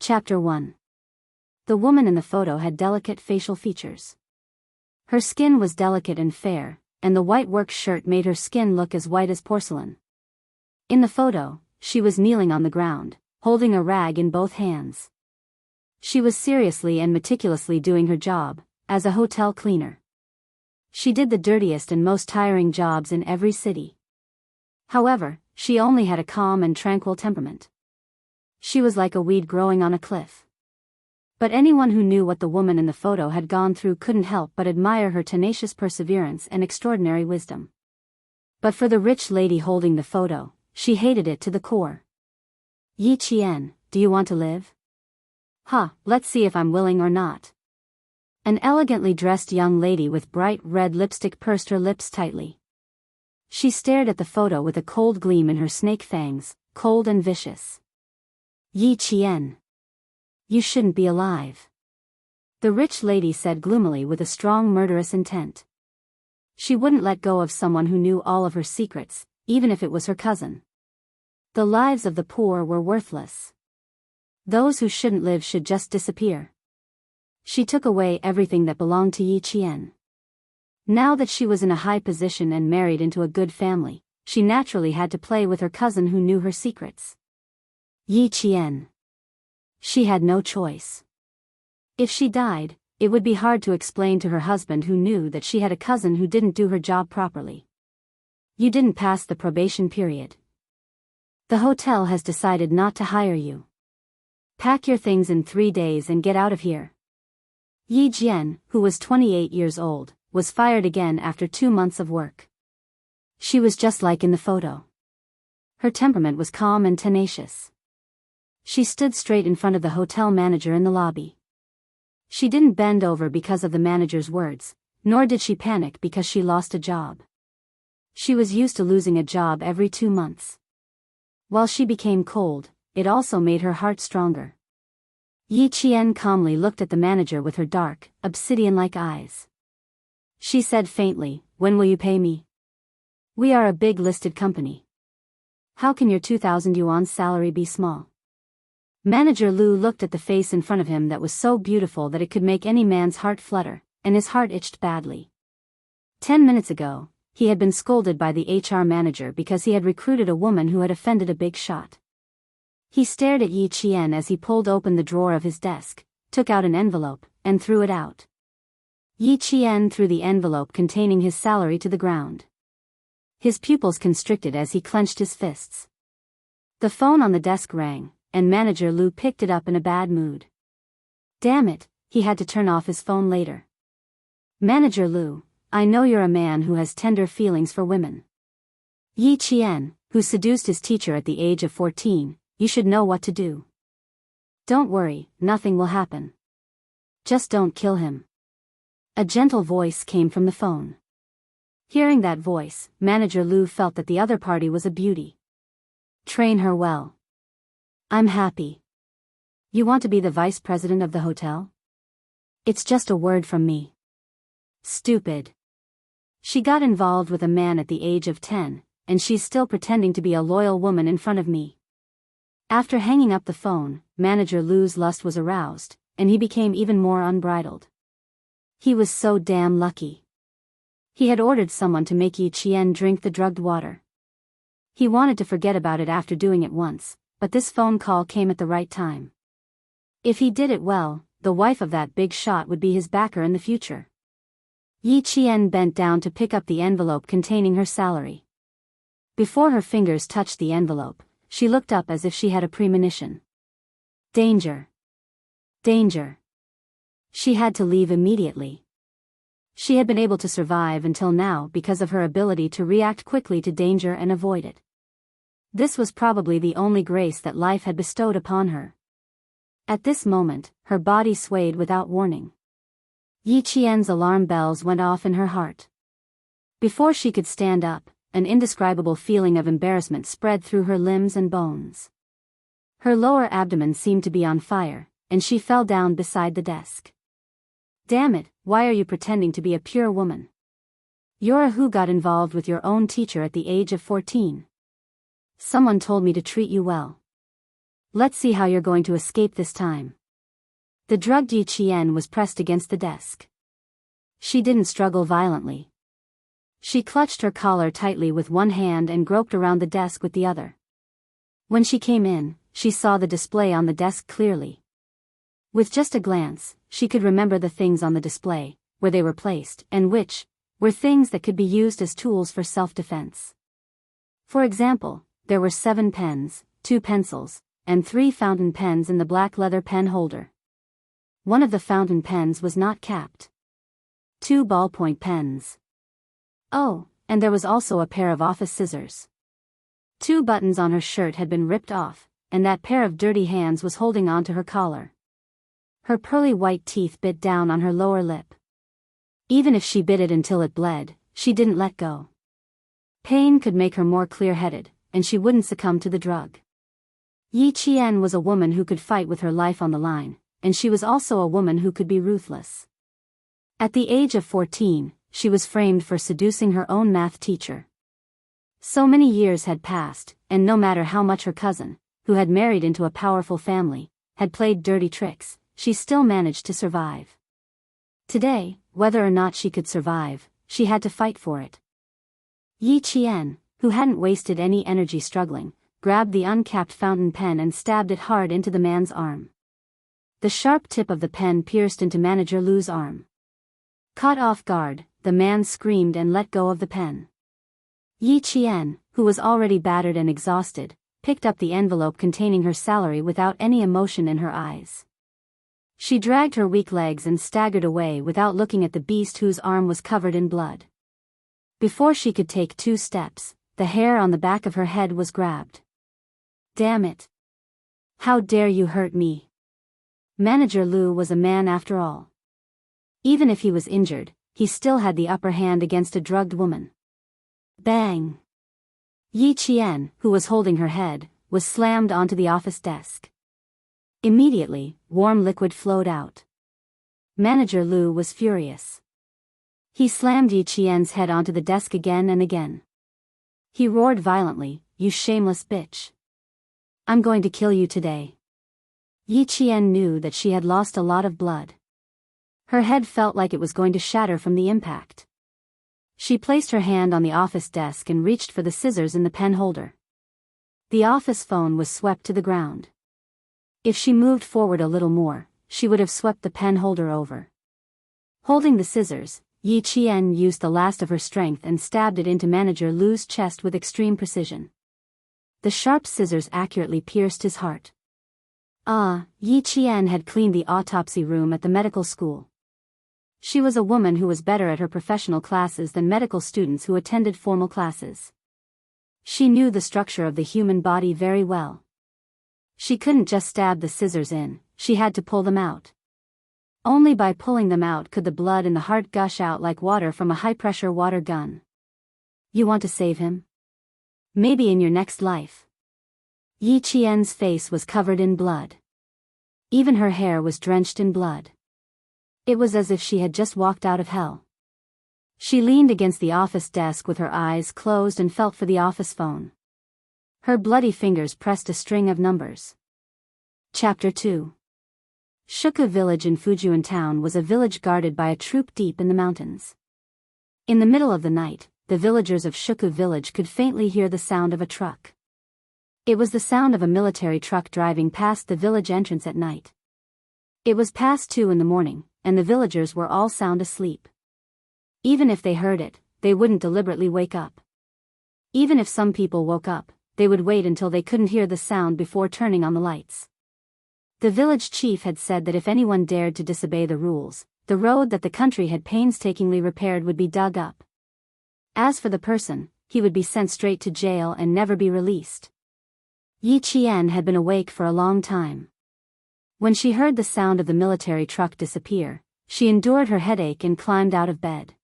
Chapter 1. The woman in the photo had delicate facial features. Her skin was delicate and fair, and the white work shirt made her skin look as white as porcelain. In the photo, she was kneeling on the ground, holding a rag in both hands. She was seriously and meticulously doing her job, as a hotel cleaner. She did the dirtiest and most tiring jobs in every city. However, she only had a calm and tranquil temperament. She was like a weed growing on a cliff. But anyone who knew what the woman in the photo had gone through couldn't help but admire her tenacious perseverance and extraordinary wisdom. But for the rich lady holding the photo, she hated it to the core. "Yi Qian, do you want to live?" Let's see if I'm willing or not." An elegantly dressed young lady with bright red lipstick pursed her lips tightly. She stared at the photo with a cold gleam in her snake fangs, cold and vicious. "Yi Qian. You shouldn't be alive," the rich lady said gloomily with a strong murderous intent. She wouldn't let go of someone who knew all of her secrets, even if it was her cousin. The lives of the poor were worthless. Those who shouldn't live should just disappear. She took away everything that belonged to Yi Qian. Now that she was in a high position and married into a good family, she naturally had to play with her cousin who knew her secrets. Yi Qian. She had no choice. If she died, it would be hard to explain to her husband who knew that she had a cousin who didn't do her job properly. "You didn't pass the probation period. The hotel has decided not to hire you. Pack your things in 3 days and get out of here." Yi Jian, who was 28 years old, was fired again after 2 months of work. She was just like in the photo. Her temperament was calm and tenacious. She stood straight in front of the hotel manager in the lobby. She didn't bend over because of the manager's words, nor did she panic because she lost a job. She was used to losing a job every 2 months. While she became cold, it also made her heart stronger. Yi Qian calmly looked at the manager with her dark, obsidian-like eyes. She said faintly, "When will you pay me? We are a big listed company. How can your 2,000 yuan salary be small?" Manager Lu looked at the face in front of him that was so beautiful that it could make any man's heart flutter, and his heart itched badly. 10 minutes ago, he had been scolded by the HR manager because he had recruited a woman who had offended a big shot. He stared at Yi Qian as he pulled open the drawer of his desk, took out an envelope, and threw it out. Yi Qian threw the envelope containing his salary to the ground. His pupils constricted as he clenched his fists. The phone on the desk rang, and Manager Lu picked it up in a bad mood. Damn it, he had to turn off his phone later. "Manager Lu, I know you're a man who has tender feelings for women. Yi Qian, who seduced his teacher at the age of 14, you should know what to do. Don't worry, nothing will happen. Just don't kill him." A gentle voice came from the phone. Hearing that voice, Manager Lu felt that the other party was a beauty. "Train her well. I'm happy. You want to be the vice president of the hotel? It's just a word from me." Stupid. She got involved with a man at the age of 10, and she's still pretending to be a loyal woman in front of me. After hanging up the phone, Manager Lu's lust was aroused, and he became even more unbridled. He was so damn lucky. He had ordered someone to make Yi Qian drink the drugged water. He wanted to forget about it after doing it once, but this phone call came at the right time. If he did it well, the wife of that big shot would be his backer in the future. Yi Qian bent down to pick up the envelope containing her salary. Before her fingers touched the envelope, she looked up as if she had a premonition. Danger. Danger. She had to leave immediately. She had been able to survive until now because of her ability to react quickly to danger and avoid it. This was probably the only grace that life had bestowed upon her. At this moment, her body swayed without warning. Yi Qian's alarm bells went off in her heart. Before she could stand up, an indescribable feeling of embarrassment spread through her limbs and bones. Her lower abdomen seemed to be on fire, and she fell down beside the desk. "Damn it, why are you pretending to be a pure woman? You're a who got involved with your own teacher at the age of 14. Someone told me to treat you well. Let's see how you're going to escape this time. The drugged Yi Qian was pressed against the desk. She didn't struggle violently. She clutched her collar tightly with one hand and groped around the desk with the other. When she came in, she saw the display on the desk clearly. With just a glance, she could remember the things on the display, where they were placed, and which were things that could be used as tools for self-defense. For example, there were 7 pens, 2 pencils, and 3 fountain pens in the black leather pen holder. One of the fountain pens was not capped. 2 ballpoint pens. Oh, and there was also a pair of office scissors. 2 buttons on her shirt had been ripped off, and that pair of dirty hands was holding on to her collar. Her pearly white teeth bit down on her lower lip. Even if she bit it until it bled, she didn't let go. Pain could make her more clear-headed, and she wouldn't succumb to the drug. Yi Qian was a woman who could fight with her life on the line, and she was also a woman who could be ruthless. At the age of 14, she was framed for seducing her own math teacher. So many years had passed, and no matter how much her cousin, who had married into a powerful family, had played dirty tricks, she still managed to survive. Today, whether or not she could survive, she had to fight for it. Yi Qian, who hadn't wasted any energy struggling, grabbed the uncapped fountain pen and stabbed it hard into the man's arm. The sharp tip of the pen pierced into Manager Lu's arm. Caught off guard, the man screamed and let go of the pen. Yi Qian, who was already battered and exhausted, picked up the envelope containing her salary without any emotion in her eyes. She dragged her weak legs and staggered away without looking at the beast whose arm was covered in blood. Before she could take 2 steps, the hair on the back of her head was grabbed. Damn it! How dare you hurt me? Manager Lu was a man after all. Even if he was injured, he still had the upper hand against a drugged woman. Bang! Yi Qian, who was holding her head, was slammed onto the office desk. Immediately, warm liquid flowed out. Manager Lu was furious. He slammed Yi Qian's head onto the desk again and again. He roared violently, "You shameless bitch. I'm going to kill you today." Yi Qian knew that she had lost a lot of blood. Her head felt like it was going to shatter from the impact. She placed her hand on the office desk and reached for the scissors in the pen holder. The office phone was swept to the ground. If she moved forward a little more, she would have swept the pen holder over. Holding the scissors, Yi Qian used the last of her strength and stabbed it into Manager Lu's chest with extreme precision. The sharp scissors accurately pierced his heart. Yi Qian had cleaned the autopsy room at the medical school. She was a woman who was better at her professional classes than medical students who attended formal classes. She knew the structure of the human body very well. She couldn't just stab the scissors in, she had to pull them out. Only by pulling them out could the blood in the heart gush out like water from a high-pressure water gun. You want to save him? Maybe in your next life. Yi Qian's face was covered in blood. Even her hair was drenched in blood. It was as if she had just walked out of hell. She leaned against the office desk with her eyes closed and felt for the office phone. Her bloody fingers pressed a string of numbers. Chapter 2. Shuku village in Fujian town was a village guarded by a troop deep in the mountains. In the middle of the night, the villagers of Shuku village could faintly hear the sound of a truck. It was the sound of a military truck driving past the village entrance at night. It was past 2 in the morning, and the villagers were all sound asleep. Even if they heard it, they wouldn't deliberately wake up. Even if some people woke up, they would wait until they couldn't hear the sound before turning on the lights. The village chief had said that if anyone dared to disobey the rules, the road that the country had painstakingly repaired would be dug up. As for the person, he would be sent straight to jail and never be released. Yi Qian had been awake for a long time. When she heard the sound of the military truck disappear, she endured her headache and climbed out of bed.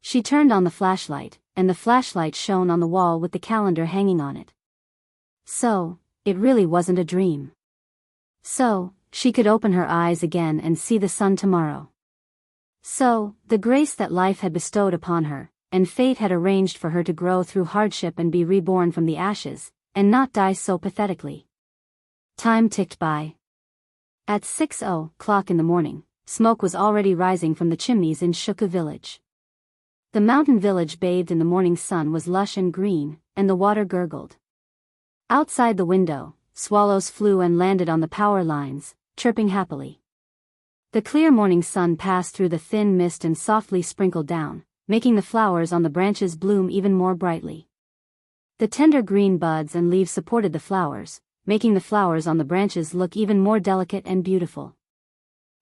She turned on the flashlight, and the flashlight shone on the wall with the calendar hanging on it. So, it really wasn't a dream. So, she could open her eyes again and see the sun tomorrow. So, the grace that life had bestowed upon her, and fate had arranged for her to grow through hardship and be reborn from the ashes, and not die so pathetically. Time ticked by. At 6:00 in the morning, smoke was already rising from the chimneys in Shuku village. The mountain village bathed in the morning sun was lush and green, and the water gurgled. Outside the window, swallows flew and landed on the power lines, chirping happily. The clear morning sun passed through the thin mist and softly sprinkled down, making the flowers on the branches bloom even more brightly. The tender green buds and leaves supported the flowers, making the flowers on the branches look even more delicate and beautiful.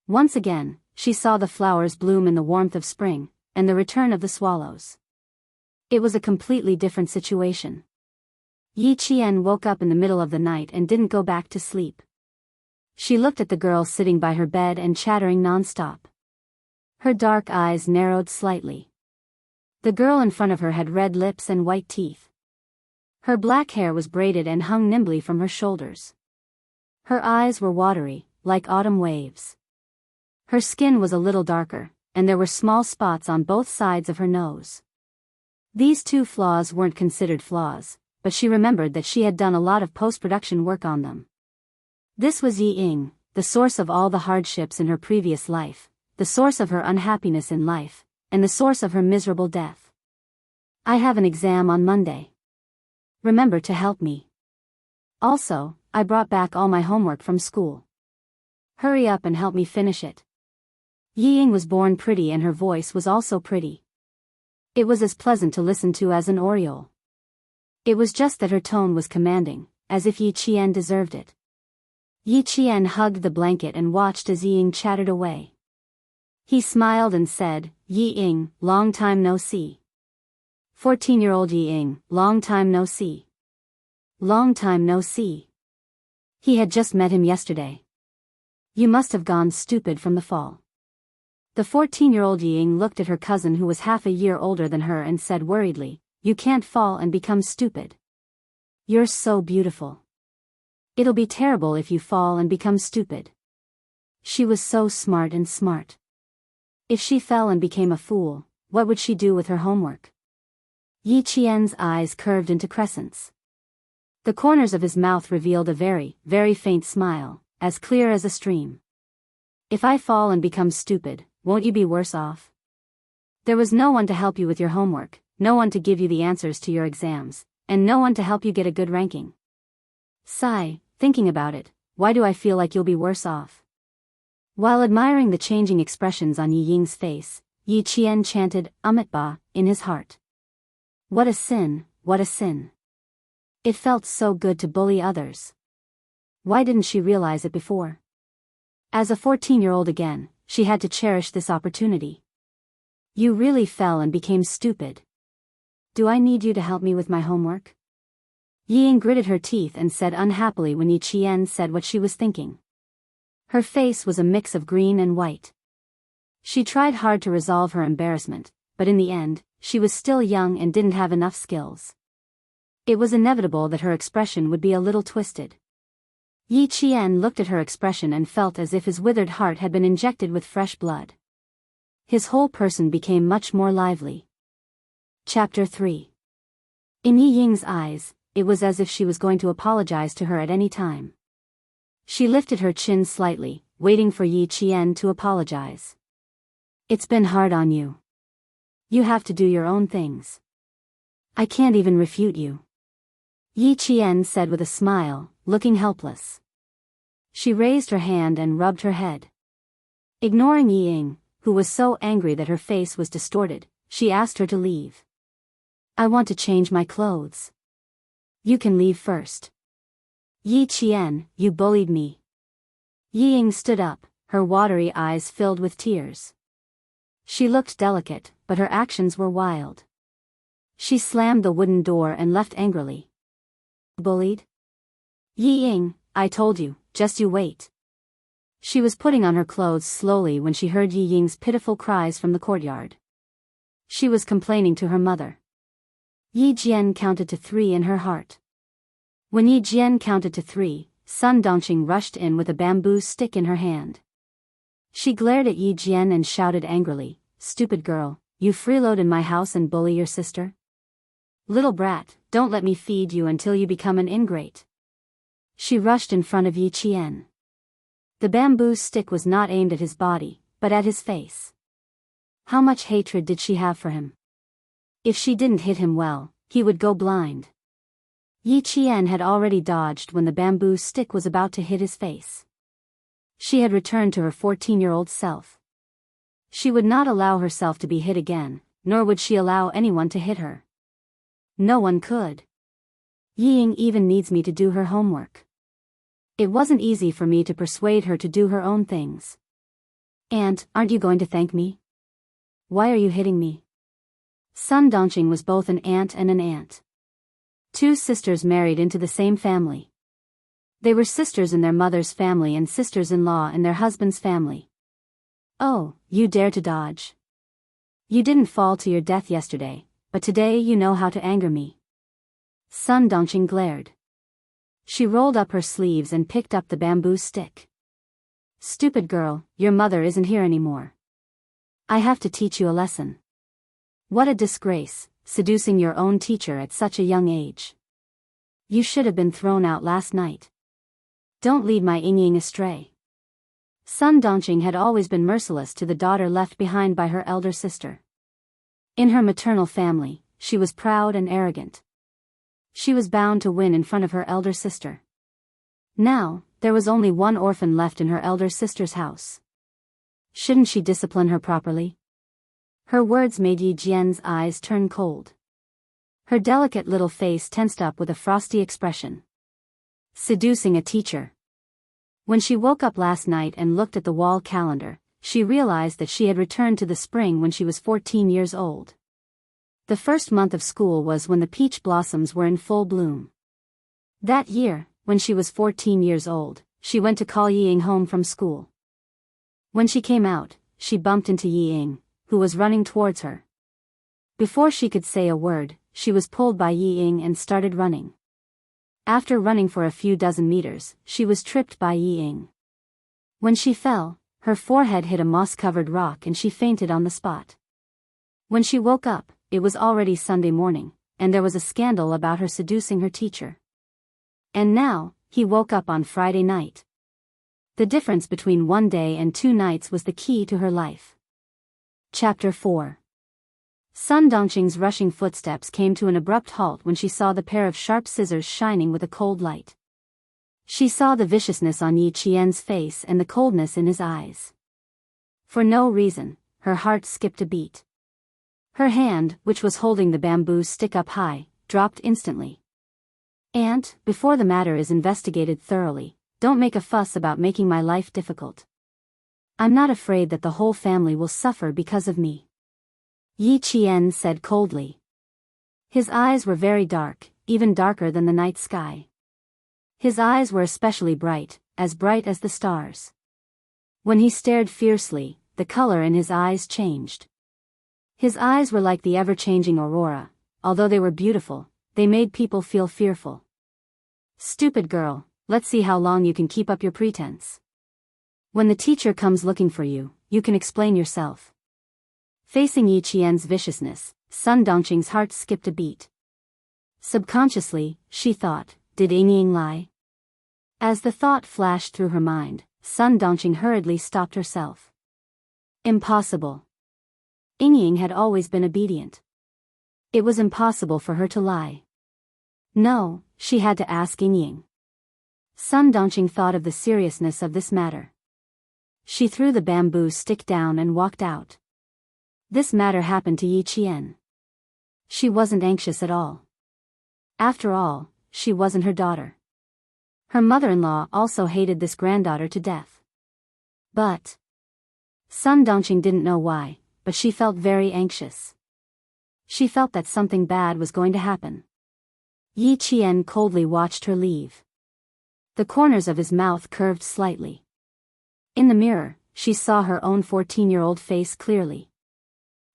Once again, she saw the flowers bloom in the warmth of spring, and the return of the swallows. It was a completely different situation. Yi Qian woke up in the middle of the night and didn't go back to sleep. She looked at the girl sitting by her bed and chattering non-stop. Her dark eyes narrowed slightly. The girl in front of her had red lips and white teeth. Her black hair was braided and hung nimbly from her shoulders. Her eyes were watery, like autumn waves. Her skin was a little darker, and there were small spots on both sides of her nose. These two flaws weren't considered flaws, but she remembered that she had done a lot of post-production work on them. This was Yi Ying, the source of all the hardships in her previous life, the source of her unhappiness in life, and the source of her miserable death. I have an exam on Monday. Remember to help me. Also, I brought back all my homework from school. Hurry up and help me finish it. Yi Ying was born pretty and her voice was also pretty. It was as pleasant to listen to as an oriole. It was just that her tone was commanding, as if Yi Qian deserved it. Yi Qian hugged the blanket and watched as Yi Ying chattered away. He smiled and said, "Yi Ying, long time no see." 14-year-old Yi Ying, long time no see. Long time no see. He had just met him yesterday. You must have gone stupid from the fall. The 14-year-old Yi Ying looked at her cousin who was half a year older than her and said worriedly, "You can't fall and become stupid. You're so beautiful. It'll be terrible if you fall and become stupid." She was so smart and smart. If she fell and became a fool, what would she do with her homework? Yi Qian's eyes curved into crescents. The corners of his mouth revealed a very, very faint smile, as clear as a stream. If I fall and become stupid, won't you be worse off? There was no one to help you with your homework, no one to give you the answers to your exams, and no one to help you get a good ranking. Sigh, thinking about it, why do I feel like you'll be worse off? While admiring the changing expressions on Yi Ying's face, Yi Qian chanted Amitabha in his heart. What a sin, what a sin. It felt so good to bully others. Why didn't she realize it before? As a 14-year-old again, she had to cherish this opportunity. You really fell and became stupid. Do I need you to help me with my homework? Yi Ying gritted her teeth and said unhappily when Yi Qian said what she was thinking. Her face was a mix of green and white. She tried hard to resolve her embarrassment, but in the end, she was still young and didn't have enough skills. It was inevitable that her expression would be a little twisted. Yi Qian looked at her expression and felt as if his withered heart had been injected with fresh blood. His whole person became much more lively. Chapter 3. In Yi Ying's eyes, it was as if she was going to apologize to her at any time. She lifted her chin slightly, waiting for Yi Qian to apologize. It's been hard on you. You have to do your own things. I can't even refute you. Yi Qian said with a smile, looking helpless. She raised her hand and rubbed her head. Ignoring Yi Ying, who was so angry that her face was distorted, she asked her to leave. I want to change my clothes. You can leave first. Yi Qian, you bullied me. Yi Ying stood up, her watery eyes filled with tears. She looked delicate, but her actions were wild. She slammed the wooden door and left angrily. Bullied? Yi Ying, I told you, just you wait. She was putting on her clothes slowly when she heard Yi Ying's pitiful cries from the courtyard. She was complaining to her mother. Yi Jian counted to 3 in her heart. When Yi Jian counted to 3, Sun Dongqing rushed in with a bamboo stick in her hand. She glared at Yi Jian and shouted angrily, "Stupid girl, you freeload in my house and bully your sister? Little brat, don't let me feed you until you become an ingrate." She rushed in front of Yi Qian. The bamboo stick was not aimed at his body, but at his face. How much hatred did she have for him? If she didn't hit him well, he would go blind. Yi Qian had already dodged when the bamboo stick was about to hit his face. She had returned to her 14-year-old self. She would not allow herself to be hit again, nor would she allow anyone to hit her. No one could. Ying even needs me to do her homework. It wasn't easy for me to persuade her to do her own things. Aunt, aren't you going to thank me? Why are you hitting me? Sun Dongqing was both an aunt and an aunt. Two sisters married into the same family. They were sisters in their mother's family and sisters-in-law in their husband's family. Oh, you dare to dodge. You didn't fall to your death yesterday, but today you know how to anger me. Sun Dongqing glared. She rolled up her sleeves and picked up the bamboo stick. Stupid girl, your mother isn't here anymore. I have to teach you a lesson. What a disgrace, seducing your own teacher at such a young age. You should have been thrown out last night. Don't lead my Yingying astray. Sun Dongqing had always been merciless to the daughter left behind by her elder sister. In her maternal family, she was proud and arrogant. She was bound to win in front of her elder sister. Now, there was only one orphan left in her elder sister's house. Shouldn't she discipline her properly? Her words made Yi Jian's eyes turn cold. Her delicate little face tensed up with a frosty expression. Seducing a teacher. When she woke up last night and looked at the wall calendar, she realized that she had returned to the spring when she was 14 years old. The first month of school was when the peach blossoms were in full bloom. That year, when she was 14 years old, she went to call Yiying home from school. When she came out, she bumped into Yiying, who was running towards her. Before she could say a word, she was pulled by Yiying and started running. After running for a few dozen meters, she was tripped by Yiying. When she fell, her forehead hit a moss-covered rock and she fainted on the spot. When she woke up, it was already Sunday morning, and there was a scandal about her seducing her teacher. And now, he woke up on Friday night. The difference between 1 day and 2 nights was the key to her life. Chapter 4. Sun Dongqing's rushing footsteps came to an abrupt halt when she saw the pair of sharp scissors shining with a cold light. She saw the viciousness on Yi Qian's face and the coldness in his eyes. For no reason, her heart skipped a beat. Her hand, which was holding the bamboo stick up high, dropped instantly. Aunt, before the matter is investigated thoroughly, don't make a fuss about making my life difficult. I'm not afraid that the whole family will suffer because of me. Yi Qian said coldly. His eyes were very dark, even darker than the night sky. His eyes were especially bright as the stars. When he stared fiercely, the color in his eyes changed. His eyes were like the ever-changing aurora. Although they were beautiful, they made people feel fearful. Stupid girl, let's see how long you can keep up your pretense. When the teacher comes looking for you, you can explain yourself. Facing Yi Qian's viciousness, Sun Dongqing's heart skipped a beat. Subconsciously, she thought, did Yingying lie? As the thought flashed through her mind, Sun Dongqing hurriedly stopped herself. Impossible. Yingying had always been obedient. It was impossible for her to lie. No, she had to ask Yingying. Sun Dongqing thought of the seriousness of this matter. She threw the bamboo stick down and walked out. This matter happened to Yi Qian. She wasn't anxious at all. After all, she wasn't her daughter. Her mother-in-law also hated this granddaughter to death. But Sun Dongqing didn't know why, but she felt very anxious. She felt that something bad was going to happen. Yi Qian coldly watched her leave. The corners of his mouth curved slightly. In the mirror, she saw her own 14-year-old face clearly.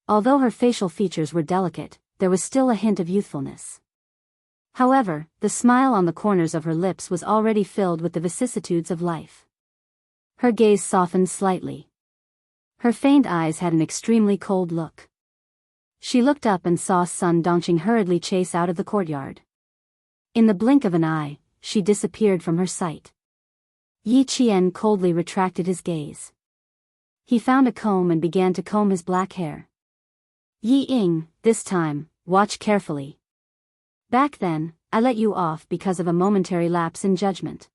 Although her facial features were delicate, there was still a hint of youthfulness. However, the smile on the corners of her lips was already filled with the vicissitudes of life. Her gaze softened slightly. Her faint eyes had an extremely cold look. She looked up and saw Sun Dongqing hurriedly chase out of the courtyard. In the blink of an eye, she disappeared from her sight. Yi Qian coldly retracted his gaze. He found a comb and began to comb his black hair. Yi Ying, this time, watch carefully. Back then, I let you off because of a momentary lapse in judgment.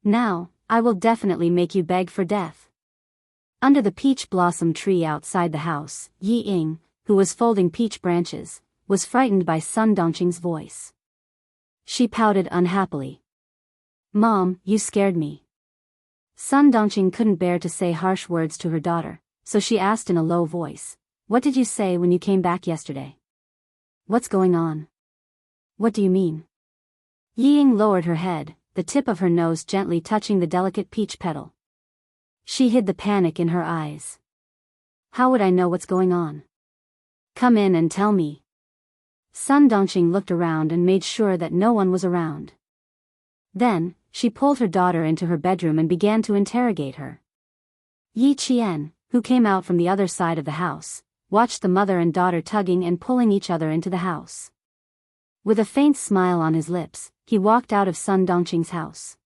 Now, I will definitely make you beg for death. Under the peach blossom tree outside the house, Yi Ying, who was folding peach branches, was frightened by Sun Dongqing's voice. She pouted unhappily. Mom, you scared me. Sun Dongqing couldn't bear to say harsh words to her daughter, so she asked in a low voice, "What did you say when you came back yesterday? What's going on? What do you mean?" Yi Ying lowered her head, the tip of her nose gently touching the delicate peach petal. She hid the panic in her eyes. How would I know what's going on? Come in and tell me. Sun Dongqing looked around and made sure that no one was around. Then, she pulled her daughter into her bedroom and began to interrogate her. Yi Qian, who came out from the other side of the house, watched the mother and daughter tugging and pulling each other into the house. With a faint smile on his lips, he walked out of Sun Dongqing's house.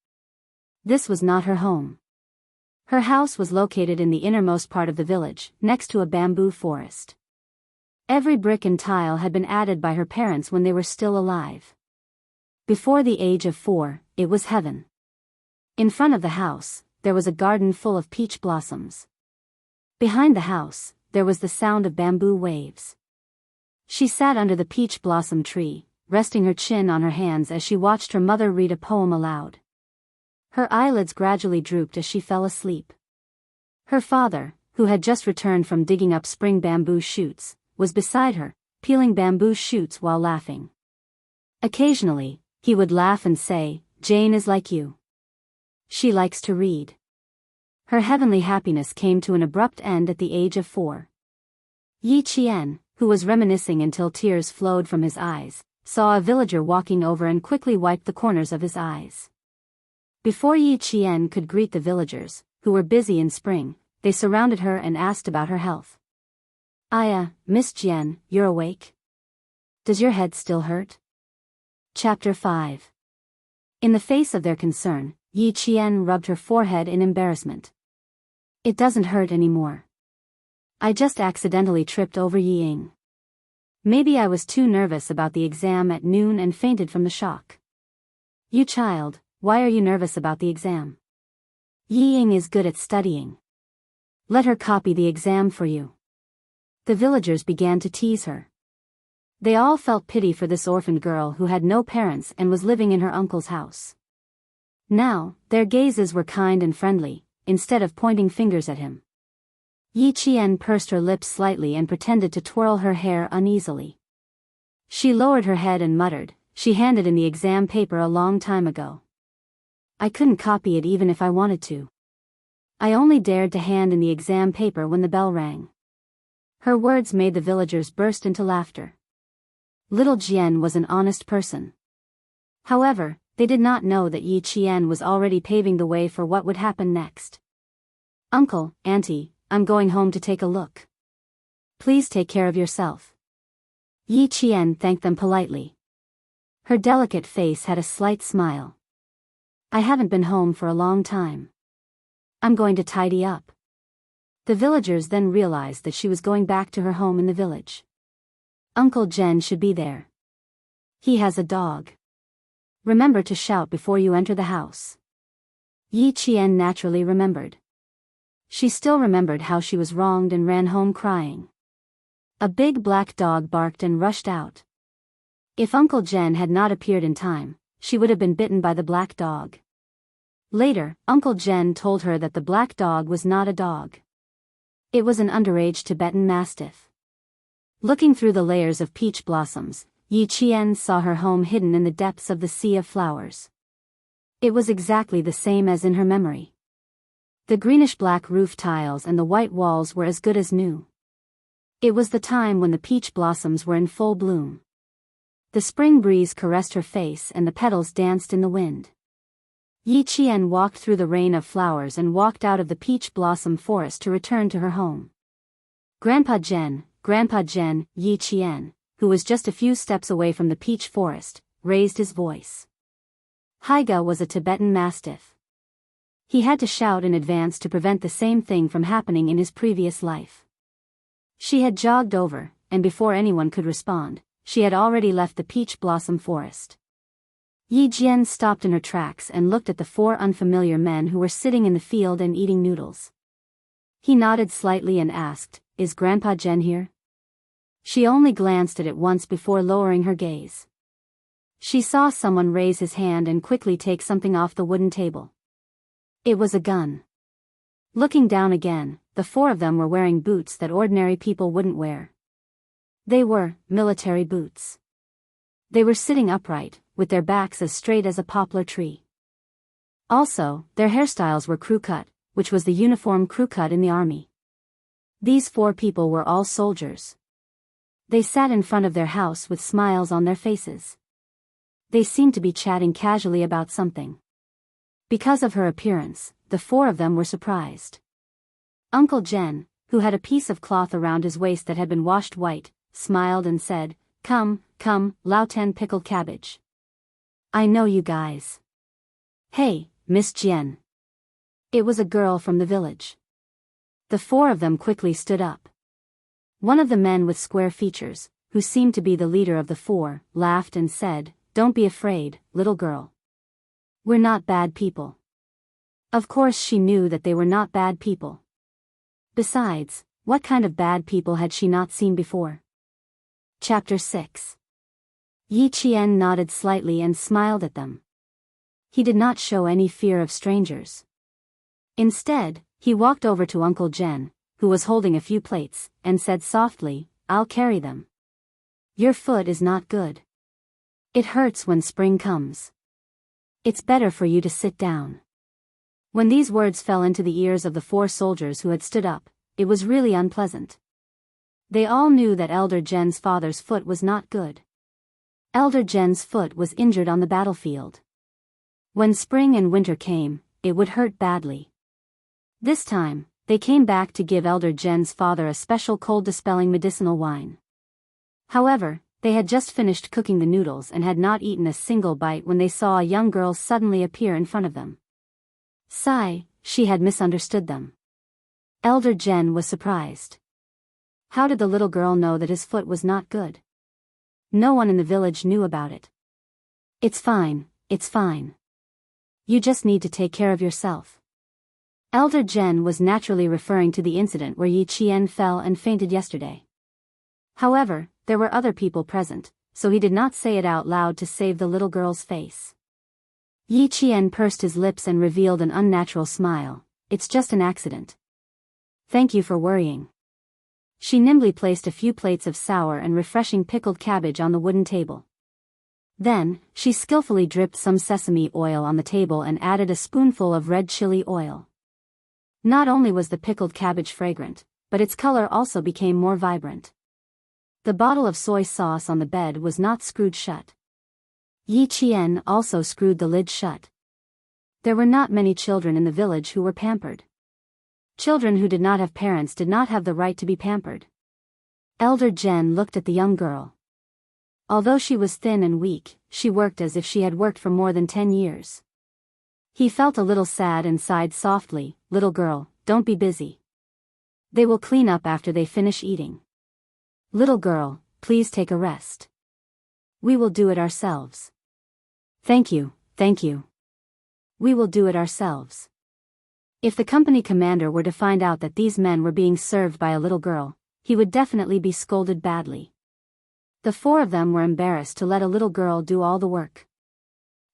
This was not her home. Her house was located in the innermost part of the village, next to a bamboo forest. Every brick and tile had been added by her parents when they were still alive. Before the age of 4, it was heaven. In front of the house, there was a garden full of peach blossoms. Behind the house, there was the sound of bamboo waves. She sat under the peach blossom tree, resting her chin on her hands as she watched her mother read a poem aloud. Her eyelids gradually drooped as she fell asleep. Her father, who had just returned from digging up spring bamboo shoots, was beside her, peeling bamboo shoots while laughing. Occasionally, he would laugh and say, "Jane is like you. She likes to read." Her heavenly happiness came to an abrupt end at the age of 4. Yi Qian, who was reminiscing until tears flowed from his eyes, saw a villager walking over and quickly wiped the corners of his eyes. Before Yi Qian could greet the villagers, who were busy in spring, they surrounded her and asked about her health. "Aya, Miss Jian, you're awake? Does your head still hurt?" Chapter 5. In the face of their concern, Yi Qian rubbed her forehead in embarrassment. "It doesn't hurt anymore. I just accidentally tripped over Yi Ying. Maybe I was too nervous about the exam at noon and fainted from the shock." "You child, why are you nervous about the exam? Yi Ying is good at studying. Let her copy the exam for you." The villagers began to tease her. They all felt pity for this orphaned girl who had no parents and was living in her uncle's house. Now, their gazes were kind and friendly, instead of pointing fingers at him. Yi Qian pursed her lips slightly and pretended to twirl her hair uneasily. She lowered her head and muttered, "She handed in the exam paper a long time ago. I couldn't copy it even if I wanted to. I only dared to hand in the exam paper when the bell rang." Her words made the villagers burst into laughter. Little Jian was an honest person. However, they did not know that Yi Qian was already paving the way for what would happen next. "Uncle, Auntie, I'm going home to take a look. Please take care of yourself." Yi Qian thanked them politely. Her delicate face had a slight smile. "I haven't been home for a long time. I'm going to tidy up." The villagers then realized that she was going back to her home in the village. "Uncle Jen should be there. He has a dog. Remember to shout before you enter the house." Yi Qian naturally remembered. She still remembered how she was wronged and ran home crying. A big black dog barked and rushed out. If Uncle Jen had not appeared in time, she would have been bitten by the black dog. Later, Uncle Jen told her that the black dog was not a dog. It was an underage Tibetan Mastiff. Looking through the layers of peach blossoms, Yi Qian saw her home hidden in the depths of the sea of flowers. It was exactly the same as in her memory. The greenish-black roof tiles and the white walls were as good as new. It was the time when the peach blossoms were in full bloom. The spring breeze caressed her face and the petals danced in the wind. Yi Qian walked through the rain of flowers and walked out of the peach blossom forest to return to her home. Grandpa Jen, Yi Qian, who was just a few steps away from the peach forest, raised his voice. Haiga was a Tibetan mastiff. He had to shout in advance to prevent the same thing from happening in his previous life. She had jogged over, and before anyone could respond, she had already left the peach blossom forest. Yi Jian stopped in her tracks and looked at the 4 unfamiliar men who were sitting in the field and eating noodles. He nodded slightly and asked, "Is Grandpa Zhen here?" She only glanced at it once before lowering her gaze. She saw someone raise his hand and quickly take something off the wooden table. It was a gun. Looking down again, the 4 of them were wearing boots that ordinary people wouldn't wear. They were military boots. They were sitting upright, with their backs as straight as a poplar tree. Also, their hairstyles were crew cut, which was the uniform crew cut in the army. These 4 people were all soldiers. They sat in front of their house with smiles on their faces. They seemed to be chatting casually about something. Because of her appearance, the 4 of them were surprised. Uncle Zhen, who had a piece of cloth around his waist that had been washed white, smiled and said, "Come, come, Lao Ten pickled cabbage. I know you guys. Hey, Miss Jian." It was a girl from the village. The 4 of them quickly stood up. One of the men with square features, who seemed to be the leader of the 4, laughed and said, "Don't be afraid, little girl. We're not bad people." Of course she knew that they were not bad people. Besides, what kind of bad people had she not seen before? Chapter 6. Yi Qian nodded slightly and smiled at them. He did not show any fear of strangers. Instead, he walked over to Uncle Zhen, who was holding a few plates, and said softly, "I'll carry them. Your foot is not good. It hurts when spring comes. It's better for you to sit down." When these words fell into the ears of the 4 soldiers who had stood up, it was really unpleasant. They all knew that Elder Zhen's father's foot was not good. Elder Zhen's foot was injured on the battlefield. When spring and winter came, it would hurt badly. This time, they came back to give Elder Zhen's father a special cold-dispelling medicinal wine. However, they had just finished cooking the noodles and had not eaten a single bite when they saw a young girl suddenly appear in front of them. She had misunderstood them. Elder Zhen was surprised. How did the little girl know that his foot was not good? No one in the village knew about it. It's fine. You just need to take care of yourself." Elder Zhen was naturally referring to the incident where Yi Qian fell and fainted yesterday. However, there were other people present, so he did not say it out loud to save the little girl's face. Yi Qian pursed his lips and revealed an unnatural smile. "It's just an accident. Thank you for worrying." She nimbly placed a few plates of sour and refreshing pickled cabbage on the wooden table. Then, she skillfully dripped some sesame oil on the table and added a spoonful of red chili oil. Not only was the pickled cabbage fragrant, but its color also became more vibrant. The bottle of soy sauce on the bed was not screwed shut. Yi Qian also screwed the lid shut. There were not many children in the village who were pampered. Children who did not have parents did not have the right to be pampered. Elder Zhen looked at the young girl. Although she was thin and weak, she worked as if she had worked for more than 10 years. He felt a little sad and sighed softly, "Little girl, don't be busy. They will clean up after they finish eating. Little girl, please take a rest. We will do it ourselves." Thank you. We will do it ourselves." If the company commander were to find out that these men were being served by a little girl, he would definitely be scolded badly. The 4 of them were embarrassed to let a little girl do all the work.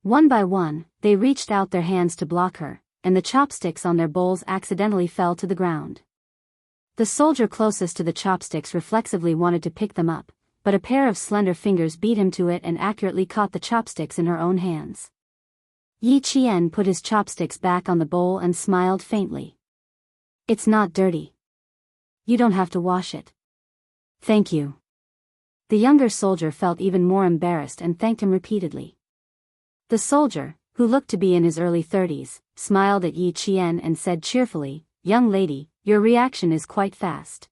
One by one, they reached out their hands to block her, and the chopsticks on their bowls accidentally fell to the ground. The soldier closest to the chopsticks reflexively wanted to pick them up, but a pair of slender fingers beat him to it and accurately caught the chopsticks in her own hands. Yi Qian put his chopsticks back on the bowl and smiled faintly. "It's not dirty. You don't have to wash it." "Thank you." The younger soldier felt even more embarrassed and thanked him repeatedly. The soldier, who looked to be in his early 30s, smiled at Yi Qian and said cheerfully, "Young lady, your reaction is quite fast.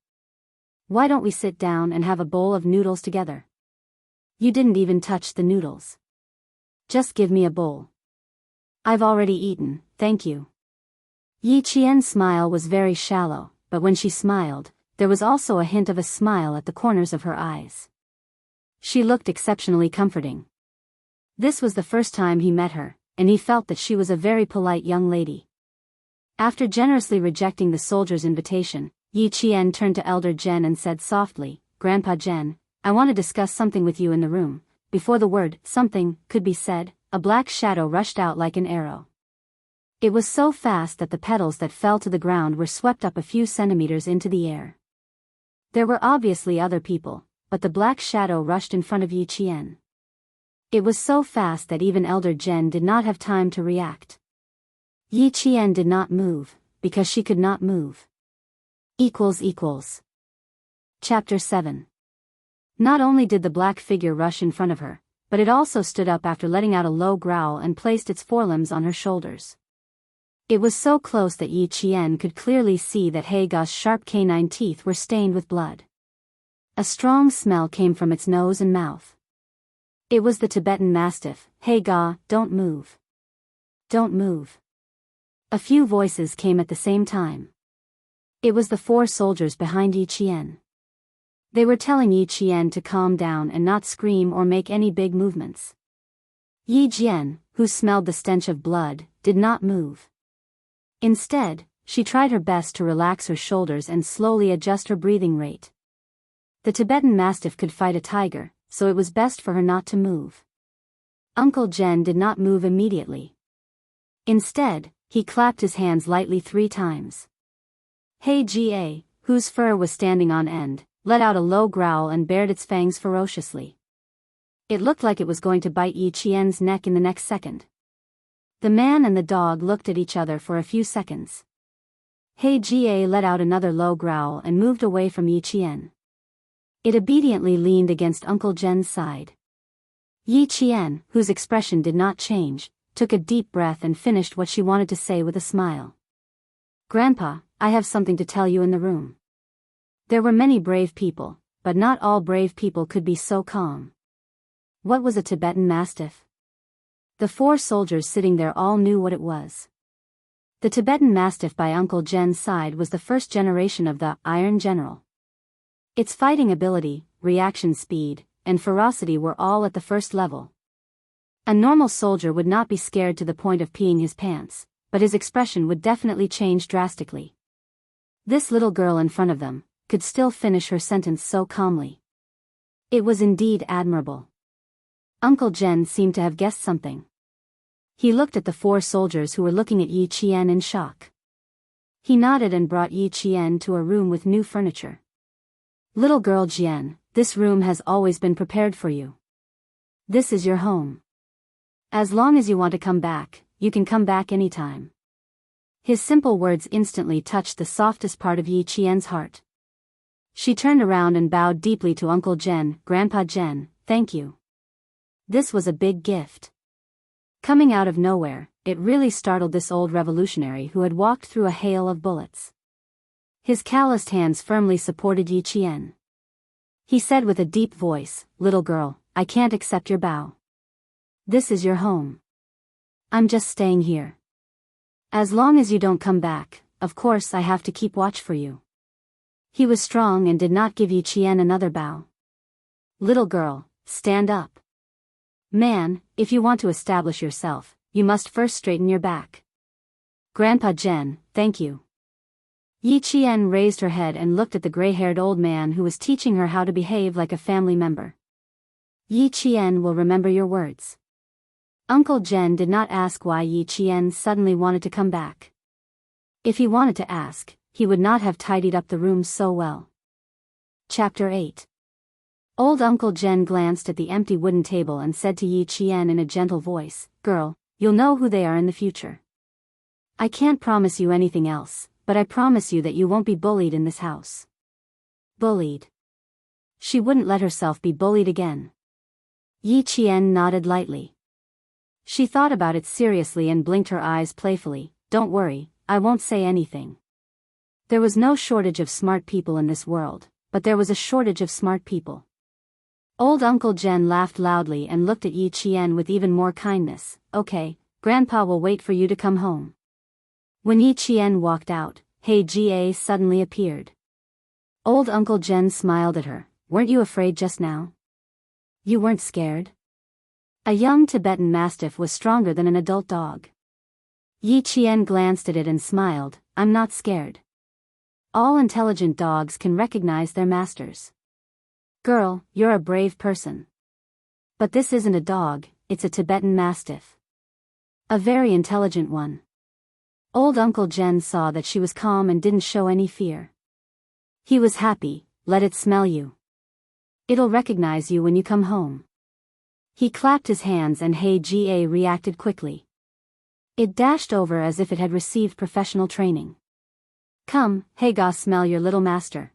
Why don't we sit down and have a bowl of noodles together? You didn't even touch the noodles. Just give me a bowl." I've already eaten, thank you. Yi Qian's smile was very shallow, but when she smiled, there was also a hint of a smile at the corners of her eyes. She looked exceptionally comforting. This was the first time he met her, and he felt that she was a very polite young lady. After generously rejecting the soldier's invitation, Yi Qian turned to Elder Zhen and said softly, "Grandpa Zhen, I want to discuss something with you in the room." Before the word "something" could be said, a black shadow rushed out like an arrow. It was so fast that the petals that fell to the ground were swept up a few centimeters into the air. There were obviously other people, but the black shadow rushed in front of Yi Qian. It was so fast that even Elder Zhen did not have time to react. Yi Qian did not move, because she could not move. Chapter 7. Not only did the black figure rush in front of her, but it also stood up after letting out a low growl and placed its forelimbs on her shoulders. It was so close that Yi Qian could clearly see that Haega's sharp canine teeth were stained with blood. A strong smell came from its nose and mouth. It was the Tibetan Mastiff. "Haega, don't move. Don't move." A few voices came at the same time. It was the 4 soldiers behind Yi Qian. They were telling Yi Qian to calm down and not scream or make any big movements. Yi Qian, who smelled the stench of blood, did not move. Instead, she tried her best to relax her shoulders and slowly adjust her breathing rate. The Tibetan Mastiff could fight a tiger, so it was best for her not to move. Uncle Zhen did not move immediately. Instead, he clapped his hands lightly 3 times. Haega, whose fur was standing on end, let out a low growl and bared its fangs ferociously. It looked like it was going to bite Yi Qian's neck in the next second. The man and the dog looked at each other for a few seconds. Haega let out another low growl and moved away from Yi Qian. It obediently leaned against Uncle Zhen's side. Yi Qian, whose expression did not change, took a deep breath and finished what she wanted to say with a smile. "Grandpa, I have something to tell you in the room." There were many brave people, but not all brave people could be so calm. What was a Tibetan Mastiff? The 4 soldiers sitting there all knew what it was. The Tibetan Mastiff by Uncle Zhen's side was the first generation of the Iron General. Its fighting ability, reaction speed, and ferocity were all at the first level. A normal soldier would not be scared to the point of peeing his pants, but his expression would definitely change drastically. This little girl in front of them could still finish her sentence so calmly. It was indeed admirable. Uncle Zhen seemed to have guessed something. He looked at the 4 soldiers who were looking at Yi Qian in shock. He nodded and brought Yi Qian to a room with new furniture. "Little girl Jian, this room has always been prepared for you. This is your home. As long as you want to come back, you can come back anytime." His simple words instantly touched the softest part of Yi Qian's heart. She turned around and bowed deeply to Uncle Zhen. "Grandpa Zhen, thank you. This was a big gift." Coming out of nowhere, it really startled this old revolutionary who had walked through a hail of bullets. His calloused hands firmly supported Yi Qian. He said with a deep voice, "Little girl, I can't accept your bow. This is your home. I'm just staying here. As long as you don't come back, of course I have to keep watch for you." He was strong and did not give Yi Qian another bow. "Little girl, stand up. Man, if you want to establish yourself, you must first straighten your back." "Grandpa Zhen, thank you." Yi Qian raised her head and looked at the gray-haired old man who was teaching her how to behave like a family member. "Yi Qian will remember your words." Uncle Zhen did not ask why Yi Qian suddenly wanted to come back. If he wanted to ask, he would not have tidied up the room so well. Chapter 8. Old Uncle Zhen glanced at the empty wooden table and said to Yi Qian in a gentle voice, "Girl, you'll know who they are in the future. I can't promise you anything else, but I promise you that you won't be bullied in this house." Bullied? She wouldn't let herself be bullied again. Yi Qian nodded lightly. She thought about it seriously and blinked her eyes playfully. "Don't worry, I won't say anything." There was no shortage of smart people in this world, but there was a shortage of smart people. Old Uncle Zhen laughed loudly and looked at Yi Qian with even more kindness. "Okay, Grandpa will wait for you to come home. When Yi Qian walked out, He Jie suddenly appeared. Old Uncle Jen smiled at her. Weren't you afraid just now? You weren't scared? A young Tibetan Mastiff was stronger than an adult dog. Yi Qian glanced at it and smiled. I'm not scared. All intelligent dogs can recognize their masters. Girl, you're a brave person. But this isn't a dog, it's a Tibetan Mastiff. A very intelligent one. Old Uncle Jen saw that she was calm and didn't show any fear. He was happy. Let it smell you. It'll recognize you when you come home. He clapped his hands and He Jie reacted quickly. It dashed over as if it had received professional training. Come, Haga, smell your little master.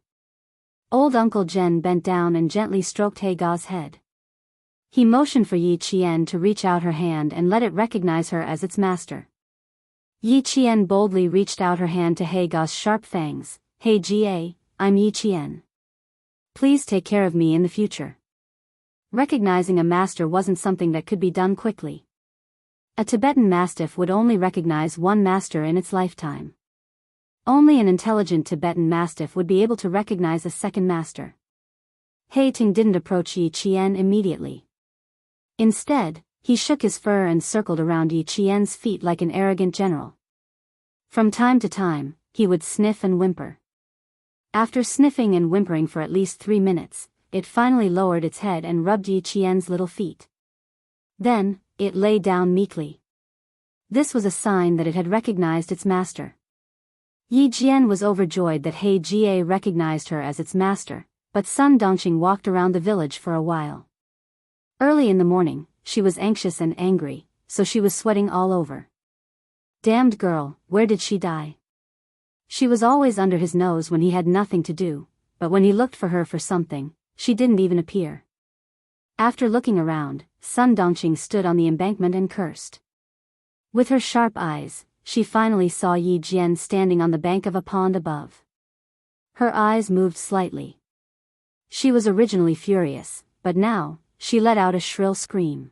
Old Uncle Jen bent down and gently stroked Haga's head. He motioned for Yi Qian to reach out her hand and let it recognize her as its master. Yi Qian boldly reached out her hand to Haga's sharp fangs. He Jie, I'm Yi Qian. Please take care of me in the future. Recognizing a master wasn't something that could be done quickly. A Tibetan Mastiff would only recognize one master in its lifetime. Only an intelligent Tibetan Mastiff would be able to recognize a second master. He Ting didn't approach Yi Qian immediately. Instead, he shook his fur and circled around Yi Qian's feet like an arrogant general. From time to time, he would sniff and whimper. After sniffing and whimpering for at least 3 minutes, it finally lowered its head and rubbed Yi Qian's little feet. Then, it lay down meekly. This was a sign that it had recognized its master. Yi Jian was overjoyed that He Jie recognized her as its master, but Sun Dongqing walked around the village for a while. Early in the morning, she was anxious and angry, so she was sweating all over. Damned girl, where did she die? She was always under his nose when he had nothing to do, but when he looked for her for something, she didn't even appear. After looking around, Sun Dongqing stood on the embankment and cursed. With her sharp eyes, she finally saw Yi Jian standing on the bank of a pond above. Her eyes moved slightly. She was originally furious, but now, she let out a shrill scream.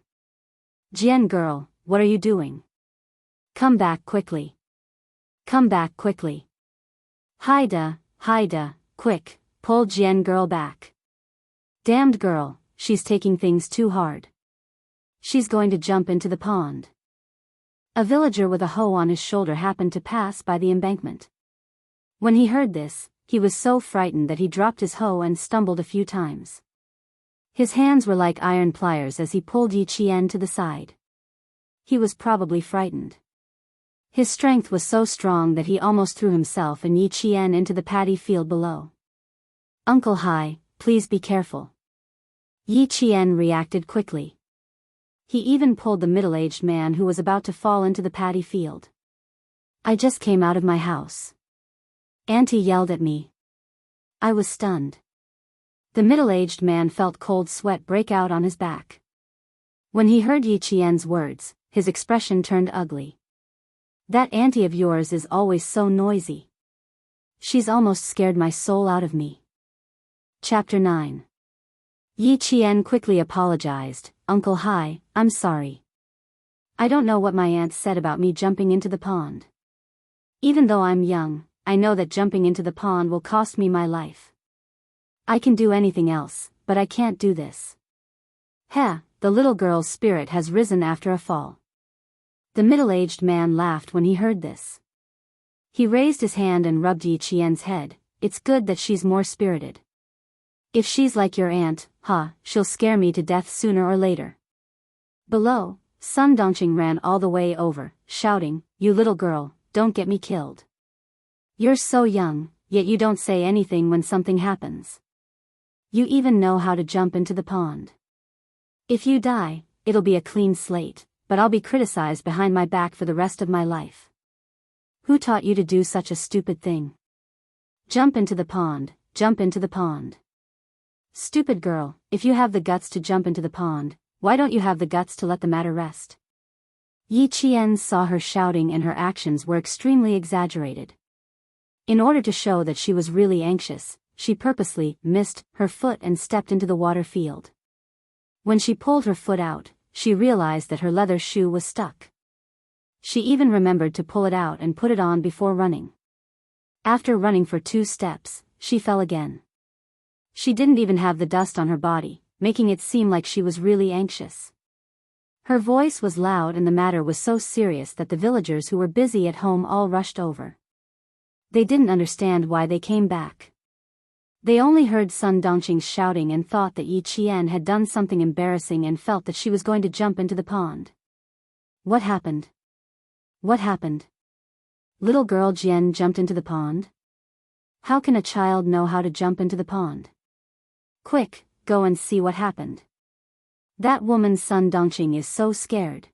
Jian girl, what are you doing? Come back quickly. Come back quickly. Haida, quick, pull Jian girl back. Damned girl, she's taking things too hard. She's going to jump into the pond. A villager with a hoe on his shoulder happened to pass by the embankment. When he heard this, he was so frightened that he dropped his hoe and stumbled a few times. His hands were like iron pliers as he pulled Yi Qian to the side. He was probably frightened. His strength was so strong that he almost threw himself and Yi Qian into the paddy field below. Uncle Hai, please be careful. Yi Qian reacted quickly. He even pulled the middle-aged man who was about to fall into the paddy field. I just came out of my house. Auntie yelled at me. I was stunned. The middle-aged man felt cold sweat break out on his back. When he heard Yi Qian's words, his expression turned ugly. That auntie of yours is always so noisy. She's almost scared my soul out of me. Chapter 9. Yi Qian quickly apologized. Uncle Hai, I'm sorry. I don't know what my aunt said about me jumping into the pond. Even though I'm young, I know that jumping into the pond will cost me my life. I can do anything else, but I can't do this. Heh, the little girl's spirit has risen after a fall. The middle-aged man laughed when he heard this. He raised his hand and rubbed Yi Qian's head. It's good that she's more spirited. If she's like your aunt, she'll scare me to death sooner or later. Below, Sun Dongqing ran all the way over, shouting, You little girl, don't get me killed. You're so young, yet you don't say anything when something happens. You even know how to jump into the pond. If you die, it'll be a clean slate, but I'll be criticized behind my back for the rest of my life. Who taught you to do such a stupid thing? Jump into the pond, jump into the pond. Stupid girl, if you have the guts to jump into the pond, why don't you have the guts to let the matter rest? Yi Qian saw her shouting and her actions were extremely exaggerated. In order to show that she was really anxious, she purposely missed her foot and stepped into the water field. When she pulled her foot out, she realized that her leather shoe was stuck. She even remembered to pull it out and put it on before running. After running for 2 steps, she fell again. She didn't even have the dust on her body, making it seem like she was really anxious. Her voice was loud and the matter was so serious that the villagers who were busy at home all rushed over. They didn't understand why they came back. They only heard Sun Dongqing shouting and thought that Yi Qian had done something embarrassing and felt that she was going to jump into the pond. What happened? What happened? Little girl Jian jumped into the pond? How can a child know how to jump into the pond? Quick, go and see what happened. That woman Sun Dongqing is so scared.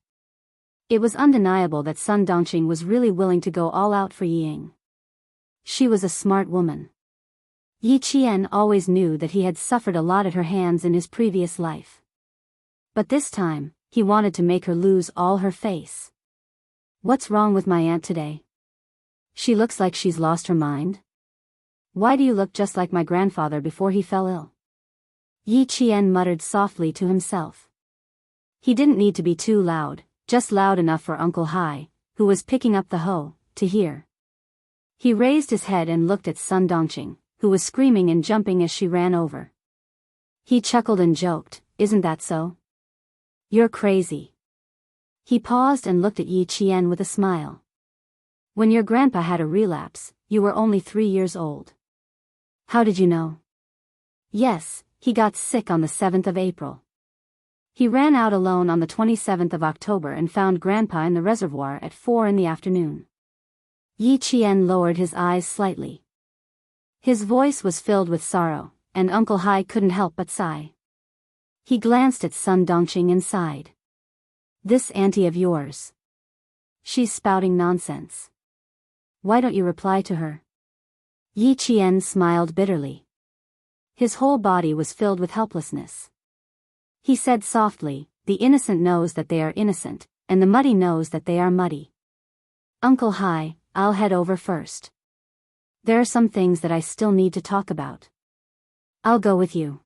It was undeniable that Sun Dongqing was really willing to go all out for Ying. She was a smart woman. Yi Qian always knew that he had suffered a lot at her hands in his previous life. But this time, he wanted to make her lose all her face. What's wrong with my aunt today? She looks like she's lost her mind. Why do you look just like my grandfather before he fell ill? Yi Qian muttered softly to himself. He didn't need to be too loud, just loud enough for Uncle Hai, who was picking up the hoe, to hear. He raised his head and looked at Sun Dongqing, who was screaming and jumping as she ran over. He chuckled and joked, "Isn't that so? You're crazy." He paused and looked at Yi Qian with a smile. "When your grandpa had a relapse, you were only 3 years old. How did you know?" "Yes, he got sick on the 7th of April. He ran out alone on the 27th of October and found Grandpa in the reservoir at 4 in the afternoon." Yi Qian lowered his eyes slightly. His voice was filled with sorrow, and Uncle Hai couldn't help but sigh. He glanced at Sun Dongqing and sighed. "This auntie of yours. She's spouting nonsense. Why don't you reply to her?" Yi Qian smiled bitterly. His whole body was filled with helplessness. He said softly, "The innocent knows that they are innocent, and the muddy knows that they are muddy. Uncle Hai, I'll head over first. There are some things that I still need to talk about. I'll go with you."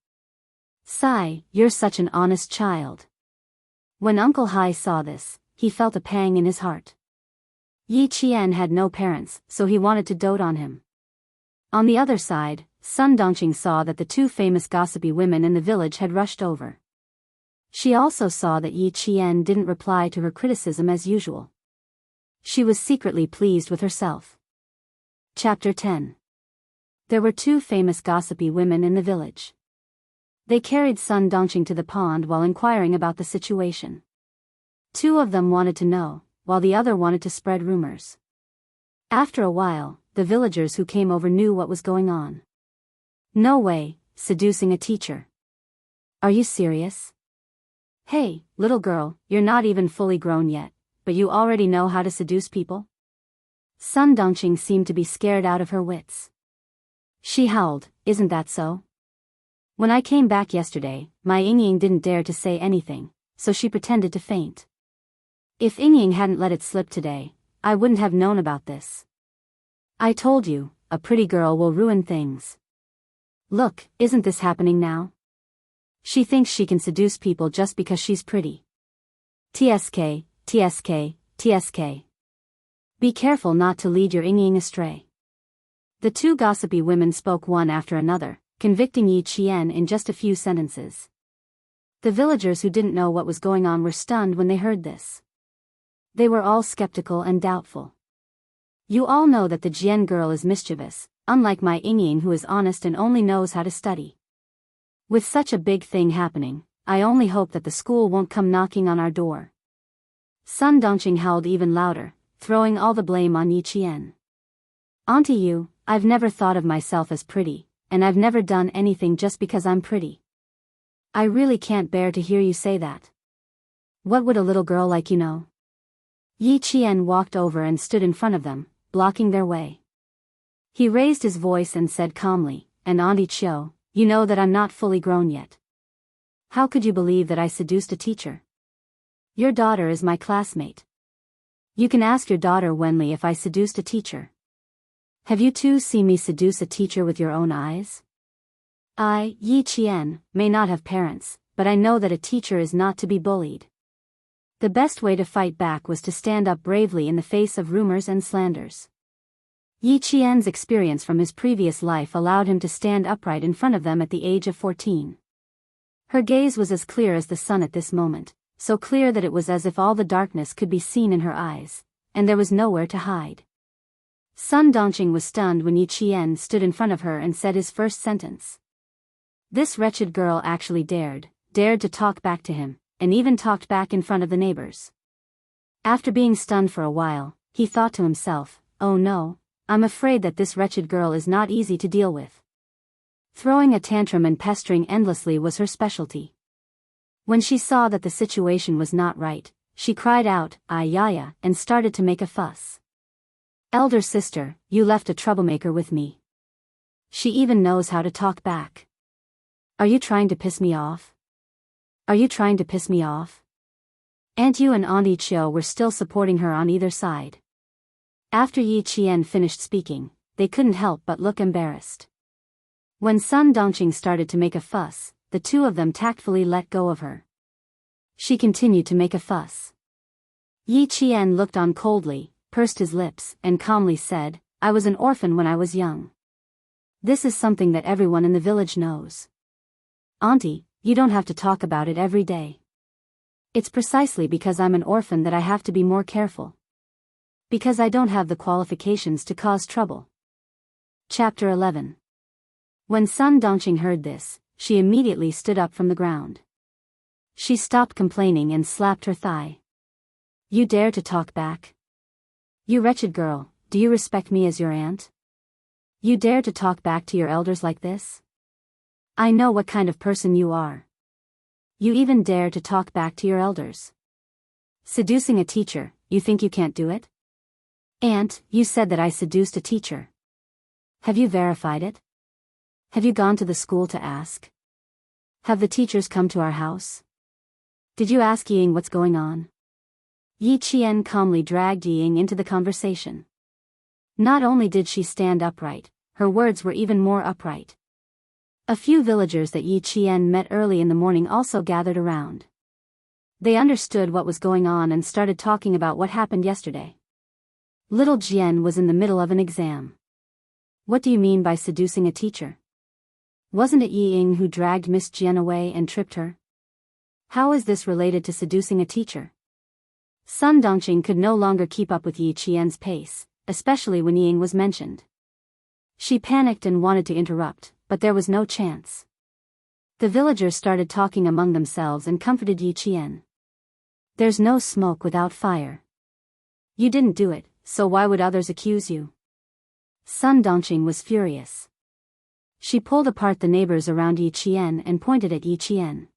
"Sai, you're such an honest child." When Uncle Hai saw this, he felt a pang in his heart. Yi Qian had no parents, so he wanted to dote on him. On the other side, Sun Dongqing saw that the 2 famous gossipy women in the village had rushed over. She also saw that Yi Qian didn't reply to her criticism as usual. She was secretly pleased with herself. Chapter 10. There were 2 famous gossipy women in the village. They carried Sun Dongqing to the pond while inquiring about the situation. 2 of them wanted to know, while the other wanted to spread rumors. After a while, the villagers who came over knew what was going on. "No way, seducing a teacher. Are you serious? Hey, little girl, you're not even fully grown yet, but you already know how to seduce people?" Sun Dongqing seemed to be scared out of her wits. She howled, "Isn't that so? When I came back yesterday, my Yingying didn't dare to say anything, so she pretended to faint. If Yingying hadn't let it slip today, I wouldn't have known about this. I told you, a pretty girl will ruin things. Look, isn't this happening now? She thinks she can seduce people just because she's pretty. TSK, TSK, TSK. Be careful not to lead your Yingying astray." The 2 gossipy women spoke one after another, convicting Yi Qian in just a few sentences. The villagers who didn't know what was going on were stunned when they heard this. They were all skeptical and doubtful. "You all know that the Jian girl is mischievous, unlike my Yingying who is honest and only knows how to study. With such a big thing happening, I only hope that the school won't come knocking on our door." Sun Dongqing howled even louder, throwing all the blame on Yi Qian. "Auntie you, I've never thought of myself as pretty, and I've never done anything just because I'm pretty. I really can't bear to hear you say that. What would a little girl like you know?" Yi Qian walked over and stood in front of them, blocking their way. He raised his voice and said calmly, "And Auntie Chiu, you know that I'm not fully grown yet. How could you believe that I seduced a teacher? Your daughter is my classmate. You can ask your daughter Wenli if I seduced a teacher. Have you 2 seen me seduce a teacher with your own eyes? I, Yi Qian, may not have parents, but I know that a teacher is not to be bullied. The best way to fight back was to stand up bravely in the face of rumors and slanders. Yi Qian's experience from his previous life allowed him to stand upright in front of them at the age of 14. Her gaze was as clear as the sun at this moment, so clear that it was as if all the darkness could be seen in her eyes, and there was nowhere to hide. Sun Dongqing was stunned when Yi Qian stood in front of her and said his first sentence. This wretched girl actually dared to talk back to him, and even talked back in front of the neighbors. After being stunned for a while, he thought to himself, oh no, I'm afraid that this wretched girl is not easy to deal with. Throwing a tantrum and pestering endlessly was her specialty. When she saw that the situation was not right, she cried out, "Ayaya," and started to make a fuss. Elder sister, you left a troublemaker with me. She even knows how to talk back. Are you trying to piss me off? Are you trying to piss me off? Aunt Yu and Auntie Chiu were still supporting her on either side. After Yi Qian finished speaking, they couldn't help but look embarrassed. When Sun Dongqing started to make a fuss, the two of them tactfully let go of her. She continued to make a fuss. Yi Qian looked on coldly, pursed his lips, and calmly said, I was an orphan when I was young. This is something that everyone in the village knows. Auntie, you don't have to talk about it every day. It's precisely because I'm an orphan that I have to be more careful. Because I don't have the qualifications to cause trouble. Chapter 11. When Sun Dongqing heard this, she immediately stood up from the ground. She stopped complaining and slapped her thigh. You dare to talk back? You wretched girl, do you respect me as your aunt? You dare to talk back to your elders like this? I know what kind of person you are. You even dare to talk back to your elders. Seducing a teacher, you think you can't do it? Aunt, you said that I seduced a teacher. Have you verified it? Have you gone to the school to ask? Have the teachers come to our house? Did you ask Ying what's going on? Yi Qian calmly dragged Ying into the conversation. Not only did she stand upright, her words were even more upright. A few villagers that Yi Qian met early in the morning also gathered around. They understood what was going on and started talking about what happened yesterday. Little Jian was in the middle of an exam. What do you mean by seducing a teacher? Wasn't it Yi Ying who dragged Miss Jian away and tripped her? How is this related to seducing a teacher? Sun Dongqing could no longer keep up with Yi Qian's pace, especially when Ying was mentioned. She panicked and wanted to interrupt, but there was no chance. The villagers started talking among themselves and comforted Yi Qian. There's no smoke without fire. You didn't do it, so why would others accuse you? Sun Dongqing was furious. She pulled apart the neighbors around Yi Qian and pointed at Yi Qian.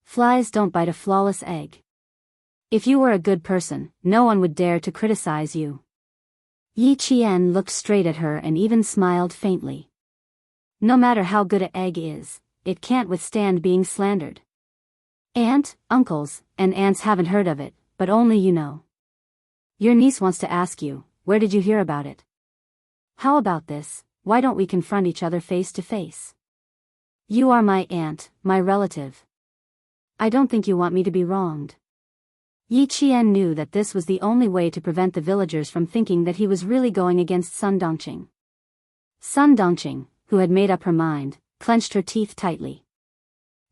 Flies don't bite a flawless egg. If you were a good person, no one would dare to criticize you. Yi Qian looked straight at her and even smiled faintly. No matter how good an egg is, it can't withstand being slandered. Aunt, uncles, and aunts haven't heard of it, but only you know. Your niece wants to ask you, where did you hear about it? How about this, why don't we confront each other face to face? You are my aunt, my relative. I don't think you want me to be wronged. Yi Qian knew that this was the only way to prevent the villagers from thinking that he was really going against Sun Dongqing. Sun Dongqing, who had made up her mind, clenched her teeth tightly.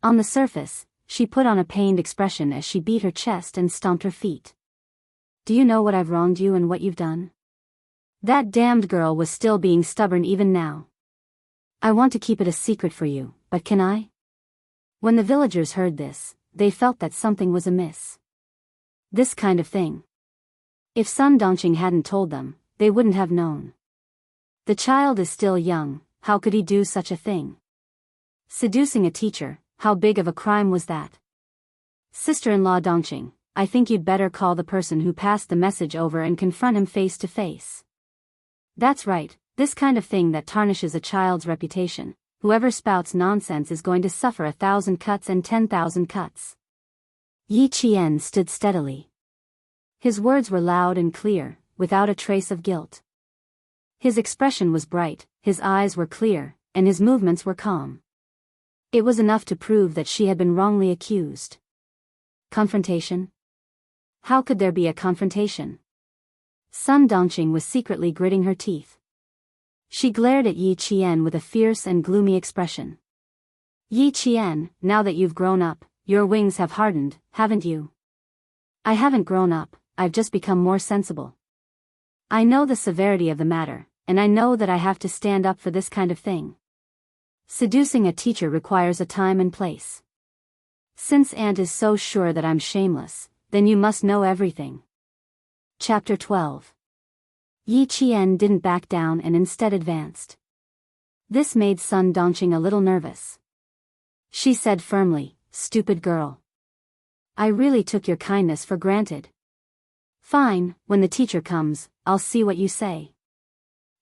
On the surface, she put on a pained expression as she beat her chest and stomped her feet. Do you know what I've wronged you and what you've done? That damned girl was still being stubborn even now. I want to keep it a secret for you, but can I? When the villagers heard this, they felt that something was amiss. This kind of thing. If Sun Dongqing hadn't told them, they wouldn't have known. The child is still young, how could he do such a thing? Seducing a teacher, how big of a crime was that? Sister-in-law Dongqing, I think you'd better call the person who passed the message over and confront him face to face. That's right, this kind of thing that tarnishes a child's reputation, whoever spouts nonsense is going to suffer 1,000 cuts and 10,000 cuts. Yi Qian stood steadily. His words were loud and clear, without a trace of guilt. His expression was bright, his eyes were clear, and his movements were calm. It was enough to prove that she had been wrongly accused. Confrontation? How could there be a confrontation? Sun Dongqing was secretly gritting her teeth. She glared at Yi Qian with a fierce and gloomy expression. Yi Qian, now that you've grown up, your wings have hardened, haven't you? I haven't grown up, I've just become more sensible. I know the severity of the matter, and I know that I have to stand up for this kind of thing. Seducing a teacher requires a time and place. Since Aunt is so sure that I'm shameless, then you must know everything. Chapter 12. Yi Qian didn't back down and instead advanced. This made Sun Dongqing a little nervous. She said firmly, "Stupid girl. I really took your kindness for granted. Fine, when the teacher comes, I'll see what you say."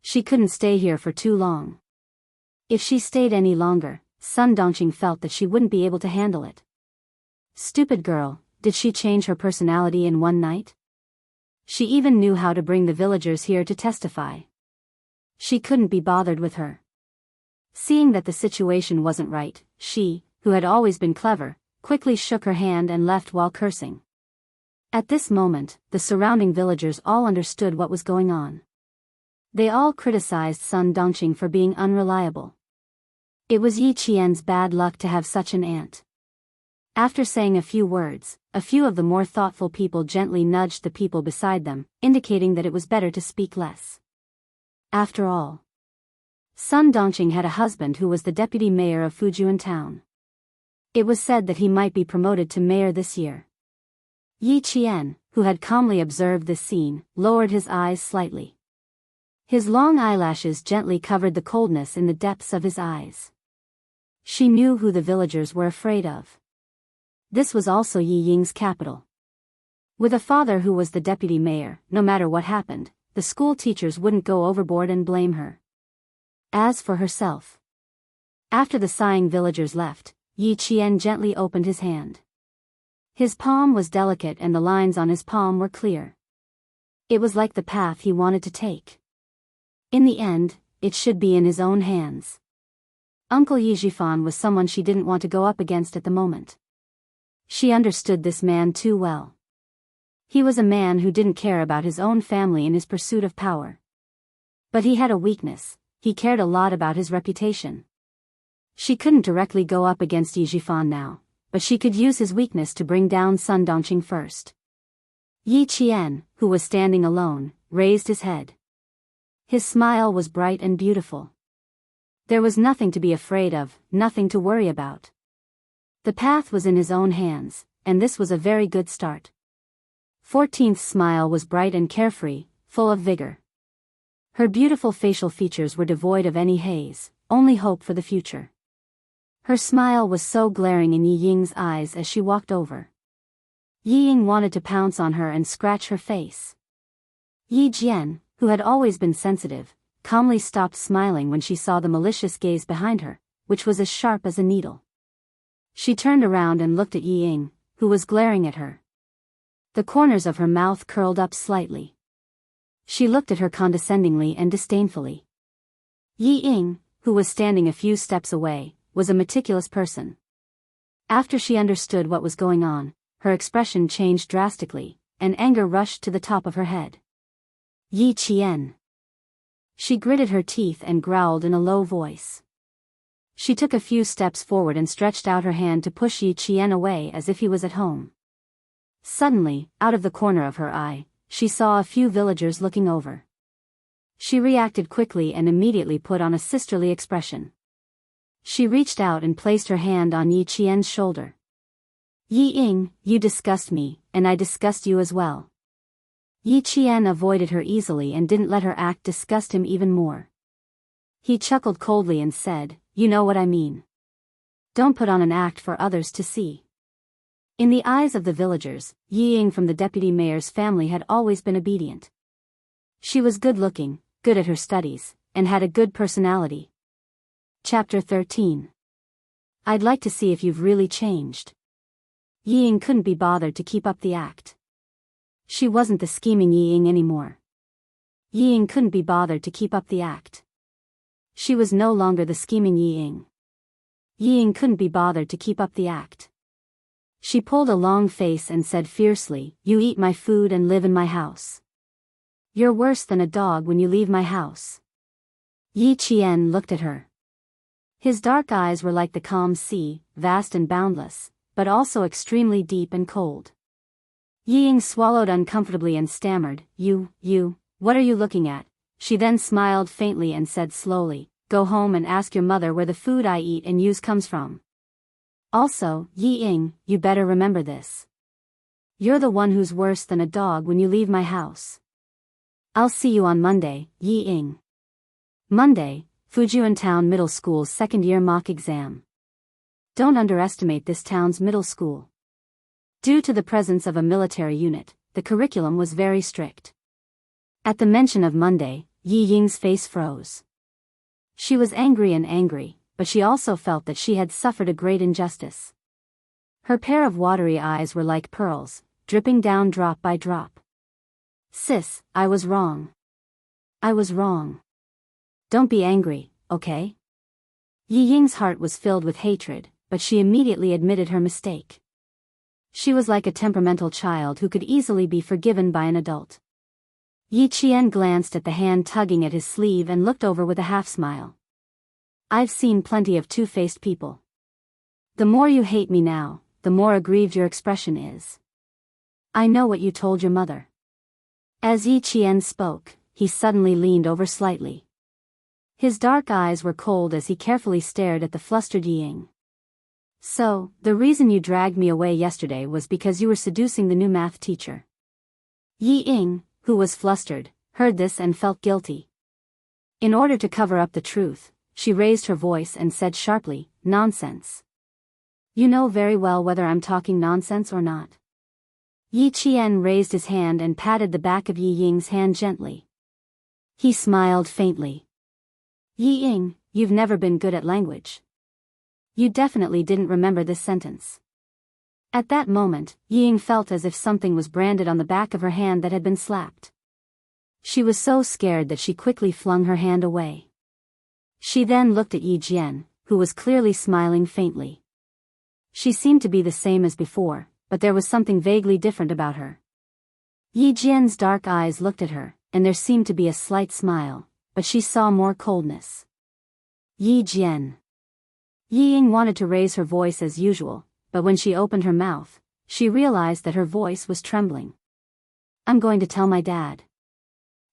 She couldn't stay here for too long. If she stayed any longer, Sun Dongqing felt that she wouldn't be able to handle it. Stupid girl, did she change her personality in one night? She even knew how to bring the villagers here to testify. She couldn't be bothered with her. Seeing that the situation wasn't right, she, who had always been clever, quickly shook her hand and left while cursing. At this moment, the surrounding villagers all understood what was going on. They all criticized Sun Dongqing for being unreliable. It was Yi Qian's bad luck to have such an aunt. After saying a few words, a few of the more thoughtful people gently nudged the people beside them, indicating that it was better to speak less. After all, Sun Dongqing had a husband who was the deputy mayor of Fujian town. It was said that he might be promoted to mayor this year. Yi Qian, who had calmly observed this scene, lowered his eyes slightly. His long eyelashes gently covered the coldness in the depths of his eyes. She knew who the villagers were afraid of. This was also Yi Ying's capital. With a father who was the deputy mayor, no matter what happened, the school teachers wouldn't go overboard and blame her. As for herself, after the sighing villagers left, Yi Qian gently opened his hand. His palm was delicate and the lines on his palm were clear. It was like the path he wanted to take. In the end, it should be in his own hands. Uncle Yi Jifan was someone she didn't want to go up against at the moment. She understood this man too well. He was a man who didn't care about his own family in his pursuit of power. But he had a weakness, he cared a lot about his reputation. She couldn't directly go up against Yi Jifan now, but she could use his weakness to bring down Sun Dongqing first. Yi Qian, who was standing alone, raised his head. His smile was bright and beautiful. There was nothing to be afraid of, nothing to worry about. The path was in his own hands, and this was a very good start. 14th's smile was bright and carefree, full of vigor. Her beautiful facial features were devoid of any haze, only hope for the future. Her smile was so glaring in Yi Ying's eyes as she walked over. Yi Ying wanted to pounce on her and scratch her face. Yi Jian, who had always been sensitive, calmly stopped smiling when she saw the malicious gaze behind her, which was as sharp as a needle. She turned around and looked at Yi Ying, who was glaring at her. The corners of her mouth curled up slightly. She looked at her condescendingly and disdainfully. Yi Ying, who was standing a few steps away, was a meticulous person. After she understood what was going on, her expression changed drastically, and anger rushed to the top of her head. Yi Qian. She gritted her teeth and growled in a low voice. She took a few steps forward and stretched out her hand to push Yi Qian away as if he was at home. Suddenly, out of the corner of her eye, she saw a few villagers looking over. She reacted quickly and immediately put on a sisterly expression. She reached out and placed her hand on Yi Qian's shoulder. "Yi Ying, you disgust me, and I disgust you as well." Yi Qian avoided her easily and didn't let her act disgust him even more. He chuckled coldly and said, "You know what I mean. Don't put on an act for others to see." In the eyes of the villagers, Yi Ying from the deputy mayor's family had always been obedient. She was good-looking, good at her studies, and had a good personality. Chapter 13. I'd like to see if you've really changed. Yi Ying couldn't be bothered to keep up the act. She wasn't the scheming Yi Ying anymore. Yi Ying couldn't be bothered to keep up the act. She was no longer the scheming Yi Ying. Yi Ying couldn't be bothered to keep up the act. She pulled a long face and said fiercely, "You eat my food and live in my house. You're worse than a dog when you leave my house." Yi Qian looked at her. His dark eyes were like the calm sea, vast and boundless, but also extremely deep and cold. Yi Ying swallowed uncomfortably and stammered, You, what are you looking at?" She then smiled faintly and said slowly, "Go home and ask your mother where the food I eat and use comes from. Also, Yi Ying, you better remember this. You're the one who's worse than a dog when you leave my house. I'll see you on Monday, Yi Ying." Monday, Fujian Town Middle School's second-year mock exam. Don't underestimate this town's middle school. Due to the presence of a military unit, the curriculum was very strict. At the mention of Monday, Yi Ying's face froze. She was angry, but she also felt that she had suffered a great injustice. Her pair of watery eyes were like pearls, dripping down drop by drop. "Sis, I was wrong. I was wrong. Don't be angry, okay?" Yi Ying's heart was filled with hatred, but she immediately admitted her mistake. She was like a temperamental child who could easily be forgiven by an adult. Yi Qian glanced at the hand tugging at his sleeve and looked over with a half-smile. "I've seen plenty of two-faced people. The more you hate me now, the more aggrieved your expression is. I know what you told your mother." As Yi Qian spoke, he suddenly leaned over slightly. His dark eyes were cold as he carefully stared at the flustered Yi Ying. "So, the reason you dragged me away yesterday was because you were seducing the new math teacher." Yi Ying, who was flustered, heard this and felt guilty. In order to cover up the truth, she raised her voice and said sharply, "Nonsense. You know very well whether I'm talking nonsense or not." Yi Qian raised his hand and patted the back of Yi Ying's hand gently. He smiled faintly. "Yi Ying, you've never been good at language. You definitely didn't remember this sentence." At that moment, Yi Ying felt as if something was branded on the back of her hand that had been slapped. She was so scared that she quickly flung her hand away. She then looked at Yi Jian, who was clearly smiling faintly. She seemed to be the same as before, but there was something vaguely different about her. Yi Jian's dark eyes looked at her, and there seemed to be a slight smile, but she saw more coldness. "Yi Jian." Yi Ying wanted to raise her voice as usual, but when she opened her mouth, she realized that her voice was trembling. "I'm going to tell my dad.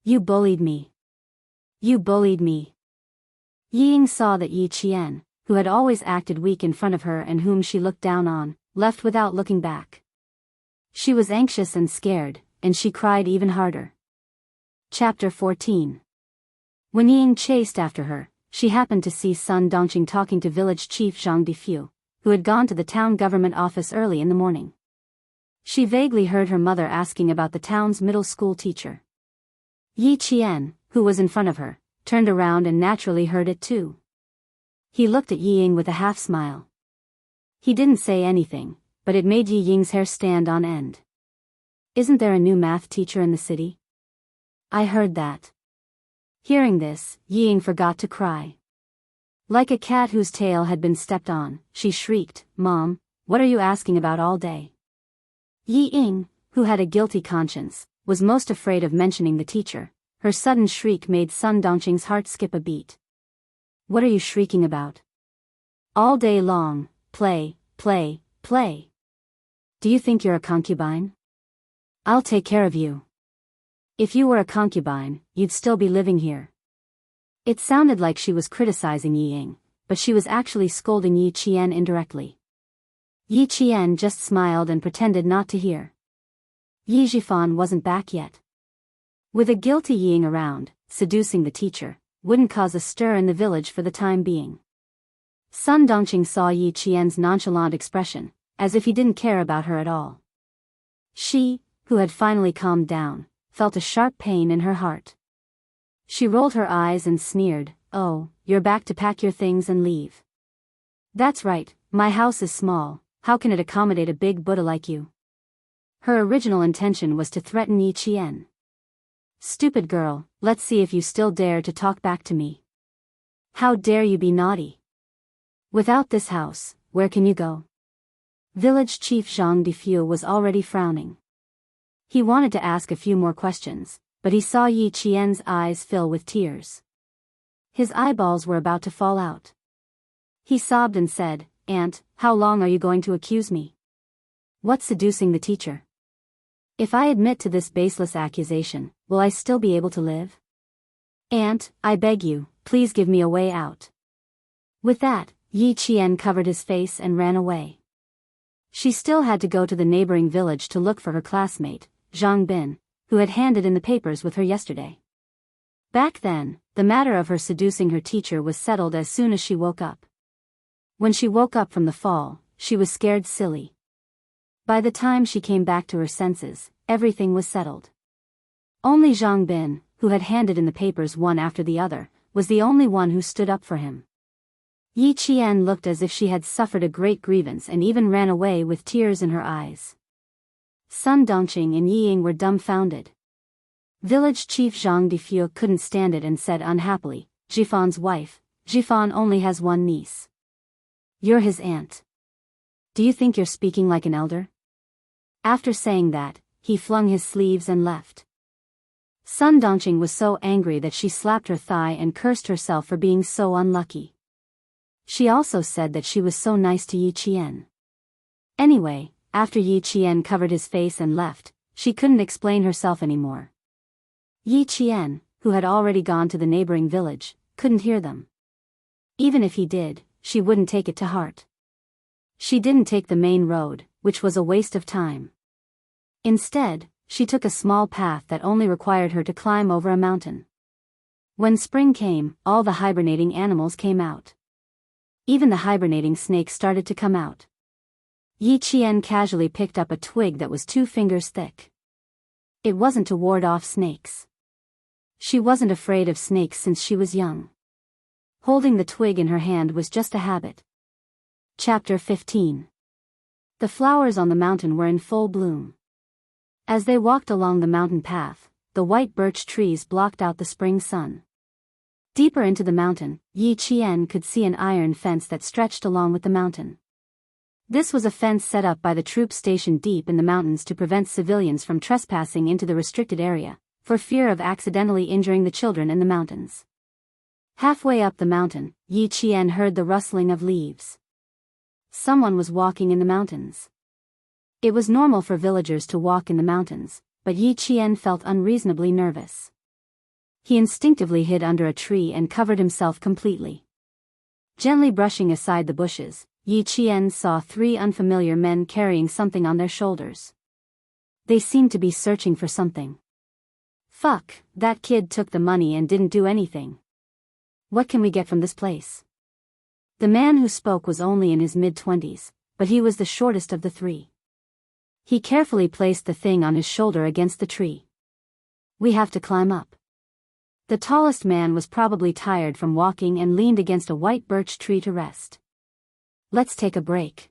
You bullied me. You bullied me." Yi Ying saw that Yi Qian, who had always acted weak in front of her and whom she looked down on, left without looking back. She was anxious and scared, and she cried even harder. Chapter 14. When Yi Ying chased after her, she happened to see Sun Dongqing talking to village chief Zhang Difu, who had gone to the town government office early in the morning. She vaguely heard her mother asking about the town's middle school teacher. Yi Qian, who was in front of her, turned around and naturally heard it too. He looked at Yi Ying with a half-smile. He didn't say anything, but it made Yi Ying's hair stand on end. "Isn't there a new math teacher in the city? I heard that." Hearing this, Yi Ying forgot to cry. Like a cat whose tail had been stepped on, she shrieked, "Mom, what are you asking about all day?" Yi Ying, who had a guilty conscience, was most afraid of mentioning the teacher. Her sudden shriek made Sun Dongqing's heart skip a beat. "What are you shrieking about? All day long, play, play, play. Do you think you're a concubine? I'll take care of you. If you were a concubine, you'd still be living here." It sounded like she was criticizing Yi Ying, but she was actually scolding Yi Qian indirectly. Yi Qian just smiled and pretended not to hear. Yi Zhifan wasn't back yet. With a guilty Yi Ying around, seducing the teacher wouldn't cause a stir in the village for the time being. Sun Dongqing saw Yi Qian's nonchalant expression, as if he didn't care about her at all. She, who had finally calmed down, felt a sharp pain in her heart. She rolled her eyes and sneered, "Oh, you're back to pack your things and leave. That's right, my house is small, how can it accommodate a big Buddha like you?" Her original intention was to threaten Yi Qian. "Stupid girl, let's see if you still dare to talk back to me. How dare you be naughty? Without this house, where can you go?" Village Chief Zhang Defu was already frowning. He wanted to ask a few more questions, but he saw Yi Qian's eyes fill with tears. His eyeballs were about to fall out. He sobbed and said, "Aunt, how long are you going to accuse me? What's seducing the teacher? If I admit to this baseless accusation, will I still be able to live? Aunt, I beg you, please give me a way out." With that, Yi Qian covered his face and ran away. She still had to go to the neighboring village to look for her classmate, Zhang Bin, who had handed in the papers with her yesterday. Back then, the matter of her seducing her teacher was settled as soon as she woke up. When she woke up from the fall, she was scared silly. By the time she came back to her senses, everything was settled. Only Zhang Bin, who had handed in the papers one after the other, was the only one who stood up for him. Yi Qian looked as if she had suffered a great grievance and even ran away with tears in her eyes. Sun Dongqing and Yi Ying were dumbfounded. Village Chief Zhang Defu couldn't stand it and said unhappily, "Jifan's wife, Jifan only has one niece. You're his aunt. Do you think you're speaking like an elder?" After saying that, he flung his sleeves and left. Sun Dongqing was so angry that she slapped her thigh and cursed herself for being so unlucky. She also said that she was so nice to Yi Qian. Anyway, after Yi Qian covered his face and left, she couldn't explain herself anymore. Yi Qian, who had already gone to the neighboring village, couldn't hear them. Even if he did, she wouldn't take it to heart. She didn't take the main road, which was a waste of time. Instead, she took a small path that only required her to climb over a mountain. When spring came, all the hibernating animals came out. Even the hibernating snakes started to come out. Yi Qian casually picked up a twig that was 2 fingers thick. It wasn't to ward off snakes. She wasn't afraid of snakes since she was young. Holding the twig in her hand was just a habit. Chapter 15. The flowers on the mountain were in full bloom. As they walked along the mountain path, the white birch trees blocked out the spring sun. Deeper into the mountain, Yi Qian could see an iron fence that stretched along with the mountain. This was a fence set up by the troops stationed deep in the mountains to prevent civilians from trespassing into the restricted area, for fear of accidentally injuring the children in the mountains. Halfway up the mountain, Yi Qian heard the rustling of leaves. Someone was walking in the mountains. It was normal for villagers to walk in the mountains, but Yi Qian felt unreasonably nervous. He instinctively hid under a tree and covered himself completely. Gently brushing aside the bushes, Yi Qian saw 3 unfamiliar men carrying something on their shoulders. They seemed to be searching for something. "Fuck, that kid took the money and didn't do anything. What can we get from this place?" The man who spoke was only in his mid-20s, but he was the shortest of the 3. He carefully placed the thing on his shoulder against the tree. "We have to climb up." The tallest man was probably tired from walking and leaned against a white birch tree to rest. "Let's take a break.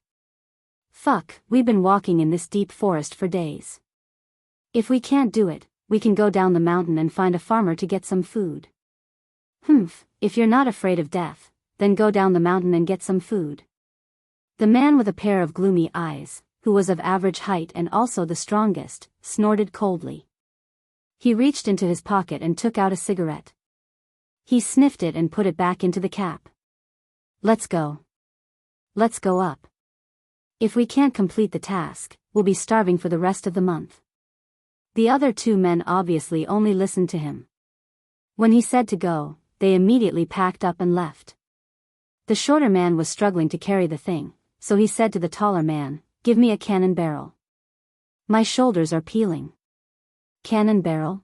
Fuck, we've been walking in this deep forest for days. If we can't do it, we can go down the mountain and find a farmer to get some food." "Humph, if you're not afraid of death, then go down the mountain and get some food." The man with a pair of gloomy eyes, who was of average height and also the strongest, snorted coldly. He reached into his pocket and took out a cigarette. He sniffed it and put it back into the cap. "Let's go. Let's go up. If we can't complete the task, we'll be starving for the rest of the month." The other 2 men obviously only listened to him. When he said to go, they immediately packed up and left. The shorter man was struggling to carry the thing, so he said to the taller man, "Give me a cannon barrel. My shoulders are peeling." Cannon barrel?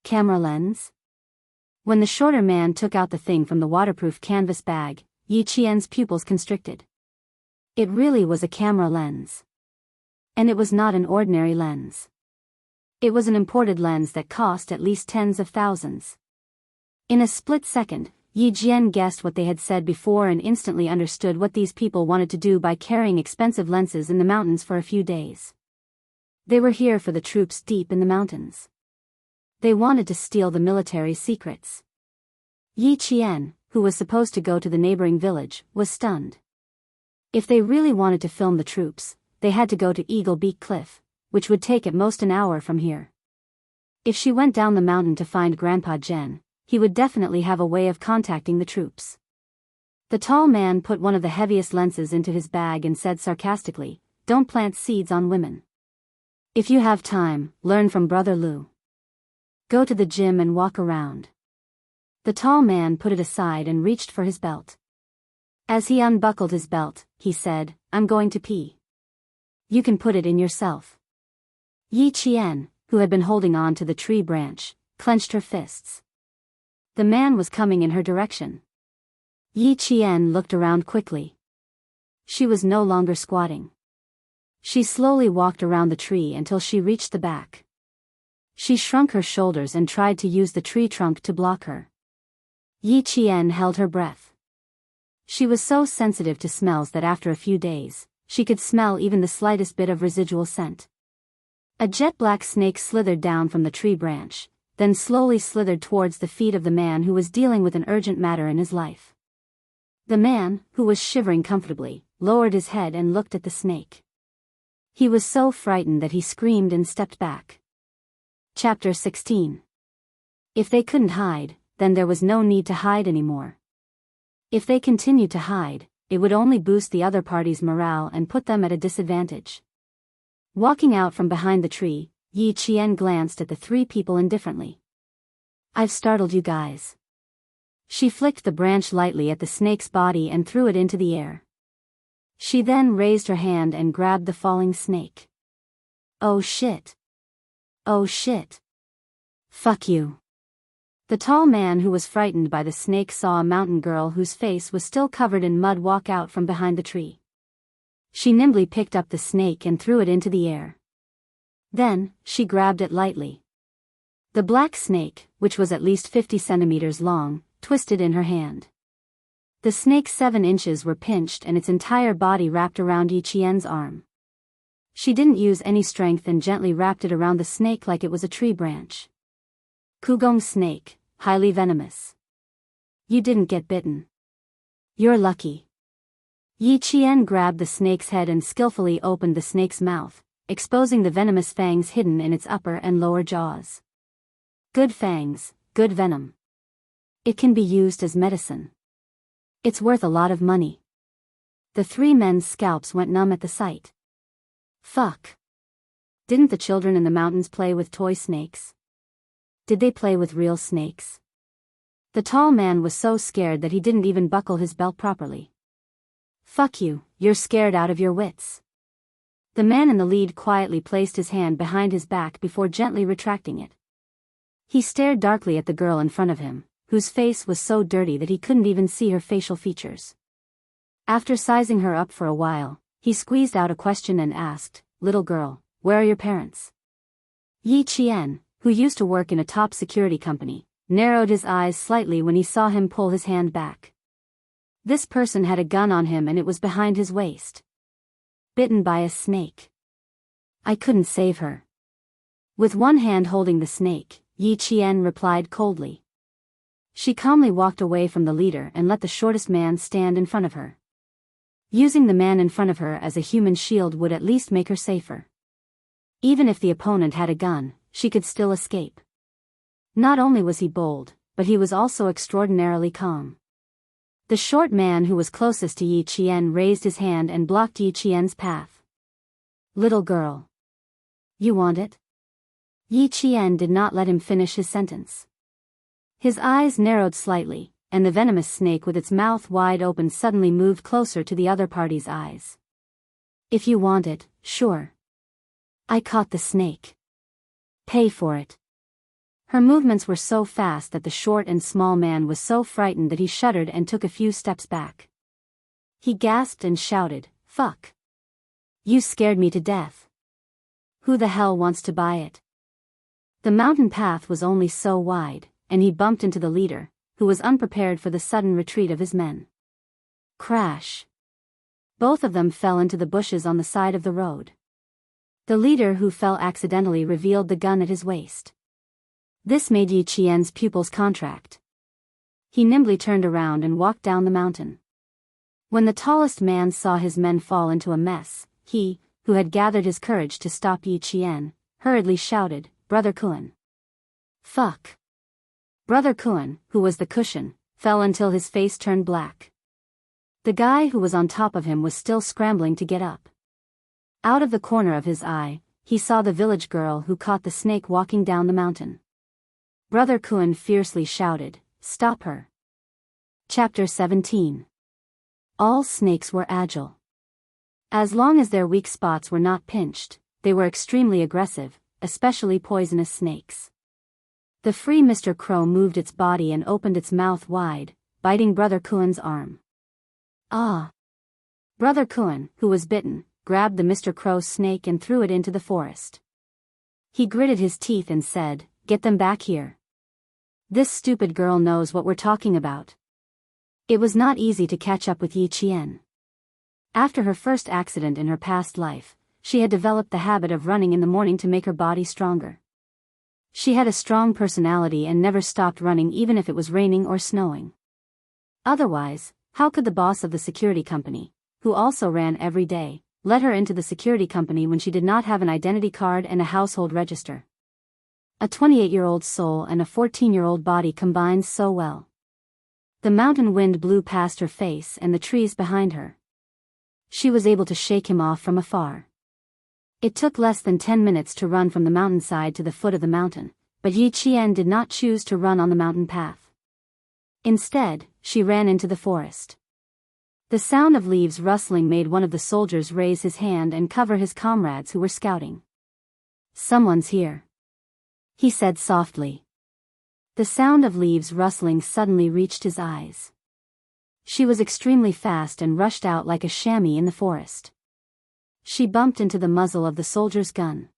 Camera lens? When the shorter man took out the thing from the waterproof canvas bag, Yi Qian's pupils constricted. It really was a camera lens. And it was not an ordinary lens. It was an imported lens that cost at least tens of thousands. In a split second, Yi Jian guessed what they had said before and instantly understood what these people wanted to do by carrying expensive lenses in the mountains for a few days. They were here for the troops deep in the mountains. They wanted to steal the military secrets. Yi Qian, who was supposed to go to the neighboring village, was stunned. If they really wanted to film the troops, they had to go to Eagle Beak Cliff, which would take at most an hour from here. If she went down the mountain to find Grandpa Jen, he would definitely have a way of contacting the troops. The tall man put one of the heaviest lenses into his bag and said sarcastically, "Don't plant seeds on women. If you have time, learn from Brother Lou. Go to the gym and walk around." The tall man put it aside and reached for his belt. As he unbuckled his belt, he said, "I'm going to pee. You can put it in yourself." Yi Qian, who had been holding on to the tree branch, clenched her fists. The man was coming in her direction. Yi Qian looked around quickly. She was no longer squatting. She slowly walked around the tree until she reached the back. She shrunk her shoulders and tried to use the tree trunk to block her. Yi Qian held her breath. She was so sensitive to smells that after a few days, she could smell even the slightest bit of residual scent. A jet-black snake slithered down from the tree branch, then slowly slithered towards the feet of the man who was dealing with an urgent matter in his life. The man, who was shivering comfortably, lowered his head and looked at the snake. He was so frightened that he screamed and stepped back. Chapter 16. If they couldn't hide, then there was no need to hide anymore. If they continued to hide, it would only boost the other party's morale and put them at a disadvantage. Walking out from behind the tree, Yi Qian glanced at the three people indifferently. "I've startled you guys." She flicked the branch lightly at the snake's body and threw it into the air. She then raised her hand and grabbed the falling snake. "Oh shit. Oh shit. Fuck you." The tall man who was frightened by the snake saw a mountain girl whose face was still covered in mud walk out from behind the tree. She nimbly picked up the snake and threw it into the air. Then, she grabbed it lightly. The black snake, which was at least 50 centimeters long, twisted in her hand. The snake's 7 inches were pinched and its entire body wrapped around Yi Qian's arm. She didn't use any strength and gently wrapped it around the snake like it was a tree branch. Kugong snake, highly venomous. You didn't get bitten. You're lucky. Yi Qian grabbed the snake's head and skillfully opened the snake's mouth, exposing the venomous fangs hidden in its upper and lower jaws. Good fangs, good venom. It can be used as medicine. It's worth a lot of money. The three men's scalps went numb at the sight. Fuck. Didn't the children in the mountains play with toy snakes? Did they play with real snakes? The tall man was so scared that he didn't even buckle his belt properly. Fuck you, you're scared out of your wits. The man in the lead quietly placed his hand behind his back before gently retracting it. He stared darkly at the girl in front of him, whose face was so dirty that he couldn't even see her facial features. After sizing her up for a while, he squeezed out a question and asked, "Little girl, where are your parents?" Yi Qian, who used to work in a top security company, narrowed his eyes slightly when he saw him pull his hand back. This person had a gun on him and it was behind his waist. Bitten by a snake. I couldn't save her. With one hand holding the snake, Yi Qian replied coldly. She calmly walked away from the leader and let the shortest man stand in front of her. Using the man in front of her as a human shield would at least make her safer. Even if the opponent had a gun, she could still escape. Not only was he bold, but he was also extraordinarily calm. The short man who was closest to Yi Qian raised his hand and blocked Yi Qian's path. Little girl. You want it? Yi Qian did not let him finish his sentence. His eyes narrowed slightly, and the venomous snake with its mouth wide open suddenly moved closer to the other party's eyes. If you want it, sure. I caught the snake. Pay for it. Her movements were so fast that the short and small man was so frightened that he shuddered and took a few steps back. He gasped and shouted, "Fuck. You scared me to death. Who the hell wants to buy it?" The mountain path was only so wide, and he bumped into the leader, who was unprepared for the sudden retreat of his men. Crash. Both of them fell into the bushes on the side of the road. The leader who fell accidentally revealed the gun at his waist. This made Yi Qian's pupils contract. He nimbly turned around and walked down the mountain. When the tallest man saw his men fall into a mess, he, who had gathered his courage to stop Yi Qian, hurriedly shouted, "Brother Kuan." Fuck. Brother Kuan, who was the cushion, fell until his face turned black. The guy who was on top of him was still scrambling to get up. Out of the corner of his eye, he saw the village girl who caught the snake walking down the mountain. Brother Kuan fiercely shouted, "Stop her." Chapter 17. All snakes were agile. As long as their weak spots were not pinched, they were extremely aggressive, especially poisonous snakes. The free Mr. Crow moved its body and opened its mouth wide, biting Brother Kuan's arm. Ah! Brother Kuan, who was bitten, grabbed the Mr. Crow snake and threw it into the forest. He gritted his teeth and said, "Get them back here. This stupid girl knows what we're talking about." It was not easy to catch up with Yi Qian. After her first accident in her past life, she had developed the habit of running in the morning to make her body stronger. She had a strong personality and never stopped running even if it was raining or snowing. Otherwise, how could the boss of the security company, who also ran every day, let her into the security company when she did not have an identity card and a household register? A 28-year-old soul and a 14-year-old body combined so well. The mountain wind blew past her face and the trees behind her. She was able to shake him off from afar. It took less than 10 minutes to run from the mountainside to the foot of the mountain, but Yi Qian did not choose to run on the mountain path. Instead, she ran into the forest. The sound of leaves rustling made one of the soldiers raise his hand and cover his comrades who were scouting. "Someone's here," he said softly. The sound of leaves rustling suddenly reached his eyes. She was extremely fast and rushed out like a chamois in the forest. She bumped into the muzzle of the soldier's gun.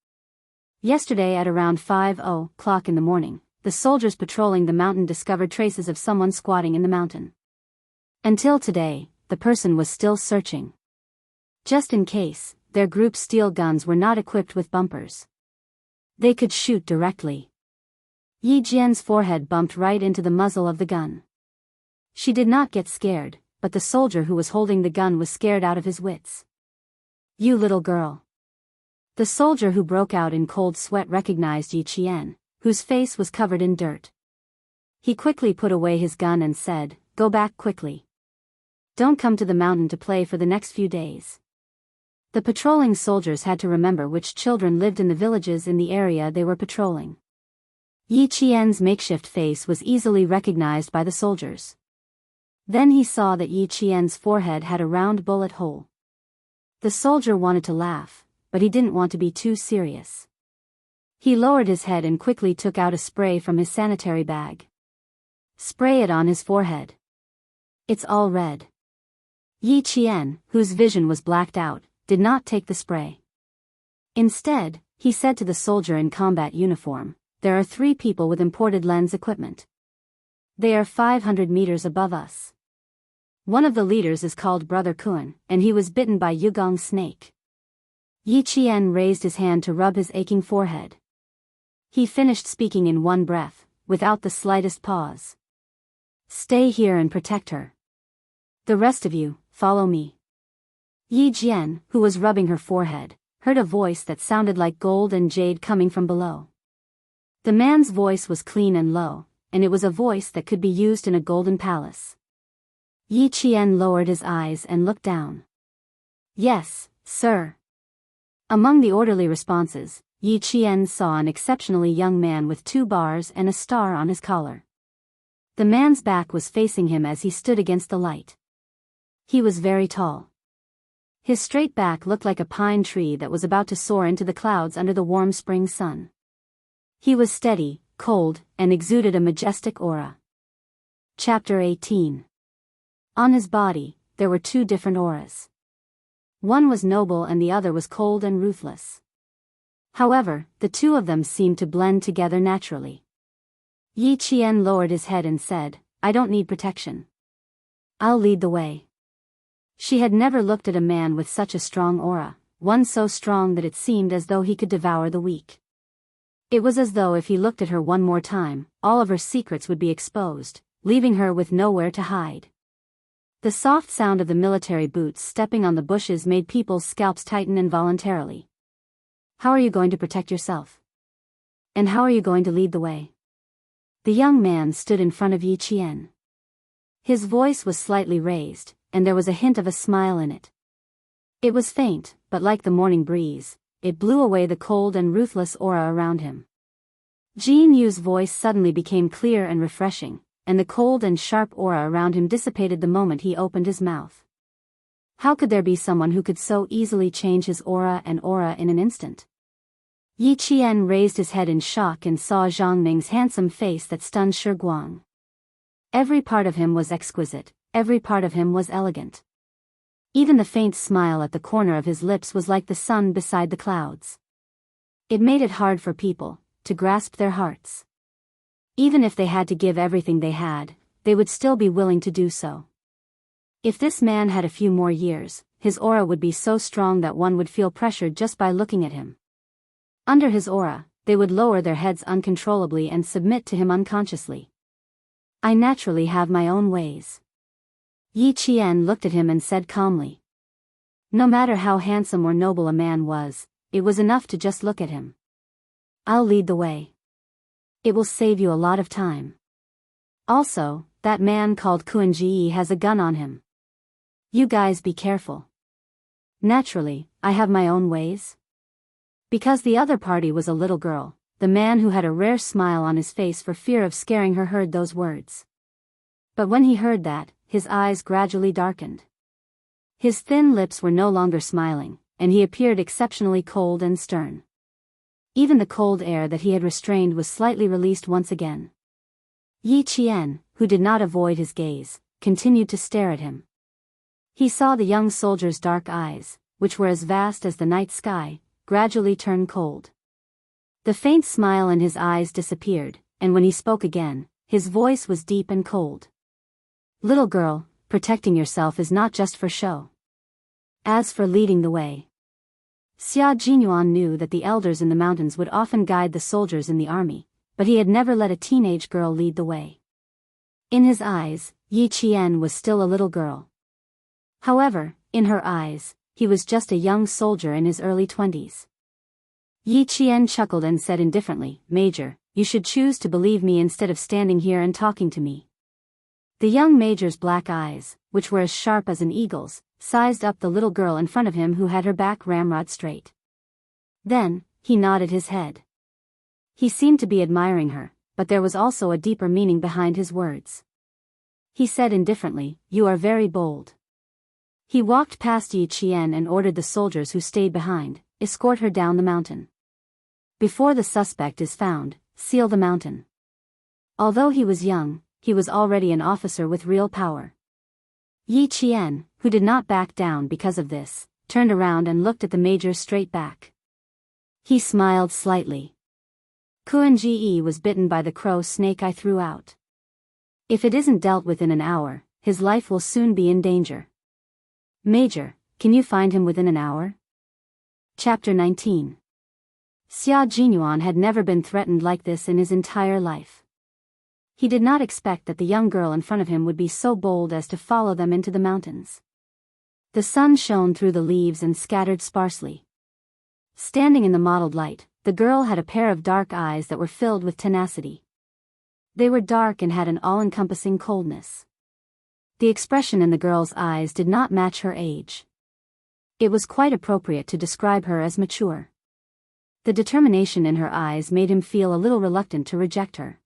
Yesterday at around 5:00 in the morning, the soldiers patrolling the mountain discovered traces of someone squatting in the mountain. Until today, the person was still searching. Just in case, their group's steel guns were not equipped with bumpers. They could shoot directly. Yi Jian's forehead bumped right into the muzzle of the gun. She did not get scared, but the soldier who was holding the gun was scared out of his wits. "You little girl." The soldier who broke out in cold sweat recognized Yi Qian, whose face was covered in dirt. He quickly put away his gun and said, "Go back quickly. Don't come to the mountain to play for the next few days." The patrolling soldiers had to remember which children lived in the villages in the area they were patrolling. Yi Qian's makeshift face was easily recognized by the soldiers. Then he saw that Yi Qian's forehead had a round bullet hole. The soldier wanted to laugh, but he didn't want to be too serious. He lowered his head and quickly took out a spray from his sanitary bag. "Spray it on his forehead. It's all red." Yi Qian, whose vision was blacked out, did not take the spray. Instead, he said to the soldier in combat uniform, "There are 3 people with imported lens equipment. They are 500 meters above us. One of the leaders is called Brother Kuan, and he was bitten by Yugong's snake." Yi Qian raised his hand to rub his aching forehead. He finished speaking in one breath, without the slightest pause. "Stay here and protect her. The rest of you, follow me." Yi Jian, who was rubbing her forehead, heard a voice that sounded like gold and jade coming from below. The man's voice was clean and low, and it was a voice that could be used in a golden palace. Yi Qian lowered his eyes and looked down. "Yes, sir." Among the orderly responses, Yi Qian saw an exceptionally young man with 2 bars and a star on his collar. The man's back was facing him as he stood against the light. He was very tall. His straight back looked like a pine tree that was about to soar into the clouds under the warm spring sun. He was steady, cold, and exuded a majestic aura. Chapter 18. On his body, there were 2 different auras. One was noble and the other was cold and ruthless. However, the 2 of them seemed to blend together naturally. Yi Qian lowered his head and said, "I don't need protection. I'll lead the way." She had never looked at a man with such a strong aura, one so strong that it seemed as though he could devour the weak. It was as though if he looked at her one more time, all of her secrets would be exposed, leaving her with nowhere to hide. The soft sound of the military boots stepping on the bushes made people's scalps tighten involuntarily. How are you going to protect yourself? And how are you going to lead the way? The young man stood in front of Yi Qian. His voice was slightly raised, and there was a hint of a smile in it. It was faint, but like the morning breeze, it blew away the cold and ruthless aura around him. Jin Yu's voice suddenly became clear and refreshing, and the cold and sharp aura around him dissipated the moment he opened his mouth. How could there be someone who could so easily change his aura in an instant? Yi Qian raised his head in shock and saw Zhang Ming's handsome face that stunned Shi Guang. Every part of him was exquisite, every part of him was elegant. Even the faint smile at the corner of his lips was like the sun beside the clouds. It made it hard for people to grasp their hearts. Even if they had to give everything they had, they would still be willing to do so. If this man had a few more years, his aura would be so strong that one would feel pressured just by looking at him. Under his aura, they would lower their heads uncontrollably and submit to him unconsciously. I naturally have my own ways. Yi Qian looked at him and said calmly. No matter how handsome or noble a man was, it was enough to just look at him. I'll lead the way. It will save you a lot of time. Also, that man called Kuan-ji has a gun on him. You guys be careful. Naturally, I have my own ways. Because the other party was a little girl, the man who had a rare smile on his face for fear of scaring her heard those words. But when he heard that, his eyes gradually darkened. His thin lips were no longer smiling, and he appeared exceptionally cold and stern. Even the cold air that he had restrained was slightly released once again. Yi Qian, who did not avoid his gaze, continued to stare at him. He saw the young soldier's dark eyes, which were as vast as the night sky, gradually turn cold. The faint smile in his eyes disappeared, and when he spoke again, his voice was deep and cold. Little girl, protecting yourself is not just for show. As for leading the way, Xia Jinyuan knew that the elders in the mountains would often guide the soldiers in the army, but he had never let a teenage girl lead the way. In his eyes, Yi Qian was still a little girl. However, in her eyes, he was just a young soldier in his early 20s. Yi Qian chuckled and said indifferently, Major, you should choose to believe me instead of standing here and talking to me. The young major's black eyes, which were as sharp as an eagle's, sized up the little girl in front of him who had her back ramrod straight. Then, he nodded his head. He seemed to be admiring her, but there was also a deeper meaning behind his words. He said indifferently, You are very bold. He walked past Yi Qian and ordered the soldiers who stayed behind, escort her down the mountain. Before the suspect is found, seal the mountain. Although he was young, he was already an officer with real power. Yi Qian, who did not back down because of this, turned around and looked at the major straight back. He smiled slightly. Kuan-ji was bitten by the crow snake I threw out. If it isn't dealt with in an hour, his life will soon be in danger. Major, can you find him within an hour? Chapter 19. Xia Jinyuan had never been threatened like this in his entire life. He did not expect that the young girl in front of him would be so bold as to follow them into the mountains. The sun shone through the leaves and scattered sparsely. Standing in the mottled light, the girl had a pair of dark eyes that were filled with tenacity. They were dark and had an all-encompassing coldness. The expression in the girl's eyes did not match her age. It was quite appropriate to describe her as mature. The determination in her eyes made him feel a little reluctant to reject her.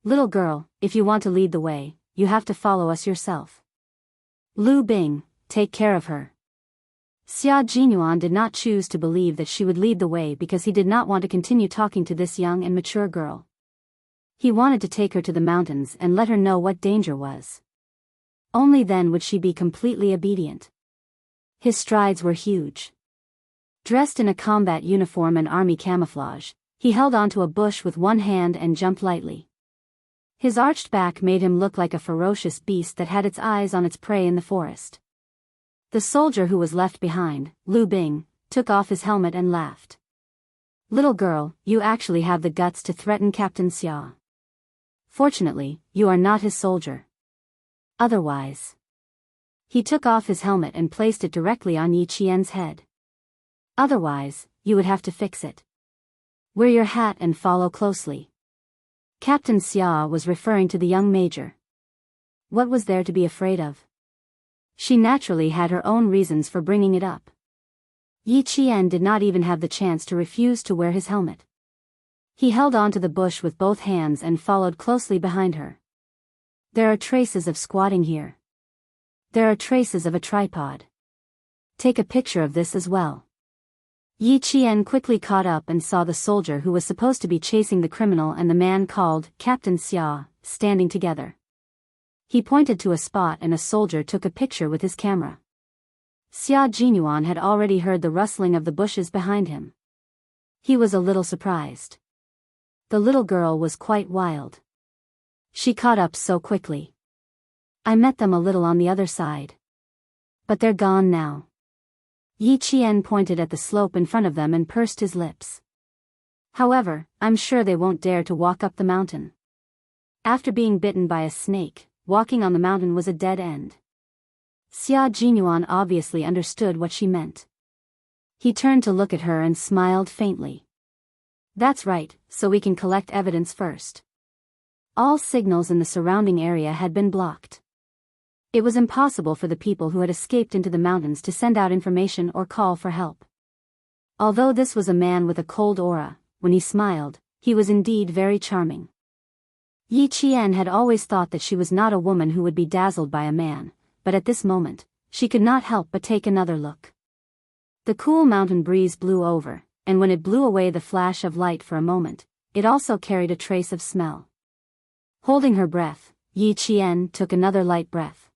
Little girl, if you want to lead the way, you have to follow us yourself. Lu Bing, take care of her. Xia Jinyuan did not choose to believe that she would lead the way because he did not want to continue talking to this young and mature girl. He wanted to take her to the mountains and let her know what danger was. Only then would she be completely obedient. His strides were huge. Dressed in a combat uniform and army camouflage, he held onto a bush with one hand and jumped lightly. His arched back made him look like a ferocious beast that had its eyes on its prey in the forest. The soldier who was left behind, Lu Bing, took off his helmet and laughed. Little girl, you actually have the guts to threaten Captain Xia. Fortunately, you are not his soldier. Otherwise. He took off his helmet and placed it directly on Yi Qian's head. Otherwise, you would have to fix it. Wear your hat and follow closely. Captain Xia was referring to the young major. What was there to be afraid of? She naturally had her own reasons for bringing it up. Yi Qian did not even have the chance to refuse to wear his helmet. He held on to the bush with both hands and followed closely behind her. There are traces of squatting here. There are traces of a tripod. Take a picture of this as well. Yi Qian quickly caught up and saw the soldier who was supposed to be chasing the criminal and the man called Captain Xia standing together. He pointed to a spot and a soldier took a picture with his camera. Xia Jinyuan had already heard the rustling of the bushes behind him. He was a little surprised. The little girl was quite wild. She caught up so quickly. I met them a little on the other side. But they're gone now. Yi Qian pointed at the slope in front of them and pursed his lips. However, I'm sure they won't dare to walk up the mountain. After being bitten by a snake, walking on the mountain was a dead end. Xia Jinyuan obviously understood what she meant. He turned to look at her and smiled faintly. That's right, so we can collect evidence first. All signals in the surrounding area had been blocked. It was impossible for the people who had escaped into the mountains to send out information or call for help. Although this was a man with a cold aura, when he smiled, he was indeed very charming. Yi Qian had always thought that she was not a woman who would be dazzled by a man, but at this moment, she could not help but take another look. The cool mountain breeze blew over, and when it blew away the flash of light for a moment, it also carried a trace of smell. Holding her breath, Yi Qian took another light breath.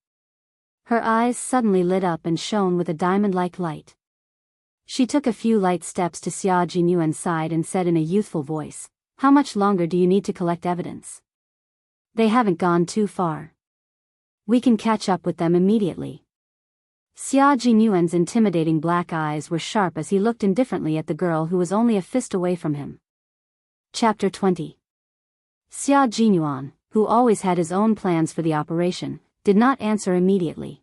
Her eyes suddenly lit up and shone with a diamond-like light. She took a few light steps to Xia Jinyuan's side and said in a youthful voice, "How much longer do you need to collect evidence? They haven't gone too far. We can catch up with them immediately." Xia Jinyuan's intimidating black eyes were sharp as he looked indifferently at the girl who was only a fist away from him. Chapter 20. Xia Jinyuan, who always had his own plans for the operation, did not answer immediately.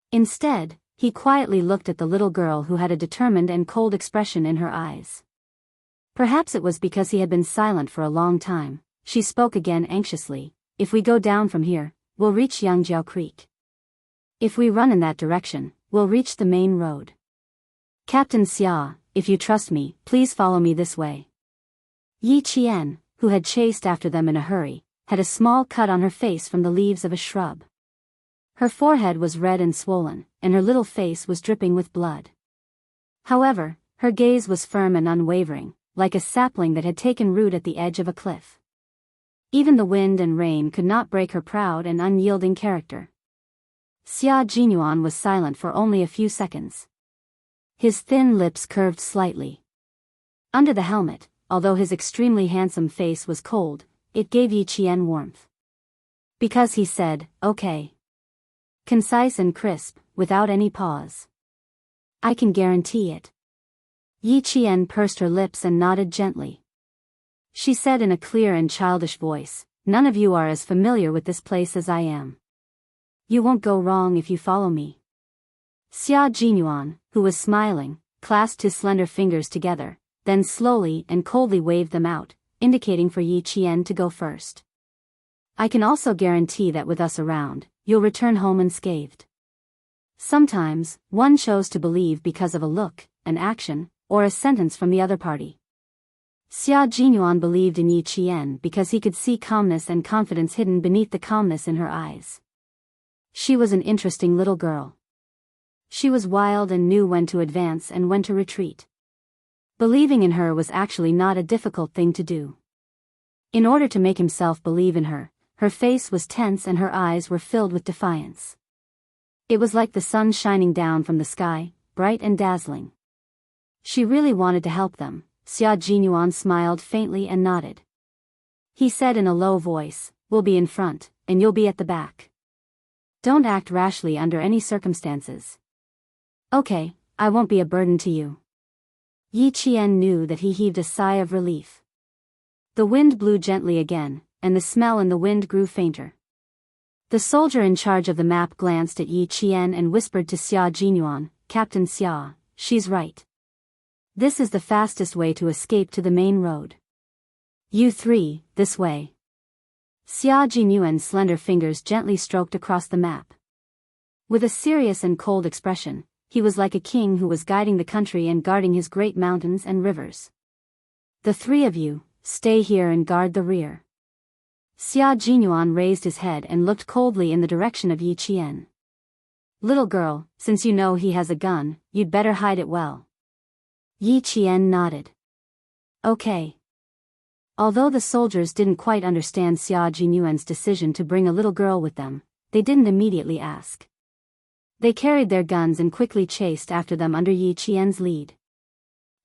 Instead, he quietly looked at the little girl who had a determined and cold expression in her eyes. Perhaps it was because he had been silent for a long time. She spoke again anxiously, "If we go down from here, we'll reach Yangjiao Creek. If we run in that direction, we'll reach the main road. Captain Xia, if you trust me, please follow me this way." Yi Qian, who had chased after them in a hurry, had a small cut on her face from the leaves of a shrub. Her forehead was red and swollen, and her little face was dripping with blood. However, her gaze was firm and unwavering, like a sapling that had taken root at the edge of a cliff. Even the wind and rain could not break her proud and unyielding character. Xia Jinyuan was silent for only a few seconds. His thin lips curved slightly. Under the helmet, although his extremely handsome face was cold, it gave Yi Qian warmth. Because he said, "Okay." Concise and crisp, without any pause. "I can guarantee it." Yi Qian pursed her lips and nodded gently. She said in a clear and childish voice, "None of you are as familiar with this place as I am. You won't go wrong if you follow me." Xia Jinyuan, who was smiling, clasped his slender fingers together, then slowly and coldly waved them out, indicating for Yi Qian to go first. "I can also guarantee that with us around, you'll return home unscathed." Sometimes, one chose to believe because of a look, an action, or a sentence from the other party. Xia Jinyuan believed in Yi Qian because he could see calmness and confidence hidden beneath the calmness in her eyes. She was an interesting little girl. She was wild and knew when to advance and when to retreat. Believing in her was actually not a difficult thing to do. In order to make himself believe in her, her face was tense and her eyes were filled with defiance. It was like the sun shining down from the sky, bright and dazzling. She really wanted to help them. Xia Jinyuan smiled faintly and nodded. He said in a low voice, "We'll be in front, and you'll be at the back. Don't act rashly under any circumstances." "Okay, I won't be a burden to you." Yi Qian knew that he heaved a sigh of relief. The wind blew gently again, and the smell in the wind grew fainter. The soldier in charge of the map glanced at Yi Qian and whispered to Xia Jinyuan, Captain Xia, she's right. This is the fastest way to escape to the main road. You three, this way. Xia Jinyuan's slender fingers gently stroked across the map. With a serious and cold expression, he was like a king who was guiding the country and guarding his great mountains and rivers. The three of you, stay here and guard the rear. Xia Jinyuan raised his head and looked coldly in the direction of Yi Qian. Little girl, since you know he has a gun, you'd better hide it well. Yi Qian nodded. Okay. Although the soldiers didn't quite understand Xia Jinyuan's decision to bring a little girl with them, they didn't immediately ask. They carried their guns and quickly chased after them under Yi Qian's lead.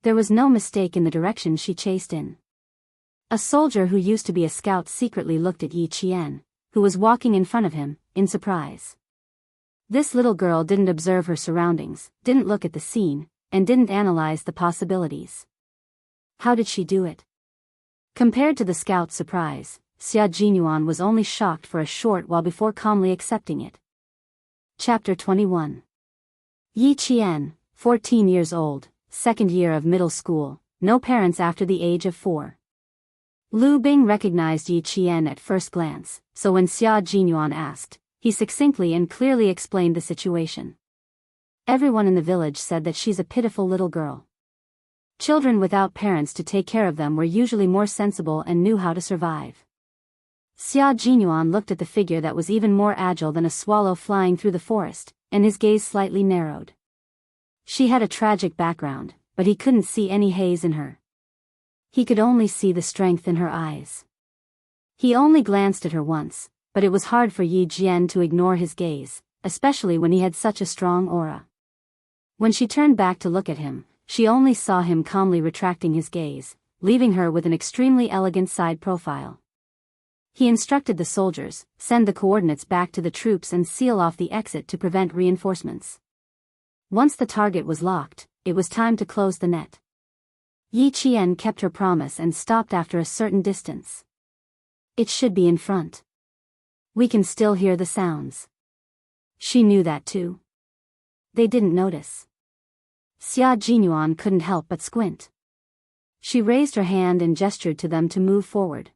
There was no mistake in the direction she chased in. A soldier who used to be a scout secretly looked at Yi Qian, who was walking in front of him, in surprise. This little girl didn't observe her surroundings, didn't look at the scene, and didn't analyze the possibilities. How did she do it? Compared to the scout's surprise, Xia Jinyuan was only shocked for a short while before calmly accepting it. Chapter 21. Yi Qian, 14 years old, second year of middle school, no parents after the age of 4. Lu Bing recognized Yi Qian at first glance, so when Xia Jinyuan asked, he succinctly and clearly explained the situation. Everyone in the village said that she's a pitiful little girl. Children without parents to take care of them were usually more sensible and knew how to survive. Xia Jinyuan looked at the figure that was even more agile than a swallow flying through the forest, and his gaze slightly narrowed. She had a tragic background, but he couldn't see any haze in her. He could only see the strength in her eyes. He only glanced at her once, but it was hard for Yi Jian to ignore his gaze, especially when he had such a strong aura. When she turned back to look at him, she only saw him calmly retracting his gaze, leaving her with an extremely elegant side profile. He instructed the soldiers, send the coordinates back to the troops and seal off the exit to prevent reinforcements. Once the target was locked, it was time to close the net. Yi Qian kept her promise and stopped after a certain distance. It should be in front. We can still hear the sounds. She knew that too. They didn't notice. Xia Jinyuan couldn't help but squint. She raised her hand and gestured to them to move forward.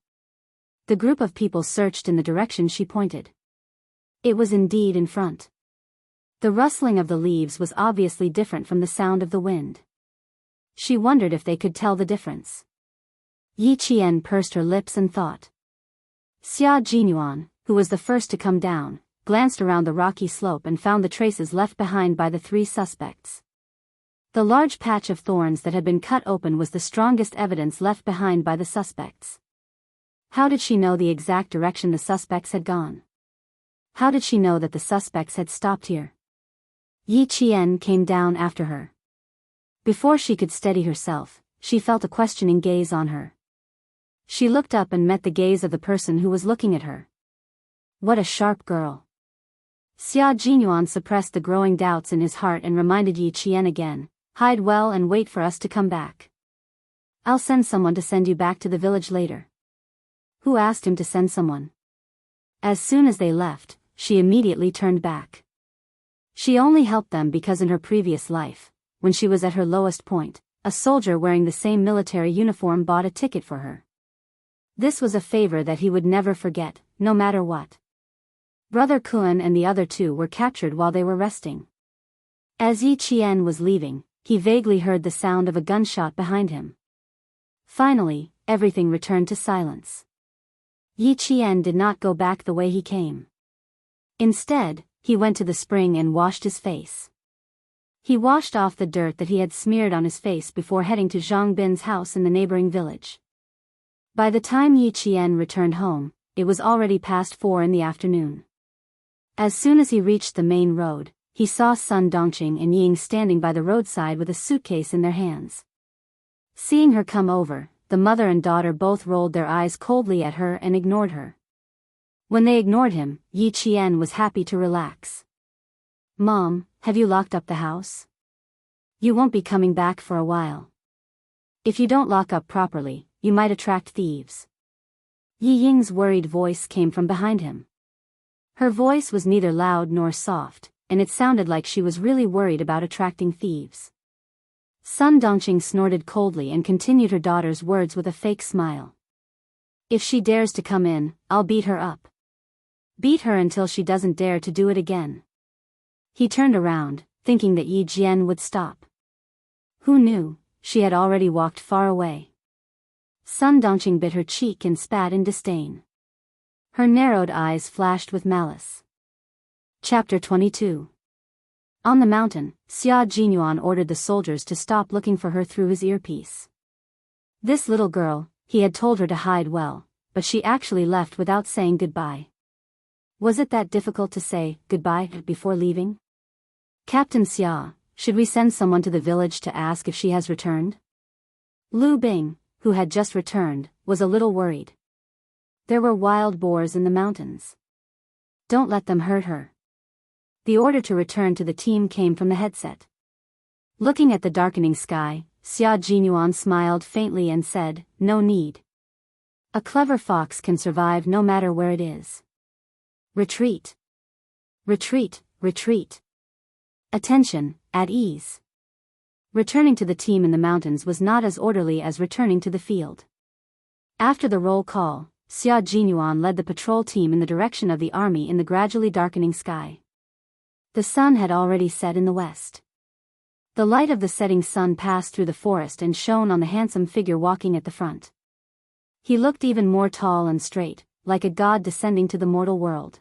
The group of people searched in the direction she pointed. It was indeed in front. The rustling of the leaves was obviously different from the sound of the wind. She wondered if they could tell the difference. Yi Qian pursed her lips and thought. Xia Jinyuan, who was the first to come down, glanced around the rocky slope and found the traces left behind by the 3 suspects. The large patch of thorns that had been cut open was the strongest evidence left behind by the suspects. How did she know the exact direction the suspects had gone? How did she know that the suspects had stopped here? Yi Qian came down after her. Before she could steady herself, she felt a questioning gaze on her. She looked up and met the gaze of the person who was looking at her. What a sharp girl. Xia Jinyuan suppressed the growing doubts in his heart and reminded Yi Qian again, hide well and wait for us to come back. I'll send someone to send you back to the village later. Who asked him to send someone? As soon as they left, she immediately turned back. She only helped them because in her previous life, when she was at her lowest point, a soldier wearing the same military uniform bought a ticket for her. This was a favor that he would never forget, no matter what. Brother Kun and the other 2 were captured while they were resting. As Yi Qian was leaving, he vaguely heard the sound of a gunshot behind him. Finally, everything returned to silence. Yi Qian did not go back the way he came. Instead, he went to the spring and washed his face. He washed off the dirt that he had smeared on his face before heading to Zhang Bin's house in the neighboring village. By the time Yi Qian returned home, it was already past 4 in the afternoon. As soon as he reached the main road, he saw Sun Dongqing and Ying standing by the roadside with a suitcase in their hands. Seeing her come over, the mother and daughter both rolled their eyes coldly at her and ignored her. When they ignored him, Yi Qian was happy to relax. Mom, have you locked up the house? You won't be coming back for a while. If you don't lock up properly, you might attract thieves. Yi Ying's worried voice came from behind him. Her voice was neither loud nor soft, and it sounded like she was really worried about attracting thieves. Sun Dongqing snorted coldly and continued her daughter's words with a fake smile. If she dares to come in, I'll beat her up. Beat her until she doesn't dare to do it again. He turned around, thinking that Yi Jian would stop. Who knew, she had already walked far away. Sun Dongqing bit her cheek and spat in disdain. Her narrowed eyes flashed with malice. Chapter 22. On the mountain, Xia Jinyuan ordered the soldiers to stop looking for her through his earpiece. This little girl, he had told her to hide well, but she actually left without saying goodbye. Was it that difficult to say goodbye before leaving? Captain Xia, should we send someone to the village to ask if she has returned? Lu Bing, who had just returned, was a little worried. There were wild boars in the mountains. Don't let them hurt her. The order to return to the team came from the headset. Looking at the darkening sky, Xia Jinyuan smiled faintly and said, "No need. A clever fox can survive no matter where it is. Retreat. Retreat, retreat. Attention, at ease." Returning to the team in the mountains was not as orderly as returning to the field. After the roll call, Xia Jinyuan led the patrol team in the direction of the army in the gradually darkening sky. The sun had already set in the west. The light of the setting sun passed through the forest and shone on the handsome figure walking at the front. He looked even more tall and straight, like a god descending to the mortal world.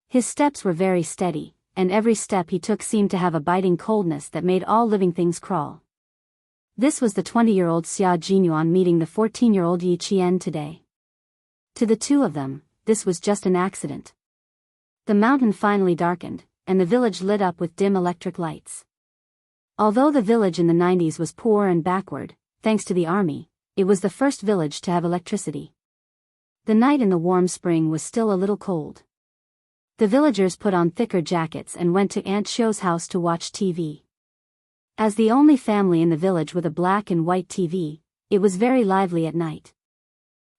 His steps were very steady, and every step he took seemed to have a biting coldness that made all living things crawl. This was the 20-year-old Xia Jinyuan meeting the 14-year-old Yi Qian today. To the two of them, this was just an accident. The mountain finally darkened, and the village lit up with dim electric lights. Although the village in the 90s was poor and backward, thanks to the army, it was the first village to have electricity. The night in the warm spring was still a little cold. The villagers put on thicker jackets and went to Aunt Xiu's house to watch TV. As the only family in the village with a black and white TV, it was very lively at night.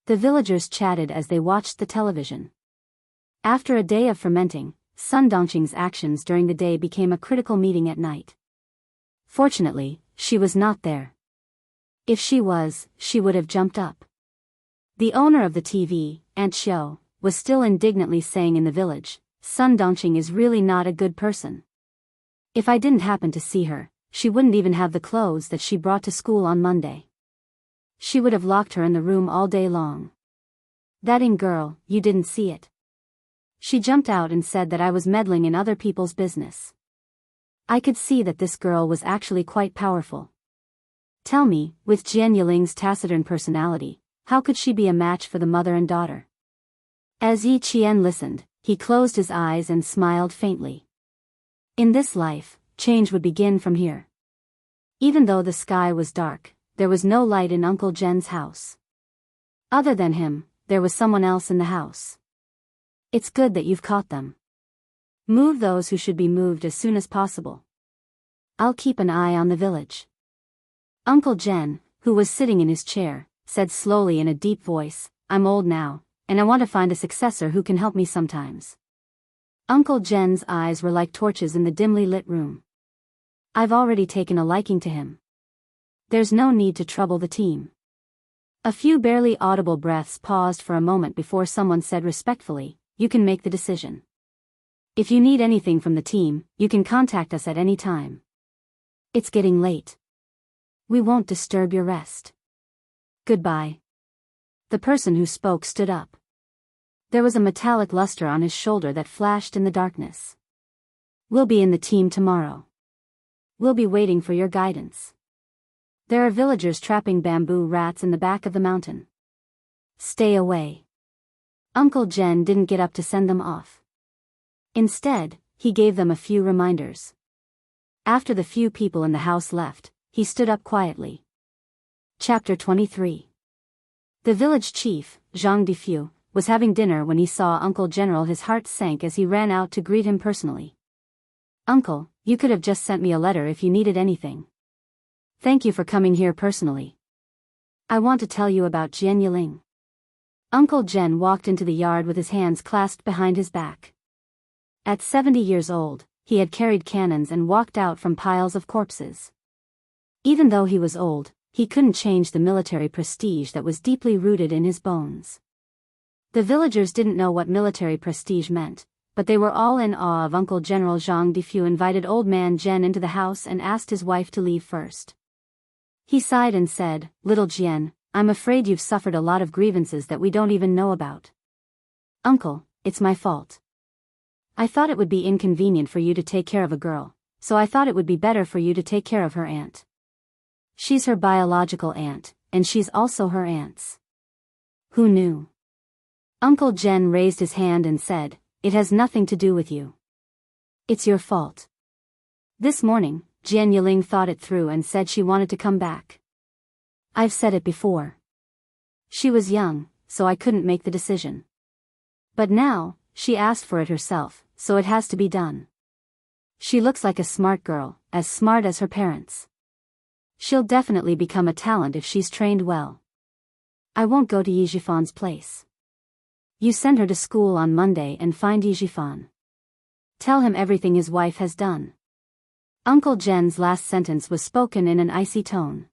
The villagers chatted as they watched the television. After a day of fermenting, Sun Dongqing's actions during the day became a critical meeting at night. Fortunately, she was not there. If she was, she would have jumped up. The owner of the TV, Aunt Xiu, was still indignantly saying in the village, "Sun Dongqing is really not a good person. If I didn't happen to see her, she wouldn't even have the clothes that she brought to school on Monday. She would have locked her in the room all day long. That young girl, you didn't see it. She jumped out and said that I was meddling in other people's business. I could see that this girl was actually quite powerful. Tell me, with Jian Yiling's taciturn personality, how could she be a match for the mother and daughter?" As Yi Qian listened, he closed his eyes and smiled faintly. In this life, change would begin from here. Even though the sky was dark, there was no light in Uncle Jen's house. Other than him, there was someone else in the house. It's good that you've caught them. Move those who should be moved as soon as possible. I'll keep an eye on the village. Uncle Jen, who was sitting in his chair, said slowly in a deep voice, "I'm old now, and I want to find a successor who can help me sometimes." Uncle Jen's eyes were like torches in the dimly lit room. "I've already taken a liking to him. There's no need to trouble the team." A few barely audible breaths paused for a moment before someone said respectfully, "You can make the decision. If you need anything from the team, you can contact us at any time. It's getting late. We won't disturb your rest. Goodbye." The person who spoke stood up. There was a metallic luster on his shoulder that flashed in the darkness. "We'll be in the team tomorrow. We'll be waiting for your guidance. There are villagers trapping bamboo rats in the back of the mountain. Stay away." Uncle Jen didn't get up to send them off. Instead, he gave them a few reminders. After the few people in the house left, he stood up quietly. Chapter 23. The village chief, Zhang Difu, was having dinner when he saw Uncle General. His heart sank as he ran out to greet him personally. "Uncle, you could have just sent me a letter if you needed anything. Thank you for coming here personally. I want to tell you about Jian Yiling." Uncle Jen walked into the yard with his hands clasped behind his back. At 70 years old, he had carried cannons and walked out from piles of corpses. Even though he was old, he couldn't change the military prestige that was deeply rooted in his bones. The villagers didn't know what military prestige meant, but they were all in awe of Uncle General Zhang Difu. Invited old man Jian into the house and asked his wife to leave first. He sighed and said, "Little Jian, I'm afraid you've suffered a lot of grievances that we don't even know about." "Uncle, it's my fault. I thought it would be inconvenient for you to take care of a girl, so I thought it would be better for you to take care of her aunt. She's her biological aunt, and she's also her aunt's." "Who knew?" Uncle Jen raised his hand and said, "It has nothing to do with you. It's your fault." This morning, Jian Yiling thought it through and said she wanted to come back. "I've said it before. She was young, so I couldn't make the decision. But now, she asked for it herself, so it has to be done. She looks like a smart girl, as smart as her parents. She'll definitely become a talent if she's trained well. I won't go to Yijifan's place. You send her to school on Monday and find Yijifan. Tell him everything his wife has done." Uncle Jen's last sentence was spoken in an icy tone.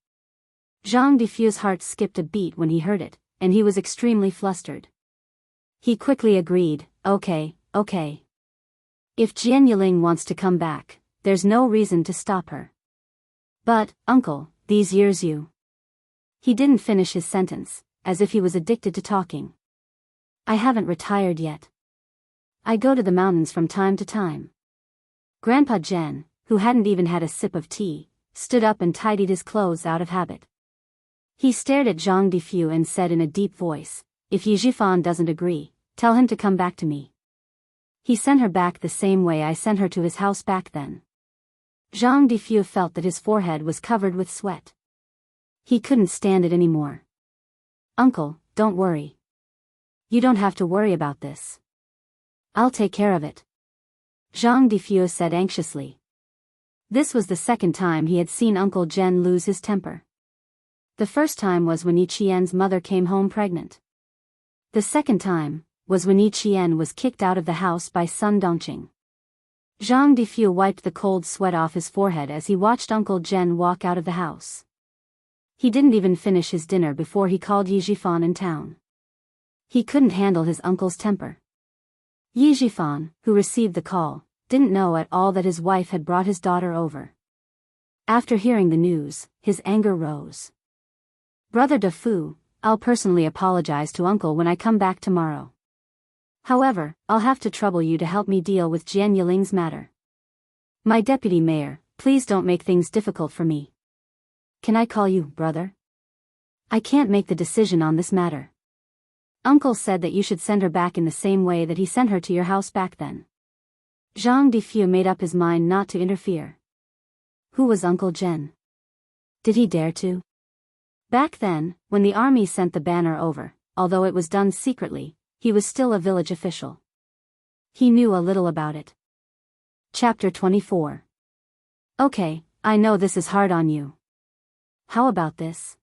Zhang Difu's heart skipped a beat when he heard it, and he was extremely flustered. He quickly agreed, okay. If Jian Yiling wants to come back, there's no reason to stop her. "But, uncle, these years you..." He didn't finish his sentence, as if he was addicted to talking. "I haven't retired yet. I go to the mountains from time to time." Grandpa Jen, who hadn't even had a sip of tea, stood up and tidied his clothes out of habit. He stared at Zhang Difu and said in a deep voice, "If Yijifan doesn't agree, tell him to come back to me." He sent her back the same way I sent her to his house back then. Zhang Difu felt that his forehead was covered with sweat. He couldn't stand it anymore. "Uncle, don't worry. You don't have to worry about this. I'll take care of it," Zhang Difu said anxiously. This was the second time he had seen Uncle Jen lose his temper. The first time was when Yi Qian's mother came home pregnant. The second time was when Yi Qian was kicked out of the house by Sun Dongqing. Zhang Difu wiped the cold sweat off his forehead as he watched Uncle Jen walk out of the house. He didn't even finish his dinner before he called Yijifan in town. He couldn't handle his uncle's temper. Yijifan, who received the call, didn't know at all that his wife had brought his daughter over. After hearing the news, his anger rose. "Brother Defu, I'll personally apologize to Uncle when I come back tomorrow. However, I'll have to trouble you to help me deal with Jian Yiling's matter. My deputy mayor, please don't make things difficult for me. Can I call you, brother? I can't make the decision on this matter. Uncle said that you should send her back in the same way that he sent her to your house back then." Zhang Difu made up his mind not to interfere. Who was Uncle Jen? Did he dare to? Back then, when the army sent the banner over, although it was done secretly, he was still a village official. He knew a little about it. Chapter 24. "Okay, I know this is hard on you. How about this?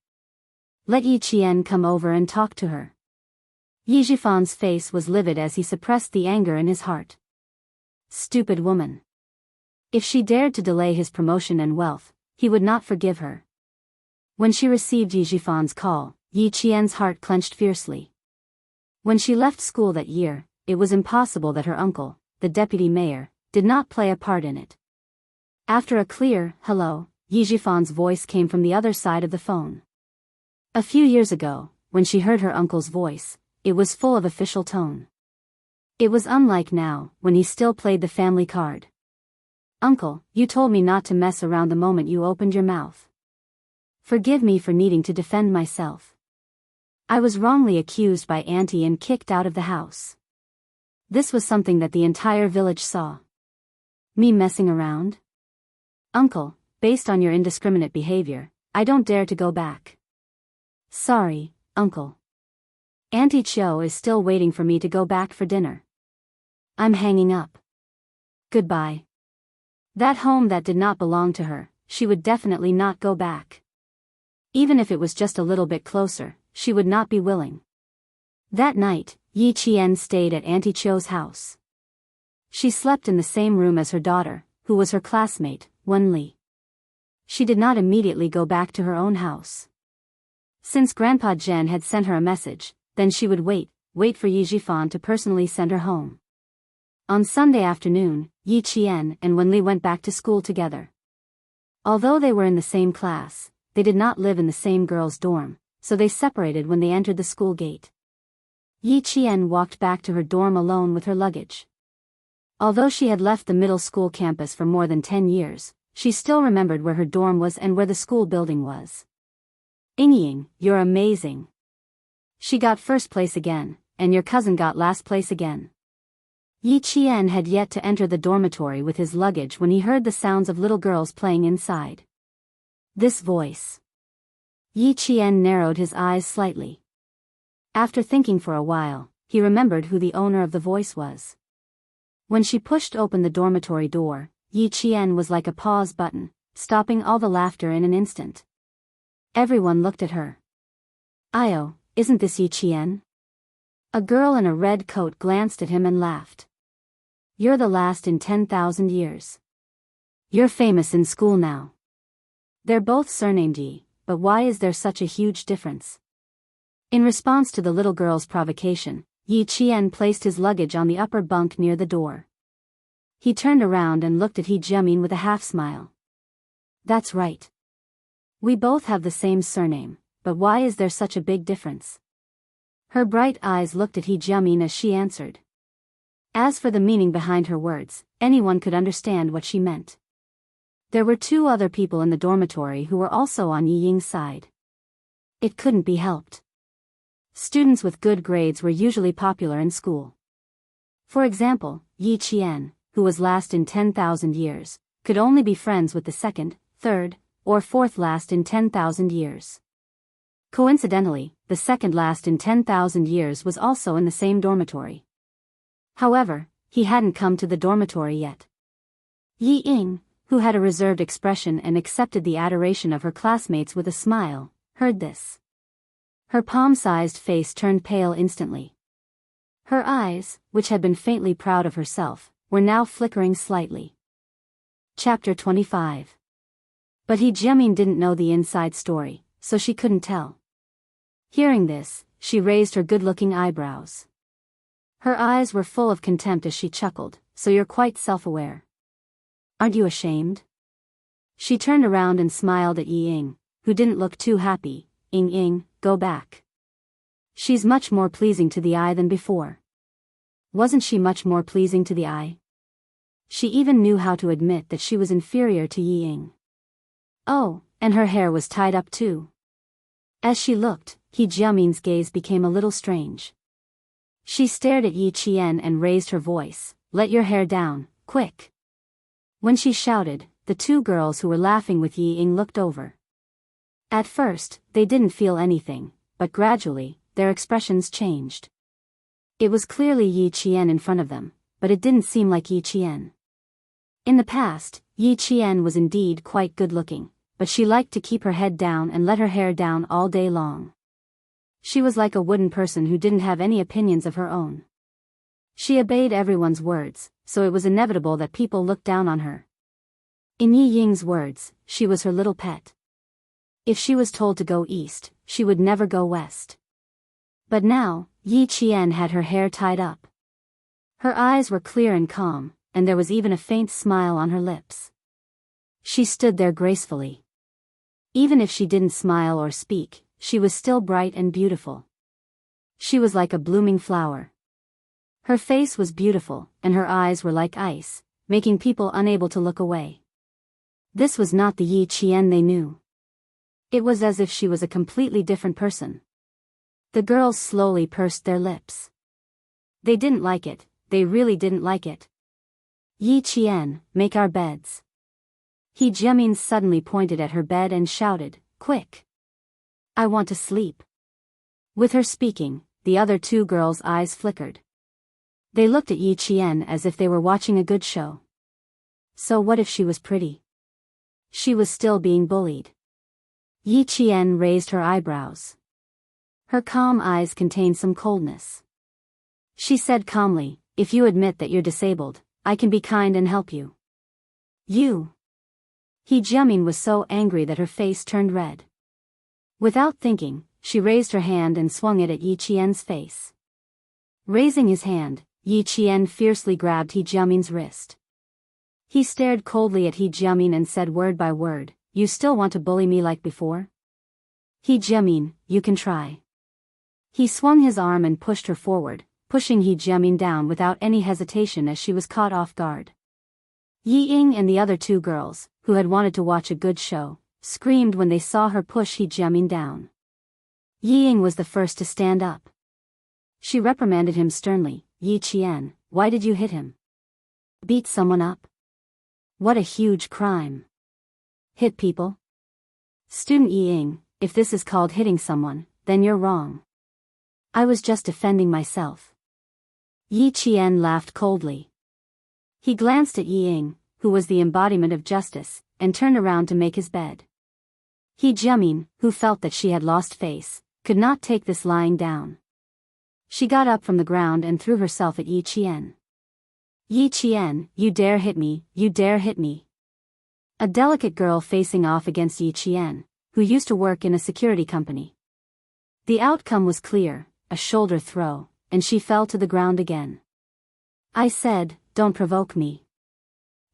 Let Yi Qian come over and talk to her." Yijifan's face was livid as he suppressed the anger in his heart. Stupid woman. If she dared to delay his promotion and wealth, he would not forgive her. When she received Yijifan's call, Yi Qian's heart clenched fiercely. When she left school that year, it was impossible that her uncle, the deputy mayor, did not play a part in it. After a clear, "Hello," Yijifan's voice came from the other side of the phone. A few years ago, when she heard her uncle's voice, it was full of official tone. It was unlike now, when he still played the family card. "Uncle, you told me not to mess around the moment you opened your mouth. Forgive me for needing to defend myself. I was wrongly accused by Auntie and kicked out of the house." This was something that the entire village saw. "Me messing around? Uncle, based on your indiscriminate behavior, I don't dare to go back. Sorry, Uncle. Auntie Cho is still waiting for me to go back for dinner. I'm hanging up. Goodbye." That home that did not belong to her, she would definitely not go back. Even if it was just a little bit closer, she would not be willing. That night, Yi Qian stayed at Auntie Cho's house. She slept in the same room as her daughter, who was her classmate, Wenli. She did not immediately go back to her own house. Since Grandpa Zhen had sent her a message, then she would wait for Yi Zhifan to personally send her home. On Sunday afternoon, Yi Qian and Wenli went back to school together. Although they were in the same class, they did not live in the same girls' dorm, so they separated when they entered the school gate. Yi Qian walked back to her dorm alone with her luggage. Although she had left the middle school campus for more than 10 years, she still remembered where her dorm was and where the school building was. Ying, you're amazing. She got first place again, and your cousin got last place again. Yi Qian had yet to enter the dormitory with his luggage when he heard the sounds of little girls playing inside. This voice. Yi Qian narrowed his eyes slightly. After thinking for a while, he remembered who the owner of the voice was. When she pushed open the dormitory door, Yi Qian was like a pause button, stopping all the laughter in an instant. Everyone looked at her. "Io, isn't this Yi Qian?" A girl in a red coat glanced at him and laughed. "You're the last in 10,000 years. You're famous in school now." They're both surnamed Yi, but why is there such a huge difference? In response to the little girl's provocation, Yi Qian placed his luggage on the upper bunk near the door. He turned around and looked at He Jiamin with a half-smile. "That's right. We both have the same surname, but why is there such a big difference?" Her bright eyes looked at He Jiamin as she answered. As for the meaning behind her words, anyone could understand what she meant. There were 2 other people in the dormitory who were also on Yi Ying's side. It couldn't be helped. Students with good grades were usually popular in school. For example, Yi Qian, who was last in 10,000 years, could only be friends with the second, third, or fourth last in 10,000 years. Coincidentally, the second last in 10,000 years was also in the same dormitory. However, he hadn't come to the dormitory yet. Yi Ying, who had a reserved expression and accepted the adoration of her classmates with a smile, heard this. Her palm-sized face turned pale instantly. Her eyes, which had been faintly proud of herself, were now flickering slightly. Chapter 25. But He Jiamin didn't know the inside story, so she couldn't tell. Hearing this, she raised her good-looking eyebrows. Her eyes were full of contempt as she chuckled, "So you're quite self-aware. Aren't you ashamed?" She turned around and smiled at Yi Ying, who didn't look too happy. Ying, go back. She's much more pleasing to the eye than before." Wasn't she much more pleasing to the eye? She even knew how to admit that she was inferior to Yi Ying. Oh, and her hair was tied up too. As she looked, He Jiamin's gaze became a little strange. She stared at Yi Qian and raised her voice, "Let your hair down, quick." When she shouted, the 2 girls who were laughing with Yi Ying looked over. At first, they didn't feel anything, but gradually, their expressions changed. It was clearly Yi Qian in front of them, but it didn't seem like Yi Qian. In the past, Yi Qian was indeed quite good-looking, but she liked to keep her head down and let her hair down all day long. She was like a wooden person who didn't have any opinions of her own. She obeyed everyone's words, so it was inevitable that people looked down on her. In Yi Ying's words, she was her little pet. If she was told to go east, she would never go west. But now, Yi Qian had her hair tied up. Her eyes were clear and calm, and there was even a faint smile on her lips. She stood there gracefully. Even if she didn't smile or speak, she was still bright and beautiful. She was like a blooming flower. Her face was beautiful, and her eyes were like ice, making people unable to look away. This was not the Yi Qian they knew. It was as if she was a completely different person. The girls slowly pursed their lips. They didn't like it, they really didn't like it. "Yi Qian, make our beds." He Jiamin suddenly pointed at her bed and shouted, "Quick! I want to sleep." With her speaking, the other 2 girls' eyes flickered. They looked at Yi Qian as if they were watching a good show. So what if she was pretty? She was still being bullied. Yi Qian raised her eyebrows. Her calm eyes contained some coldness. She said calmly, "If you admit that you're disabled, I can be kind and help you. You. He Jiamin was so angry that her face turned red. Without thinking, she raised her hand and swung it at Yi Qian's face. Raising his hand, Yi Qian fiercely grabbed He Jiamin's wrist. He stared coldly at He Jiamin and said word by word, "You still want to bully me like before? He Jiamin, you can try." He swung his arm and pushed her forward, pushing He Jiamin down without any hesitation as she was caught off guard. Yi Ying and the other two girls, who had wanted to watch a good show, screamed when they saw her push He Jiamin down. Yi Ying was the first to stand up. She reprimanded him sternly, "Yi Qian, why did you hit him? Beat someone up? What a huge crime. Hit people?" "Student Yi Ying, if this is called hitting someone, then you're wrong. I was just defending myself." Yi Qian laughed coldly. He glanced at Yi Ying, who was the embodiment of justice, and turned around to make his bed. He Jiamin, who felt that she had lost face, could not take this lying down. She got up from the ground and threw herself at Yi Qian. "Yi Qian, you dare hit me, you dare hit me." A delicate girl facing off against Yi Qian, who used to work in a security company. The outcome was clear, a shoulder throw, and she fell to the ground again. "I said, don't provoke me."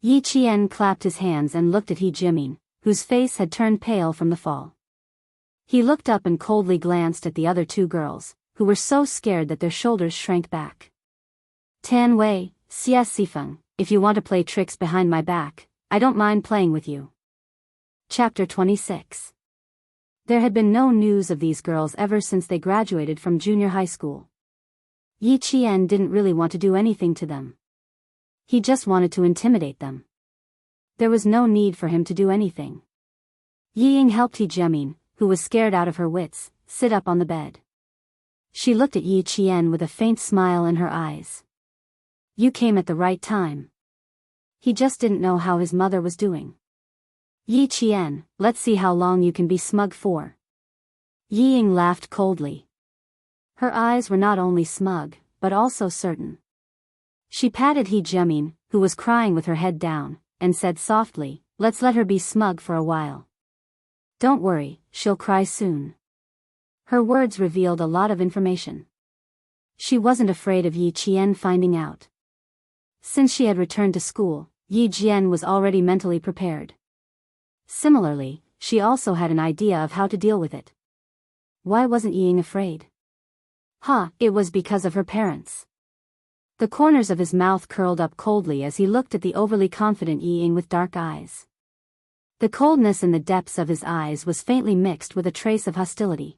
Yi Qian clapped his hands and looked at He Jiamin, whose face had turned pale from the fall. He looked up and coldly glanced at the other two girls, who were so scared that their shoulders shrank back. "Tan Wei, Xie Sifeng, if you want to play tricks behind my back, I don't mind playing with you." Chapter 26. There had been no news of these girls ever since they graduated from junior high school. Yi Qian didn't really want to do anything to them. He just wanted to intimidate them. There was no need for him to do anything. Yi Ying helped He Jiamin, who was scared out of her wits, sit up on the bed. She looked at Yi Qian with a faint smile in her eyes. "You came at the right time." He just didn't know how his mother was doing. "Yi Qian, let's see how long you can be smug for." Yi Ying laughed coldly. Her eyes were not only smug, but also certain. She patted He Jiamin, who was crying with her head down, and said softly, "Let's let her be smug for a while. Don't worry, she'll cry soon." Her words revealed a lot of information. She wasn't afraid of Yi Qian finding out. Since she had returned to school, Yi Jian was already mentally prepared. Similarly, she also had an idea of how to deal with it. Why wasn't Yi Ying afraid? It was because of her parents. The corners of his mouth curled up coldly as he looked at the overly confident Yi Ying with dark eyes. The coldness in the depths of his eyes was faintly mixed with a trace of hostility.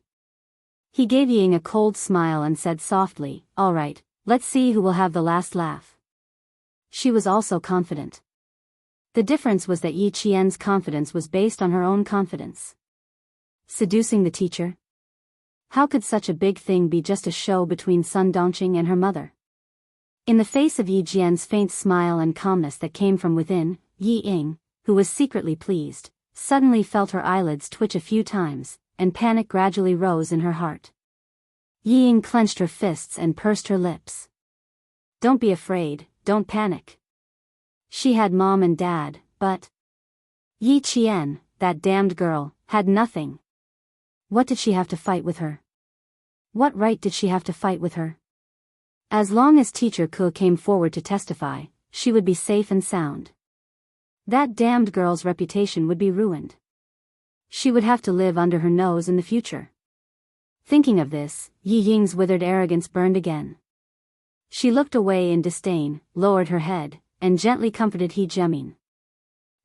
He gave Yi Ying a cold smile and said softly, "All right, let's see who will have the last laugh." She was also confident. The difference was that Yi Qian's confidence was based on her own confidence. Seducing the teacher? How could such a big thing be just a show between Sun Dongqing and her mother? In the face of Yi Jian's faint smile and calmness that came from within, Yi Ying, who was secretly pleased, suddenly felt her eyelids twitch a few times, and panic gradually rose in her heart. Yi Ying clenched her fists and pursed her lips. "Don't be afraid, don't panic." She had mom and dad, but Yi Qian, that damned girl, had nothing. What did she have to fight with her? What right did she have to fight with her? As long as Teacher Ke came forward to testify, she would be safe and sound. That damned girl's reputation would be ruined. She would have to live under her nose in the future. Thinking of this, Yi Ying's withered arrogance burned again. She looked away in disdain, lowered her head, and gently comforted He Jiamin.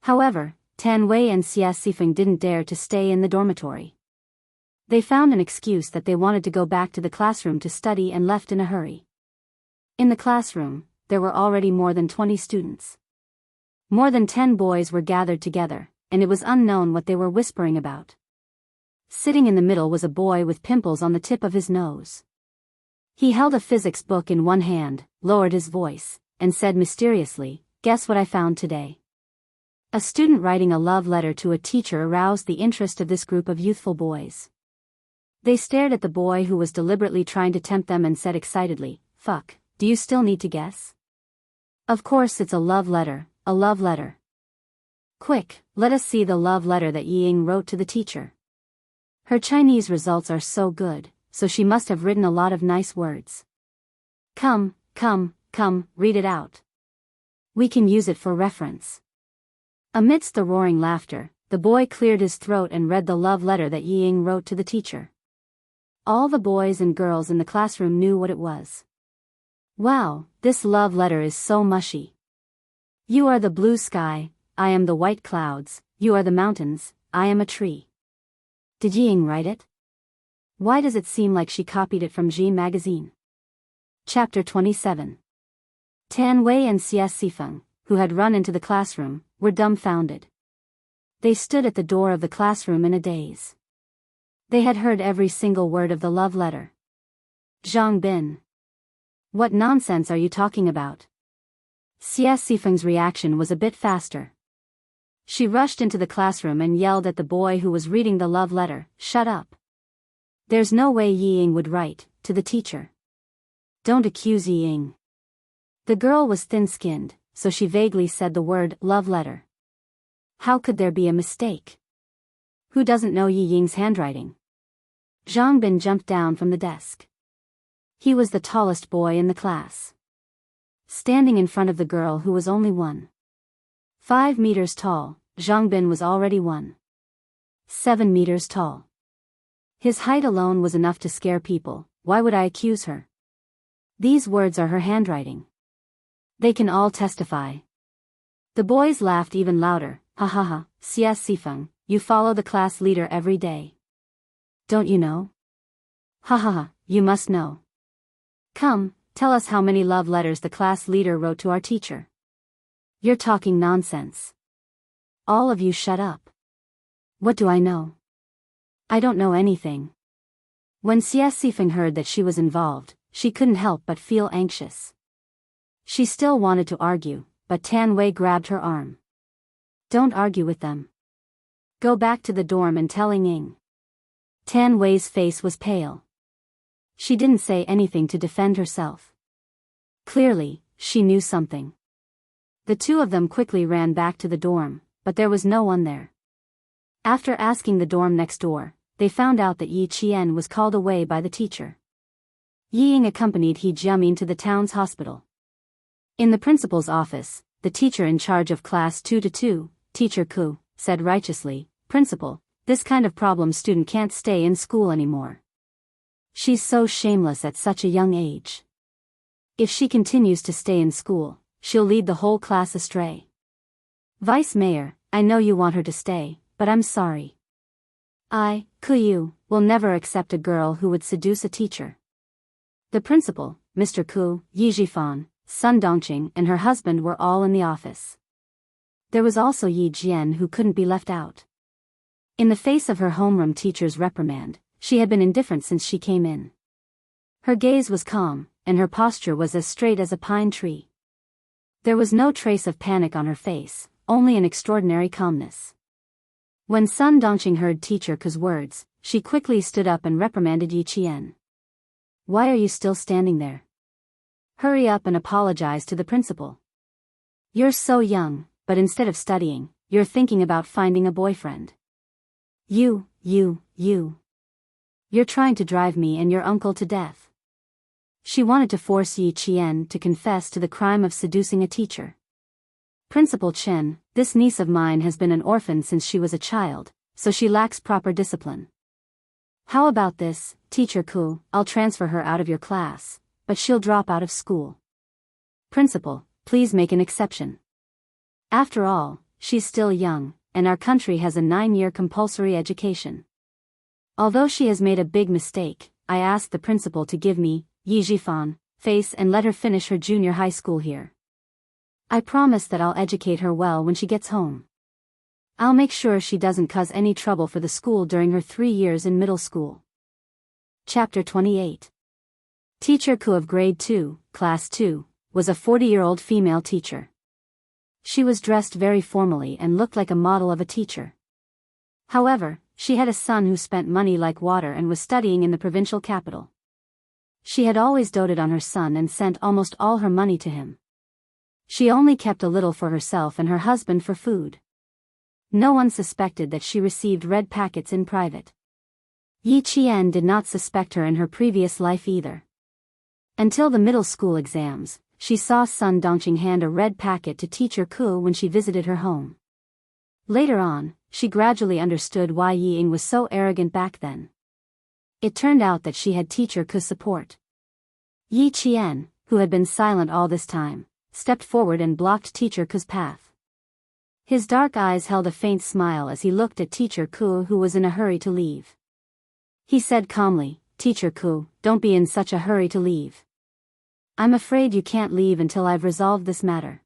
However, Tan Wei and Xie Sifeng didn't dare to stay in the dormitory. They found an excuse that they wanted to go back to the classroom to study and left in a hurry. In the classroom, there were already more than 20 students. More than 10 boys were gathered together, and it was unknown what they were whispering about. Sitting in the middle was a boy with pimples on the tip of his nose. He held a physics book in one hand, lowered his voice, and said mysteriously, "Guess what I found today?" A student writing a love letter to a teacher aroused the interest of this group of youthful boys. They stared at the boy who was deliberately trying to tempt them and said excitedly, "Fuck, do you still need to guess?" Of course it's a love letter, a love letter. Quick, let us see the love letter that Ying wrote to the teacher. Her Chinese results are so good, so she must have written a lot of nice words. Come, read it out. We can use it for reference. Amidst the roaring laughter, the boy cleared his throat and read the love letter that Ying wrote to the teacher. All the boys and girls in the classroom knew what it was. Wow, this love letter is so mushy. You are the blue sky, I am the white clouds, you are the mountains, I am a tree. Did Ying write it? Why does it seem like she copied it from G magazine? Chapter 27. Tan Wei and Xie Sifeng, who had run into the classroom, were dumbfounded. They stood at the door of the classroom in a daze. They had heard every single word of the love letter. Zhang Bin. What nonsense are you talking about? Xie Sifeng's reaction was a bit faster. She rushed into the classroom and yelled at the boy who was reading the love letter, "Shut up. There's no way Ying would write to the teacher. Don't accuse Ying." The girl was thin-skinned, so she vaguely said the word love letter. How could there be a mistake? Who doesn't know Ying's handwriting? Zhang Bin jumped down from the desk. He was the tallest boy in the class. Standing in front of the girl who was only 1.5 meters tall, Zhang Bin was already 1.7 meters tall. His height alone was enough to scare people. Why would I accuse her? These words are her handwriting. They can all testify. The boys laughed even louder. Ha ha ha, Xie Sifeng, you follow the class leader every day. Don't you know? Ha ha ha, you must know. Come, tell us how many love letters the class leader wrote to our teacher. You're talking nonsense. All of you shut up. What do I know? I don't know anything. When Xie Sifeng heard that she was involved, she couldn't help but feel anxious. She still wanted to argue, but Tan Wei grabbed her arm. Don't argue with them. Go back to the dorm and tell Ying. Tan Wei's face was pale. She didn't say anything to defend herself. Clearly, she knew something. The two of them quickly ran back to the dorm, but there was no one there. After asking the dorm next door, they found out that Yi Qian was called away by the teacher. Ying accompanied He Jiamin to the town's hospital. In the principal's office, the teacher in charge of class 2-2, Teacher Ku, said righteously, "Principal, this kind of problem student can't stay in school anymore. She's so shameless at such a young age. If she continues to stay in school, she'll lead the whole class astray. Vice Mayor, I know you want her to stay, but I'm sorry. I, Ku, will never accept a girl who would seduce a teacher." The principal, Mr. Ku, Yi Jifan, Sun Dongqing and her husband were all in the office. There was also Yi Jian who couldn't be left out. In the face of her homeroom teacher's reprimand, she had been indifferent since she came in. Her gaze was calm, and her posture was as straight as a pine tree. There was no trace of panic on her face, only an extraordinary calmness. When Sun Dongqing heard Teacher Ku's words, she quickly stood up and reprimanded Yi Qian. "Why are you still standing there? Hurry up and apologize to the principal. You're so young, but instead of studying, you're thinking about finding a boyfriend. You're trying to drive me and your uncle to death." She wanted to force Yi Qian to confess to the crime of seducing a teacher. "Principal Chen, this niece of mine has been an orphan since she was a child, so she lacks proper discipline. How about this, Teacher Ku, I'll transfer her out of your class, but she'll drop out of school. Principal, please make an exception. After all, she's still young, and our country has a 9-year compulsory education. Although she has made a big mistake, I asked the principal to give me, Yi Jifan, face and let her finish her junior high school here. I promise that I'll educate her well when she gets home. I'll make sure she doesn't cause any trouble for the school during her 3 years in middle school." Chapter 28. Teacher Ku of Grade 2, Class 2, was a 40-year-old female teacher. She was dressed very formally and looked like a model of a teacher. However, she had a son who spent money like water and was studying in the provincial capital. She had always doted on her son and sent almost all her money to him. She only kept a little for herself and her husband for food. No one suspected that she received red packets in private. Yi Qian did not suspect her in her previous life either. Until the middle school exams, she saw Sun Dongqing hand a red packet to teacher Ku when she visited her home. Later on, she gradually understood why Yi Ying was so arrogant back then. It turned out that she had teacher Ku's support. Yi Qian, who had been silent all this time, stepped forward and blocked teacher Ku's path. His dark eyes held a faint smile as he looked at teacher Ku, who was in a hurry to leave. He said calmly, "Teacher Ku, don't be in such a hurry to leave. I'm afraid you can't leave until I've resolved this matter."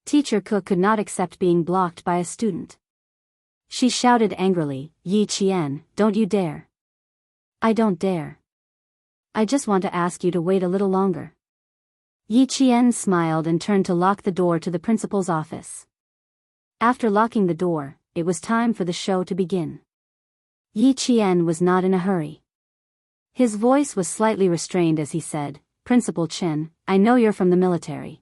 Teacher Ku could not accept being blocked by a student. She shouted angrily, "Yi Qian, don't you dare." "I don't dare. I just want to ask you to wait a little longer." Yi Qian smiled and turned to lock the door to the principal's office. After locking the door, it was time for the show to begin. Yi Qian was not in a hurry. His voice was slightly restrained as he said, "Principal Chen, I know you're from the military.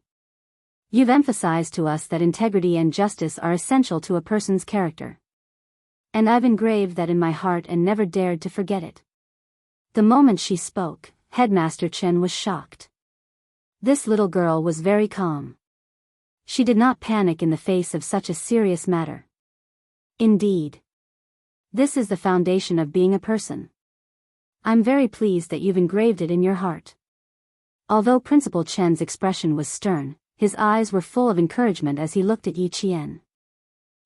You've emphasized to us that integrity and justice are essential to a person's character. And I've engraved that in my heart and never dared to forget it." The moment she spoke, Headmaster Chen was shocked. This little girl was very calm. She did not panic in the face of such a serious matter. Indeed. This is the foundation of being a person. I'm very pleased that you've engraved it in your heart. Although Principal Chen's expression was stern, his eyes were full of encouragement as he looked at Yi Qian.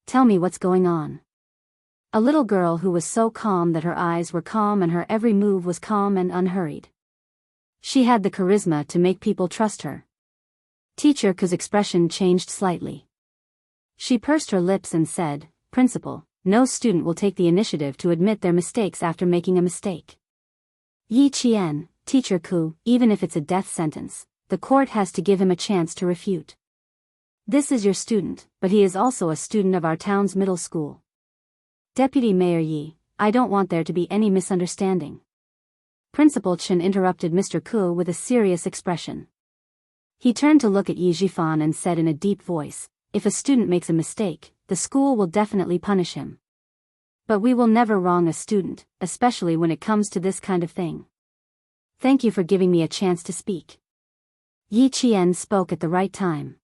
"Tell me what's going on." A little girl who was so calm that her eyes were calm and her every move was calm and unhurried. She had the charisma to make people trust her. Teacher Ku's expression changed slightly. She pursed her lips and said, "Principal, no student will take the initiative to admit their mistakes after making a mistake. Yi Qian, Teacher Ku, even if it's a death sentence, the court has to give him a chance to refute. This is your student, but he is also a student of our town's middle school. Deputy Mayor Yi, I don't want there to be any misunderstanding." Principal Chen interrupted Mr. Ku with a serious expression. He turned to look at Yi Jifan and said in a deep voice, "If a student makes a mistake, the school will definitely punish him. But we will never wrong a student, especially when it comes to this kind of thing. Thank you for giving me a chance to speak." Yi Qian spoke at the right time.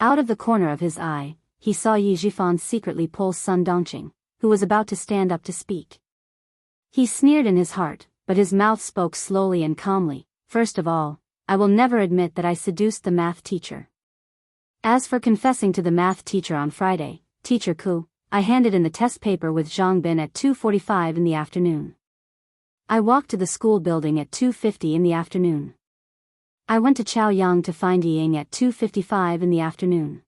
Out of the corner of his eye, he saw Yi Jifan secretly pull Sun Dongqing, who was about to stand up to speak. He sneered in his heart, but his mouth spoke slowly and calmly. "First of all, I will never admit that I seduced the math teacher. As for confessing to the math teacher on Friday, Teacher Ku, I handed in the test paper with Zhang Bin at 2:45 in the afternoon. I walked to the school building at 2:50 in the afternoon. I went to Chaoyang to find Yi Ying at 2:55 in the afternoon.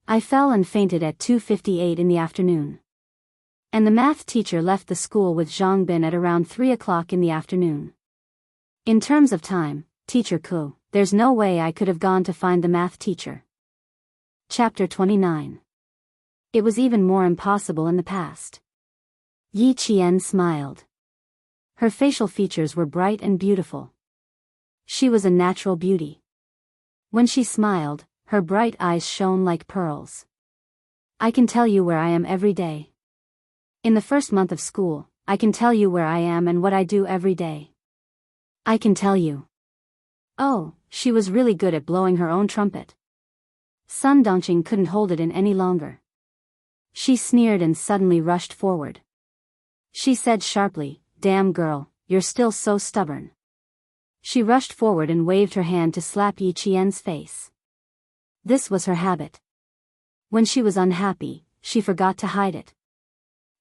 I fell and fainted at 2:58 in the afternoon. And the math teacher left the school with Zhang Bin at around 3 o'clock in the afternoon. In terms of time, Teacher Ku, there's no way I could have gone to find the math teacher." Chapter 29. It was even more impossible in the past. Yi Qian smiled. Her facial features were bright and beautiful. She was a natural beauty. When she smiled, her bright eyes shone like pearls. "I can tell you where I am every day. In the first month of school, I can tell you where I am and what I do every day. I can tell you." Oh, she was really good at blowing her own trumpet. Sun Dongqing couldn't hold it in any longer. She sneered and suddenly rushed forward. She said sharply, "Damn girl, you're still so stubborn." She rushed forward and waved her hand to slap Yi Qian's face. This was her habit. When she was unhappy, she forgot to hide it.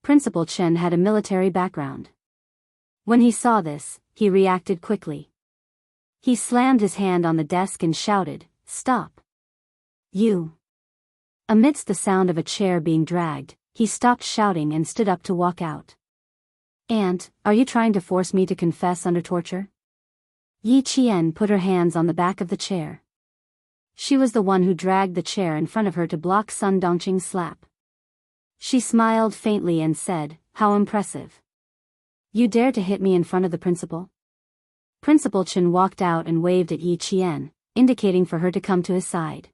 Principal Chen had a military background. When he saw this, he reacted quickly. He slammed his hand on the desk and shouted, "Stop! You!" Amidst the sound of a chair being dragged, he stopped shouting and stood up to walk out. "Aunt, are you trying to force me to confess under torture?" Yi Qian put her hands on the back of the chair. She was the one who dragged the chair in front of her to block Sun Dongqing's slap. She smiled faintly and said, "How impressive. You dare to hit me in front of the principal?" Principal Chen walked out and waved at Yi Qian, indicating for her to come to his side.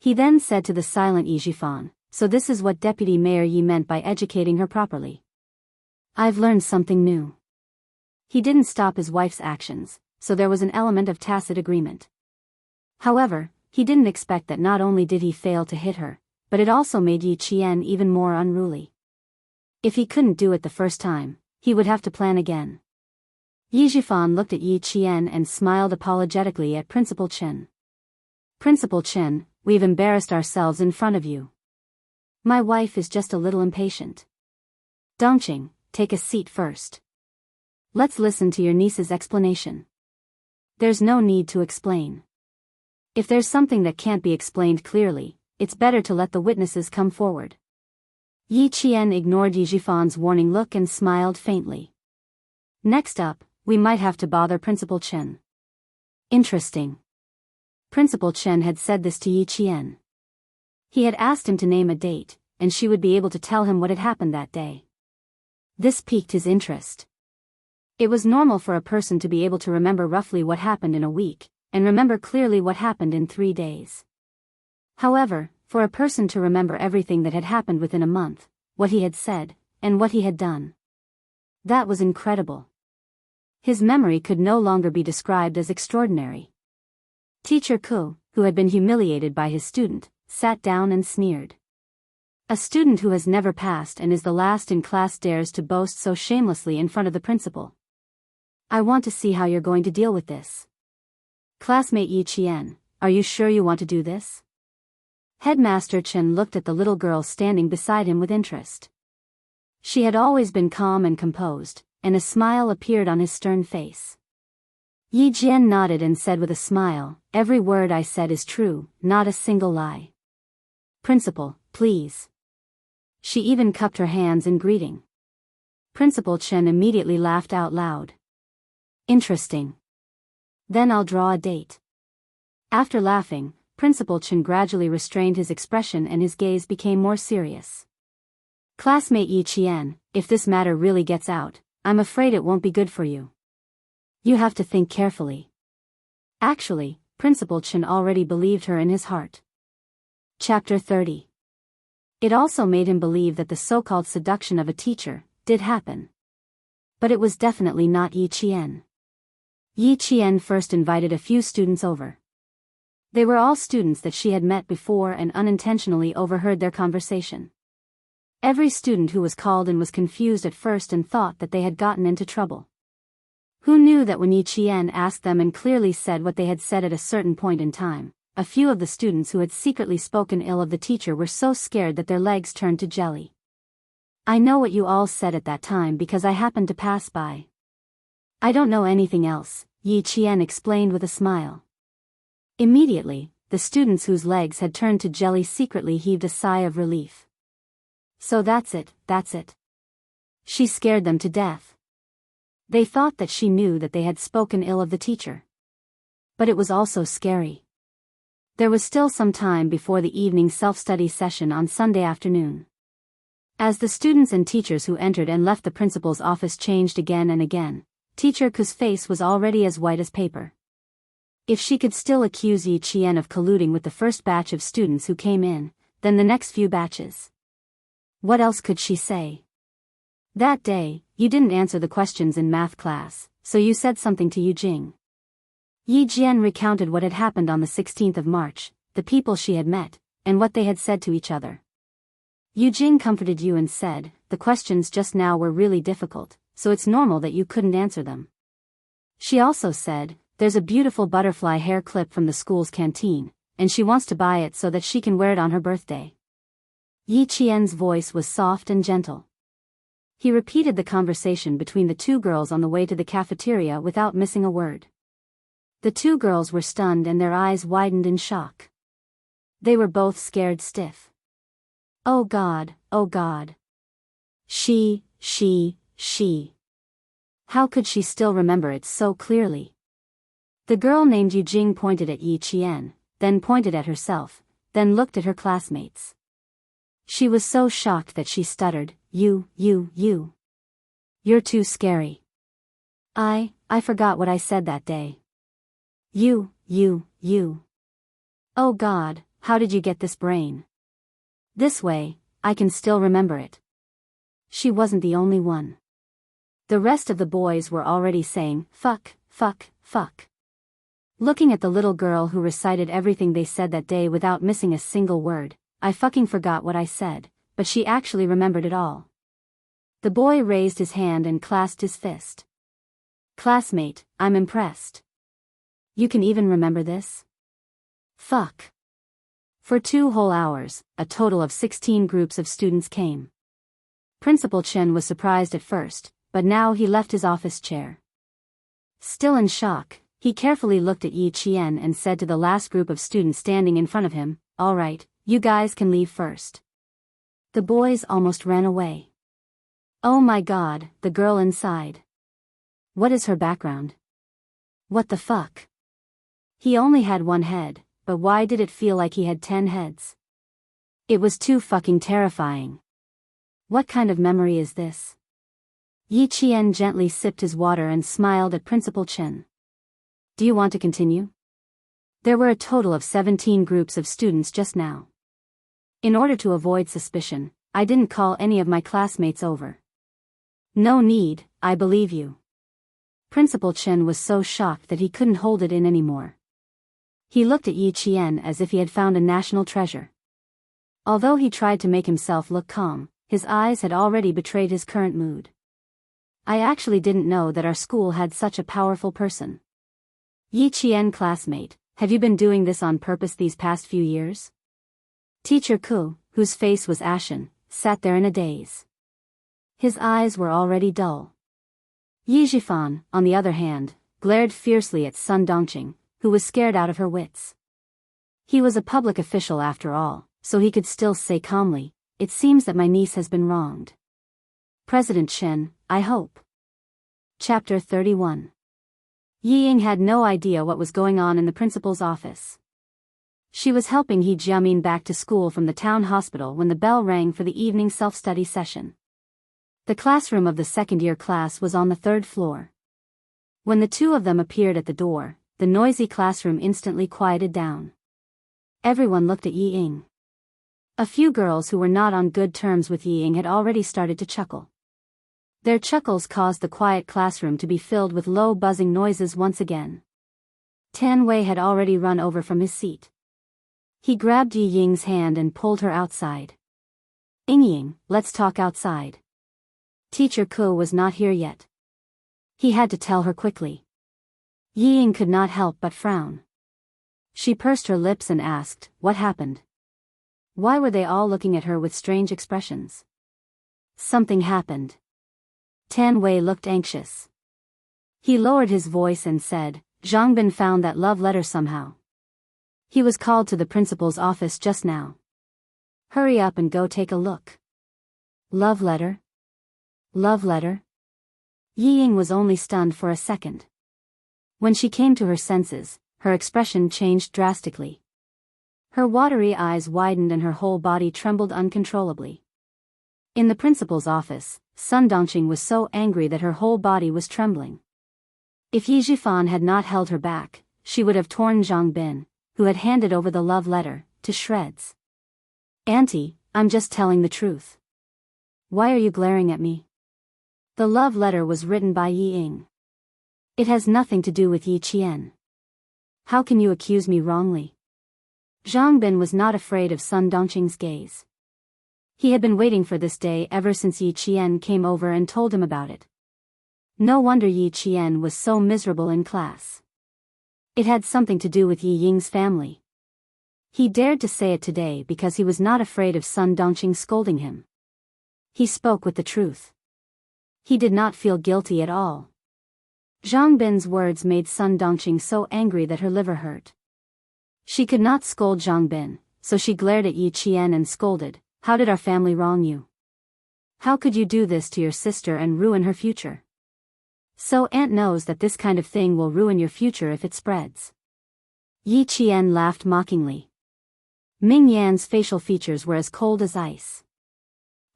He then said to the silent Yi Jifan, "So this is what Deputy Mayor Yi meant by educating her properly. I've learned something new." He didn't stop his wife's actions, so there was an element of tacit agreement. However, he didn't expect that not only did he fail to hit her, but it also made Yi Qian even more unruly. If he couldn't do it the first time, he would have to plan again. Yi Jifan looked at Yi Qian and smiled apologetically at Principal Chen. "Principal Chen, we've embarrassed ourselves in front of you. My wife is just a little impatient. Dongqing, take a seat first. Let's listen to your niece's explanation." "There's no need to explain. If there's something that can't be explained clearly, it's better to let the witnesses come forward." Yi Qian ignored Yi Jifan's warning look and smiled faintly. "Next up, we might have to bother Principal Chen." Interesting. Principal Chen had said this to Yi Qian. He had asked him to name a date, and she would be able to tell him what had happened that day. This piqued his interest. It was normal for a person to be able to remember roughly what happened in a week, and remember clearly what happened in 3 days. However, for a person to remember everything that had happened within a month, what he had said, and what he had done. That was incredible. His memory could no longer be described as extraordinary. Teacher Ku, who had been humiliated by his student, sat down and sneered. A student who has never passed and is the last in class dares to boast so shamelessly in front of the principal. "I want to see how you're going to deal with this. Classmate Yi Qian, are you sure you want to do this?" Headmaster Chen looked at the little girl standing beside him with interest. She had always been calm and composed, and a smile appeared on his stern face. Yi Jian nodded and said with a smile, "Every word I said is true, not a single lie. Principal, please." She even cupped her hands in greeting. Principal Chen immediately laughed out loud. "Interesting. Then I'll draw a date." After laughing, Principal Chen gradually restrained his expression and his gaze became more serious. "Classmate Yi Qian, if this matter really gets out, I'm afraid it won't be good for you. You have to think carefully." Actually, Principal Chen already believed her in his heart. Chapter 30. It also made him believe that the so-called seduction of a teacher did happen. But it was definitely not Yi Qian. Yi Qian first invited a few students over. They were all students that she had met before and unintentionally overheard their conversation. Every student who was called in was confused at first and thought that they had gotten into trouble. Who knew that when Yi Qian asked them and clearly said what they had said at a certain point in time, a few of the students who had secretly spoken ill of the teacher were so scared that their legs turned to jelly. "I know what you all said at that time because I happened to pass by. I don't know anything else," Yi Qian explained with a smile. Immediately, the students whose legs had turned to jelly secretly heaved a sigh of relief. So that's it. She scared them to death. They thought that she knew that they had spoken ill of the teacher. But it was also scary. There was still some time before the evening self-study session on Sunday afternoon. As the students and teachers who entered and left the principal's office changed again and again, Teacher Ku's face was already as white as paper. If she could still accuse Yi Qian of colluding with the first batch of students who came in, then the next few batches. What else could she say? "That day, you didn't answer the questions in math class, so you said something to Yu Jing." Yi Jian recounted what had happened on the 16th of March, the people she had met, and what they had said to each other. Yu Jing comforted Yu and said, "The questions just now were really difficult, so it's normal that you couldn't answer them." She also said, "There's a beautiful butterfly hair clip from the school's canteen, and she wants to buy it so that she can wear it on her birthday." Yi Qian's voice was soft and gentle. He repeated the conversation between the two girls on the way to the cafeteria without missing a word. The two girls were stunned and their eyes widened in shock. They were both scared stiff. Oh God. She. How could she still remember it so clearly? The girl named Yu Jing pointed at Yi Qian, then pointed at herself, then looked at her classmates. She was so shocked that she stuttered, You. You're too scary. I forgot what I said that day. You. you. Oh God, how did you get this brain? This way, I can still remember it. She wasn't the only one. The rest of the boys were already saying, fuck, fuck, fuck. Looking at the little girl who recited everything they said that day without missing a single word, I fucking forgot what I said, but she actually remembered it all. The boy raised his hand and clasped his fist. Classmate, I'm impressed. You can even remember this? Fuck. For 2 whole hours, a total of 16 groups of students came. Principal Chen was surprised at first, but now he left his office chair. Still in shock, he carefully looked at Yi Qian and said to the last group of students standing in front of him, "All right, you guys can leave first." The boys almost ran away. Oh my God, the girl inside. What is her background? What the fuck? He only had 1 head, but why did it feel like he had 10 heads? It was too fucking terrifying. What kind of memory is this? Yi Qian gently sipped his water and smiled at Principal Chen. Do you want to continue? There were a total of 17 groups of students just now. In order to avoid suspicion, I didn't call any of my classmates over. No need, I believe you. Principal Chen was so shocked that he couldn't hold it in anymore. He looked at Yi Qian as if he had found a national treasure. Although he tried to make himself look calm, his eyes had already betrayed his current mood. I actually didn't know that our school had such a powerful person. Yi Qian classmate, have you been doing this on purpose these past few years? Teacher Ku, whose face was ashen, sat there in a daze. His eyes were already dull. Yi Zhifan, on the other hand, glared fiercely at Sun Dongqing, who was scared out of her wits. He was a public official after all, so he could still say calmly, "It seems that my niece has been wronged. President Chen, I hope." Chapter 31. Yi Ying had no idea what was going on in the principal's office. She was helping He Jiamin back to school from the town hospital when the bell rang for the evening self-study session. The classroom of the second-year class was on the 3rd floor. When the 2 of them appeared at the door, the noisy classroom instantly quieted down. Everyone looked at Yi Ying. A few girls who were not on good terms with Yi Ying had already started to chuckle. Their chuckles caused the quiet classroom to be filled with low buzzing noises once again. Tan Wei had already run over from his seat. He grabbed Yi Ying's hand and pulled her outside. "Ying, let's talk outside." Teacher Ku was not here yet. He had to tell her quickly. Yi Ying could not help but frown. She pursed her lips and asked, "What happened?" Why were they all looking at her with strange expressions? Something happened. Tan Wei looked anxious. He lowered his voice and said, "Zhang Bin found that love letter somehow. He was called to the principal's office just now. Hurry up and go take a look." Love letter? Love letter? Yi Ying was only stunned for a second. When she came to her senses, her expression changed drastically. Her watery eyes widened and her whole body trembled uncontrollably. In the principal's office, Sun Dongqing was so angry that her whole body was trembling. If Yi Zhifan had not held her back, she would have torn Zhang Bin, who had handed over the love letter, to shreds. "Auntie, I'm just telling the truth. Why are you glaring at me?" The love letter was written by Yi Ying. It has nothing to do with Yi Qian. How can you accuse me wrongly? Zhang Bin was not afraid of Sun Dongqing's gaze. He had been waiting for this day ever since Yi Qian came over and told him about it. No wonder Yi Qian was so miserable in class. It had something to do with Yi Ying's family. He dared to say it today because he was not afraid of Sun Dongqing scolding him. He spoke with the truth. He did not feel guilty at all. Zhang Bin's words made Sun Dongqing so angry that her liver hurt. She could not scold Zhang Bin, so she glared at Yi Qian and scolded, "How did our family wrong you? How could you do this to your sister and ruin her future? So Aunt knows that this kind of thing will ruin your future if it spreads." Yi Qian laughed mockingly. Ming Yan's facial features were as cold as ice.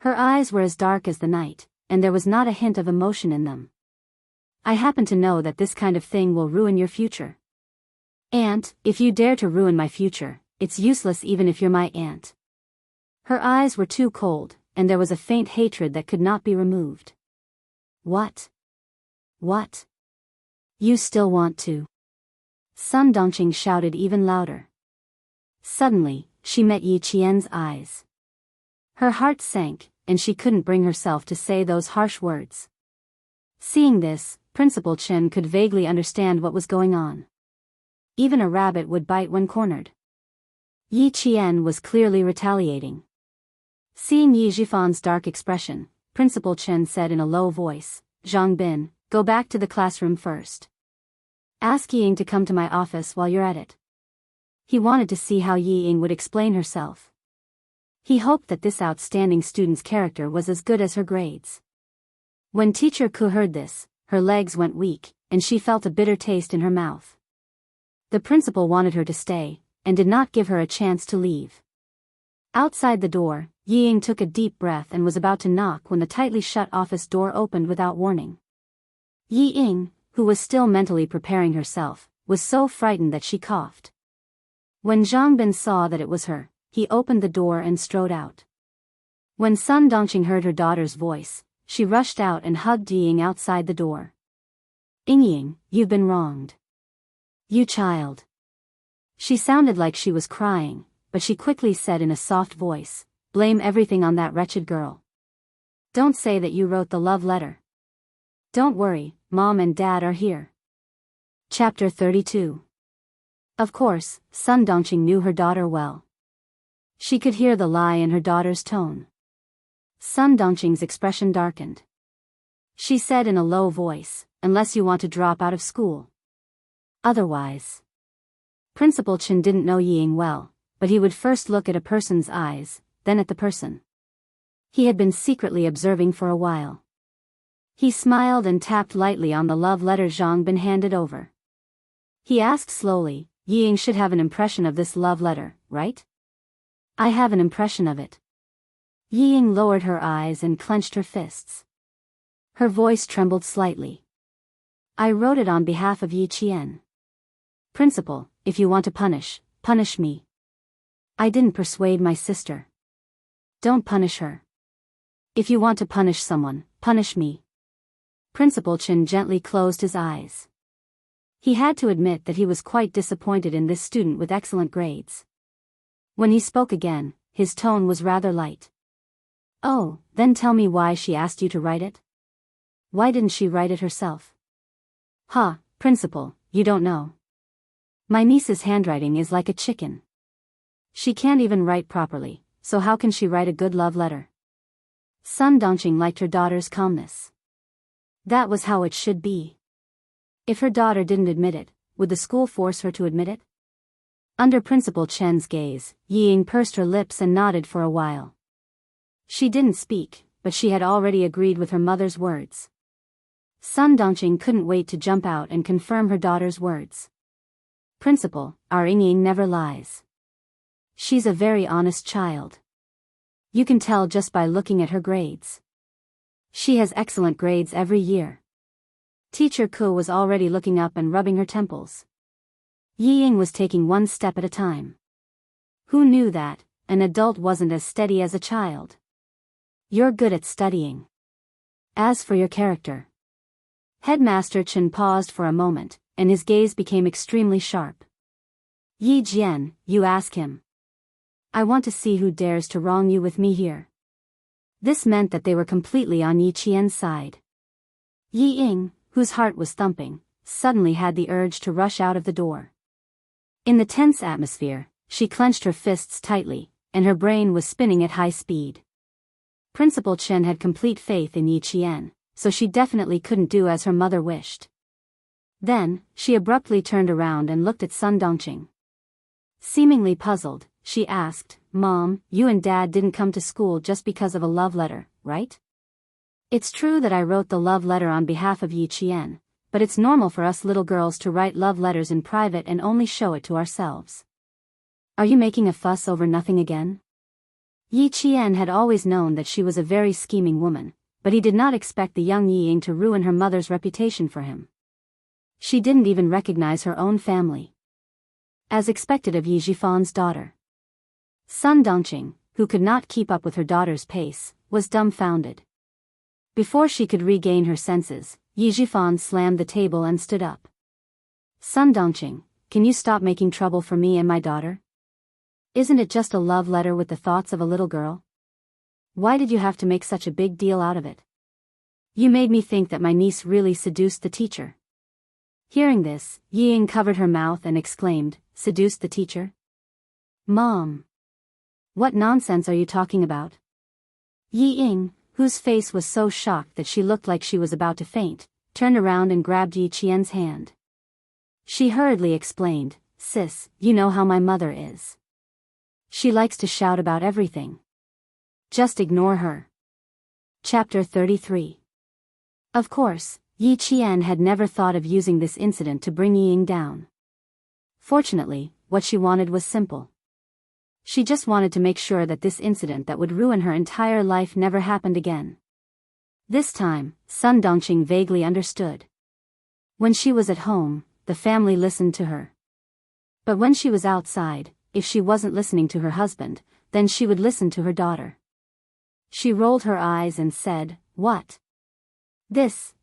Her eyes were as dark as the night, and there was not a hint of emotion in them. "I happen to know that this kind of thing will ruin your future. Aunt, if you dare to ruin my future, it's useless even if you're my aunt. Her eyes were too cold, and there was a faint hatred that could not be removed. What? What? You still want to? Sun Dongqing shouted even louder. Suddenly, she met Yi Qian's eyes. Her heart sank, and she couldn't bring herself to say those harsh words. Seeing this, Principal Chen could vaguely understand what was going on. Even a rabbit would bite when cornered. Yi Qian was clearly retaliating. Seeing Yi Jifan's dark expression, Principal Chen said in a low voice, "Zhang Bin, go back to the classroom first. Ask Ying to come to my office while you're at it." He wanted to see how Ying would explain herself. He hoped that this outstanding student's character was as good as her grades. When Teacher Ku heard this, her legs went weak, and she felt a bitter taste in her mouth. The principal wanted her to stay, and did not give her a chance to leave. Outside the door, Ying took a deep breath and was about to knock when the tightly shut office door opened without warning. Ying, who was still mentally preparing herself, was so frightened that she coughed. When Zhang Bin saw that it was her, he opened the door and strode out. When Sun Dongqing heard her daughter's voice, she rushed out and hugged Ying outside the door. "Ying, you've been wronged. You child." She sounded like she was crying, but she quickly said in a soft voice, "Blame everything on that wretched girl. Don't say that you wrote the love letter. Don't worry, Mom and Dad are here." Chapter 32. Of course, Sun Dongqing knew her daughter well. She could hear the lie in her daughter's tone. Sun Dongqing's expression darkened. She said in a low voice, "Unless you want to drop out of school. Otherwise." Principal Chen didn't know Ying well, but he would first look at a person's eyes, then at the person. He had been secretly observing for a while. He smiled and tapped lightly on the love letter Zhang Bin handed over. He asked slowly, "Ying should have an impression of this love letter, right?" "I have an impression of it." Ying lowered her eyes and clenched her fists. Her voice trembled slightly. "I wrote it on behalf of Yi Qian. Principal, if you want to punish, punish me. I didn't persuade my sister. Don't punish her. If you want to punish someone, punish me." Principal Chen gently closed his eyes. He had to admit that he was quite disappointed in this student with excellent grades. When he spoke again, his tone was rather light. "Oh, then tell me why she asked you to write it? Why didn't she write it herself?" Principal, you don't know. My niece's handwriting is like a chicken. She can't even write properly, so how can she write a good love letter?" Sun Dongqing liked her daughter's calmness. That was how it should be. If her daughter didn't admit it, would the school force her to admit it? Under Principal Chen's gaze, Ying pursed her lips and nodded for a while. She didn't speak, but she had already agreed with her mother's words. Sun Dongqing couldn't wait to jump out and confirm her daughter's words. "Principal, our Ying never lies. She's a very honest child. You can tell just by looking at her grades. She has excellent grades every year." Teacher Ku was already looking up and rubbing her temples. Ying was taking one step at a time. Who knew that an adult wasn't as steady as a child? "You're good at studying. As for your character." Headmaster Chen paused for a moment, and his gaze became extremely sharp. "Yi Jian, you ask him. I want to see who dares to wrong you with me here." This meant that they were completely on Yi Qian's side. Ying, whose heart was thumping, suddenly had the urge to rush out of the door. In the tense atmosphere, she clenched her fists tightly, and her brain was spinning at high speed. Principal Chen had complete faith in Yi Qian, so she definitely couldn't do as her mother wished. Then, she abruptly turned around and looked at Sun Dongqing. Seemingly puzzled, she asked, "Mom, you and Dad didn't come to school just because of a love letter, right?" "It's true that I wrote the love letter on behalf of Yi Qian, but it's normal for us little girls to write love letters in private and only show it to ourselves. Are you making a fuss over nothing again?" Yi Qian had always known that she was a very scheming woman, but he did not expect the young Ying to ruin her mother's reputation for him. She didn't even recognize her own family. as expected of Yi Jifan's daughter. Sun Dongqing, who could not keep up with her daughter's pace, was dumbfounded. Before she could regain her senses, Yi Jifan slammed the table and stood up. Sun Dongqing, can you stop making trouble for me and my daughter? Isn't it just a love letter with the thoughts of a little girl? Why did you have to make such a big deal out of it? You made me think that my niece really seduced the teacher. Hearing this, Yi Ying covered her mouth and exclaimed, "Seduced the teacher? Mom! What nonsense are you talking about?" Yi Ying, whose face was so shocked that she looked like she was about to faint, turned around and grabbed Yi Qian's hand. She hurriedly explained, "Sis, you know how my mother is. She likes to shout about everything. Just ignore her." Chapter 33. Of course, Yi Qian had never thought of using this incident to bring Yi Ying down. Fortunately, what she wanted was simple. She just wanted to make sure that this incident that would ruin her entire life never happened again. This time, Sun Dongqing vaguely understood. When she was at home, the family listened to her. But when she was outside, if she wasn't listening to her husband, then she would listen to her daughter. She rolled her eyes and said, "What? This.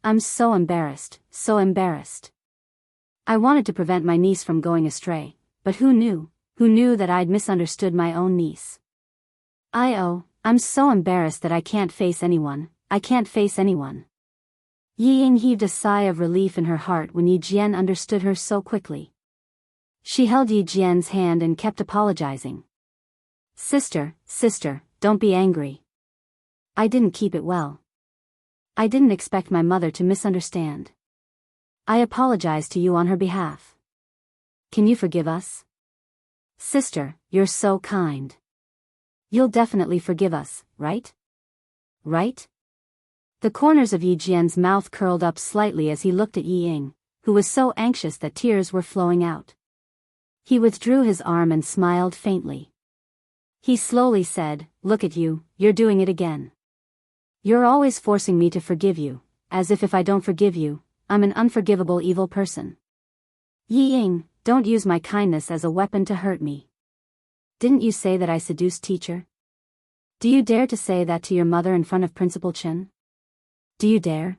I'm so embarrassed, so embarrassed. I wanted to prevent my niece from going astray, but who knew that I'd misunderstood my own niece. I'm so embarrassed that I can't face anyone. Yi Ying heaved a sigh of relief in her heart when Yi Jian understood her so quickly. She held Yi Jian's hand and kept apologizing. Sister, don't be angry. I didn't keep it well. I didn't expect my mother to misunderstand. I apologize to you on her behalf. Can you forgive us? Sister, you're so kind. You'll definitely forgive us, right? Right? The corners of Yi Jian's mouth curled up slightly as he looked at Yi Ying, who was so anxious that tears were flowing out. He withdrew his arm and smiled faintly. He slowly said, "Look at you, you're doing it again. You're always forcing me to forgive you, as if I don't forgive you, I'm an unforgivable evil person. Yi Ying, don't use my kindness as a weapon to hurt me. Didn't you say that I seduced teacher? Do you dare to say that to your mother in front of Principal Chen? Do you dare?"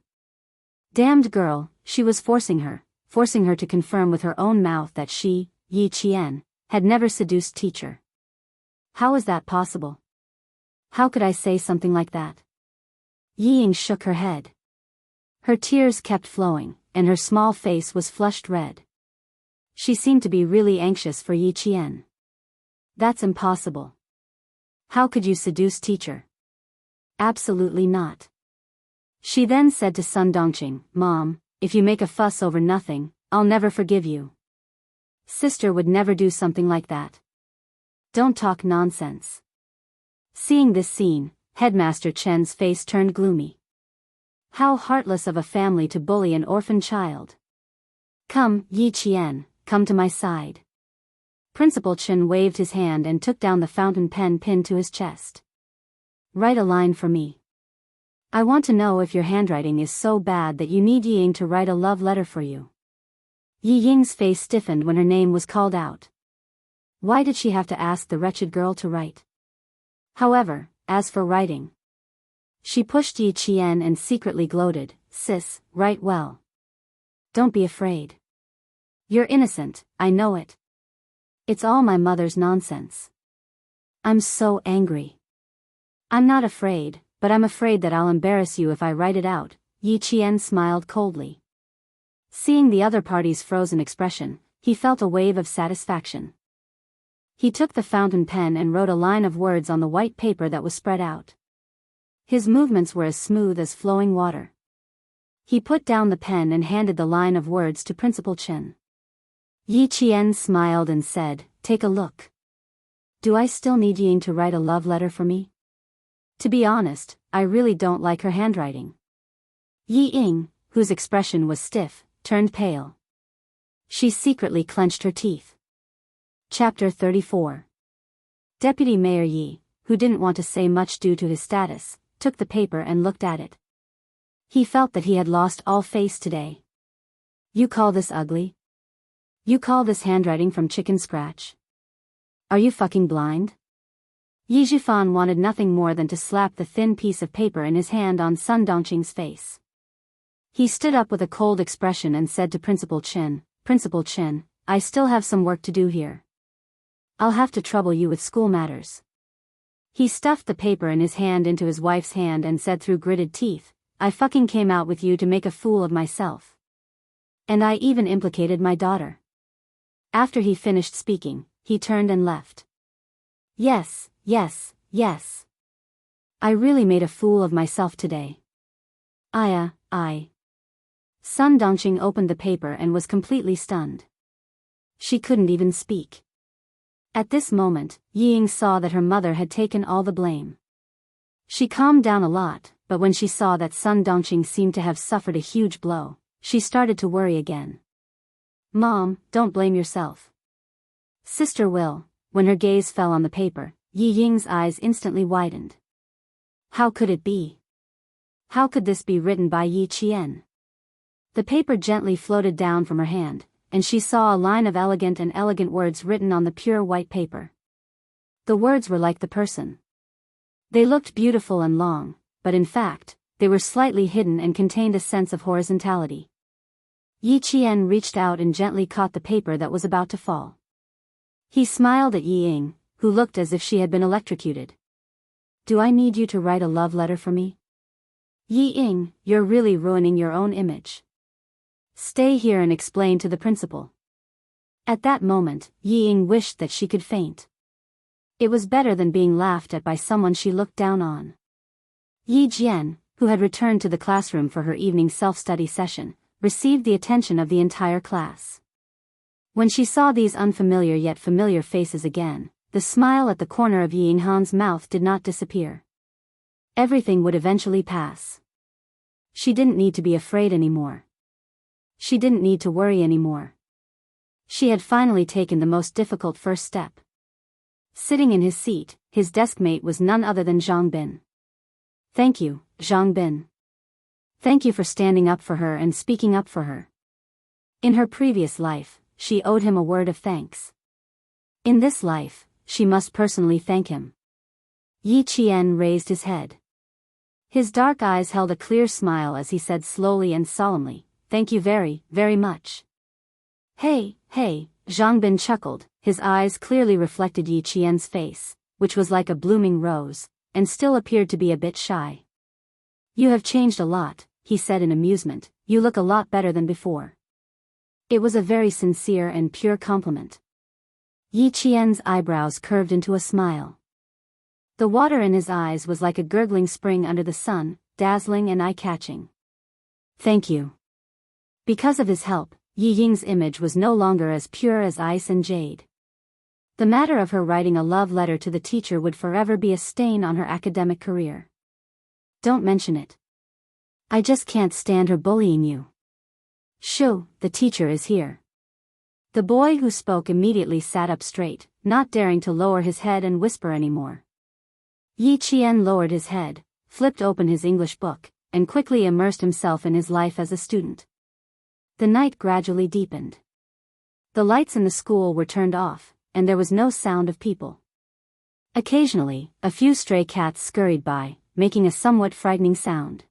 Damned girl, she was forcing her to confirm with her own mouth that she, Yi Qian, had never seduced teacher. How is that possible? How could I say something like that? Yi Ying shook her head. Her tears kept flowing, and her small face was flushed red. She seemed to be really anxious for Yi Qian. That's impossible. How could you seduce teacher? Absolutely not. She then said to Sun Dongqing, "Mom, if you make a fuss over nothing, I'll never forgive you. Sister would never do something like that. Don't talk nonsense." Seeing this scene, Headmaster Chen's face turned gloomy. How heartless of a family to bully an orphan child. "Come, Yi Qian, come to my side." Principal Chen waved his hand and took down the fountain pen pinned to his chest. "Write a line for me. I want to know if your handwriting is so bad that you need Yi Ying to write a love letter for you." Yi Ying's face stiffened when her name was called out. Why did she have to ask the wretched girl to write? However, as for writing, she pushed Yi Qian and secretly gloated, "Sis, write well. Don't be afraid. You're innocent, I know it. It's all my mother's nonsense. I'm so angry. I'm not afraid, but I'm afraid that I'll embarrass you if I write it out." Yi Qian smiled coldly. Seeing the other party's frozen expression, he felt a wave of satisfaction. He took the fountain pen and wrote a line of words on the white paper that was spread out. His movements were as smooth as flowing water. He put down the pen and handed the line of words to Principal Chen. Yi Qian smiled and said, "Take a look. Do I still need Ying to write a love letter for me? To be honest, I really don't like her handwriting." Yi Ying, whose expression was stiff, turned pale. She secretly clenched her teeth. Chapter 34. Deputy Mayor Yi, who didn't want to say much due to his status, took the paper and looked at it. He felt that he had lost all face today. You call this ugly? You call this handwriting from chicken scratch? Are you fucking blind? Yi Zhifan wanted nothing more than to slap the thin piece of paper in his hand on Sun Dongqing's face. He stood up with a cold expression and said to Principal Chen, Principal Chen, I still have some work to do here. I'll have to trouble you with school matters. He stuffed the paper in his hand into his wife's hand and said through gritted teeth, I fucking came out with you to make a fool of myself. And I even implicated my daughter. After he finished speaking, he turned and left. Yes, yes, yes. I really made a fool of myself today. I. Sun Dongqing opened the paper and was completely stunned. She couldn't even speak. At this moment, Ying saw that her mother had taken all the blame. She calmed down a lot, but when she saw that Sun Dongqing seemed to have suffered a huge blow, she started to worry again. Mom, don't blame yourself. Sister will. When her gaze fell on the paper, Yi Ying's eyes instantly widened. How could it be? How could this be written by Yi Qian? The paper gently floated down from her hand, and she saw a line of elegant words written on the pure white paper. The words were like the person. They looked beautiful and long, but in fact, they were slightly hidden and contained a sense of horizontality. Yi Qian reached out and gently caught the paper that was about to fall. He smiled at Yi Ying, who looked as if she had been electrocuted. Do I need you to write a love letter for me? Yi Ying, you're really ruining your own image. Stay here and explain to the principal. At that moment, Yi Ying wished that she could faint. It was better than being laughed at by someone she looked down on. Yi Jian, who had returned to the classroom for her evening self-study session, received the attention of the entire class. When she saw these unfamiliar yet familiar faces again, the smile at the corner of Yi Yinghan's mouth did not disappear. Everything would eventually pass. She didn't need to be afraid anymore. She didn't need to worry anymore. She had finally taken the most difficult first step. Sitting in his seat, his deskmate was none other than Zhang Bin. Thank you, Zhang Bin. Thank you for standing up for her and speaking up for her. In her previous life, she owed him a word of thanks. In this life, she must personally thank him. Yi Qian raised his head. His dark eyes held a clear smile as he said slowly and solemnly, Thank you very, very much. Hey, Zhang Bin chuckled, his eyes clearly reflected Yi Qian's face, which was like a blooming rose, and still appeared to be a bit shy. You have changed a lot, he said in amusement, you look a lot better than before. It was a very sincere and pure compliment. Yi Qian's eyebrows curved into a smile. The water in his eyes was like a gurgling spring under the sun, dazzling and eye-catching. Thank you. Because of his help, Yi Ying's image was no longer as pure as ice and jade. The matter of her writing a love letter to the teacher would forever be a stain on her academic career. Don't mention it. I just can't stand her bullying you. Shoo, the teacher is here. The boy who spoke immediately sat up straight, not daring to lower his head and whisper anymore. Yi Qian lowered his head, flipped open his English book, and quickly immersed himself in his life as a student. The night gradually deepened. The lights in the school were turned off, and there was no sound of people. Occasionally, a few stray cats scurried by, making a somewhat frightening sound.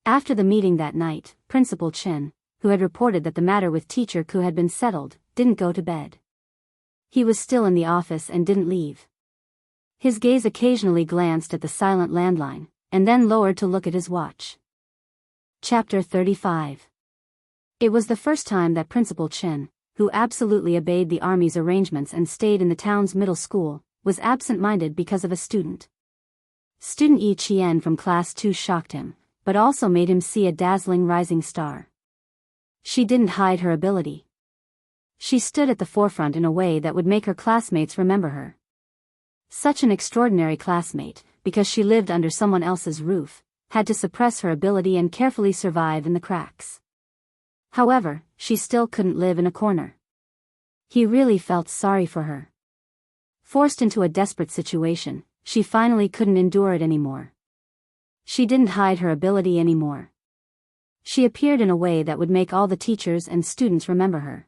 After the meeting that night, Principal Chen, who had reported that the matter with Teacher Ku had been settled, didn't go to bed. He was still in the office and didn't leave. His gaze occasionally glanced at the silent landline, and then lowered to look at his watch. Chapter 35. It was the first time that Principal Chen, who absolutely obeyed the army's arrangements and stayed in the town's middle school, was absent-minded because of a student. Student Yi Qian from Class 2 shocked him, but also made him see a dazzling rising star. She didn't hide her ability. She stood at the forefront in a way that would make her classmates remember her. Such an extraordinary classmate, because she lived under someone else's roof, had to suppress her ability and carefully survive in the cracks. However, she still couldn't live in a corner. He really felt sorry for her. Forced into a desperate situation, she finally couldn't endure it anymore. She didn't hide her ability anymore. She appeared in a way that would make all the teachers and students remember her.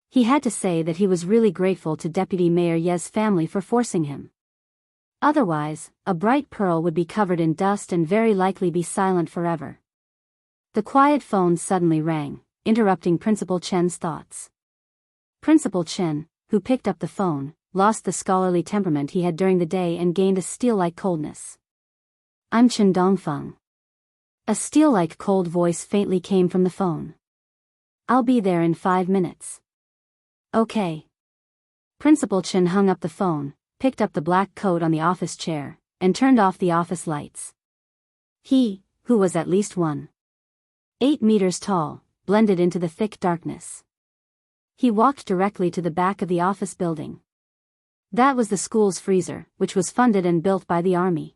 He had to say that he was really grateful to Deputy Mayor Ye's family for forcing him. Otherwise, a bright pearl would be covered in dust and very likely be silent forever. The quiet phone suddenly rang, interrupting Principal Chen's thoughts. Principal Chen, who picked up the phone, lost the scholarly temperament he had during the day and gained a steel-like coldness. "I'm Chen Dongfeng." A steel-like cold voice faintly came from the phone. "I'll be there in 5 minutes." "Okay." Principal Chen hung up the phone, picked up the black coat on the office chair, and turned off the office lights. He, who was at least 1.8 meters tall, blended into the thick darkness. He walked directly to the back of the office building. That was the school's freezer, which was funded and built by the army.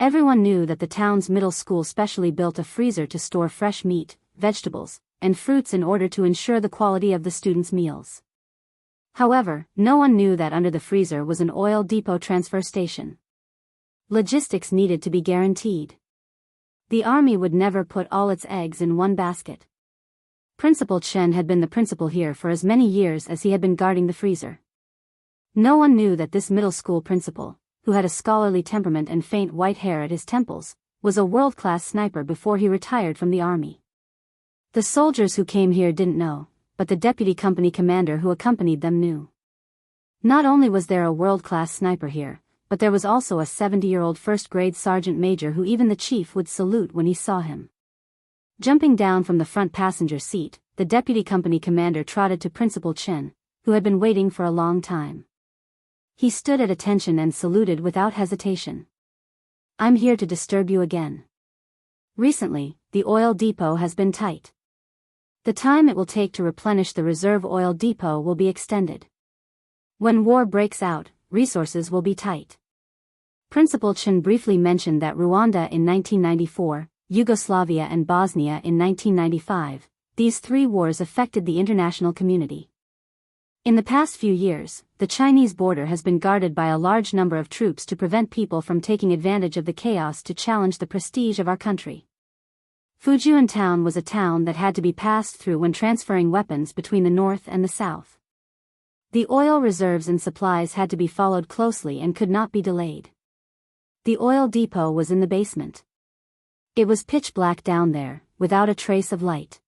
Everyone knew that the town's middle school specially built a freezer to store fresh meat, vegetables, and fruits in order to ensure the quality of the students' meals. However, no one knew that under the freezer was an oil depot transfer station. Logistics needed to be guaranteed. The army would never put all its eggs in one basket. Principal Chen had been the principal here for as many years as he had been guarding the freezer. No one knew that this middle school principal, who had a scholarly temperament and faint white hair at his temples, was a world-class sniper before he retired from the army. The soldiers who came here didn't know, but the deputy company commander who accompanied them knew. Not only was there a world-class sniper here, but there was also a 70-year-old first-grade sergeant major who even the chief would salute when he saw him. Jumping down from the front passenger seat, the deputy company commander trotted to Principal Chen, who had been waiting for a long time. He stood at attention and saluted without hesitation. "I'm here to disturb you again. Recently, the oil depot has been tight. The time it will take to replenish the reserve oil depot will be extended. When war breaks out, resources will be tight." Principal Chen briefly mentioned that Rwanda in 1994, Yugoslavia and Bosnia in 1995, these 3 wars affected the international community. In the past few years, the Chinese border has been guarded by a large number of troops to prevent people from taking advantage of the chaos to challenge the prestige of our country. Fujian Town was a town that had to be passed through when transferring weapons between the north and the south. The oil reserves and supplies had to be followed closely and could not be delayed. The oil depot was in the basement. It was pitch black down there, without a trace of light.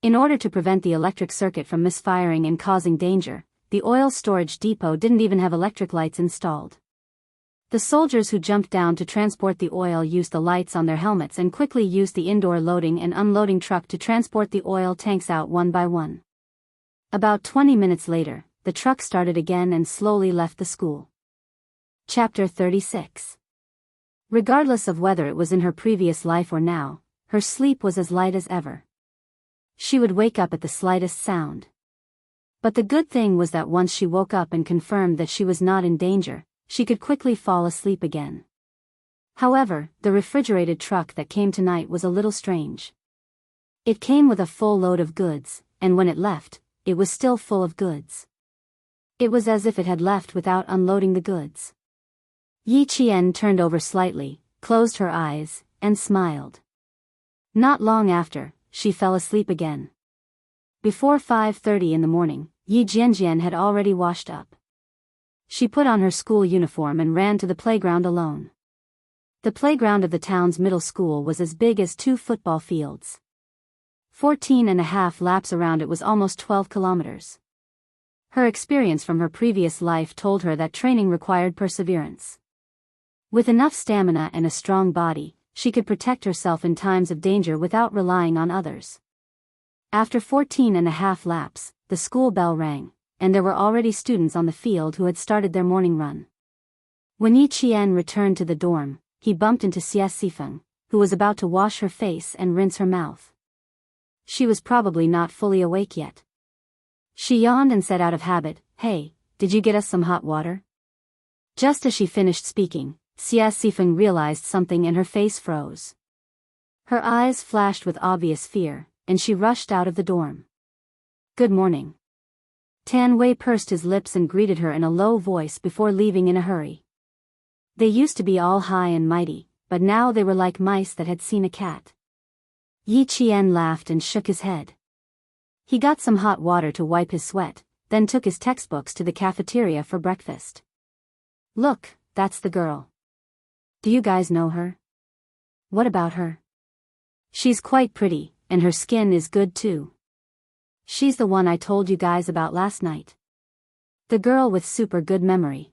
In order to prevent the electric circuit from misfiring and causing danger, the oil storage depot didn't even have electric lights installed. The soldiers who jumped down to transport the oil used the lights on their helmets and quickly used the indoor loading and unloading truck to transport the oil tanks out one by one. About 20 minutes later, the truck started again and slowly left the school. Chapter 36. Regardless of whether it was in her previous life or now, her sleep was as light as ever. She would wake up at the slightest sound. But the good thing was that once she woke up and confirmed that she was not in danger, she could quickly fall asleep again. However, the refrigerated truck that came tonight was a little strange. It came with a full load of goods, and when it left, it was still full of goods. It was as if it had left without unloading the goods. Yi Qian turned over slightly, closed her eyes, and smiled. Not long after, she fell asleep again. Before 5:30 in the morning, Yi Jianjian had already washed up. She put on her school uniform and ran to the playground alone. The playground of the town's middle school was as big as 2 football fields. 14.5 laps around it was almost 12 kilometers. Her experience from her previous life told her that training required perseverance. With enough stamina and a strong body, she could protect herself in times of danger without relying on others. After 14.5 laps, the school bell rang, and there were already students on the field who had started their morning run. When Yi Qian returned to the dorm, he bumped into Xie Sifeng, who was about to wash her face and rinse her mouth. She was probably not fully awake yet. She yawned and said out of habit, "Hey, did you get us some hot water?" Just as she finished speaking, Xie Sifeng realized something and her face froze. Her eyes flashed with obvious fear, and she rushed out of the dorm. "Good morning." Tan Wei pursed his lips and greeted her in a low voice before leaving in a hurry. They used to be all high and mighty, but now they were like mice that had seen a cat. Yi Qian laughed and shook his head. He got some hot water to wipe his sweat, then took his textbooks to the cafeteria for breakfast. Look, that's the girl. Do you guys know her? What about her? She's quite pretty, and her skin is good too. She's the one I told you guys about last night. The girl with super good memory.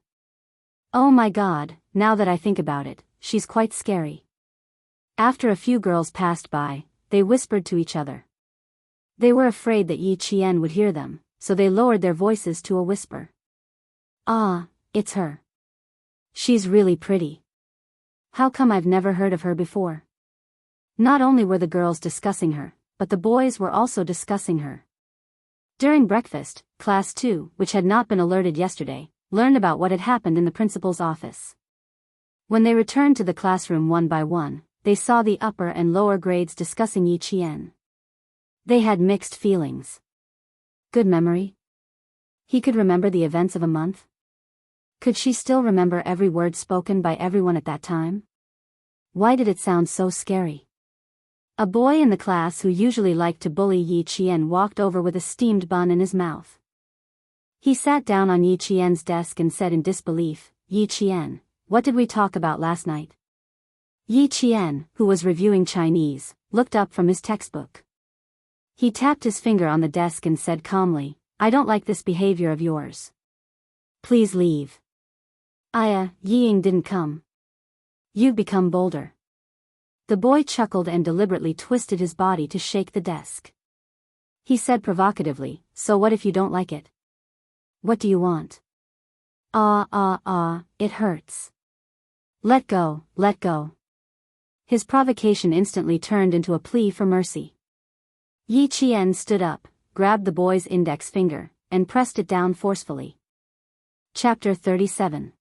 Oh my god, now that I think about it, she's quite scary. After a few girls passed by, they whispered to each other. They were afraid that Yi Qian would hear them, so they lowered their voices to a whisper. Ah, it's her. She's really pretty. How come I've never heard of her before? Not only were the girls discussing her, but the boys were also discussing her. During breakfast, Class 2, which had not been alerted yesterday, learned about what had happened in the principal's office. When they returned to the classroom one by one, they saw the upper and lower grades discussing Yi Qian. They had mixed feelings. Good memory? He could remember the events of a month? Could she still remember every word spoken by everyone at that time? Why did it sound so scary? A boy in the class who usually liked to bully Yi Qian walked over with a steamed bun in his mouth. He sat down on Yi Qian's desk and said in disbelief, Yi Qian, what did we talk about last night? Yi Qian, who was reviewing Chinese, looked up from his textbook. He tapped his finger on the desk and said calmly, I don't like this behavior of yours. Please leave. Ying didn't come. You've become bolder. The boy chuckled and deliberately twisted his body to shake the desk. He said provocatively, so what if you don't like it? What do you want? It hurts. Let go, let go. His provocation instantly turned into a plea for mercy. Yi Qian stood up, grabbed the boy's index finger, and pressed it down forcefully. Chapter 37.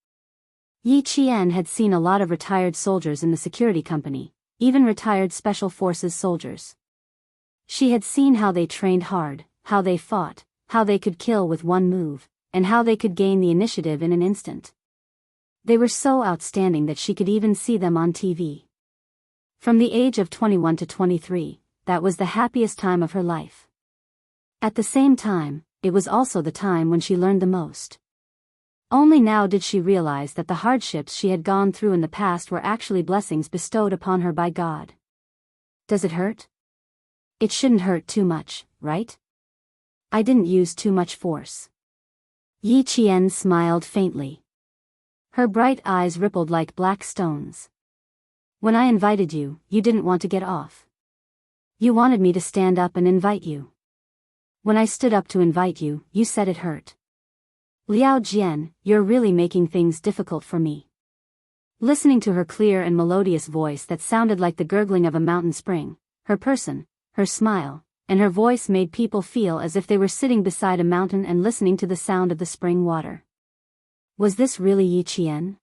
Yi Qian had seen a lot of retired soldiers in the security company, even retired special forces soldiers. She had seen how they trained hard, how they fought, how they could kill with one move, and how they could gain the initiative in an instant. They were so outstanding that she could even see them on TV. From the age of 21 to 23, that was the happiest time of her life. At the same time, it was also the time when she learned the most. Only now did she realize that the hardships she had gone through in the past were actually blessings bestowed upon her by God. Does it hurt? It shouldn't hurt too much, right? I didn't use too much force. Yi Qian smiled faintly. Her bright eyes rippled like black stones. When I invited you, you didn't want to get off. You wanted me to stand up and invite you. When I stood up to invite you, you said it hurt. Liao Jian, you're really making things difficult for me. Listening to her clear and melodious voice that sounded like the gurgling of a mountain spring, her person, her smile, and her voice made people feel as if they were sitting beside a mountain and listening to the sound of the spring water. Was this really Yi Qian?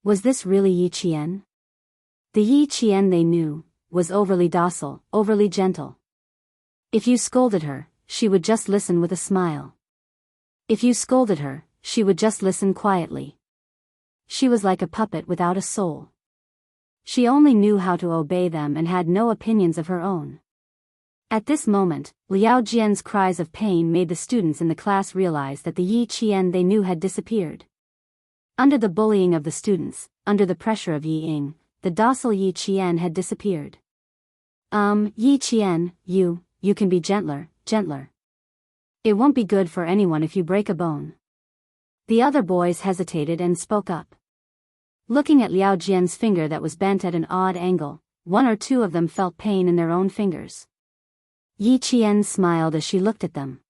Was this really Yi Qian? The Yi Qian they knew was overly docile, overly gentle. If you scolded her, she would just listen with a smile. If you scolded her, she would just listen quietly. She was like a puppet without a soul. She only knew how to obey them and had no opinions of her own. At this moment, Liao Jian's cries of pain made the students in the class realize that the Yi Qian they knew had disappeared. Under the bullying of the students, under the pressure of Yi Ying, the docile Yi Qian had disappeared. Yi Qian, you can be gentler, gentler. It won't be good for anyone if you break a bone. The other boys hesitated and spoke up. Looking at Liao Jian's finger that was bent at an odd angle, one or two of them felt pain in their own fingers. Yi Qian smiled as she looked at them.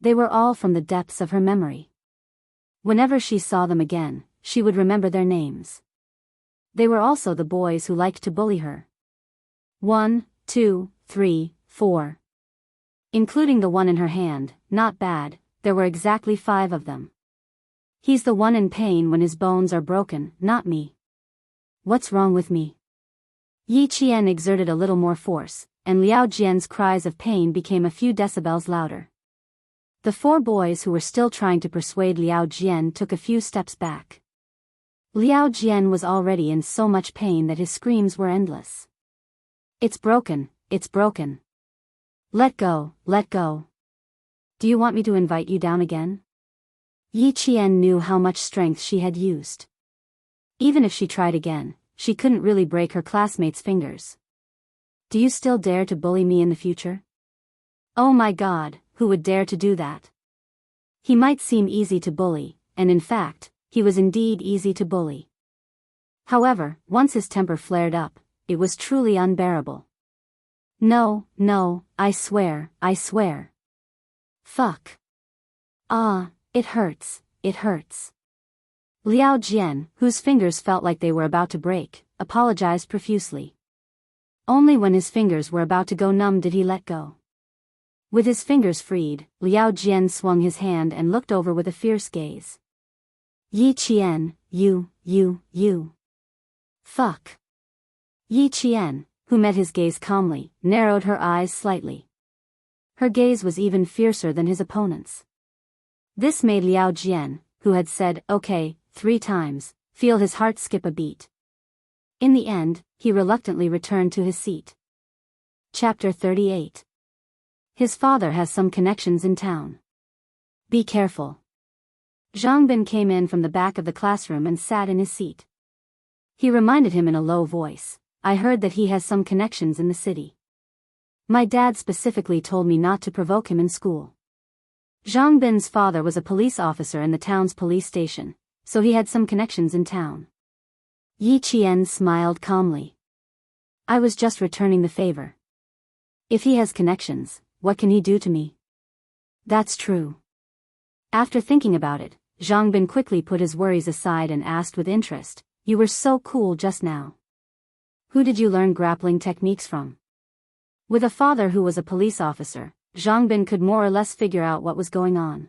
They were all from the depths of her memory. Whenever she saw them again, she would remember their names. They were also the boys who liked to bully her. 1, 2, 3, 4. Including the one in her hand, not bad, there were exactly 5 of them. He's the one in pain when his bones are broken, not me. What's wrong with me? Yi Qian exerted a little more force, and Liao Jian's cries of pain became a few decibels louder. The 4 boys who were still trying to persuade Liao Jian took a few steps back. Liao Jian was already in so much pain that his screams were endless. It's broken, it's broken. Let go, let go. Do you want me to invite you down again? Yi Qian knew how much strength she had used. Even if she tried again, she couldn't really break her classmates' fingers. Do you still dare to bully me in the future? Oh my God, who would dare to do that? He might seem easy to bully, and in fact, he was indeed easy to bully. However, once his temper flared up, it was truly unbearable. No, no, I swear, I swear. Fuck. Ah, it hurts, it hurts. Liao Jian, whose fingers felt like they were about to break, apologized profusely. Only when his fingers were about to go numb did he let go. With his fingers freed, Liao Jian swung his hand and looked over with a fierce gaze. Yi Qian, you. Fuck. Yi Qian, who met his gaze calmly, narrowed her eyes slightly. Her gaze was even fiercer than his opponent's. This made Liao Jian, who had said, okay, 3 times, feel his heart skip a beat. In the end, he reluctantly returned to his seat. Chapter 38. His father has some connections in town. Be careful. Zhang Bin came in from the back of the classroom and sat in his seat. He reminded him in a low voice, I heard that he has some connections in the city. My dad specifically told me not to provoke him in school. Zhang Bin's father was a police officer in the town's police station, so he had some connections in town. Yi Qian smiled calmly. I was just returning the favor. If he has connections, what can he do to me? That's true. After thinking about it, Zhang Bin quickly put his worries aside and asked with interest, you were so cool just now. Who did you learn grappling techniques from? With a father who was a police officer, Zhang Bin could more or less figure out what was going on.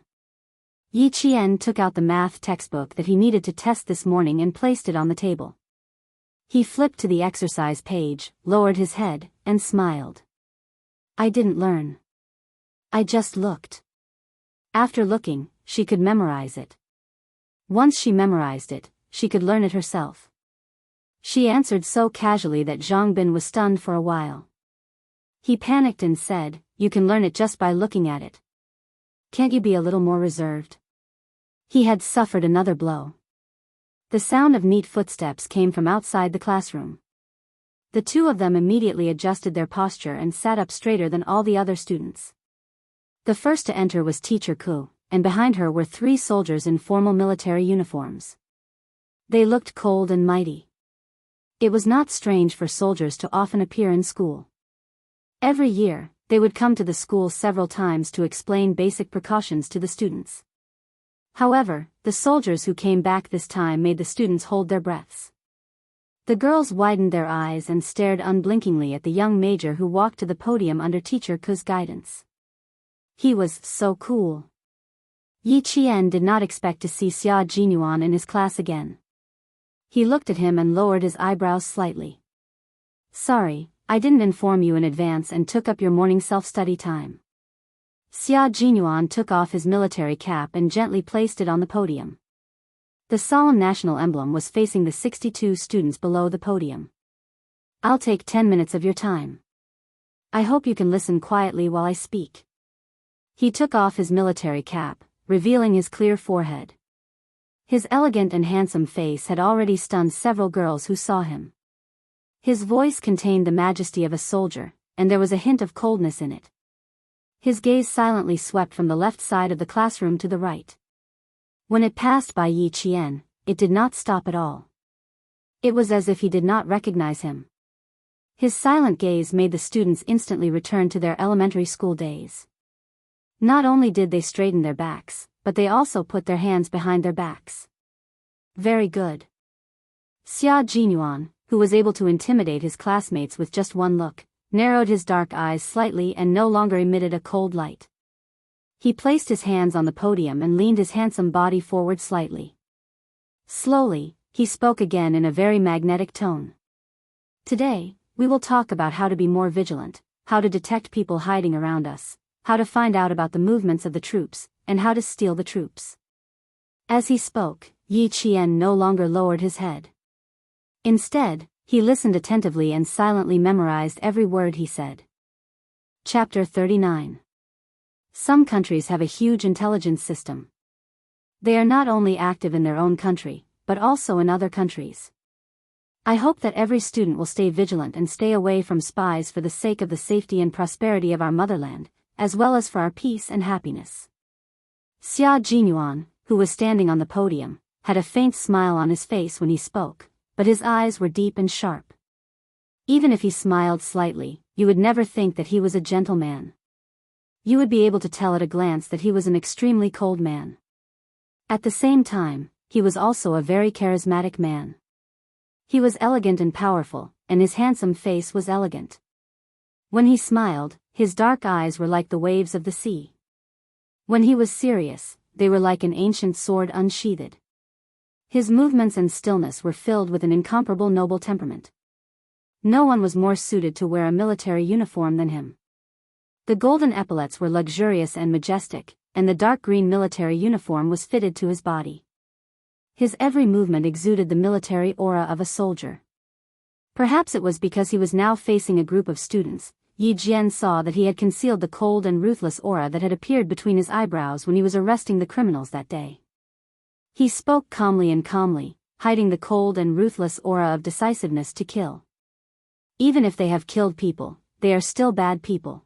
Yi Qian took out the math textbook that he needed to test this morning and placed it on the table. He flipped to the exercise page, lowered his head, and smiled. I didn't learn. I just looked. After looking, she could memorize it. Once she memorized it, she could learn it herself. She answered so casually that Zhang Bin was stunned for a while. He panicked and said, you can learn it just by looking at it. Can't you be a little more reserved? He had suffered another blow. The sound of neat footsteps came from outside the classroom. The two of them immediately adjusted their posture and sat up straighter than all the other students. The first to enter was Teacher Ku, and behind her were 3 soldiers in formal military uniforms. They looked cold and mighty. It was not strange for soldiers to often appear in school. Every year, they would come to the school several times to explain basic precautions to the students. However, the soldiers who came back this time made the students hold their breaths. The girls widened their eyes and stared unblinkingly at the young major who walked to the podium under Teacher Ku's guidance. He was so cool. Yi Qian did not expect to see Xia Jinyuan in his class again. He looked at him and lowered his eyebrows slightly. Sorry, I didn't inform you in advance and took up your morning self-study time. Xia Jinyuan took off his military cap and gently placed it on the podium. The solemn national emblem was facing the 62 students below the podium. I'll take 10 minutes of your time. I hope you can listen quietly while I speak. He took off his military cap, revealing his clear forehead. His elegant and handsome face had already stunned several girls who saw him. His voice contained the majesty of a soldier, and there was a hint of coldness in it. His gaze silently swept from the left side of the classroom to the right. When it passed by Yi Qian, it did not stop at all. It was as if he did not recognize him. His silent gaze made the students instantly return to their elementary school days. Not only did they straighten their backs, but they also put their hands behind their backs. Very good. Xia Jinyuan, who was able to intimidate his classmates with just one look, narrowed his dark eyes slightly and no longer emitted a cold light. He placed his hands on the podium and leaned his handsome body forward slightly. Slowly, he spoke again in a very magnetic tone. Today, we will talk about how to be more vigilant, how to detect people hiding around us, how to find out about the movements of the troops, and how to steal the troops. As he spoke, Yi Qian no longer lowered his head. Instead, he listened attentively and silently memorized every word he said. Chapter 39. Some countries have a huge intelligence system. They are not only active in their own country, but also in other countries. I hope that every student will stay vigilant and stay away from spies for the sake of the safety and prosperity of our motherland, as well as for our peace and happiness. Xia Jinyuan, who was standing on the podium, had a faint smile on his face when he spoke, but his eyes were deep and sharp. Even if he smiled slightly, you would never think that he was a gentle man. You would be able to tell at a glance that he was an extremely cold man. At the same time, he was also a very charismatic man. He was elegant and powerful, and his handsome face was elegant. When he smiled, his dark eyes were like the waves of the sea. When he was serious, they were like an ancient sword unsheathed. His movements and stillness were filled with an incomparable noble temperament. No one was more suited to wear a military uniform than him. The golden epaulets were luxurious and majestic, and the dark green military uniform was fitted to his body. His every movement exuded the military aura of a soldier. Perhaps it was because he was now facing a group of students. Yi Jian saw that he had concealed the cold and ruthless aura that had appeared between his eyebrows when he was arresting the criminals that day. He spoke calmly, hiding the cold and ruthless aura of decisiveness to kill. Even if they have killed people, they are still bad people.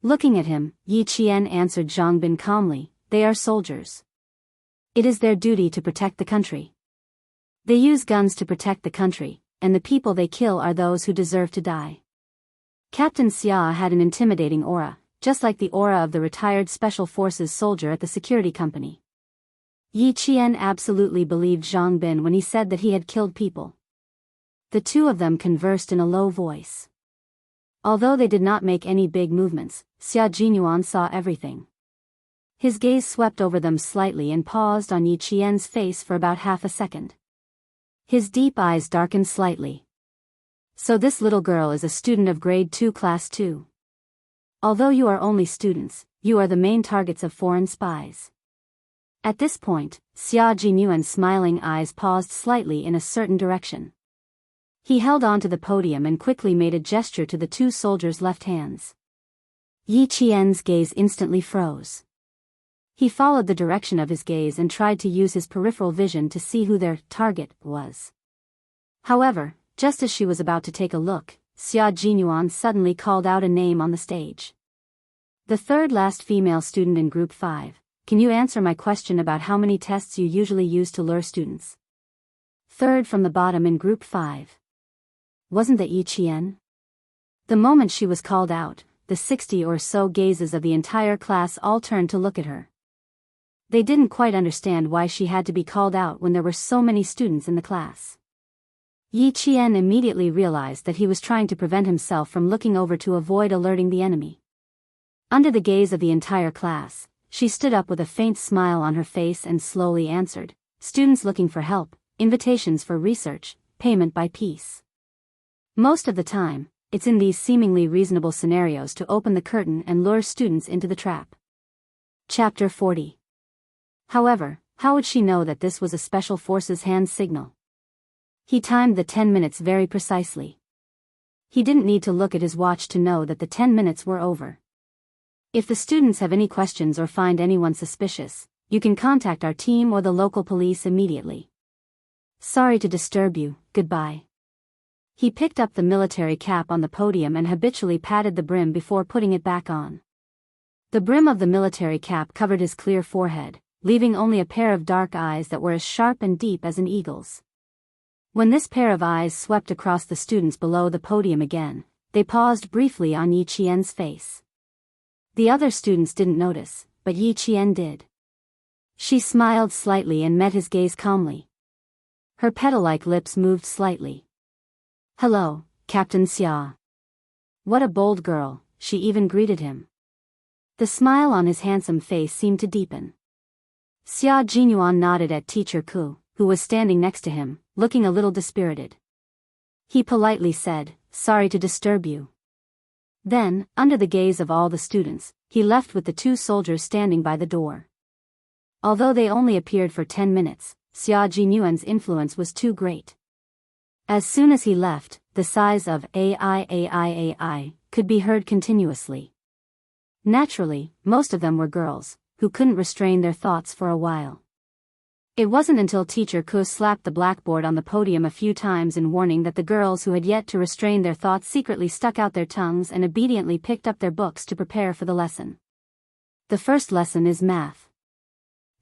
Looking at him, Yi Qian answered Zhang Bin calmly, they are soldiers. It is their duty to protect the country. They use guns to protect the country, and the people they kill are those who deserve to die. Captain Xia had an intimidating aura, just like the aura of the retired Special Forces soldier at the security company. Yi Qian absolutely believed Zhang Bin when he said that he had killed people. The two of them conversed in a low voice. Although they did not make any big movements, Xia Jinyuan saw everything. His gaze swept over them slightly and paused on Yi Qian's face for about half a second. His deep eyes darkened slightly. So this little girl is a student of grade 2 class 2. Although you are only students, you are the main targets of foreign spies. At this point, Xia Jinyuan's smiling eyes paused slightly in a certain direction. He held on to the podium and quickly made a gesture to the two soldiers' left hands. Yi Qian's gaze instantly froze. He followed the direction of his gaze and tried to use his peripheral vision to see who their target was. However, just as she was about to take a look, Xia Jinyuan suddenly called out a name on the stage. The third last female student in Group 5, can you answer my question about how many tests you usually use to lure students? Third from the bottom in Group 5. Wasn't that Yi Qian? The moment she was called out, the 60 or so gazes of the entire class all turned to look at her. They didn't quite understand why she had to be called out when there were so many students in the class. Yi Qian immediately realized that he was trying to prevent himself from looking over to avoid alerting the enemy. Under the gaze of the entire class, she stood up with a faint smile on her face and slowly answered, students looking for help, invitations for research, payment by piece. Most of the time, it's in these seemingly reasonable scenarios to open the curtain and lure students into the trap. Chapter 40. However, how would she know that this was a Special Forces hand signal? He timed the 10 minutes very precisely. He didn't need to look at his watch to know that the 10 minutes were over. If the students have any questions or find anyone suspicious, you can contact our team or the local police immediately. Sorry to disturb you, goodbye. He picked up the military cap on the podium and habitually patted the brim before putting it back on. The brim of the military cap covered his clear forehead, leaving only a pair of dark eyes that were as sharp and deep as an eagle's. When this pair of eyes swept across the students below the podium again, they paused briefly on Yi Qian's face. The other students didn't notice, but Yi Qian did. She smiled slightly and met his gaze calmly. Her petal-like lips moved slightly. Hello, Captain Xia. What a bold girl, she even greeted him. The smile on his handsome face seemed to deepen. Xia Jinyuan nodded at Teacher Ku, who was standing next to him, looking a little dispirited. He politely said, sorry to disturb you. Then, under the gaze of all the students, he left with the two soldiers standing by the door. Although they only appeared for 10 minutes, Xia Jinyuan's influence was too great. As soon as he left, the size of AI could be heard continuously. Naturally, most of them were girls, who couldn't restrain their thoughts for a while. It wasn't until Teacher Ku slapped the blackboard on the podium a few times in warning that the girls who had yet to restrain their thoughts secretly stuck out their tongues and obediently picked up their books to prepare for the lesson. The first lesson is math.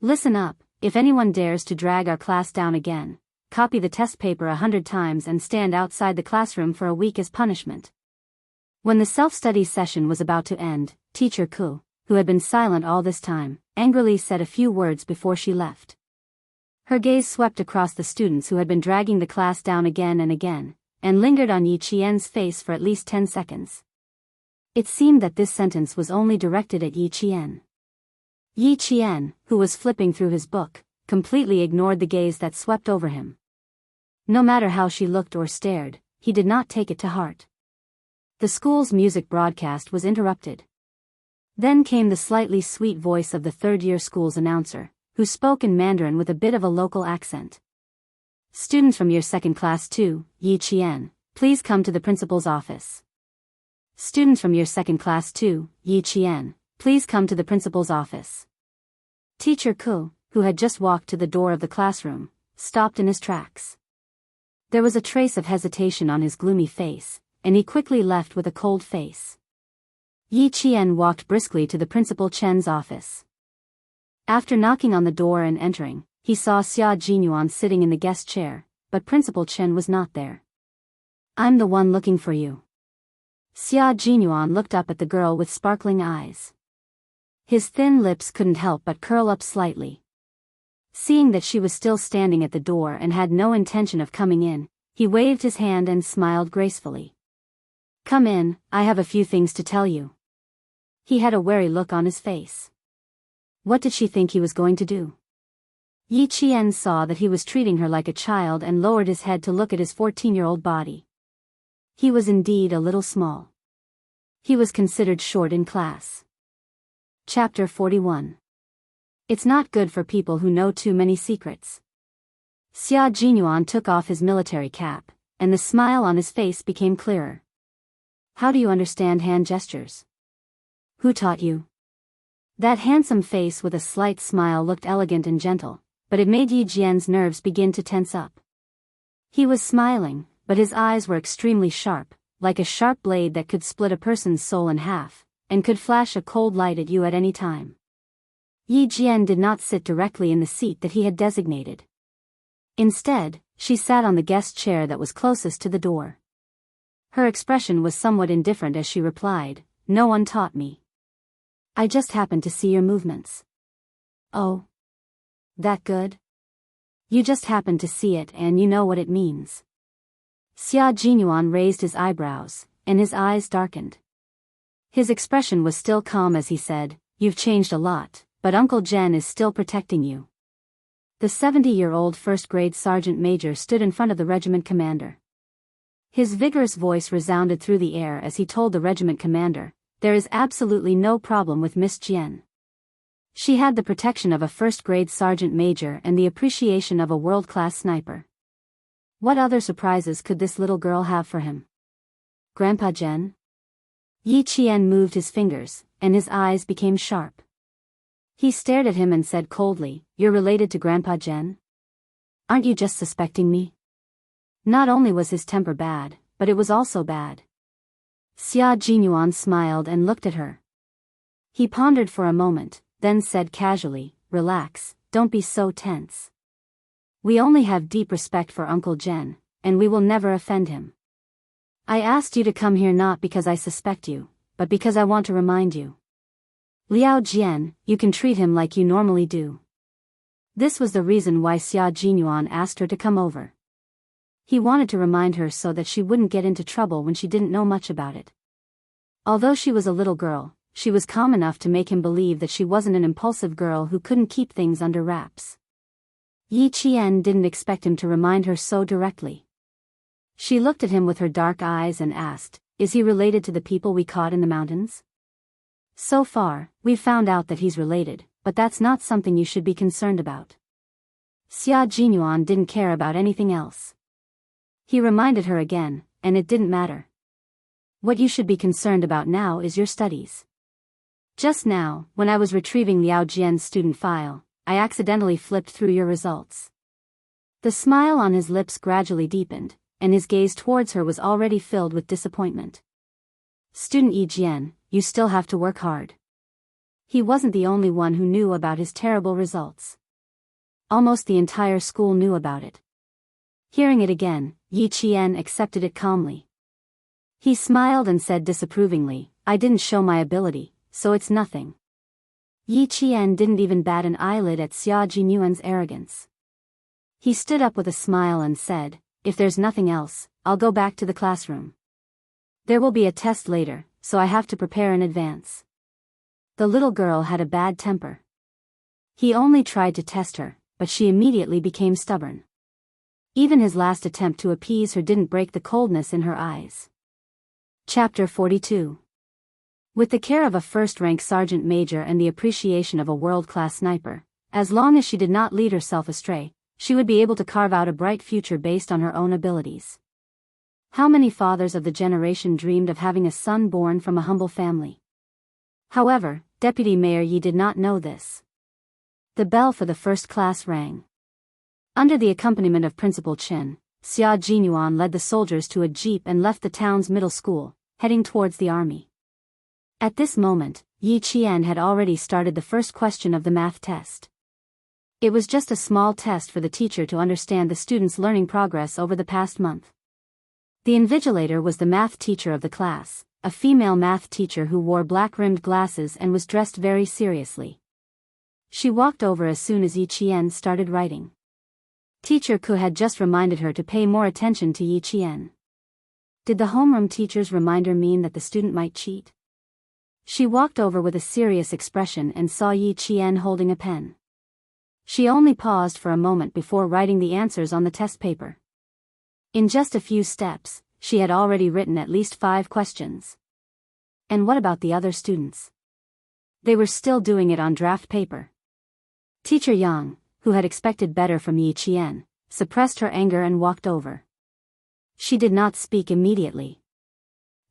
Listen up, if anyone dares to drag our class down again, copy the test paper 100 times and stand outside the classroom for a week as punishment. When the self-study session was about to end, Teacher Ku, who had been silent all this time, angrily said a few words before she left. Her gaze swept across the students who had been dragging the class down again and again, and lingered on Yi Qian's face for at least 10 seconds. It seemed that this sentence was only directed at Yi Qian. Yi Qian, who was flipping through his book, completely ignored the gaze that swept over him. No matter how she looked or stared, he did not take it to heart. The school's music broadcast was interrupted. Then came the slightly sweet voice of the third-year school's announcer, who spoke in Mandarin with a bit of a local accent. Students from year 2nd class 2, Yi Qian, please come to the principal's office. Students from year 2nd class 2, Yi Qian, please come to the principal's office. Teacher Ku, who had just walked to the door of the classroom, stopped in his tracks. There was a trace of hesitation on his gloomy face, and he quickly left with a cold face. Yi Qian walked briskly to the Principal Chen's office. After knocking on the door and entering, he saw Xia Jinyuan sitting in the guest chair, but Principal Chen was not there. I'm the one looking for you. Xia Jinyuan looked up at the girl with sparkling eyes. His thin lips couldn't help but curl up slightly. Seeing that she was still standing at the door and had no intention of coming in, he waved his hand and smiled gracefully. Come in, I have a few things to tell you. He had a wary look on his face. What did she think he was going to do? Yi Qian saw that he was treating her like a child and lowered his head to look at his 14-year-old body. He was indeed a little small. He was considered short in class. Chapter 41. It's not good for people who know too many secrets. Xia Jinyuan took off his military cap, and the smile on his face became clearer. How do you understand hand gestures? Who taught you? That handsome face with a slight smile looked elegant and gentle, but it made Yi Jian's nerves begin to tense up. He was smiling, but his eyes were extremely sharp, like a sharp blade that could split a person's soul in half, and could flash a cold light at you at any time. Yi Jian did not sit directly in the seat that he had designated. Instead, she sat on the guest chair that was closest to the door. Her expression was somewhat indifferent as she replied, No one taught me. I just happened to see your movements. Oh. That good? You just happened to see it and you know what it means. Xia Jinyuan raised his eyebrows, and his eyes darkened. His expression was still calm as he said, You've changed a lot, but Uncle Jen is still protecting you. The 70-year-old first-grade sergeant major stood in front of the regiment commander. His vigorous voice resounded through the air as he told the regiment commander, There is absolutely no problem with Miss Jian. She had the protection of a first-grade sergeant major and the appreciation of a world-class sniper. What other surprises could this little girl have for him? Grandpa Jen? Yi Qian moved his fingers, and his eyes became sharp. He stared at him and said coldly, You're related to Grandpa Jen? Aren't you just suspecting me? Not only was his temper bad, but it was also bad. Xia Jinyuan smiled and looked at her. He pondered for a moment, then said casually, Relax, don't be so tense. We only have deep respect for Uncle Jen, and we will never offend him. I asked you to come here not because I suspect you, but because I want to remind you. Liao Jian, you can treat him like you normally do. This was the reason why Xia Jinyuan asked her to come over. He wanted to remind her so that she wouldn't get into trouble when she didn't know much about it. Although she was a little girl, she was calm enough to make him believe that she wasn't an impulsive girl who couldn't keep things under wraps. Yi Qian didn't expect him to remind her so directly. She looked at him with her dark eyes and asked, Is he related to the people we caught in the mountains? So far, we've found out that he's related, but that's not something you should be concerned about. Xia Jinyuan didn't care about anything else. He reminded her again, and it didn't matter. What you should be concerned about now is your studies. Just now, when I was retrieving Liao Jian's student file, I accidentally flipped through your results. The smile on his lips gradually deepened, and his gaze towards her was already filled with disappointment. Student Yi Jian, you still have to work hard. He wasn't the only one who knew about his terrible results. Almost the entire school knew about it. Hearing it again, Yi Qian accepted it calmly. He smiled and said disapprovingly, I didn't show my ability, so it's nothing. Yi Qian didn't even bat an eyelid at Xia Jinyuan's arrogance. He stood up with a smile and said, if there's nothing else, I'll go back to the classroom. There will be a test later, so I have to prepare in advance. The little girl had a bad temper. He only tried to test her, but she immediately became stubborn. Even his last attempt to appease her didn't break the coldness in her eyes. Chapter 42. With the care of a first-rank sergeant major and the appreciation of a world-class sniper, as long as she did not lead herself astray, she would be able to carve out a bright future based on her own abilities. How many fathers of the generation dreamed of having a son born from a humble family? However, Deputy Mayor Yi did not know this. The bell for the first class rang. Under the accompaniment of Principal Chen, Xia Jinyuan led the soldiers to a jeep and left the town's middle school, heading towards the army. At this moment, Yi Qian had already started the first question of the math test. It was just a small test for the teacher to understand the students' learning progress over the past month. The invigilator was the math teacher of the class, a female math teacher who wore black-rimmed glasses and was dressed very seriously. She walked over as soon as Yi Qian started writing. Teacher Ku had just reminded her to pay more attention to Yi Qian. Did the homeroom teacher's reminder mean that the student might cheat? She walked over with a serious expression and saw Yi Qian holding a pen. She only paused for a moment before writing the answers on the test paper. In just a few steps, she had already written at least 5 questions. And what about the other students? They were still doing it on draft paper. Teacher Yang, who had expected better from Yi Qian, suppressed her anger and walked over. She did not speak immediately.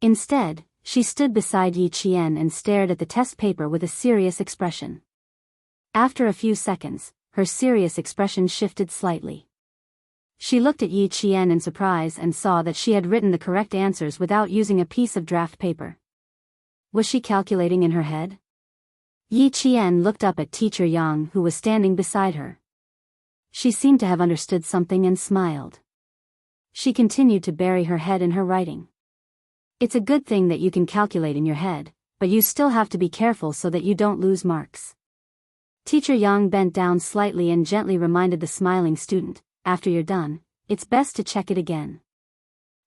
Instead, she stood beside Yi Qian and stared at the test paper with a serious expression. After a few seconds, her serious expression shifted slightly. She looked at Yi Qian in surprise and saw that she had written the correct answers without using a piece of draft paper. Was she calculating in her head? Yi Qian looked up at Teacher Yang, who was standing beside her. She seemed to have understood something and smiled. She continued to bury her head in her writing. It's a good thing that you can calculate in your head, but you still have to be careful so that you don't lose marks. Teacher Yang bent down slightly and gently reminded the smiling student, after you're done, it's best to check it again.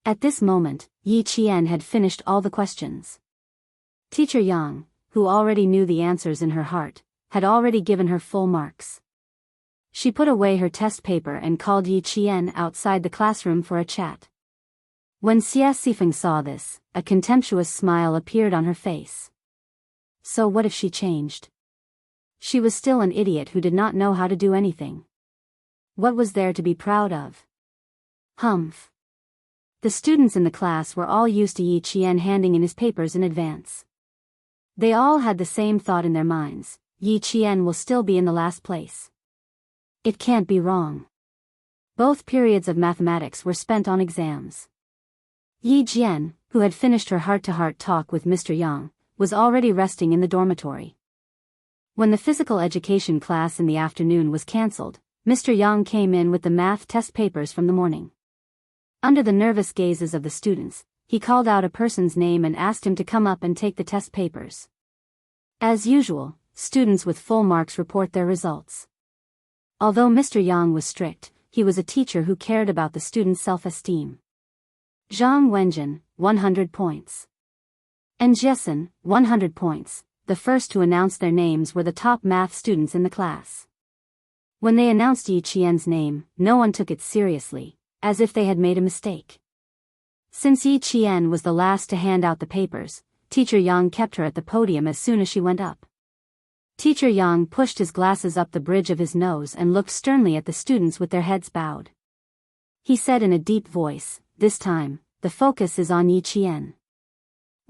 At this moment, Yi Qian had finished all the questions. Teacher Yang, who already knew the answers in her heart, had already given her full marks. She put away her test paper and called Yi Qian outside the classroom for a chat. When Xia Sifeng saw this, a contemptuous smile appeared on her face. So what if she changed? She was still an idiot who did not know how to do anything. What was there to be proud of? Humph. The students in the class were all used to Yi Qian handing in his papers in advance. They all had the same thought in their minds, Yi Qian will still be in the last place. It can't be wrong. Both periods of mathematics were spent on exams. Yi Jian, who had finished her heart-to-heart talk with Mr. Yang, was already resting in the dormitory. When the physical education class in the afternoon was cancelled, Mr. Yang came in with the math test papers from the morning. Under the nervous gazes of the students, he called out a person's name and asked him to come up and take the test papers. As usual, students with full marks report their results. Although Mr. Yang was strict, he was a teacher who cared about the students' self-esteem. Zhang Wenjin, 100 points. And Jessen, 100 points. The first to announce their names were the top math students in the class. When they announced Yi Qian's name, no one took it seriously, as if they had made a mistake. Since Yi Qian was the last to hand out the papers, Teacher Yang kept her at the podium as soon as she went up. Teacher Yang pushed his glasses up the bridge of his nose and looked sternly at the students with their heads bowed. He said in a deep voice, this time, the focus is on Yi Qian.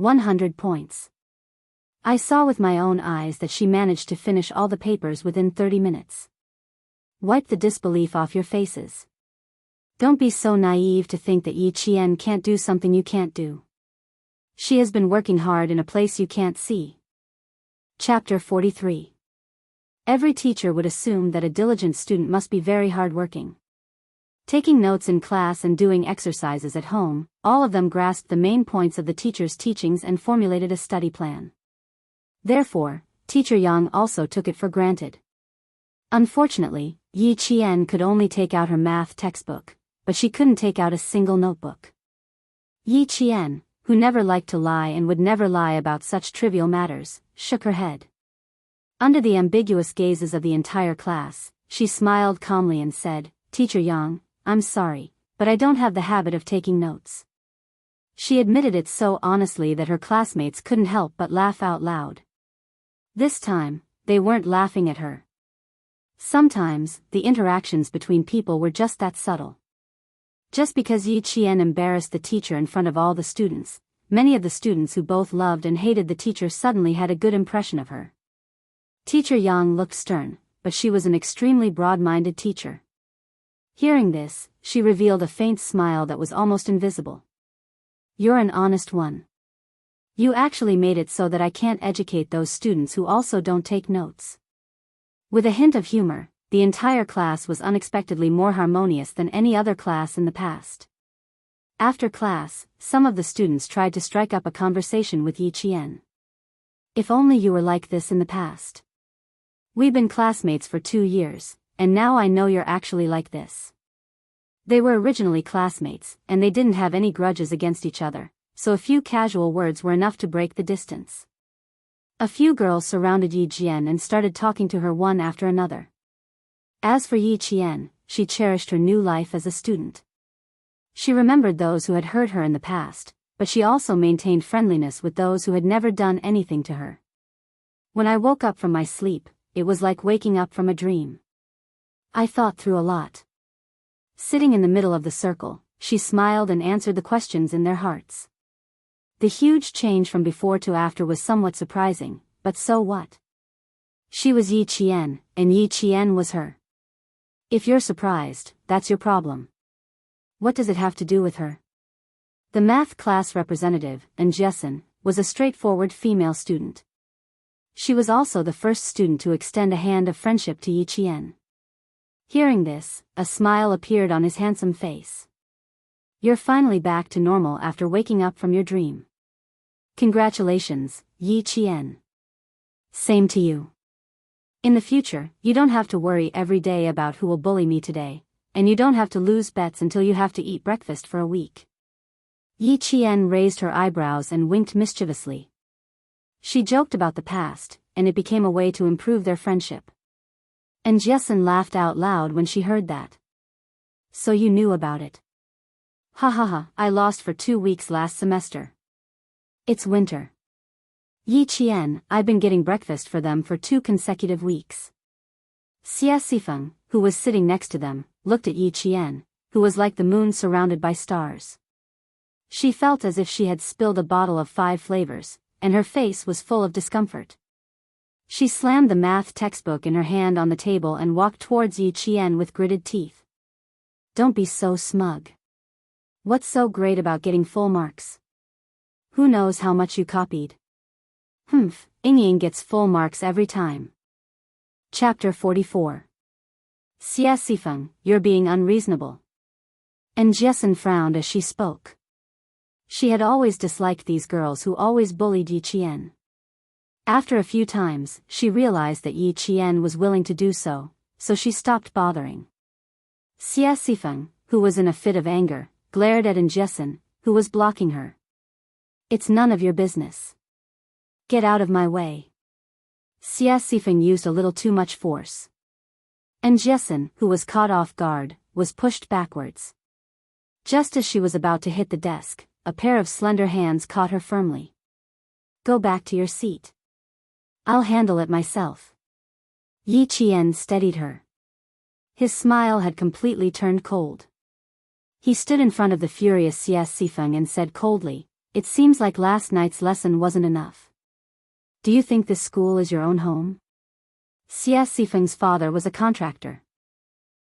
100 points. I saw with my own eyes that she managed to finish all the papers within 30 minutes. Wipe the disbelief off your faces. Don't be so naive to think that Yi Qian can't do something you can't do. She has been working hard in a place you can't see. Chapter 43. Every teacher would assume that a diligent student must be very hardworking. Taking notes in class and doing exercises at home, all of them grasped the main points of the teacher's teachings and formulated a study plan. Therefore, Teacher Yang also took it for granted. Unfortunately, Yi Qian could only take out her math textbook, but she couldn't take out a single notebook. Yi Qian, who never liked to lie and would never lie about such trivial matters, shook her head. Under the ambiguous gazes of the entire class, she smiled calmly and said, "Teacher Yang, I'm sorry, but I don't have the habit of taking notes." She admitted it so honestly that her classmates couldn't help but laugh out loud. This time, they weren't laughing at her. Sometimes, the interactions between people were just that subtle. Just because Yi Qian embarrassed the teacher in front of all the students, many of the students who both loved and hated the teacher suddenly had a good impression of her. Teacher Yang looked stern, but she was an extremely broad-minded teacher. Hearing this, she revealed a faint smile that was almost invisible. "You're an honest one. You actually made it so that I can't educate those students who also don't take notes." With a hint of humor, the entire class was unexpectedly more harmonious than any other class in the past. After class, some of the students tried to strike up a conversation with Yi Qian. "If only you were like this in the past. We've been classmates for 2 years, and now I know you're actually like this." They were originally classmates, and they didn't have any grudges against each other, so a few casual words were enough to break the distance. A few girls surrounded Yi Qian and started talking to her one after another. As for Yi Qian, she cherished her new life as a student. She remembered those who had hurt her in the past, but she also maintained friendliness with those who had never done anything to her. "When I woke up from my sleep, it was like waking up from a dream. I thought through a lot." Sitting in the middle of the circle, she smiled and answered the questions in their hearts. The huge change from before to after was somewhat surprising, but so what? She was Yi Qian, and Yi Qian was her. If you're surprised, that's your problem. What does it have to do with her? The math class representative, Jessen, was a straightforward female student. She was also the first student to extend a hand of friendship to Yi Qian. Hearing this, a smile appeared on his handsome face. "You're finally back to normal after waking up from your dream. Congratulations, Yi Qian. Same to you. In the future, you don't have to worry every day about who will bully me today, and you don't have to lose bets until you have to eat breakfast for a week." Yi Qian raised her eyebrows and winked mischievously. She joked about the past, and it became a way to improve their friendship. And Jessen laughed out loud when she heard that. "So you knew about it." "Ha ha ha, I lost for 2 weeks last semester. It's winter." "Yi Qian, I've been getting breakfast for them for 2 consecutive weeks." Xie Sifeng, who was sitting next to them, looked at Yi Qian, who was like the moon surrounded by stars. She felt as if she had spilled a bottle of 5 flavors, and her face was full of discomfort. She slammed the math textbook in her hand on the table and walked towards Yi Qian with gritted teeth. "Don't be so smug. What's so great about getting full marks? Who knows how much you copied?" Ying gets full marks every time." Chapter 44. Xie Sifeng, you're being unreasonable. And Jessen frowned as she spoke. She had always disliked these girls who always bullied Yi Qian. After a few times, she realized that Yi Qian was willing to do so, so she stopped bothering. Xie Sifeng, who was in a fit of anger, glared at Jessen, who was blocking her. "It's none of your business. Get out of my way." Xie Sifeng used a little too much force. And Jessen, who was caught off guard, was pushed backwards. Just as she was about to hit the desk, a pair of slender hands caught her firmly. "Go back to your seat. I'll handle it myself." Yi Qian steadied her. His smile had completely turned cold. He stood in front of the furious Xie Sifeng and said coldly, it seems like last night's lesson wasn't enough. Do you think this school is your own home? Xia Sifeng's father was a contractor.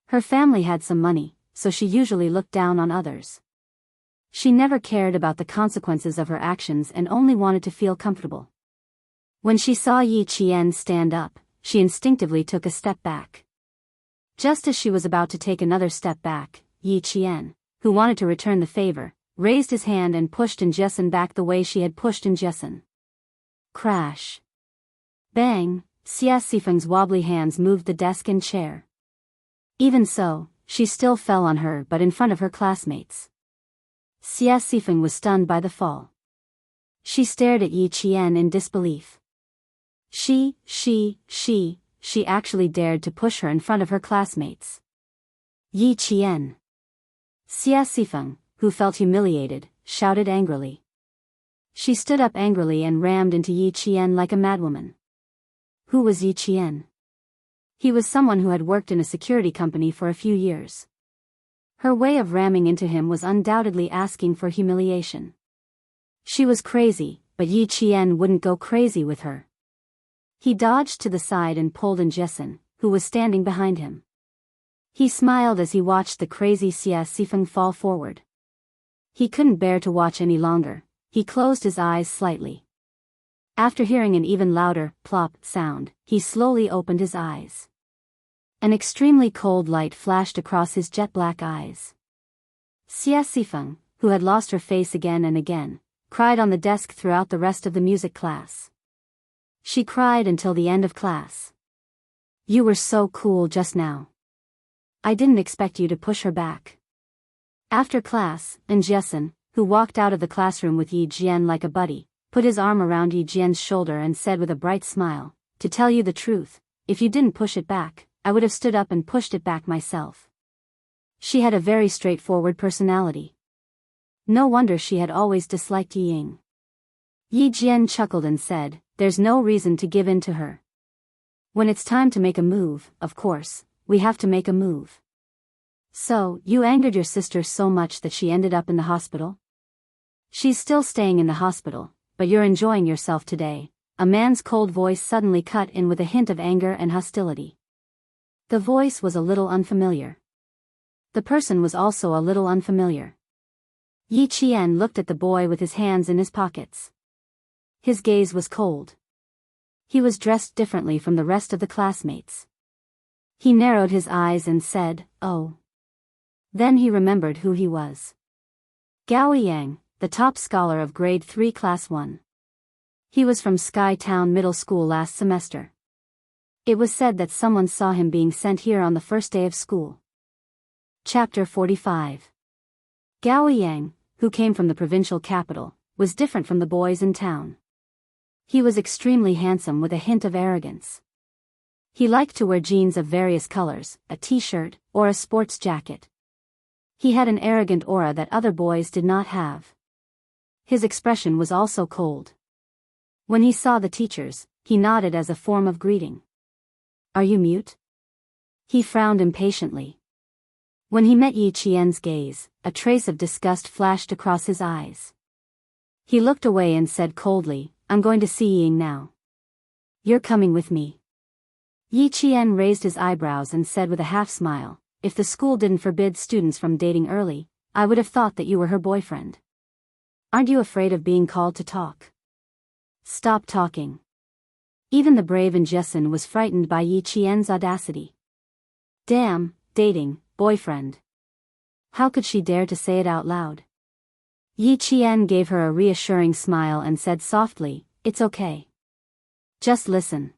Her family had some money, so she usually looked down on others. She never cared about the consequences of her actions and only wanted to feel comfortable. When she saw Yi Qian stand up, she instinctively took a step back. Just as she was about to take another step back, Yi Qian, who wanted to return the favor, raised his hand and pushed Jessen back the way she had pushed Jessen. Crash. Bang, Xia Sifeng's wobbly hands moved the desk and chair. Even so, she still fell on her but in front of her classmates. Xia Sifeng was stunned by the fall. She stared at Yi Qian in disbelief. She actually dared to push her in front of her classmates. Yi Qian. Xia Sifeng, who felt humiliated, shouted angrily. She stood up angrily and rammed into Yi Qian like a madwoman. Who was Yi Qian? He was someone who had worked in a security company for a few years. Her way of ramming into him was undoubtedly asking for humiliation. She was crazy, but Yi Qian wouldn't go crazy with her. He dodged to the side and pulled Jessen, who was standing behind him. He smiled as he watched the crazy Xia Sifeng fall forward. He couldn't bear to watch any longer. He closed his eyes slightly. After hearing an even louder plop sound, he slowly opened his eyes. An extremely cold light flashed across his jet-black eyes. Xia Sifeng, who had lost her face again and again, cried on the desk throughout the rest of the music class. She cried until the end of class. You were so cool just now. I didn't expect you to push her back. After class, Jessen, who walked out of the classroom with Yi Jian like a buddy, put his arm around Yi Jian's shoulder and said with a bright smile, "To tell you the truth, if you didn't push it back, I would have stood up and pushed it back myself." She had a very straightforward personality. No wonder she had always disliked Yi Ying. Yi Jian chuckled and said, "There's no reason to give in to her. When it's time to make a move, of course, we have to make a move." So, you angered your sister so much that she ended up in the hospital? She's still staying in the hospital, but you're enjoying yourself today. A man's cold voice suddenly cut in with a hint of anger and hostility. The voice was a little unfamiliar. The person was also a little unfamiliar. Yi Qian looked at the boy with his hands in his pockets. His gaze was cold. He was dressed differently from the rest of the classmates. He narrowed his eyes and said, "Oh." Then he remembered who he was. Gao Yang, the top scholar of grade 3 class 1. He was from Sky Town Middle School last semester. It was said that someone saw him being sent here on the first day of school. Chapter 45. Gao Yang, who came from the provincial capital, was different from the boys in town. He was extremely handsome with a hint of arrogance. He liked to wear jeans of various colors, a t-shirt, or a sports jacket. He had an arrogant aura that other boys did not have. His expression was also cold. When he saw the teachers, he nodded as a form of greeting. "Are you mute?" He frowned impatiently. When he met Yi Qian's gaze, a trace of disgust flashed across his eyes. He looked away and said coldly, "I'm going to see Ying now." "You're coming with me." Yi Qian raised his eyebrows and said with a half-smile, "If the school didn't forbid students from dating early, I would have thought that you were her boyfriend. Aren't you afraid of being called to talk?" "Stop talking." Even the brave Jessen was frightened by Yi Qian's audacity. Damn, dating, boyfriend. How could she dare to say it out loud? Yi Qian gave her a reassuring smile and said softly, "It's okay. Just listen.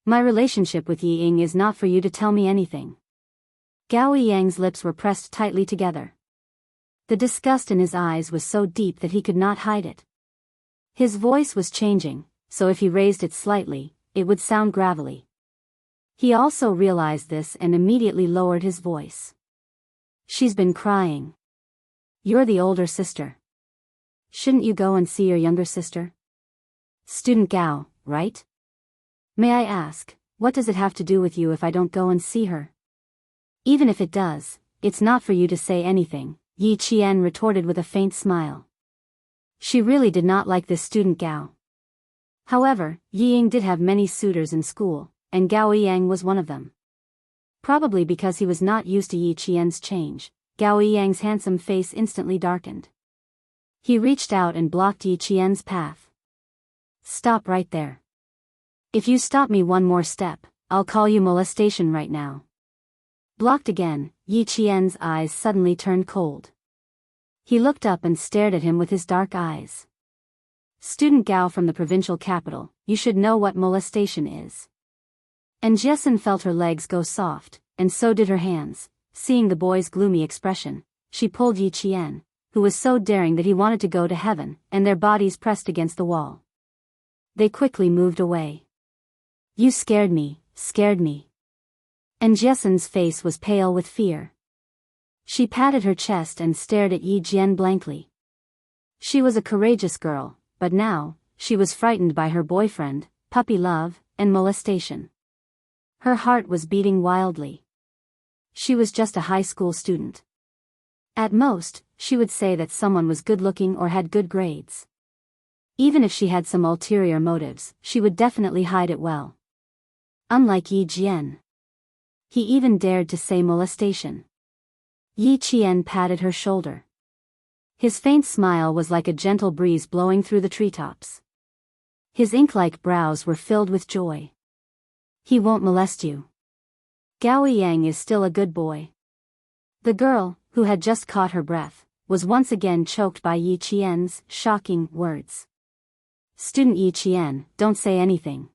My relationship with Yi Ying is not for you to tell me anything." Gao Yang's lips were pressed tightly together. The disgust in his eyes was so deep that he could not hide it. His voice was changing, so if he raised it slightly, it would sound gravelly. He also realized this and immediately lowered his voice. "She's been crying. You're the older sister. Shouldn't you go and see your younger sister? Student Gao, right? May I ask, what does it have to do with you if I don't go and see her?" "Even if it does, it's not for you to say anything," Yi Qian retorted with a faint smile. She really did not like this student Gao. However, Yi Ying did have many suitors in school, and Gao Yang was one of them. Probably because he was not used to Yi Qian's change, Gao Yang's handsome face instantly darkened. He reached out and blocked Yi Qian's path. Stop right there. If you stop me one more step, I'll call you molestation right now. Blocked again, Yi Qian's eyes suddenly turned cold. He looked up and stared at him with his dark eyes. Student Gao from the provincial capital, you should know what molestation is. And Jessen felt her legs go soft, and so did her hands. Seeing the boy's gloomy expression, she pulled Yi Qian, who was so daring that he wanted to go to heaven, and their bodies pressed against the wall. They quickly moved away. You scared me, scared me. And Jessen's face was pale with fear. She patted her chest and stared at Yi Jian blankly. She was a courageous girl, but now, she was frightened by her boyfriend, puppy love, and molestation. Her heart was beating wildly. She was just a high school student. At most, she would say that someone was good-looking or had good grades. Even if she had some ulterior motives, she would definitely hide it well. Unlike Yi Jian. He even dared to say molestation. Yi Qian patted her shoulder. His faint smile was like a gentle breeze blowing through the treetops. His ink-like brows were filled with joy. He won't molest you. Gao Yang is still a good boy. The girl, who had just caught her breath, was once again choked by Yi Qian's shocking words. Student Yi Qian, don't say anything.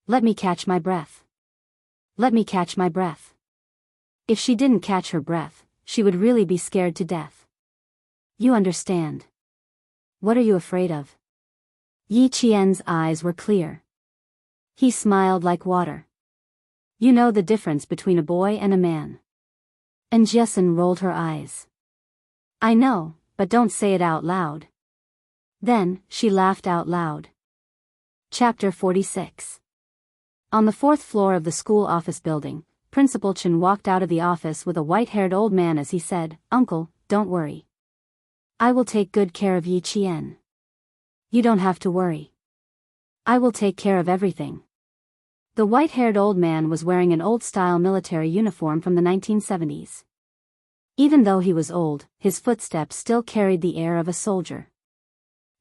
Let me catch my breath. Let me catch my breath. If she didn't catch her breath, she would really be scared to death. You understand. What are you afraid of? Yi Qian's eyes were clear. He smiled like water. You know the difference between a boy and a man. And Jessen rolled her eyes. I know, but don't say it out loud. Then, she laughed out loud. Chapter 46. On the fourth floor of the school office building, Principal Chen walked out of the office with a white-haired old man as he said, Uncle, don't worry. I will take good care of Yi Qian. You don't have to worry. I will take care of everything. The white-haired old man was wearing an old-style military uniform from the 1970s. Even though he was old, his footsteps still carried the air of a soldier.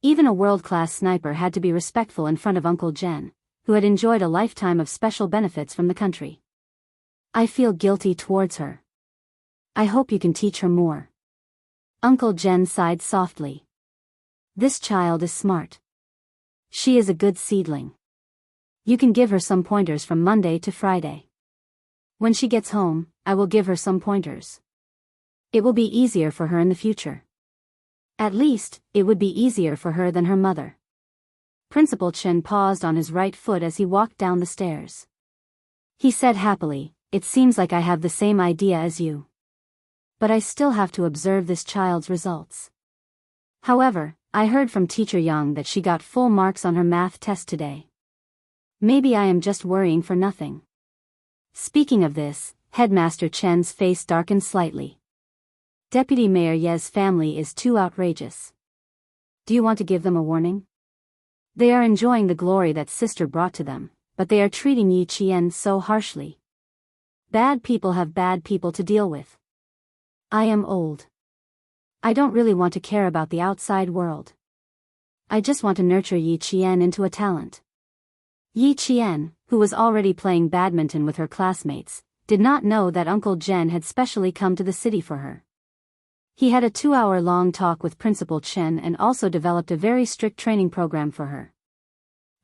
Even a world-class sniper had to be respectful in front of Uncle Jen, who had enjoyed a lifetime of special benefits from the country. I feel guilty towards her. I hope you can teach her more. Uncle Jen sighed softly. This child is smart. She is a good seedling. You can give her some pointers from Monday to Friday. When she gets home, I will give her some pointers. It will be easier for her in the future. At least, it would be easier for her than her mother. Principal Chen paused on his right foot as he walked down the stairs. He said happily, it seems like I have the same idea as you. But I still have to observe this child's results. However, I heard from Teacher Yang that she got full marks on her math test today. Maybe I am just worrying for nothing. Speaking of this, Headmaster Chen's face darkened slightly. Deputy Mayor Ye's family is too outrageous. Do you want to give them a warning? They are enjoying the glory that sister brought to them, but they are treating Yi Qian so harshly. Bad people have bad people to deal with. I am old. I don't really want to care about the outside world. I just want to nurture Yi Qian into a talent. Yi Qian, who was already playing badminton with her classmates, did not know that Uncle Jen had specially come to the city for her. He had a 2-hour-long talk with Principal Chen and also developed a very strict training program for her.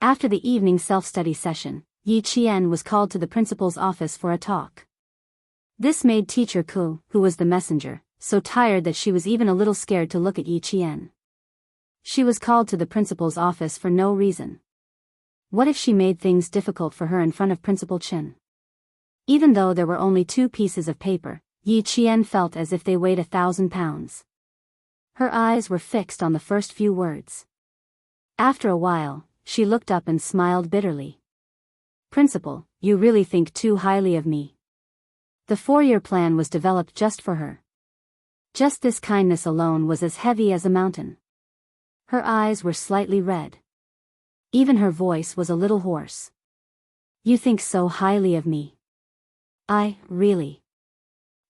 After the evening self-study session, Yi Qian was called to the principal's office for a talk. This made Teacher Ku, who was the messenger, so tired that she was even a little scared to look at Yi Qian. She was called to the principal's office for no reason. What if she made things difficult for her in front of Principal Chen? Even though there were only 2 pieces of paper, Yi Qian felt as if they weighed 1,000 pounds. Her eyes were fixed on the first few words. After a while, she looked up and smiled bitterly. Principal, you really think too highly of me. The 4-year plan was developed just for her. Just this kindness alone was as heavy as a mountain. Her eyes were slightly red. Even her voice was a little hoarse. You think so highly of me. Really.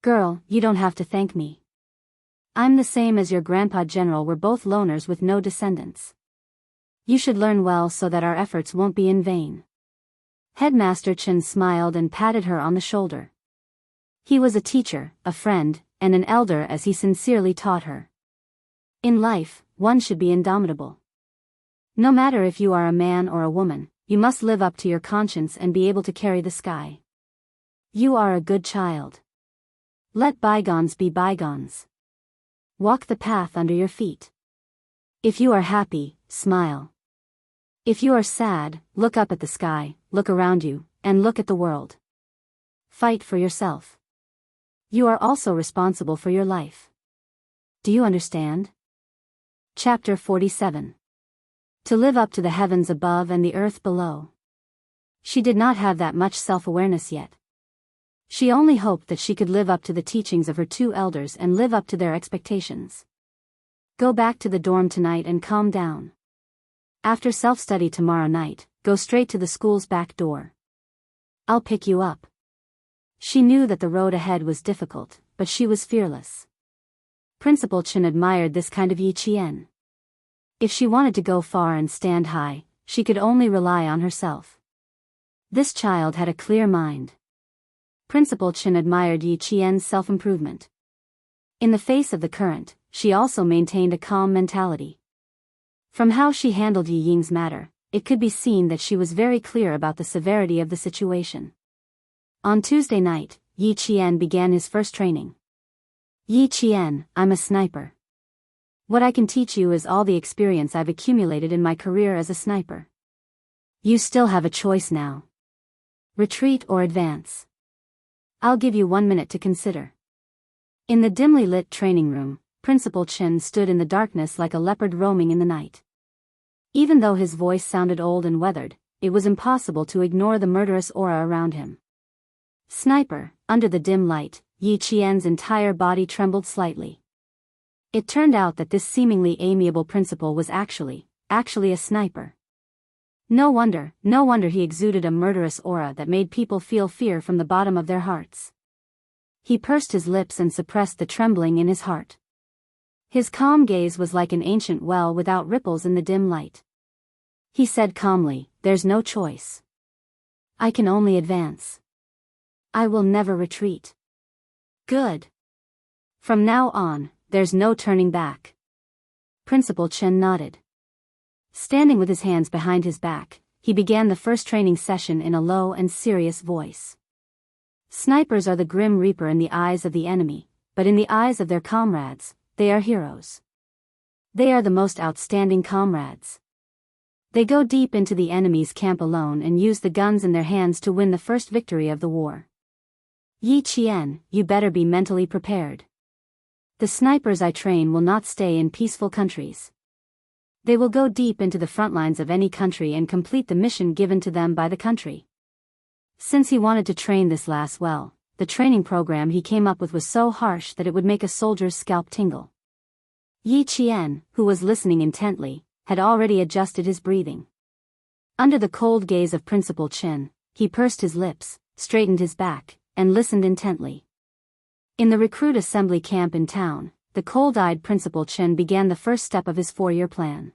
Girl, you don't have to thank me. I'm the same as your grandpa general, we're both loners with no descendants. You should learn well so that our efforts won't be in vain. Headmaster Chen smiled and patted her on the shoulder. He was a teacher, a friend, and an elder as he sincerely taught her. In life, one should be indomitable. No matter if you are a man or a woman, you must live up to your conscience and be able to carry the sky. You are a good child. Let bygones be bygones. Walk the path under your feet. If you are happy, smile. If you are sad, look up at the sky, look around you, and look at the world. Fight for yourself. You are also responsible for your life. Do you understand? Chapter 47. To live up to the heavens above and the earth below. She did not have that much self-awareness yet. She only hoped that she could live up to the teachings of her two elders and live up to their expectations. Go back to the dorm tonight and calm down. After self-study tomorrow night, go straight to the school's back door. I'll pick you up. She knew that the road ahead was difficult, but she was fearless. Principal Chen admired this kind of Yi Qian. If she wanted to go far and stand high, she could only rely on herself. This child had a clear mind. Principal Chen admired Yi Qian's self-improvement. In the face of the current, she also maintained a calm mentality. From how she handled Yi Ying's matter, it could be seen that she was very clear about the severity of the situation. On Tuesday night, Yi Qian began his first training. Yi Qian, I'm a sniper. What I can teach you is all the experience I've accumulated in my career as a sniper. You still have a choice now. Retreat or advance. I'll give you 1 minute to consider. In the dimly lit training room, Principal Chen stood in the darkness like a leopard roaming in the night. Even though his voice sounded old and weathered, it was impossible to ignore the murderous aura around him. Sniper, under the dim light, Yi Qian's entire body trembled slightly. It turned out that this seemingly amiable principal was actually a sniper. No wonder he exuded a murderous aura that made people feel fear from the bottom of their hearts. He pursed his lips and suppressed the trembling in his heart. His calm gaze was like an ancient well without ripples in the dim light. He said calmly, there's no choice. I can only advance. I will never retreat. Good. From now on, there's no turning back. Principal Chen nodded. Standing with his hands behind his back, he began the first training session in a low and serious voice. Snipers are the grim reaper in the eyes of the enemy, but in the eyes of their comrades, they are heroes. They are the most outstanding comrades. They go deep into the enemy's camp alone and use the guns in their hands to win the first victory of the war. Yi Qian, you better be mentally prepared. The snipers I train will not stay in peaceful countries. They will go deep into the front lines of any country and complete the mission given to them by the country. Since he wanted to train this lass well, the training program he came up with was so harsh that it would make a soldier's scalp tingle. Yi Qian, who was listening intently, had already adjusted his breathing. Under the cold gaze of Principal Chen, he pursed his lips, straightened his back, and listened intently. In the recruit assembly camp in town, the cold-eyed Principal Chen began the first step of his 4-year plan.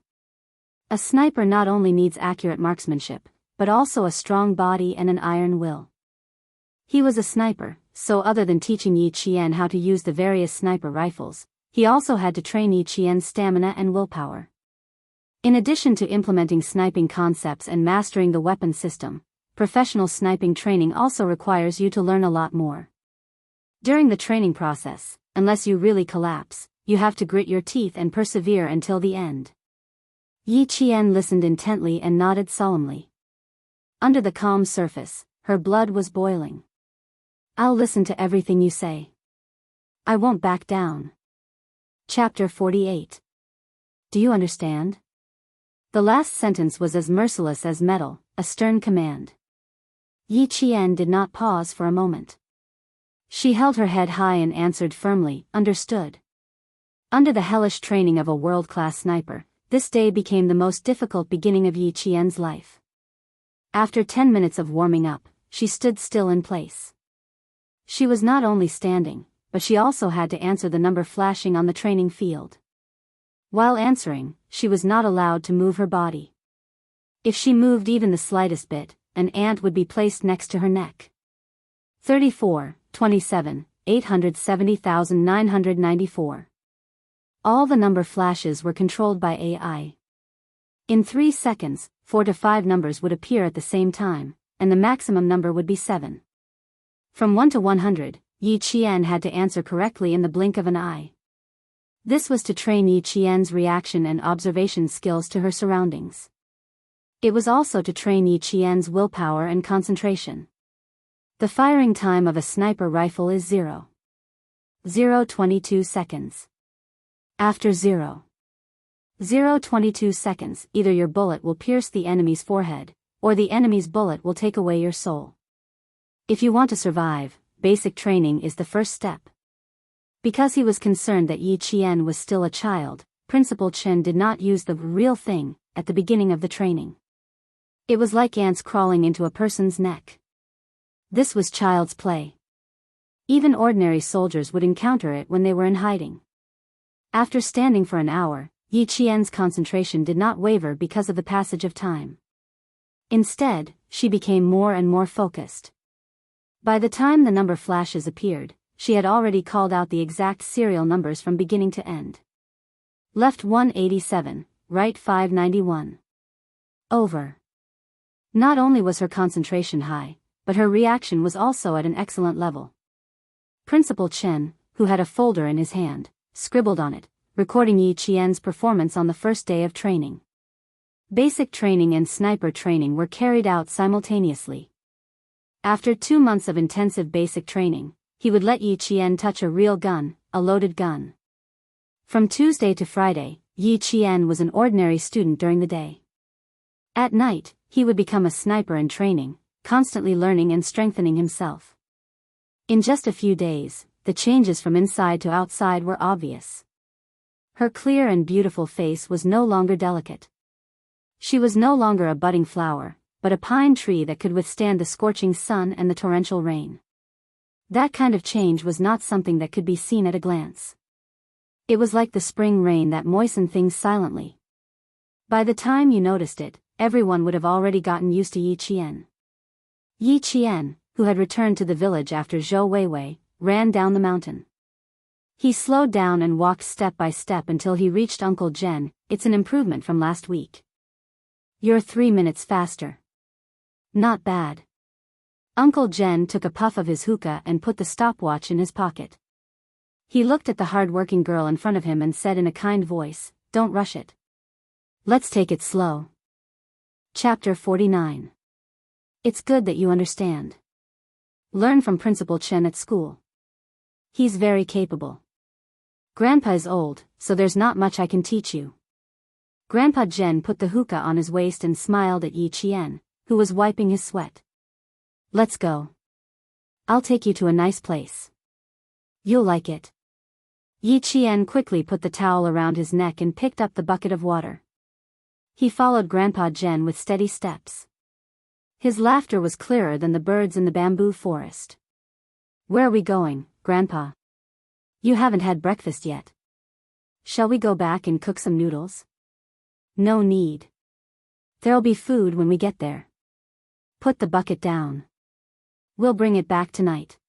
A sniper not only needs accurate marksmanship, but also a strong body and an iron will. He was a sniper, so other than teaching Yi Qian how to use the various sniper rifles, he also had to train Yi Qian's stamina and willpower. In addition to implementing sniping concepts and mastering the weapon system, professional sniping training also requires you to learn a lot more. During the training process, unless you really collapse, you have to grit your teeth and persevere until the end. Yi Qian listened intently and nodded solemnly. Under the calm surface, her blood was boiling. I'll listen to everything you say. I won't back down. Chapter 48. Do you understand? The last sentence was as merciless as metal, a stern command. Yi Qian did not pause for a moment. She held her head high and answered firmly, understood. Under the hellish training of a world-class sniper, This day became the most difficult beginning of Yi Qian's life. After 10 minutes of warming up, she stood still in place. She was not only standing, but she also had to answer the number flashing on the training field. While answering, she was not allowed to move her body. If she moved even the slightest bit, an ant would be placed next to her neck. 34, 27, 870,994. All the number flashes were controlled by AI. In 3 seconds, 4 to 5 numbers would appear at the same time, and the maximum number would be 7. From 1 to 100, Yi Qian had to answer correctly in the blink of an eye. This was to train Yi Qian's reaction and observation skills to her surroundings. It was also to train Yi Qian's willpower and concentration. The firing time of a sniper rifle is 0.22 seconds. After 0.22 seconds, either your bullet will pierce the enemy's forehead, or the enemy's bullet will take away your soul. If you want to survive, basic training is the first step. Because he was concerned that Yi Qian was still a child, Principal Chen did not use the real thing at the beginning of the training. It was like ants crawling into a person's neck. This was child's play. Even ordinary soldiers would encounter it when they were in hiding. After standing for an hour, Yi Qian's concentration did not waver because of the passage of time. Instead, she became more and more focused. By the time the number flashes appeared, she had already called out the exact serial numbers from beginning to end. Left 187, right 591. Over. Not only was her concentration high, but her reaction was also at an excellent level. Principal Chen, who had a folder in his hand, scribbled on it, recording Yi Qian's performance on the first day of training. Basic training and sniper training were carried out simultaneously. After 2 months of intensive basic training, he would let Yi Qian touch a real gun, a loaded gun. From Tuesday to Friday, Yi Qian was an ordinary student during the day. At night, he would become a sniper in training, constantly learning and strengthening himself. In just a few days, the changes from inside to outside were obvious. Her clear and beautiful face was no longer delicate. She was no longer a budding flower, but a pine tree that could withstand the scorching sun and the torrential rain. That kind of change was not something that could be seen at a glance. It was like the spring rain that moistened things silently. By the time you noticed it, everyone would have already gotten used to Yi Qian. Yi Qian, who had returned to the village after Zhou Weiwei, ran down the mountain. He slowed down and walked step by step until he reached Uncle Zhen. It's an improvement from last week. You're 3 minutes faster. Not bad. Uncle Zhen took a puff of his hookah and put the stopwatch in his pocket. He looked at the hard-working girl in front of him and said in a kind voice, "Don't rush it. Let's take it slow." Chapter 49. It's good that you understand. Learn from Principal Chen at school. He's very capable. Grandpa is old, so there's not much I can teach you. Grandpa Zhen put the hookah on his waist and smiled at Yi Qian, who was wiping his sweat. Let's go. I'll take you to a nice place. You'll like it. Yi Qian quickly put the towel around his neck and picked up the bucket of water. He followed Grandpa Zhen with steady steps. His laughter was clearer than the birds in the bamboo forest. Where are we going, Grandpa? You haven't had breakfast yet. Shall we go back and cook some noodles? No need. There'll be food when we get there. Put the bucket down. We'll bring it back tonight.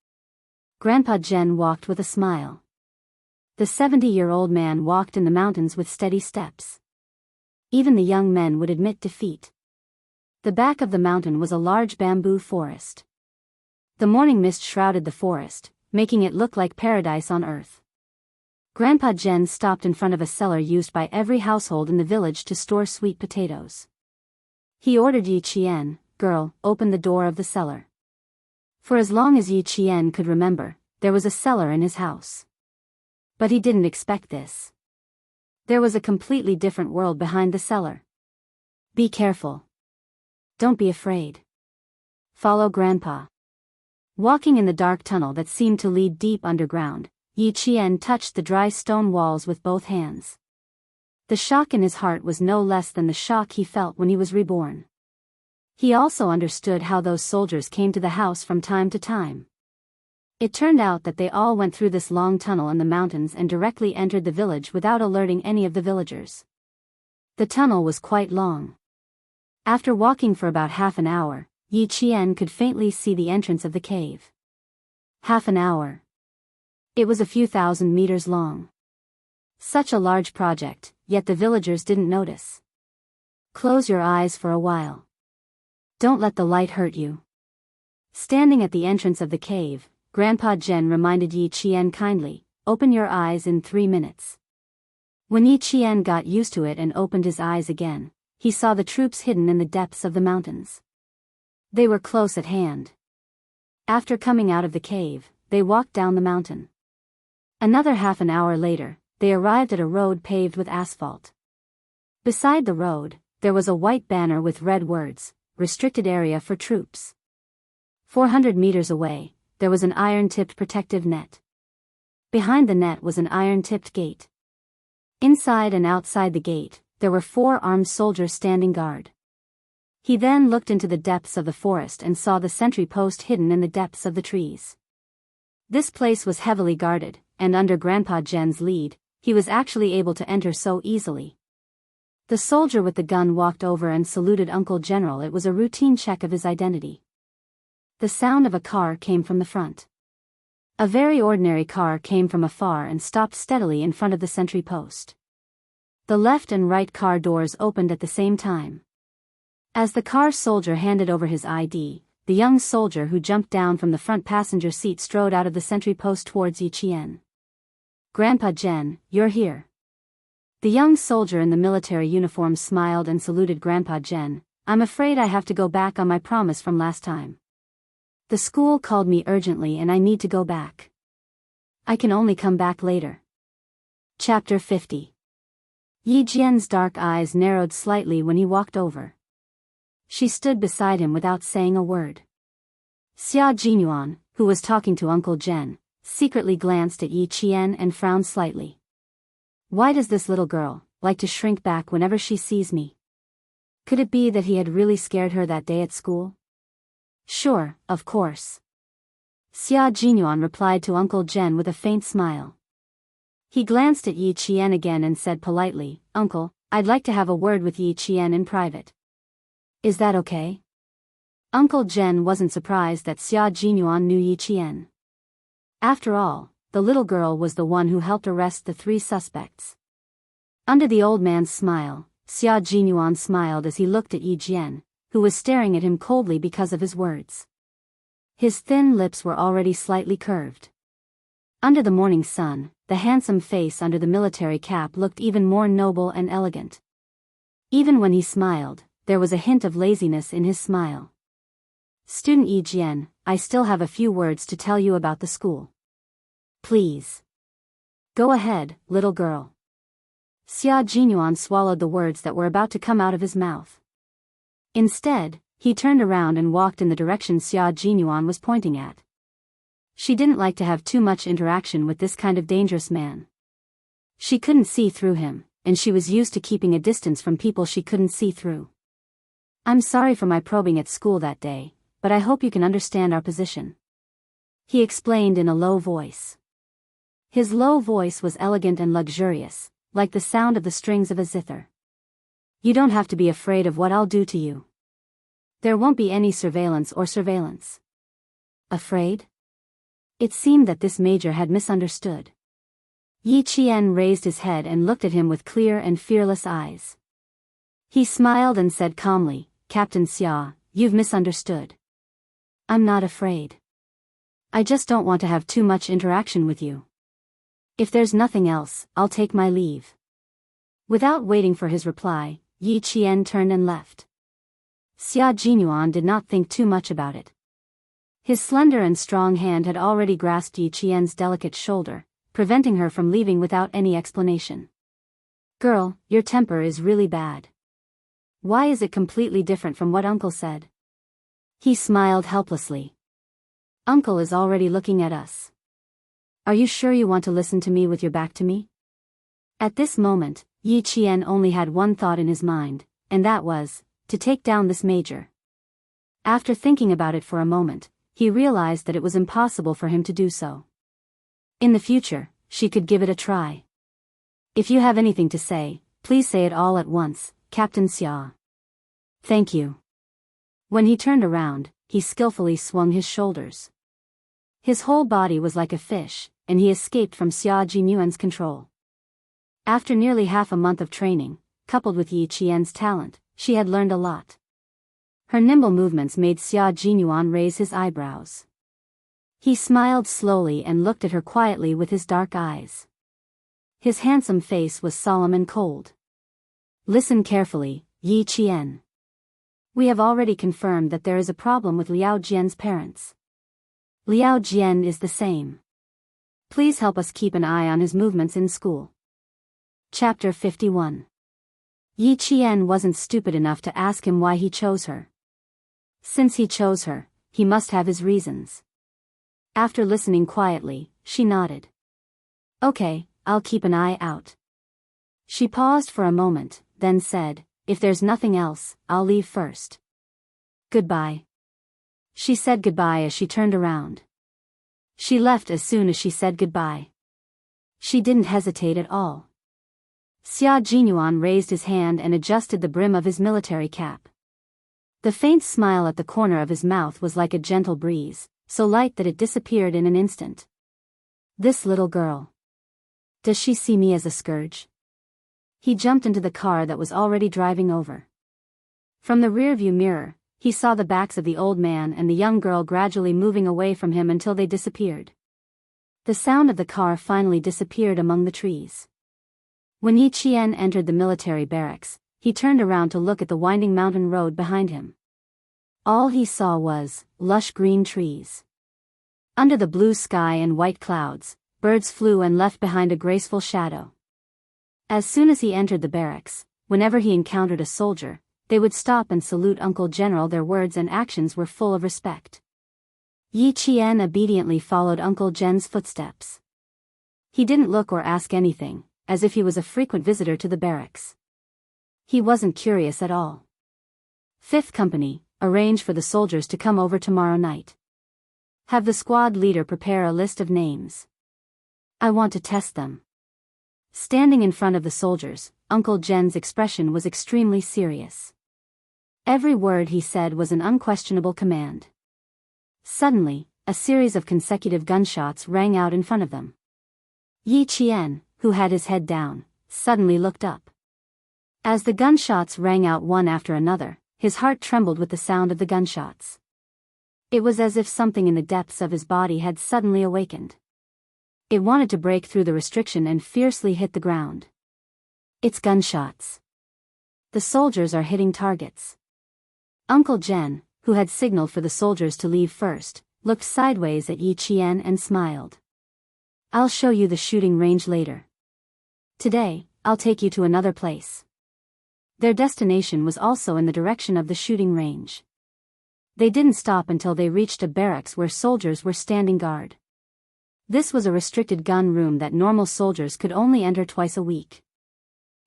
Grandpa Zhen walked with a smile. The 70-year-old man walked in the mountains with steady steps. Even the young men would admit defeat. The back of the mountain was a large bamboo forest. The morning mist shrouded the forest, making it look like paradise on earth. Grandpa Zhen stopped in front of a cellar used by every household in the village to store sweet potatoes. He ordered Yi Qian, "Girl, open the door of the cellar." For as long as Yi Qian could remember, there was a cellar in his house. But he didn't expect this. There was a completely different world behind the cellar. Be careful. Don't be afraid. Follow Grandpa. Walking in the dark tunnel that seemed to lead deep underground, Yi Qian touched the dry stone walls with both hands. The shock in his heart was no less than the shock he felt when he was reborn. He also understood how those soldiers came to the house from time to time. It turned out that they all went through this long tunnel in the mountains and directly entered the village without alerting any of the villagers. The tunnel was quite long. After walking for about half an hour, Yi Qian could faintly see the entrance of the cave. Half an hour. It was a few thousand meters long. Such a large project, yet the villagers didn't notice. Close your eyes for a while. Don't let the light hurt you. Standing at the entrance of the cave, Grandpa Zhen reminded Yi Qian kindly, open your eyes in 3 minutes. When Yi Qian got used to it and opened his eyes again, he saw the troops hidden in the depths of the mountains. They were close at hand. After coming out of the cave, they walked down the mountain. Another half an hour later, they arrived at a road paved with asphalt. Beside the road, there was a white banner with red words, restricted area for troops. 400 meters away, there was an iron-tipped protective net. Behind the net was an iron-tipped gate. Inside and outside the gate, there were 4 armed soldiers standing guard. He then looked into the depths of the forest and saw the sentry post hidden in the depths of the trees. This place was heavily guarded, and under Grandpa Zhen's lead, he was actually able to enter so easily. The soldier with the gun walked over and saluted Uncle General. It was a routine check of his identity. The sound of a car came from the front. A very ordinary car came from afar and stopped steadily in front of the sentry post. The left and right car doors opened at the same time. As the car soldier handed over his ID, the young soldier who jumped down from the front passenger seat strode out of the sentry post towards Yi Qian. Grandpa Zhen, you're here. The young soldier in the military uniform smiled and saluted Grandpa Zhen. I'm afraid I have to go back on my promise from last time. The school called me urgently and I need to go back. I can only come back later. Chapter 50. Yi Jian's dark eyes narrowed slightly when he walked over. She stood beside him without saying a word. Xia Jinyuan, who was talking to Uncle Zhen, secretly glanced at Yi Qian and frowned slightly. Why does this little girl like to shrink back whenever she sees me? Could it be that he had really scared her that day at school? Sure, of course. Xia Jinyuan replied to Uncle Zhen with a faint smile. He glanced at Yi Qian again and said politely, Uncle, I'd like to have a word with Yi Qian in private. Is that okay? Uncle Zhen wasn't surprised that Xia Jinyuan knew Yi Qian. After all, the little girl was the one who helped arrest the 3 suspects. Under the old man's smile, Xia Jinyuan smiled as he looked at Yi Jian, who was staring at him coldly because of his words. His thin lips were already slightly curved. Under the morning sun, the handsome face under the military cap looked even more noble and elegant. Even when he smiled, there was a hint of laziness in his smile. Student Yi Jian, I still have a few words to tell you about the school. Please. Go ahead, little girl. Xia Jinyuan swallowed the words that were about to come out of his mouth. Instead, he turned around and walked in the direction Xia Jinyuan was pointing at. She didn't like to have too much interaction with this kind of dangerous man. She couldn't see through him, and she was used to keeping a distance from people she couldn't see through. I'm sorry for my probing at school that day, but I hope you can understand our position. He explained in a low voice. His low voice was elegant and luxurious, like the sound of the strings of a zither. You don't have to be afraid of what I'll do to you. There won't be any surveillance or surveillance. Afraid? It seemed that this major had misunderstood. Yi Qian raised his head and looked at him with clear and fearless eyes. He smiled and said calmly, Captain Xia, you've misunderstood. I'm not afraid. I just don't want to have too much interaction with you. If there's nothing else, I'll take my leave. Without waiting for his reply, Yi Qian turned and left. Xia Jinyuan did not think too much about it. His slender and strong hand had already grasped Yi Qian's delicate shoulder, preventing her from leaving without any explanation. Girl, your temper is really bad. Why is it completely different from what Uncle said? He smiled helplessly. Uncle is already looking at us. Are you sure you want to listen to me with your back to me? At this moment, Yi Qian only had one thought in his mind, and that was, to take down this major. After thinking about it for a moment, he realized that it was impossible for him to do so. In the future, she could give it a try. If you have anything to say, please say it all at once, Captain Xia. Thank you. When he turned around, he skillfully swung his shoulders. His whole body was like a fish, and he escaped from Xia Jinyuan's control. After nearly half a month of training, coupled with Yi Qian's talent, she had learned a lot. Her nimble movements made Xia Jinyuan raise his eyebrows. He smiled slowly and looked at her quietly with his dark eyes. His handsome face was solemn and cold. Listen carefully, Yi Qian. We have already confirmed that there is a problem with Liao Jian's parents. Liao Jian is the same. Please help us keep an eye on his movements in school. Chapter 51. Yi Qian wasn't stupid enough to ask him why he chose her. Since he chose her, he must have his reasons. After listening quietly, she nodded. Okay, I'll keep an eye out. She paused for a moment, then said, if there's nothing else, I'll leave first. Goodbye. She said goodbye as she turned around. She left as soon as she said goodbye. She didn't hesitate at all. Xia Jinyuan raised his hand and adjusted the brim of his military cap. The faint smile at the corner of his mouth was like a gentle breeze, so light that it disappeared in an instant. This little girl. Does she see me as a scourge? He jumped into the car that was already driving over. From the rearview mirror, he saw the backs of the old man and the young girl gradually moving away from him until they disappeared. The sound of the car finally disappeared among the trees. When Yi Qian entered the military barracks, he turned around to look at the winding mountain road behind him. All he saw was lush green trees. Under the blue sky and white clouds, birds flew and left behind a graceful shadow. As soon as he entered the barracks, whenever he encountered a soldier, they would stop and salute Uncle General. Their words and actions were full of respect. Yi Qian obediently followed Uncle Jen's footsteps. He didn't look or ask anything, as if he was a frequent visitor to the barracks. He wasn't curious at all. 5th Company, arrange for the soldiers to come over tomorrow night. Have the squad leader prepare a list of names. I want to test them. Standing in front of the soldiers, Uncle Jen's expression was extremely serious. Every word he said was an unquestionable command. Suddenly, a series of consecutive gunshots rang out in front of them. Yi Qian, who had his head down, suddenly looked up. As the gunshots rang out one after another, his heart trembled with the sound of the gunshots. It was as if something in the depths of his body had suddenly awakened. It wanted to break through the restriction and fiercely hit the ground. It's gunshots. The soldiers are hitting targets. Uncle Jen, who had signaled for the soldiers to leave first, looked sideways at Yi Qian and smiled. I'll show you the shooting range later. Today, I'll take you to another place. Their destination was also in the direction of the shooting range. They didn't stop until they reached a barracks where soldiers were standing guard. This was a restricted gun room that normal soldiers could only enter twice a week.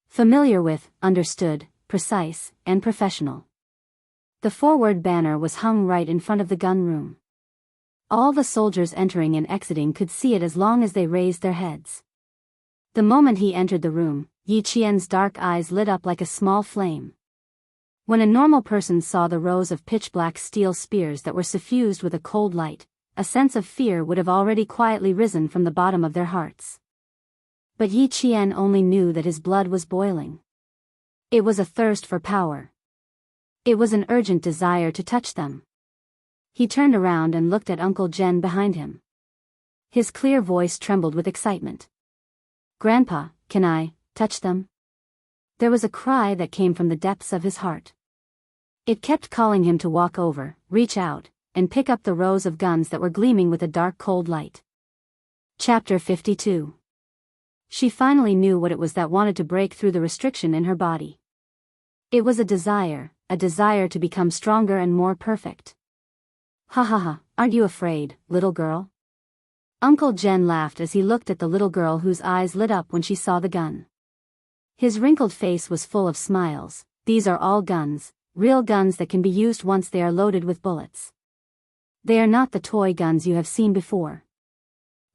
Familiar with, understood, precise, and professional. The forward banner was hung right in front of the gun room. All the soldiers entering and exiting could see it as long as they raised their heads. The moment he entered the room, Yi Qian's dark eyes lit up like a small flame. When a normal person saw the rows of pitch-black steel spears that were suffused with a cold light, a sense of fear would have already quietly risen from the bottom of their hearts. But Yi Qian only knew that his blood was boiling. It was a thirst for power. It was an urgent desire to touch them. He turned around and looked at Uncle Jen behind him. His clear voice trembled with excitement. Grandpa, can I touch them? There was a cry that came from the depths of his heart. It kept calling him to walk over, reach out, and pick up the rows of guns that were gleaming with a dark cold light. Chapter 52. She finally knew what it was that wanted to break through the restriction in her body. It was a desire to become stronger and more perfect. Ha ha ha, aren't you afraid, little girl? Uncle Jen laughed as he looked at the little girl whose eyes lit up when she saw the gun. His wrinkled face was full of smiles. These are all guns, real guns that can be used once they are loaded with bullets. They are not the toy guns you have seen before.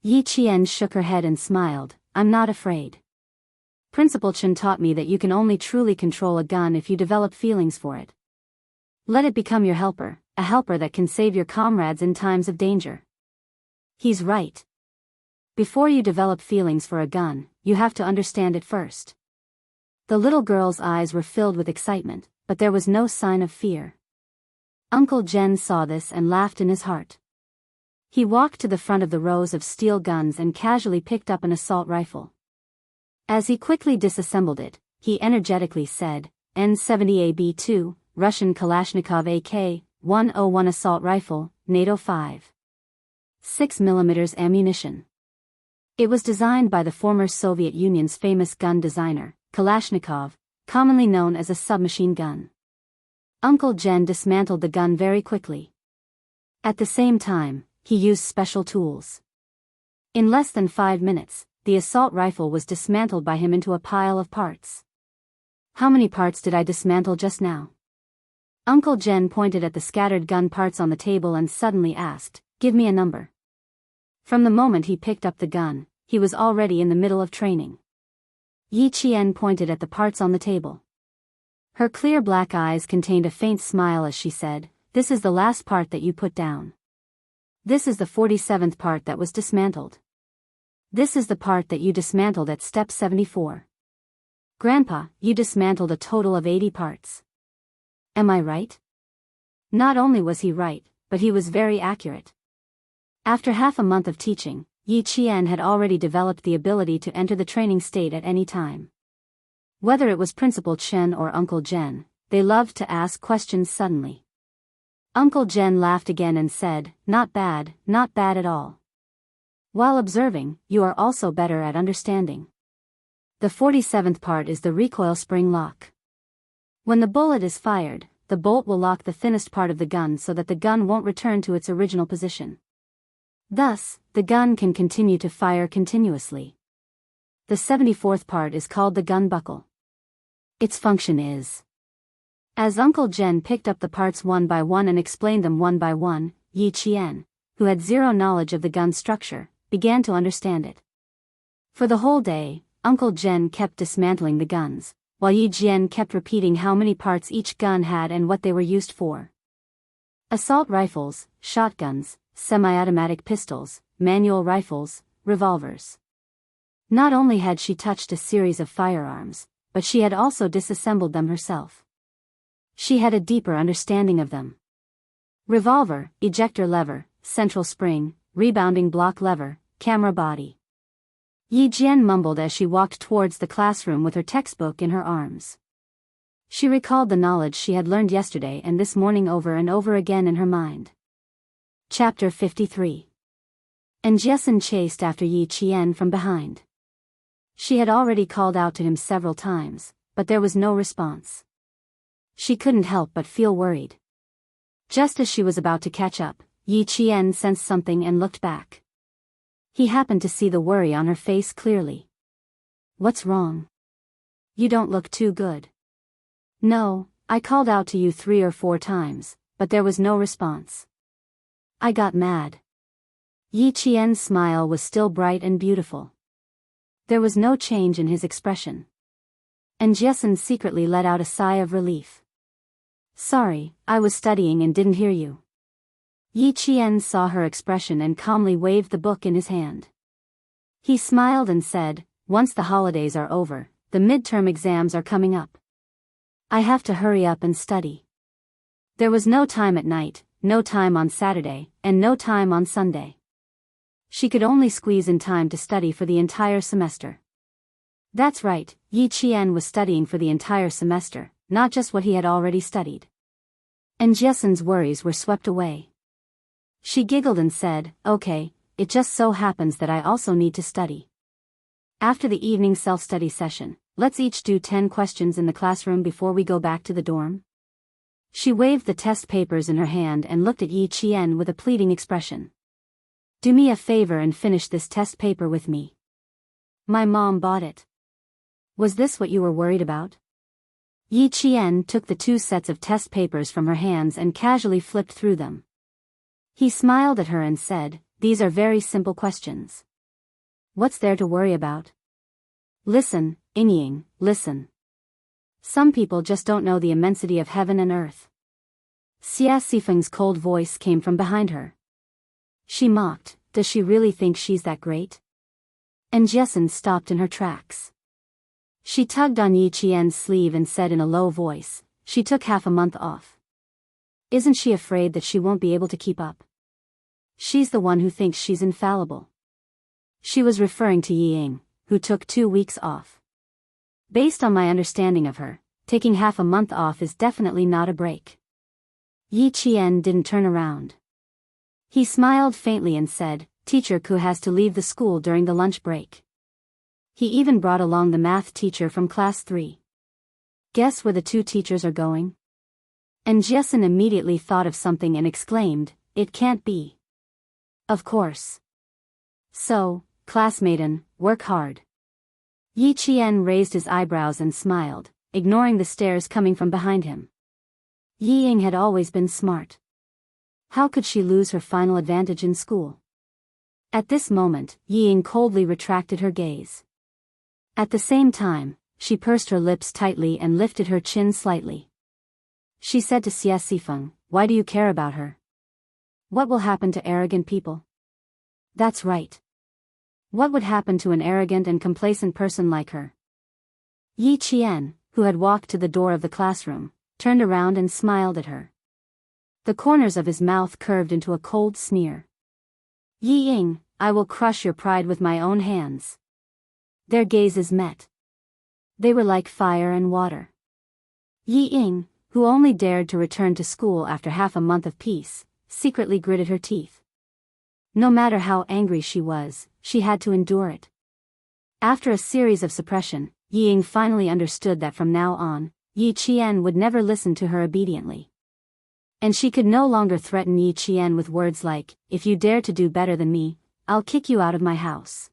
Yi Qian shook her head and smiled. I'm not afraid. Principal Chen taught me that you can only truly control a gun if you develop feelings for it. Let it become your helper, a helper that can save your comrades in times of danger. He's right. Before you develop feelings for a gun, you have to understand it first. The little girl's eyes were filled with excitement, but there was no sign of fear. Uncle Jen saw this and laughed in his heart. He walked to the front of the rows of steel guns and casually picked up an assault rifle. As he quickly disassembled it, he energetically said, N70AB2, Russian Kalashnikov AK-101 assault rifle, NATO 5. 6mm ammunition. It was designed by the former Soviet Union's famous gun designer, Kalashnikov, commonly known as a submachine gun. Uncle Jen dismantled the gun very quickly. At the same time, he used special tools. In less than 5 minutes, the assault rifle was dismantled by him into a pile of parts. How many parts did I dismantle just now? Uncle Jen pointed at the scattered gun parts on the table and suddenly asked, give me a number. From the moment he picked up the gun, he was already in the middle of training. Yi Qian pointed at the parts on the table. Her clear black eyes contained a faint smile as she said, this is the last part that you put down. This is the 47th part that was dismantled. This is the part that you dismantled at step 74. Grandpa, you dismantled a total of 80 parts. Am I right? Not only was he right, but he was very accurate. After half a month of teaching, Yi Qian had already developed the ability to enter the training state at any time. Whether it was Principal Chen or Uncle Jen, they loved to ask questions suddenly. Uncle Jen laughed again and said, not bad at all. While observing, you are also better at understanding. The 47th part is the recoil spring lock. When the bullet is fired, the bolt will lock the thinnest part of the gun so that the gun won't return to its original position. Thus, the gun can continue to fire continuously. The 74th part is called the gun buckle. Its function is. As Uncle Jen picked up the parts one by one and explained them one by one, Yi Qian, who had zero knowledge of the gun structure, began to understand it. For the whole day, Uncle Jen kept dismantling the guns, while Yi Qian kept repeating how many parts each gun had and what they were used for. Assault rifles, shotguns, semi-automatic pistols, manual rifles, revolvers. Not only had she touched a series of firearms, but she had also disassembled them herself. She had a deeper understanding of them. Revolver, ejector lever, central spring, rebounding block lever, camera body. Yi Jian mumbled as she walked towards the classroom with her textbook in her arms. She recalled the knowledge she had learned yesterday and this morning over and over again in her mind. Chapter 53. And Jiesin chased after Yi Qian from behind. She had already called out to him several times, but there was no response. She couldn't help but feel worried. Just as she was about to catch up, Yi Qian sensed something and looked back. He happened to see the worry on her face clearly. What's wrong? You don't look too good. No, I called out to you 3 or 4 times, but there was no response. I got mad. Yi Qian's smile was still bright and beautiful. There was no change in his expression. And Jiesin secretly let out a sigh of relief. Sorry, I was studying and didn't hear you. Yi Qian saw her expression and calmly waved the book in his hand. He smiled and said, once the holidays are over, the midterm exams are coming up. I have to hurry up and study. There was no time at night, no time on Saturday, and no time on Sunday. She could only squeeze in time to study for the entire semester. That's right, Yi Qian was studying for the entire semester, not just what he had already studied. And Jiesin's worries were swept away. She giggled and said, okay, it just so happens that I also need to study. After the evening self-study session, let's each do 10 questions in the classroom before we go back to the dorm. She waved the test papers in her hand and looked at Yi Qian with a pleading expression. Do me a favor and finish this test paper with me. My mom bought it. Was this what you were worried about? Yi Qian took the 2 sets of test papers from her hands and casually flipped through them. He smiled at her and said, "These are very simple questions. What's there to worry about? Listen, Inying, listen. Some people just don't know the immensity of heaven and earth." Xia Sifeng's cold voice came from behind her. She mocked, "Does she really think she's that great?" And Jessen stopped in her tracks. She tugged on Yi Qian's sleeve and said in a low voice, "She took half a month off. Isn't she afraid that she won't be able to keep up? She's the one who thinks she's infallible." She was referring to Yi Ying, who took 2 weeks off. Based on my understanding of her, taking half a month off is definitely not a break. Yi Qian didn't turn around. He smiled faintly and said, "Teacher Ku has to leave the school during the lunch break. He even brought along the math teacher from class 3. Guess where the 2 teachers are going?" And Jessen immediately thought of something and exclaimed, "It can't be. Of course. So, classmaten, work hard." Yi Qian raised his eyebrows and smiled, ignoring the stares coming from behind him. Yi Ying had always been smart. How could she lose her final advantage in school? At this moment, Yi Ying coldly retracted her gaze. At the same time, she pursed her lips tightly and lifted her chin slightly. She said to Xia Sifeng, "Why do you care about her? What will happen to arrogant people?" "That's right. What would happen to an arrogant and complacent person like her?" Yi Qian, who had walked to the door of the classroom, turned around and smiled at her. The corners of his mouth curved into a cold sneer. "Yi Ying, I will crush your pride with my own hands." Their gazes met. They were like fire and water. Yi Ying, who only dared to return to school after half a month of peace, secretly gritted her teeth. No matter how angry she was, she had to endure it. After a series of suppression, Yi Ying finally understood that from now on, Yi Qian would never listen to her obediently. And she could no longer threaten Yi Qian with words like, "If you dare to do better than me, I'll kick you out of my house."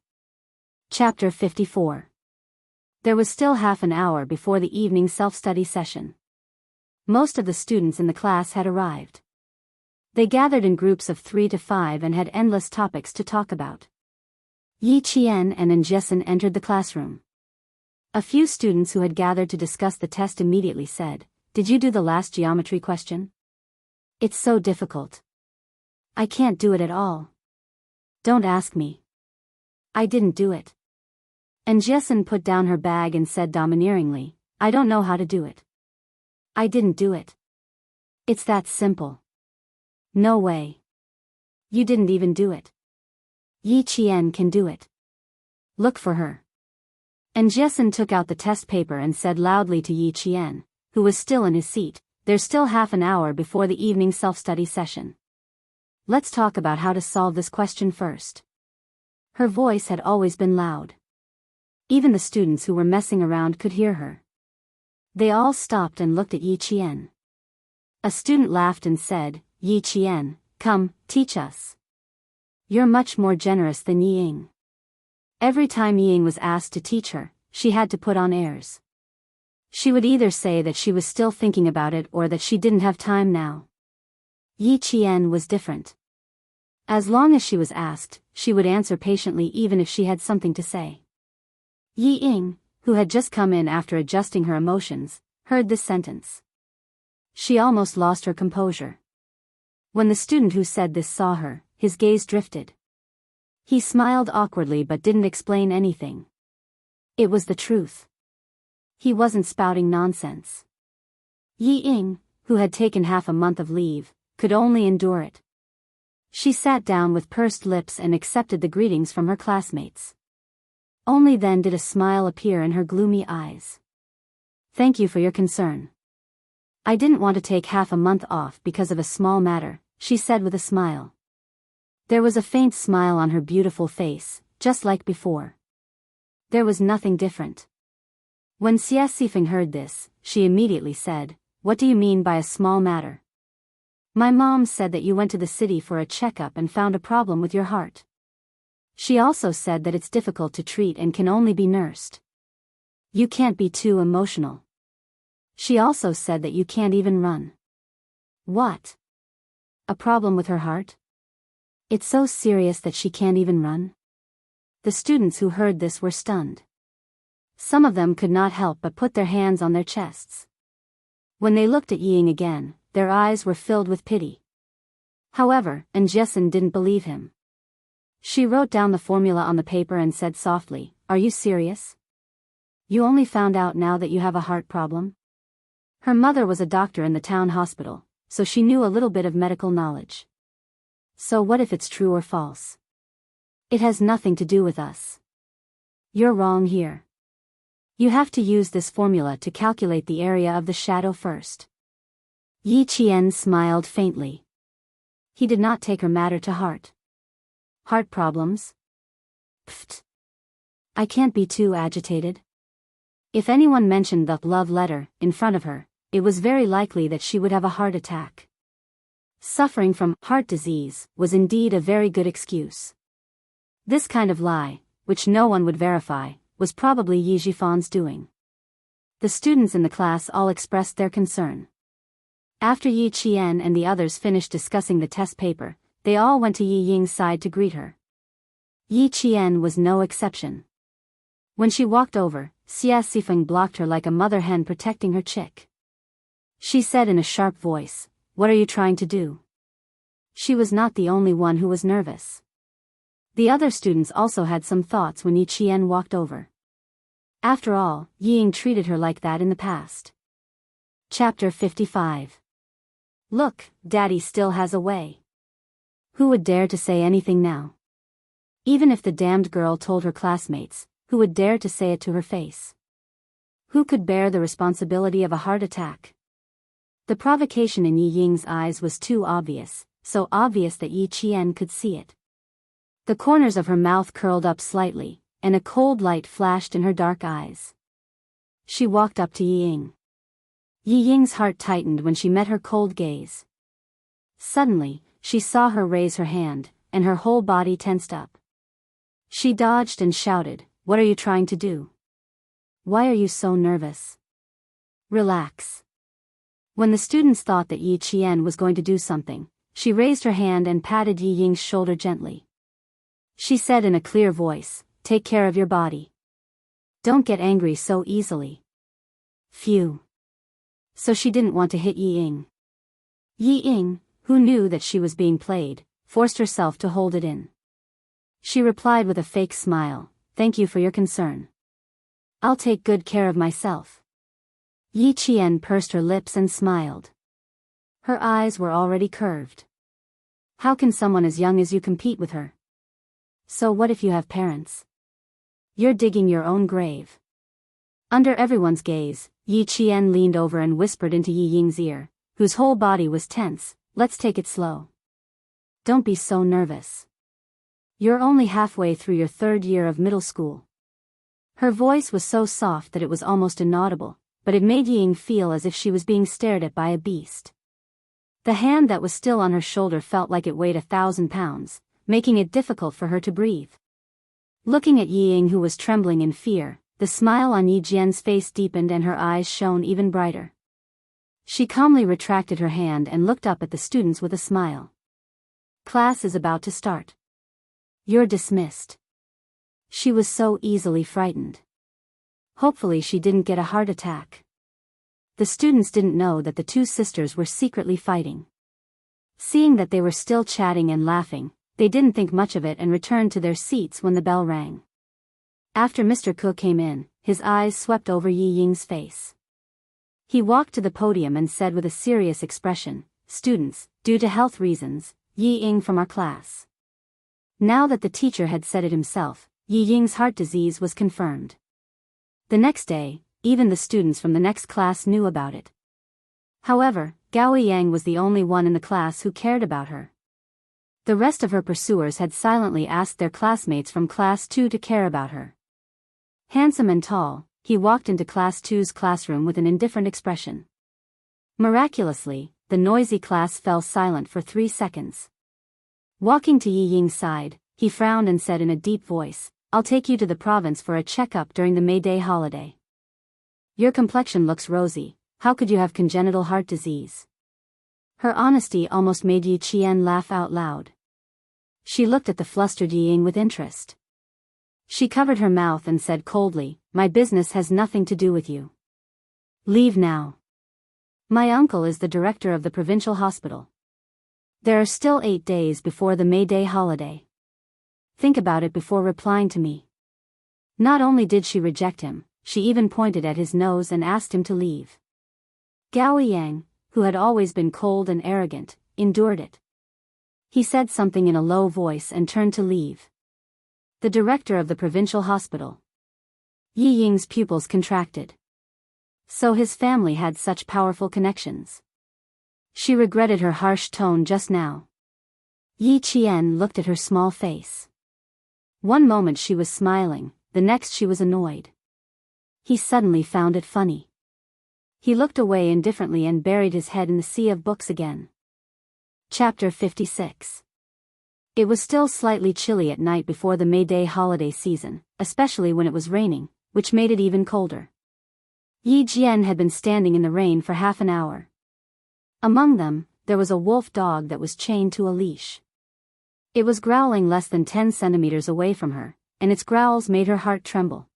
Chapter 54. There was still half an hour before the evening self-study session. Most of the students in the class had arrived. They gathered in groups of 3 to 5 and had endless topics to talk about. Yi Qian and Jessen entered the classroom. A few students who had gathered to discuss the test immediately said, "Did you do the last geometry question? It's so difficult. I can't do it at all. Don't ask me. I didn't do it." And Jessen put down her bag and said domineeringly, "I don't know how to do it. I didn't do it. It's that simple." "No way. You didn't even do it. Yi Qian can do it. Look for her." And Jessen took out the test paper and said loudly to Yi Qian, who was still in his seat, "There's still half an hour before the evening self-study session. Let's talk about how to solve this question first." Her voice had always been loud. Even the students who were messing around could hear her. They all stopped and looked at Yi Qian. A student laughed and said, "Yi Qian, come, teach us. You're much more generous than Yi Ying." Every time Yi Ying was asked to teach her, she had to put on airs. She would either say that she was still thinking about it or that she didn't have time now. Yi Qian was different. As long as she was asked, she would answer patiently even if she had something to say. Yi Ying, who had just come in after adjusting her emotions, heard this sentence. She almost lost her composure. When the student who said this saw her, his gaze drifted. He smiled awkwardly but didn't explain anything. It was the truth. He wasn't spouting nonsense. Yi Ying, who had taken half a month of leave, could only endure it. She sat down with pursed lips and accepted the greetings from her classmates. Only then did a smile appear in her gloomy eyes. "Thank you for your concern. I didn't want to take half a month off because of a small matter," she said with a smile. There was a faint smile on her beautiful face, just like before. There was nothing different. When Xia Sifeng heard this, she immediately said, "What do you mean by a small matter? My mom said that you went to the city for a checkup and found a problem with your heart. She also said that it's difficult to treat and can only be nursed." You can't be too emotional. She also said that you can't even run. What? A problem with her heart? It's so serious that she can't even run? The students who heard this were stunned. Some of them could not help but put their hands on their chests. When they looked at Ying again, their eyes were filled with pity. However, Jessen didn't believe him. She wrote down the formula on the paper and said softly, "Are you serious? You only found out now that you have a heart problem?" Her mother was a doctor in the town hospital, so she knew a little bit of medical knowledge. So what if it's true or false? It has nothing to do with us. You're wrong here. You have to use this formula to calculate the area of the shadow first. Yi Qian smiled faintly. He did not take her matter to heart. Heart problems? Pfft. I can't be too agitated. If anyone mentioned the love letter in front of her, it was very likely that she would have a heart attack. Suffering from heart disease was indeed a very good excuse. This kind of lie, which no one would verify, was probably Yi Jifan's doing. The students in the class all expressed their concern. After Yi Qian and the others finished discussing the test paper, they all went to Yi Ying's side to greet her. Yi Qian was no exception. When she walked over, Xia Sifeng blocked her like a mother hen protecting her chick. She said in a sharp voice, "What are you trying to do?" She was not the only one who was nervous. The other students also had some thoughts when Yi Qian walked over. After all, Yi Ying treated her like that in the past. Chapter 55. Look, Daddy still has a way. Who would dare to say anything now? Even if the damned girl told her classmates, who would dare to say it to her face? Who could bear the responsibility of a heart attack? The provocation in Yi Ying's eyes was too obvious, so obvious that Yi Qian could see it. The corners of her mouth curled up slightly, and a cold light flashed in her dark eyes. She walked up to Yi Ying. Yi Ying's heart tightened when she met her cold gaze. Suddenly, she saw her raise her hand, and her whole body tensed up. She dodged and shouted, "What are you trying to do? Why are you so nervous? Relax." When the students thought that Yi Qian was going to do something, she raised her hand and patted Yi Ying's shoulder gently. She said in a clear voice, "Take care of your body. Don't get angry so easily." Phew. So she didn't want to hit Yi Ying. Yi Ying, who knew that she was being played, forced herself to hold it in. She replied with a fake smile, "Thank you for your concern. I'll take good care of myself." Yi Qian pursed her lips and smiled. Her eyes were already curved. How can someone as young as you compete with her? So what if you have parents? You're digging your own grave. Under everyone's gaze, Yi Qian leaned over and whispered into Yi Ying's ear, whose whole body was tense, "Let's take it slow. Don't be so nervous. You're only halfway through your 3rd year of middle school." Her voice was so soft that it was almost inaudible, but it made Yi Ying feel as if she was being stared at by a beast. The hand that was still on her shoulder felt like it weighed 1,000 pounds, making it difficult for her to breathe. Looking at Yi Ying, who was trembling in fear, the smile on Yi Jian's face deepened and her eyes shone even brighter. She calmly retracted her hand and looked up at the students with a smile. "Class is about to start. You're dismissed." She was so easily frightened. Hopefully she didn't get a heart attack. The students didn't know that the two sisters were secretly fighting. Seeing that they were still chatting and laughing, they didn't think much of it and returned to their seats when the bell rang. After Mr. Ke came in, his eyes swept over Yi Ying's face. He walked to the podium and said with a serious expression, "Students, due to health reasons, Yi Ying from our class." Now that the teacher had said it himself, Yi Ying's heart disease was confirmed. The next day, even the students from the next class knew about it. However, Gao Yang was the only one in the class who cared about her. The rest of her pursuers had silently asked their classmates from Class 2 to care about her. Handsome and tall, he walked into Class 2's classroom with an indifferent expression. Miraculously, the noisy class fell silent for 3 seconds. Walking to Yi Ying's side, he frowned and said in a deep voice, "I'll take you to the province for a checkup during the May Day holiday. Your complexion looks rosy, how could you have congenital heart disease? Her honesty almost made Yi Qian laugh out loud. She looked at the flustered Ying with interest. She covered her mouth and said coldly, my business has nothing to do with you. Leave now. My uncle is the director of the provincial hospital. There are still 8 days before the May Day holiday. Think about it before replying to me. Not only did she reject him, she even pointed at his nose and asked him to leave. Gao Yang, who had always been cold and arrogant, endured it. He said something in a low voice and turned to leave. The director of the provincial hospital. Yi Ying's pupils contracted. So his family had such powerful connections. She regretted her harsh tone just now. Yi Qian looked at her small face. One moment she was smiling, the next she was annoyed. He suddenly found it funny. He looked away indifferently and buried his head in the sea of books again. Chapter 56. It was still slightly chilly at night before the May Day holiday season, especially when it was raining, which made it even colder. Yi Jian had been standing in the rain for half an hour. Among them, there was a wolf dog that was chained to a leash. It was growling less than 10 centimeters away from her, and its growls made her heart tremble.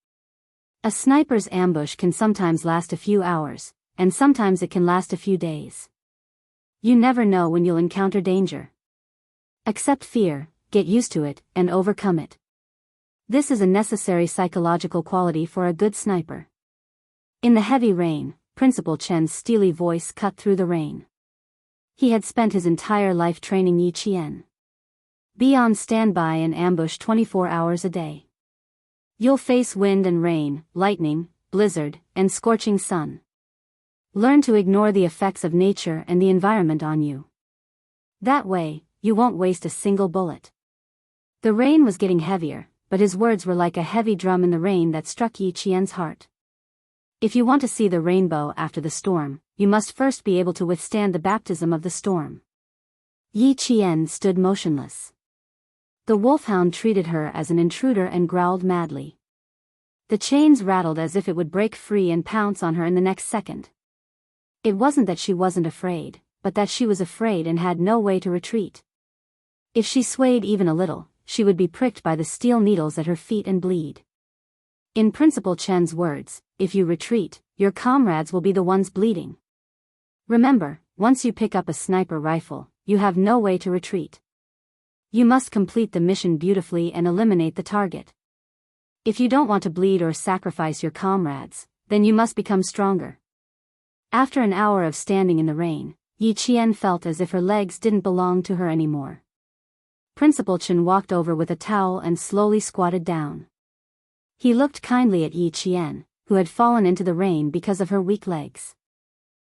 A sniper's ambush can sometimes last a few hours, and sometimes it can last a few days. You never know when you'll encounter danger. Accept fear, get used to it, and overcome it. This is a necessary psychological quality for a good sniper. In the heavy rain, Principal Chen's steely voice cut through the rain. He had spent his entire life training Yi Qian. Be on standby and ambush 24 hours a day. You'll face wind and rain, lightning, blizzard, and scorching sun. Learn to ignore the effects of nature and the environment on you. That way, you won't waste a single bullet. The rain was getting heavier, but his words were like a heavy drum in the rain that struck Yi Qian's heart. If you want to see the rainbow after the storm, you must first be able to withstand the baptism of the storm. Yi Qian stood motionless. The wolfhound treated her as an intruder and growled madly. The chains rattled as if it would break free and pounce on her in the next second. It wasn't that she wasn't afraid, but that she was afraid and had no way to retreat. If she swayed even a little, she would be pricked by the steel needles at her feet and bleed. In Principal Chen's words, if you retreat, your comrades will be the ones bleeding. Remember, once you pick up a sniper rifle, you have no way to retreat. You must complete the mission beautifully and eliminate the target. If you don't want to bleed or sacrifice your comrades, then you must become stronger. After an hour of standing in the rain, Yi Qian felt as if her legs didn't belong to her anymore. Principal Chen walked over with a towel and slowly squatted down. He looked kindly at Yi Qian, who had fallen into the rain because of her weak legs.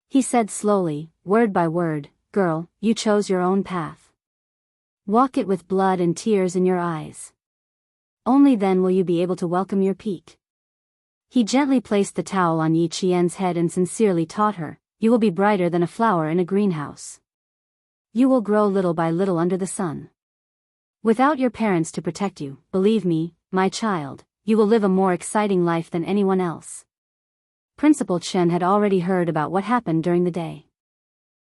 He said slowly, word by word, "Girl, you chose your own path. Walk it with blood and tears in your eyes. Only then will you be able to welcome your peak." He gently placed the towel on Yi Qian's head and sincerely taught her, "You will be brighter than a flower in a greenhouse. You will grow little by little under the sun. Without your parents to protect you, believe me, my child, you will live a more exciting life than anyone else." Principal Chen had already heard about what happened during the day.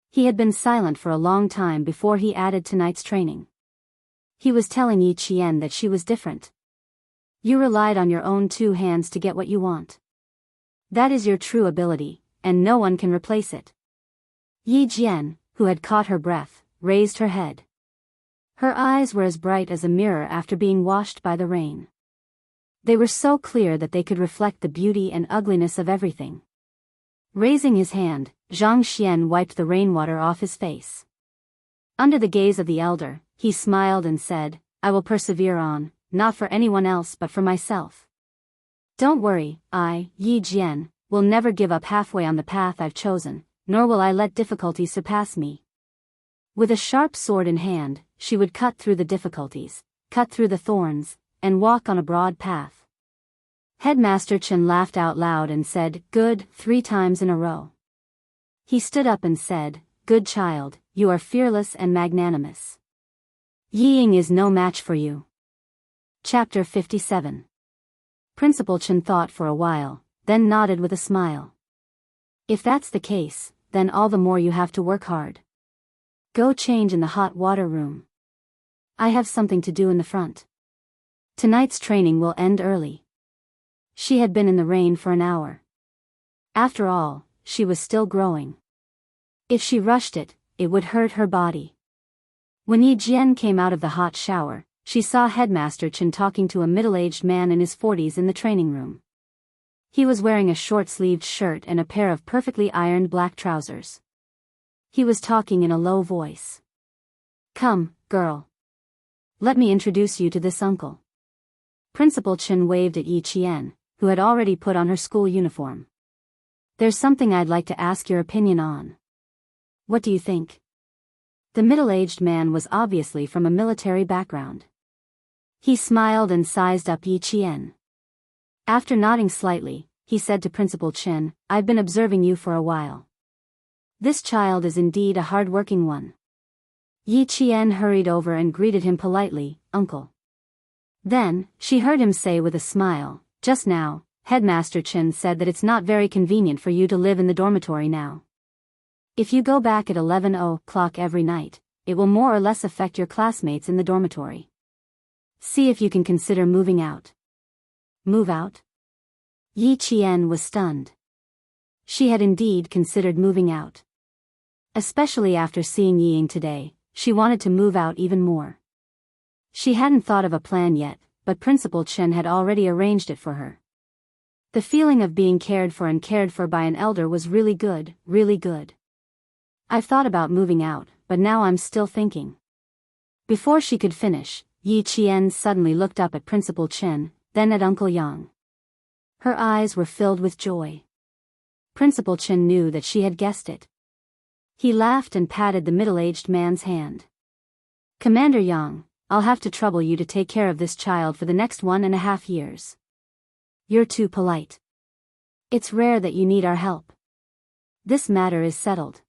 He had been silent for a long time before he added tonight's training. He was telling Yi Qian that she was different. You relied on your own 2 hands to get what you want. That is your true ability, and no one can replace it. Yi Jian, who had caught her breath, raised her head. Her eyes were as bright as a mirror after being washed by the rain. They were so clear that they could reflect the beauty and ugliness of everything. Raising his hand, Zhang Xian wiped the rainwater off his face. Under the gaze of the elder, he smiled and said, "I will persevere on, not for anyone else but for myself. Don't worry, I, Yi Jian, will never give up halfway on the path I've chosen, nor will I let difficulties surpass me." With a sharp sword in hand, she would cut through the difficulties, cut through the thorns, and walk on a broad path. Headmaster Chen laughed out loud and said, "Good," 3 times in a row. He stood up and said, "Good child, you are fearless and magnanimous. Yi Ying is no match for you." Chapter 57. Principal Chen thought for a while, then nodded with a smile. If that's the case, then all the more you have to work hard. Go change in the hot water room. I have something to do in the front. Tonight's training will end early. She had been in the rain for an hour. After all, she was still growing. If she rushed it, it would hurt her body. When Yi Jian came out of the hot shower, she saw Headmaster Chen talking to a middle-aged man in his 40s in the training room. He was wearing a short-sleeved shirt and a pair of perfectly ironed black trousers. He was talking in a low voice. Come, girl. Let me introduce you to this uncle. Principal Chen waved at Yi Qian, who had already put on her school uniform. There's something I'd like to ask your opinion on. What do you think? The middle-aged man was obviously from a military background. He smiled and sized up Yi Qian. After nodding slightly, he said to Principal Chen, I've been observing you for a while. This child is indeed a hard-working one. Yi Qian hurried over and greeted him politely, Uncle. Then, she heard him say with a smile, just now, Headmaster Chen said that it's not very convenient for you to live in the dormitory now. If you go back at 11 o'clock every night, it will more or less affect your classmates in the dormitory. See if you can consider moving out. Move out? Yi Qian was stunned. She had indeed considered moving out. Especially after seeing Ying today, she wanted to move out even more. She hadn't thought of a plan yet, but Principal Chen had already arranged it for her. The feeling of being cared for and cared for by an elder was really good, really good. I've thought about moving out, but now I'm still thinking. Before she could finish, Yi Qian suddenly looked up at Principal Chen, then at Uncle Yang. Her eyes were filled with joy. Principal Chen knew that she had guessed it. He laughed and patted the middle-aged man's hand. Commander Yang, I'll have to trouble you to take care of this child for the next 1.5 years. You're too polite. It's rare that you need our help. This matter is settled.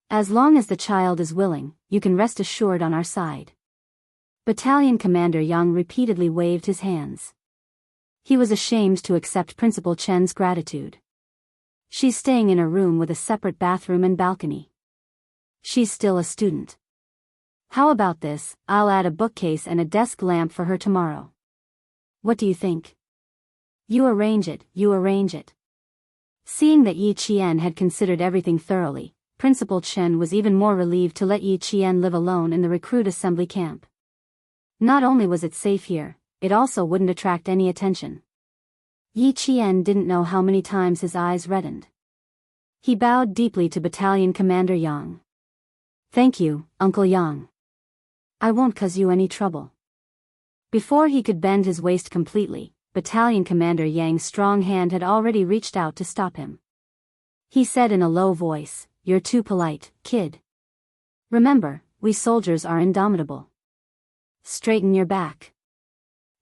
As long as the child is willing, you can rest assured on our side. Battalion Commander Yang repeatedly waved his hands. He was ashamed to accept Principal Chen's gratitude. She's staying in a room with a separate bathroom and balcony. She's still a student. How about this, I'll add a bookcase and a desk lamp for her tomorrow. What do you think? You arrange it, you arrange it. Seeing that Yi Qian had considered everything thoroughly, Principal Chen was even more relieved to let Yi Qian live alone in the recruit assembly camp. Not only was it safe here, it also wouldn't attract any attention. Yi Qian didn't know how many times his eyes reddened. He bowed deeply to Battalion Commander Yang. Thank you, Uncle Yang. I won't cause you any trouble. Before he could bend his waist completely, Battalion Commander Yang's strong hand had already reached out to stop him. He said in a low voice, You're too polite, kid. Remember, we soldiers are indomitable. Straighten your back.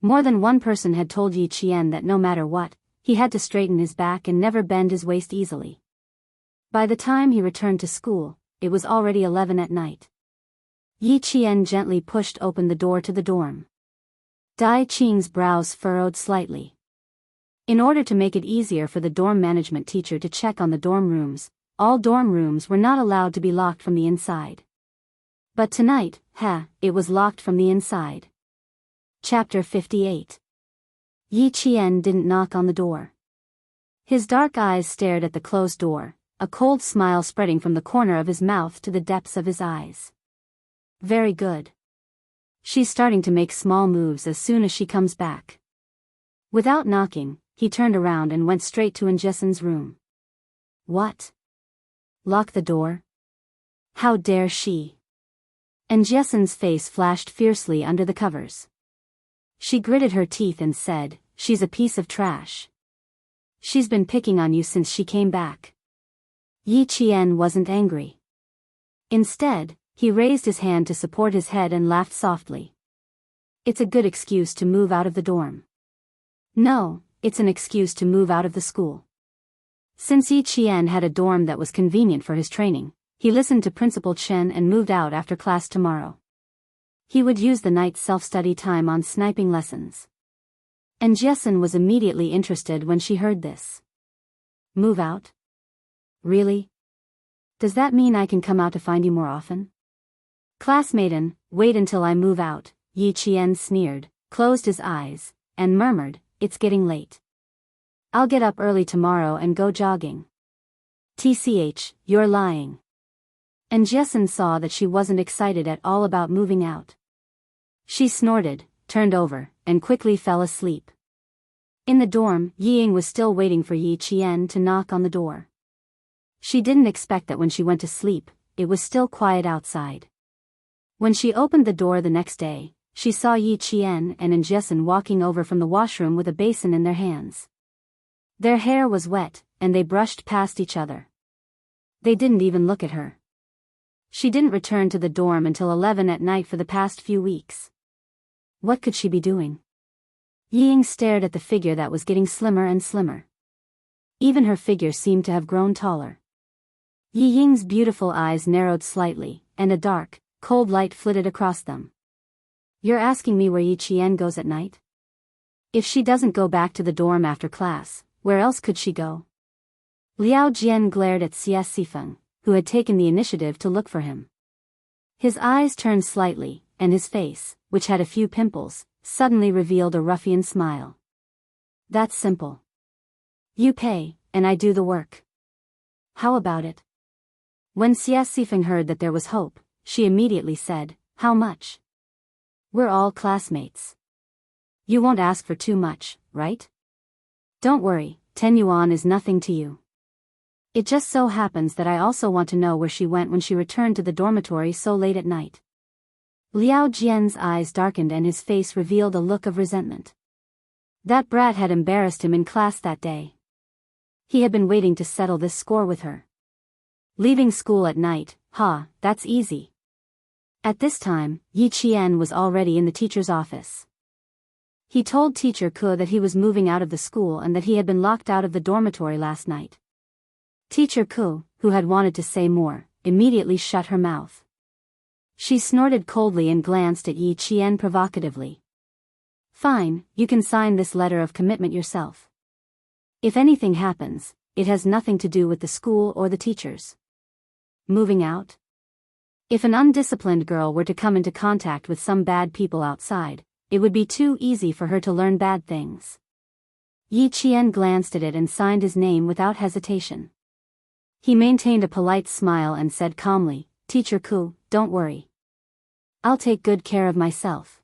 More than one person had told Yi Qian that no matter what, he had to straighten his back and never bend his waist easily. By the time he returned to school, it was already 11 at night. Yi Qian gently pushed open the door to the dorm. Dai Qing's brows furrowed slightly. In order to make it easier for the dorm management teacher to check on the dorm rooms, all dorm rooms were not allowed to be locked from the inside. But tonight, it was locked from the inside. Chapter 58. Yi Qian didn't knock on the door. His dark eyes stared at the closed door, a cold smile spreading from the corner of his mouth to the depths of his eyes. Very good. She's starting to make small moves as soon as she comes back. Without knocking, he turned around and went straight to Anjessen's room. What? Lock the door? How dare she? Anjessen's face flashed fiercely under the covers. She gritted her teeth and said, She's a piece of trash. She's been picking on you since she came back. Yi Qian wasn't angry. Instead, he raised his hand to support his head and laughed softly. It's a good excuse to move out of the dorm. No, it's an excuse to move out of the school. Since Yi Qian had a dorm that was convenient for his training, he listened to Principal Chen and moved out after class tomorrow. He would use the night's self-study time on sniping lessons. And Jessen was immediately interested when she heard this. Move out? Really? Does that mean I can come out to find you more often? Classmaten, wait until I move out, Yi Qian sneered, closed his eyes, and murmured, it's getting late. I'll get up early tomorrow and go jogging. TCH, you're lying. And Jessen saw that she wasn't excited at all about moving out. She snorted, turned over, and quickly fell asleep. In the dorm, Yiying was still waiting for Yi Qian to knock on the door. She didn't expect that when she went to sleep, it was still quiet outside. When she opened the door the next day, she saw Yi Qian and Jessen walking over from the washroom with a basin in their hands. Their hair was wet, and they brushed past each other. They didn't even look at her. She didn't return to the dorm until 11 at night for the past few weeks. What could she be doing? Yiying stared at the figure that was getting slimmer and slimmer. Even her figure seemed to have grown taller. Yiying's beautiful eyes narrowed slightly, and a dark, cold light flitted across them. You're asking me where Yi Qian goes at night? If she doesn't go back to the dorm after class, where else could she go? Liao Jian glared at Xie Sifeng, who had taken the initiative to look for him. His eyes turned slightly, and his face, which had a few pimples, suddenly revealed a ruffian smile. That's simple. You pay, and I do the work. How about it? When Xie Sifeng heard that there was hope, she immediately said, how much? We're all classmates. You won't ask for too much, right? Don't worry, 10 yuan is nothing to you. It just so happens that I also want to know where she went when she returned to the dormitory so late at night. Liao Jian's eyes darkened and his face revealed a look of resentment. That brat had embarrassed him in class that day. He had been waiting to settle this score with her. Leaving school at night, that's easy. At this time, Yi Qian was already in the teacher's office. He told Teacher Ke that he was moving out of the school and that he had been locked out of the dormitory last night. Teacher Ke, who had wanted to say more, immediately shut her mouth. She snorted coldly and glanced at Yi Qian provocatively. Fine, you can sign this letter of commitment yourself. If anything happens, it has nothing to do with the school or the teachers. Moving out? If an undisciplined girl were to come into contact with some bad people outside, it would be too easy for her to learn bad things. Yi Qian glanced at it and signed his name without hesitation. He maintained a polite smile and said calmly, Teacher Ke, don't worry. I'll take good care of myself.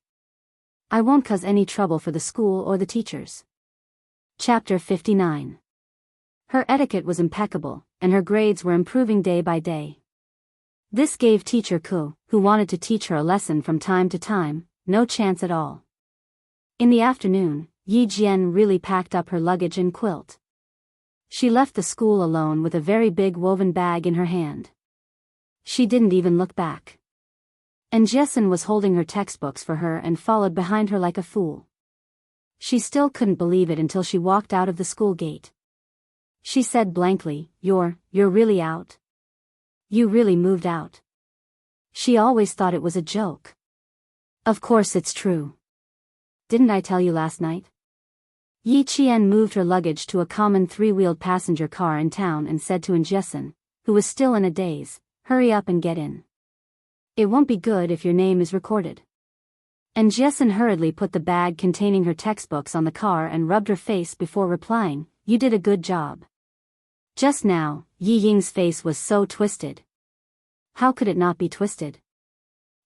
I won't cause any trouble for the school or the teachers. Chapter 59. Her etiquette was impeccable, and her grades were improving day by day. This gave Teacher Ke, who wanted to teach her a lesson from time to time, no chance at all. In the afternoon, Yi Jian really packed up her luggage and quilt. She left the school alone with a very big woven bag in her hand. She didn't even look back. And Jessen was holding her textbooks for her and followed behind her like a fool. She still couldn't believe it until she walked out of the school gate. She said blankly, You're really out? You really moved out? She always thought it was a joke. Of course it's true. Didn't I tell you last night? Yi Qian moved her luggage to a common three-wheeled passenger car in town and said to Jessen, who was still in a daze, hurry up and get in. It won't be good if your name is recorded. And Jessen hurriedly put the bag containing her textbooks on the car and rubbed her face before replying, You did a good job. Just now, Yi Ying's face was so twisted. How could it not be twisted?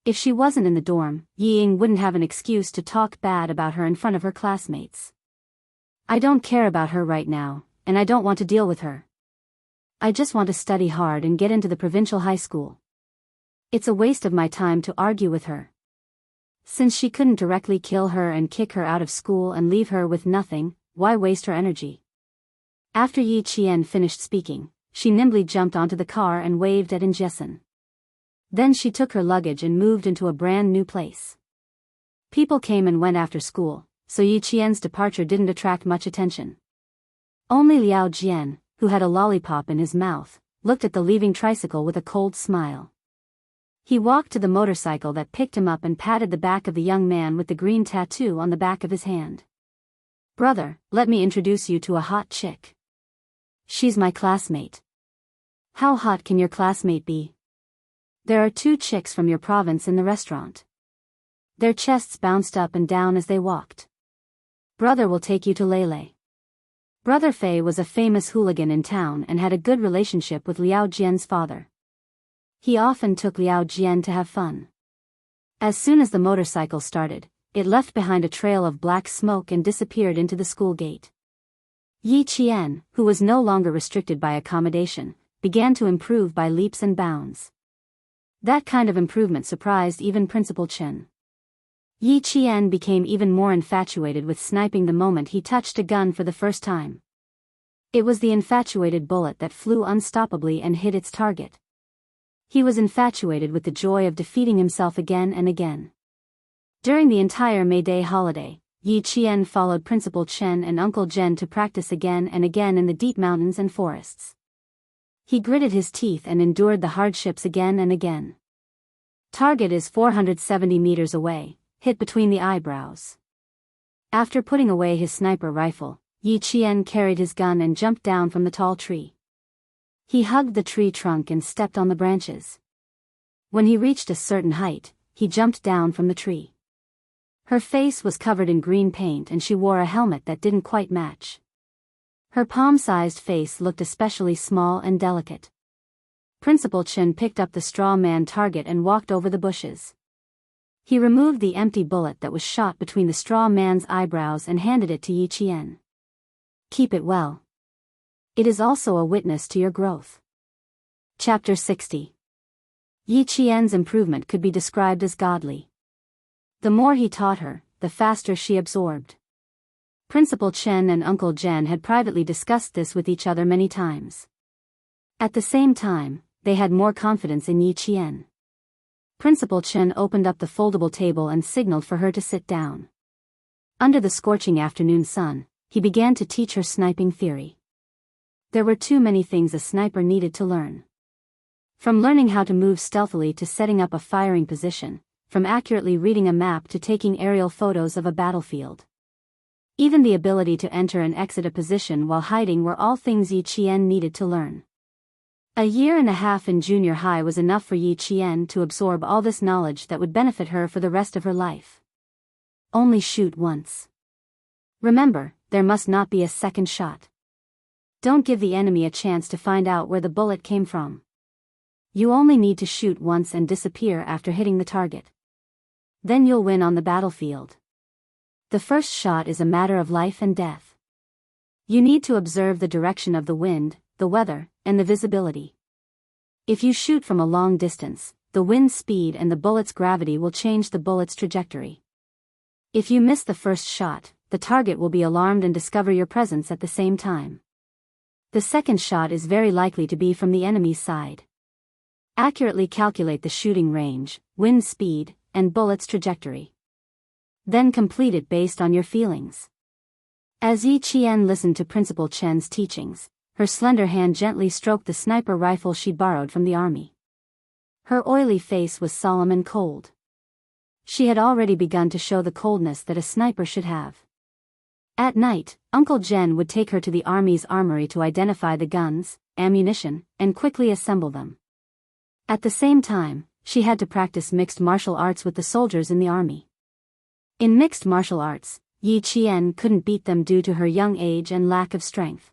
If she wasn't in the dorm, Yi Ying wouldn't have an excuse to talk bad about her in front of her classmates. I don't care about her right now, and I don't want to deal with her. I just want to study hard and get into the provincial high school. It's a waste of my time to argue with her. Since she couldn't directly kill her and kick her out of school and leave her with nothing, why waste her energy? After Yi Qian finished speaking, she nimbly jumped onto the car and waved at Jessen. Then she took her luggage and moved into a brand new place. People came and went after school, so Yi Qian's departure didn't attract much attention. Only Liao Jian, who had a lollipop in his mouth, looked at the leaving tricycle with a cold smile. He walked to the motorcycle that picked him up and patted the back of the young man with the green tattoo on the back of his hand. Brother, let me introduce you to a hot chick. She's my classmate. How hot can your classmate be? There are 2 chicks from your province in the restaurant. Their chests bounced up and down as they walked. Brother will take you to Lele. Brother Fei was a famous hooligan in town and had a good relationship with Liao Jian's father. He often took Liao Jian to have fun. As soon as the motorcycle started, it left behind a trail of black smoke and disappeared into the school gate. Yi Qian, who was no longer restricted by accommodation, began to improve by leaps and bounds. That kind of improvement surprised even Principal Chen. Yi Qian became even more infatuated with sniping the moment he touched a gun for the first time. It was the infatuated bullet that flew unstoppably and hit its target. He was infatuated with the joy of defeating himself again and again. During the entire May Day holiday, Yi Qian followed Principal Chen and Uncle Zhen to practice again and again in the deep mountains and forests. He gritted his teeth and endured the hardships again and again. Target is 470 meters away, hit between the eyebrows. After putting away his sniper rifle, Yi Qian carried his gun and jumped down from the tall tree. He hugged the tree trunk and stepped on the branches. When he reached a certain height, he jumped down from the tree. Her face was covered in green paint and she wore a helmet that didn't quite match. Her palm-sized face looked especially small and delicate. Principal Chen picked up the straw man target and walked over the bushes. He removed the empty bullet that was shot between the straw man's eyebrows and handed it to Yi Qian. Keep it well. It is also a witness to your growth. Chapter 60. Yi Qian's improvement could be described as godly. The more he taught her, the faster she absorbed. Principal Chen and Uncle Zhen had privately discussed this with each other many times. At the same time, they had more confidence in Yi Qian. Principal Chen opened up the foldable table and signaled for her to sit down. Under the scorching afternoon sun, he began to teach her sniping theory. There were too many things a sniper needed to learn. From learning how to move stealthily to setting up a firing position, from accurately reading a map to taking aerial photos of a battlefield. Even the ability to enter and exit a position while hiding were all things Yi Qian needed to learn. A year and a half in junior high was enough for Yi Qian to absorb all this knowledge that would benefit her for the rest of her life. Only shoot once. Remember, there must not be a second shot. Don't give the enemy a chance to find out where the bullet came from. You only need to shoot once and disappear after hitting the target. Then you'll win on the battlefield. The first shot is a matter of life and death. You need to observe the direction of the wind, the weather, and the visibility. If you shoot from a long distance, the wind's speed and the bullet's gravity will change the bullet's trajectory. If you miss the first shot, the target will be alarmed and discover your presence at the same time. The second shot is very likely to be from the enemy's side. Accurately calculate the shooting range, wind speed, and bullet's trajectory. Then complete it based on your feelings. As Yi Qian listened to Principal Chen's teachings, her slender hand gently stroked the sniper rifle she borrowed from the army. Her oily face was solemn and cold. She had already begun to show the coldness that a sniper should have. At night, Uncle Zhen would take her to the army's armory to identify the guns, ammunition, and quickly assemble them. At the same time, she had to practice mixed martial arts with the soldiers in the army. In mixed martial arts, Yi Qian couldn't beat them due to her young age and lack of strength.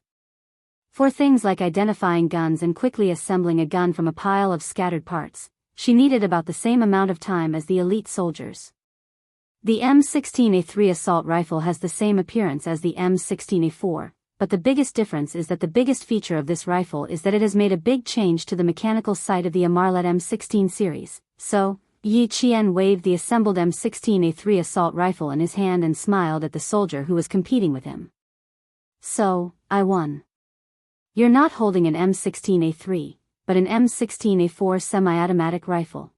For things like identifying guns and quickly assembling a gun from a pile of scattered parts, she needed about the same amount of time as the elite soldiers. The M16A3 assault rifle has the same appearance as the M16A4, but the biggest difference is that the biggest feature of this rifle is that it has made a big change to the mechanical sight of the Amarlet M16 series. So, Yi Qian waved the assembled M16A3 assault rifle in his hand and smiled at the soldier who was competing with him. So, I won. You're not holding an M16A3, but an M16A4 semi-automatic rifle.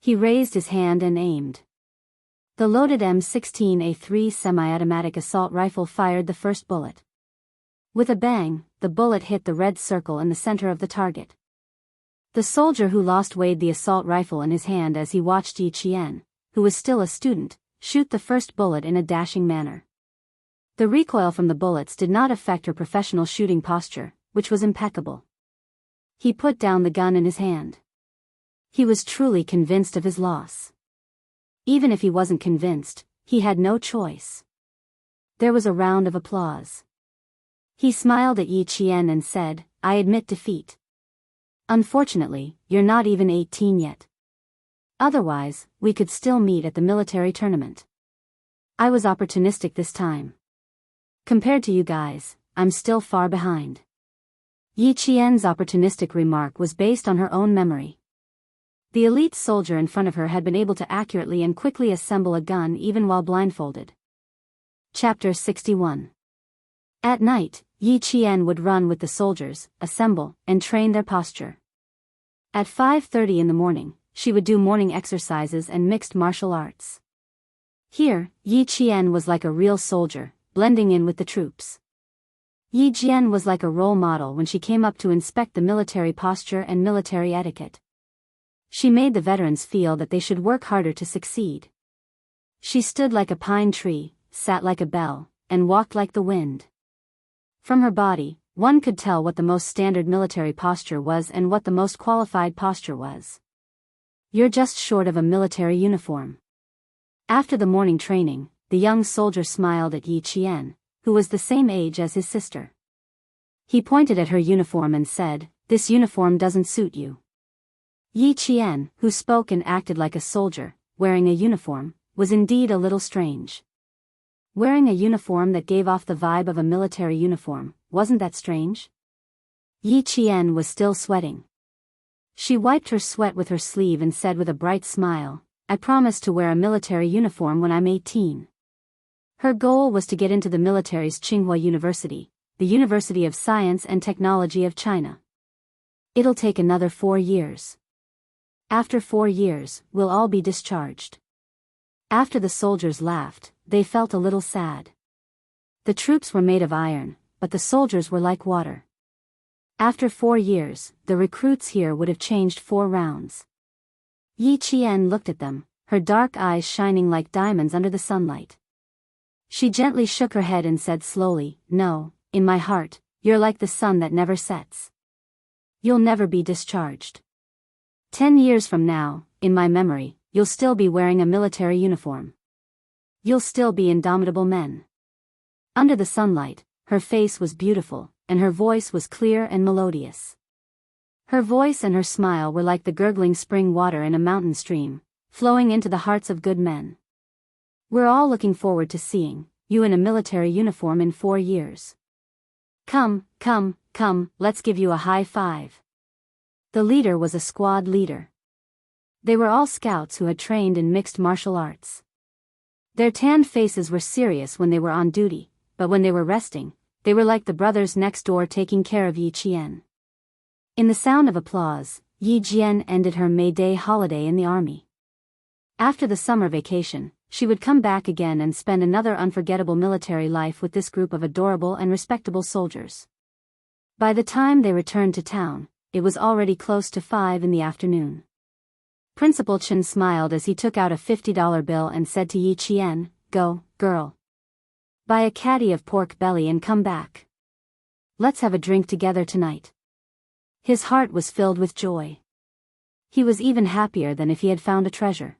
He raised his hand and aimed. The loaded M16A3 semi-automatic assault rifle fired the first bullet. With a bang, the bullet hit the red circle in the center of the target. The soldier who lost weighed the assault rifle in his hand as he watched Yi Qian, who was still a student, shoot the first bullet in a dashing manner. The recoil from the bullets did not affect her professional shooting posture, which was impeccable. He put down the gun in his hand. He was truly convinced of his loss. Even if he wasn't convinced, he had no choice. There was a round of applause. He smiled at Yi Qian and said, "I admit defeat. Unfortunately, you're not even 18 yet. Otherwise, we could still meet at the military tournament. I was opportunistic this time. Compared to you guys, I'm still far behind." Yi Qian's opportunistic remark was based on her own memory. The elite soldier in front of her had been able to accurately and quickly assemble a gun even while blindfolded. Chapter 61. At night, Yi Qian would run with the soldiers, assemble, and train their posture. At 5:30 in the morning, she would do morning exercises and mixed martial arts. Here, Yi Qian was like a real soldier, blending in with the troops. Yi Jian was like a role model when she came up to inspect the military posture and military etiquette. She made the veterans feel that they should work harder to succeed. She stood like a pine tree, sat like a bell, and walked like the wind. From her body, one could tell what the most standard military posture was and what the most qualified posture was. "You're just short of a military uniform." After the morning training, the young soldier smiled at Yi Qian, who was the same age as his sister. He pointed at her uniform and said, "This uniform doesn't suit you." Yi Qian, who spoke and acted like a soldier, wearing a uniform, was indeed a little strange. Wearing a uniform that gave off the vibe of a military uniform, wasn't that strange? Yi Qian was still sweating. She wiped her sweat with her sleeve and said with a bright smile, "I promise to wear a military uniform when I'm 18. Her goal was to get into the military's Tsinghua University, the University of Science and Technology of China. It'll take another 4 years. After 4 years, we'll all be discharged." After the soldiers laughed, they felt a little sad. The troops were made of iron, but the soldiers were like water. After 4 years, the recruits here would have changed 4 rounds. Yi Qian looked at them, her dark eyes shining like diamonds under the sunlight. She gently shook her head and said slowly, "No, in my heart, you're like the sun that never sets. You'll never be discharged. 10 years from now, in my memory, you'll still be wearing a military uniform. You'll still be indomitable men." Under the sunlight, her face was beautiful, and her voice was clear and melodious. Her voice and her smile were like the gurgling spring water in a mountain stream, flowing into the hearts of good men. "We're all looking forward to seeing you in a military uniform in 4 years. Come, come, come, let's give you a high five." The leader was a squad leader. They were all scouts who had trained in mixed martial arts. Their tanned faces were serious when they were on duty, but when they were resting, they were like the brothers next door taking care of Yi Qian. In the sound of applause, Yi Jian ended her May Day holiday in the army. After the summer vacation, she would come back again and spend another unforgettable military life with this group of adorable and respectable soldiers. By the time they returned to town, it was already close to 5 in the afternoon. Principal Chen smiled as he took out a $50 bill and said to Yi Qian, "Go, girl. Buy a caddy of pork belly and come back. Let's have a drink together tonight." His heart was filled with joy. He was even happier than if he had found a treasure.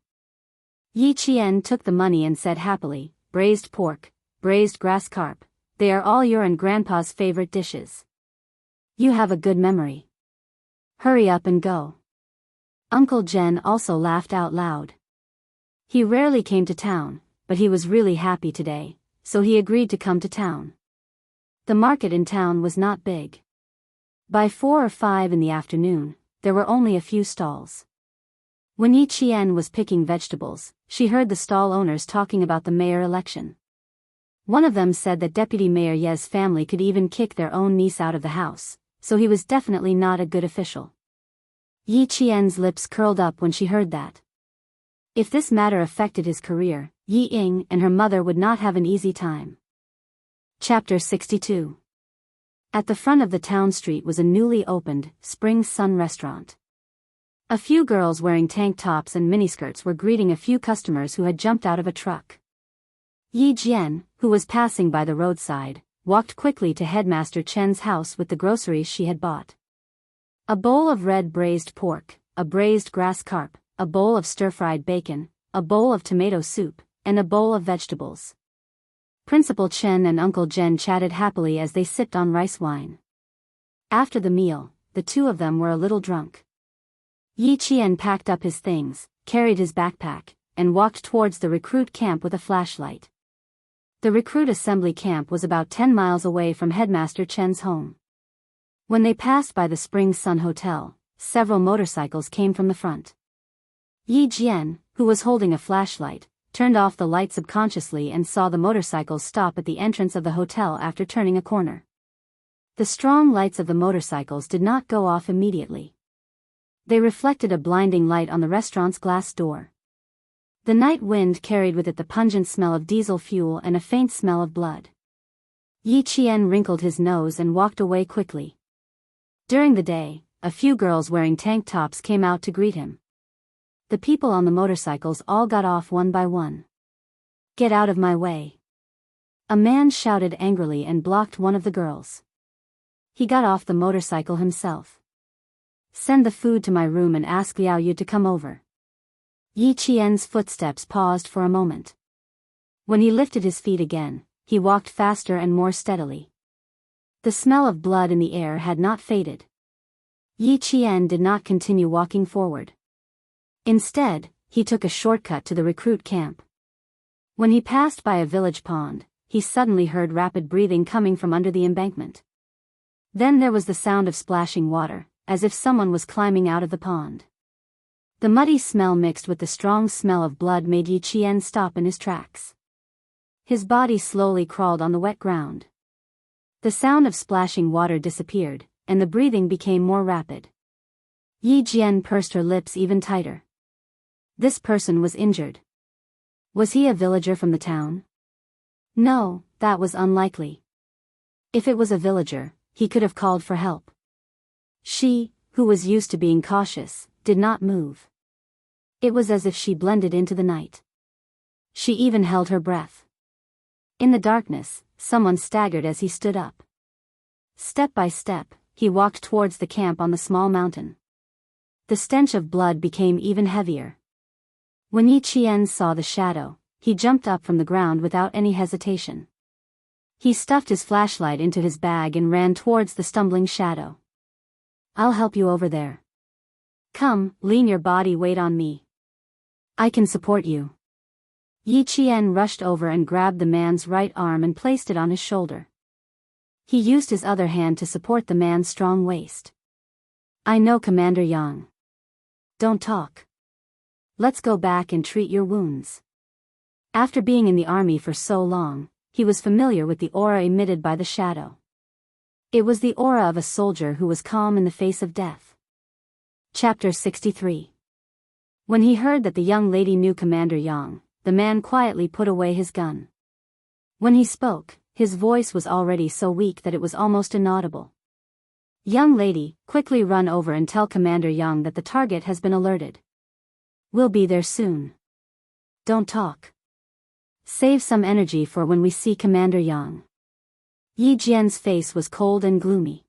Yi Qian took the money and said happily, "Braised pork, braised grass carp, they are all your and Grandpa's favorite dishes. You have a good memory. Hurry up and go." Uncle Jen also laughed out loud. He rarely came to town, but he was really happy today, so he agreed to come to town. The market in town was not big. By 4 or 5 in the afternoon, there were only a few stalls. When Yi Qian was picking vegetables, she heard the stall owners talking about the mayor election. One of them said that Deputy Mayor Ye's family could even kick their own niece out of the house, so he was definitely not a good official. Yi Qian's lips curled up when she heard that. If this matter affected his career, Yi Ying and her mother would not have an easy time. Chapter 62. At the front of the town street was a newly opened, Spring Sun restaurant. A few girls wearing tank tops and miniskirts were greeting a few customers who had jumped out of a truck. Yi Jian, who was passing by the roadside, walked quickly to Headmaster Chen's house with the groceries she had bought. A bowl of red braised pork, a braised grass carp, a bowl of stir-fried bacon, a bowl of tomato soup, and a bowl of vegetables. Principal Chen and Uncle Jen chatted happily as they sipped on rice wine. After the meal, the two of them were a little drunk. Yi Qian packed up his things, carried his backpack, and walked towards the recruit camp with a flashlight. The recruit assembly camp was about 10 miles away from Headmaster Chen's home. When they passed by the Spring Sun Hotel, several motorcycles came from the front. Yi Jian, who was holding a flashlight, turned off the light subconsciously and saw the motorcycles stop at the entrance of the hotel after turning a corner. The strong lights of the motorcycles did not go off immediately. They reflected a blinding light on the restaurant's glass door. The night wind carried with it the pungent smell of diesel fuel and a faint smell of blood. Yi Qian wrinkled his nose and walked away quickly. During the day, a few girls wearing tank tops came out to greet him. The people on the motorcycles all got off one by one. "Get out of my way!" A man shouted angrily and blocked one of the girls. He got off the motorcycle himself. "Send the food to my room and ask Liao Yu to come over." Yi Qian's footsteps paused for a moment. When he lifted his feet again, he walked faster and more steadily. The smell of blood in the air had not faded. Yi Qian did not continue walking forward. Instead, he took a shortcut to the recruit camp. When he passed by a village pond, he suddenly heard rapid breathing coming from under the embankment. Then there was the sound of splashing water, as if someone was climbing out of the pond. The muddy smell mixed with the strong smell of blood made Yi Qian stop in his tracks. His body slowly crawled on the wet ground. The sound of splashing water disappeared, and the breathing became more rapid. Yi Jian pursed her lips even tighter. This person was injured. Was he a villager from the town? No, that was unlikely. If it was a villager, he could have called for help. She, who was used to being cautious, did not move. It was as if she blended into the night. She even held her breath. In the darkness, someone staggered as he stood up. Step by step, he walked towards the camp on the small mountain. The stench of blood became even heavier. When Yi Qian saw the shadow, he jumped up from the ground without any hesitation. He stuffed his flashlight into his bag and ran towards the stumbling shadow. "I'll help you over there. Come, lean your body weight on me. I can support you." Yi Qian rushed over and grabbed the man's right arm and placed it on his shoulder. He used his other hand to support the man's strong waist. "I know Commander Yang. Don't talk. Let's go back and treat your wounds." After being in the army for so long, he was familiar with the aura emitted by the shadow. It was the aura of a soldier who was calm in the face of death. Chapter 63. When he heard that the young lady knew Commander Yang, the man quietly put away his gun. When he spoke, his voice was already so weak that it was almost inaudible. "Young lady, quickly run over and tell Commander Yang that the target has been alerted. We'll be there soon. Don't talk. Save some energy for when we see Commander Yang." Yi Jian's face was cold and gloomy.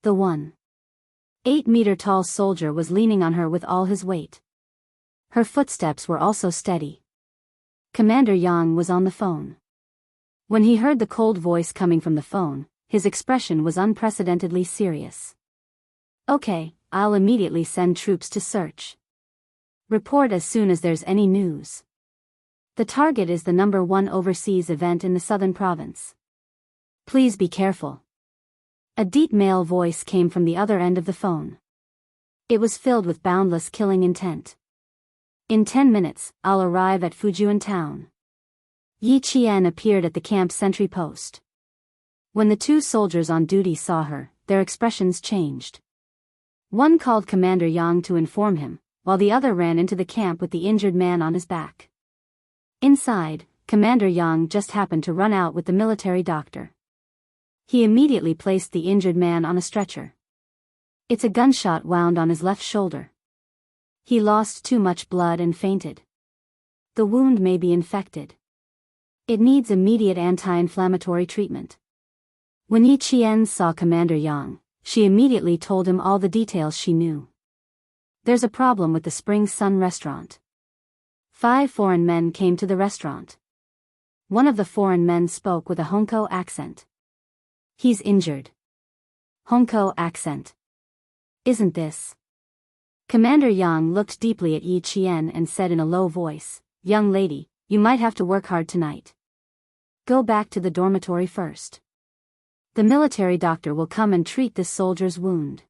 The 1.8-meter-tall soldier was leaning on her with all his weight. Her footsteps were also steady. Commander Yang was on the phone. When he heard the cold voice coming from the phone, his expression was unprecedentedly serious. "Okay, I'll immediately send troops to search. Report as soon as there's any news. The target is the #1 overseas event in the southern province. Please be careful." A deep male voice came from the other end of the phone. It was filled with boundless killing intent. "In 10 minutes, I'll arrive at Fujian town." Yi Qian appeared at the camp sentry post. When the two soldiers on duty saw her, their expressions changed. One called Commander Yang to inform him, while the other ran into the camp with the injured man on his back. Inside, Commander Yang just happened to run out with the military doctor. He immediately placed the injured man on a stretcher. It's a gunshot wound on his left shoulder. He lost too much blood and fainted. The wound may be infected. It needs immediate anti-inflammatory treatment. When Yi Qian saw Commander Yang, she immediately told him all the details she knew. There's a problem with the Spring Sun restaurant. 5 foreign men came to the restaurant. One of the foreign men spoke with a Hongkou accent. He's injured. Hongkou accent. Isn't this? Commander Yang looked deeply at Yi Qian and said in a low voice, Young lady, you might have to work hard tonight. Go back to the dormitory first. The military doctor will come and treat this soldier's wound.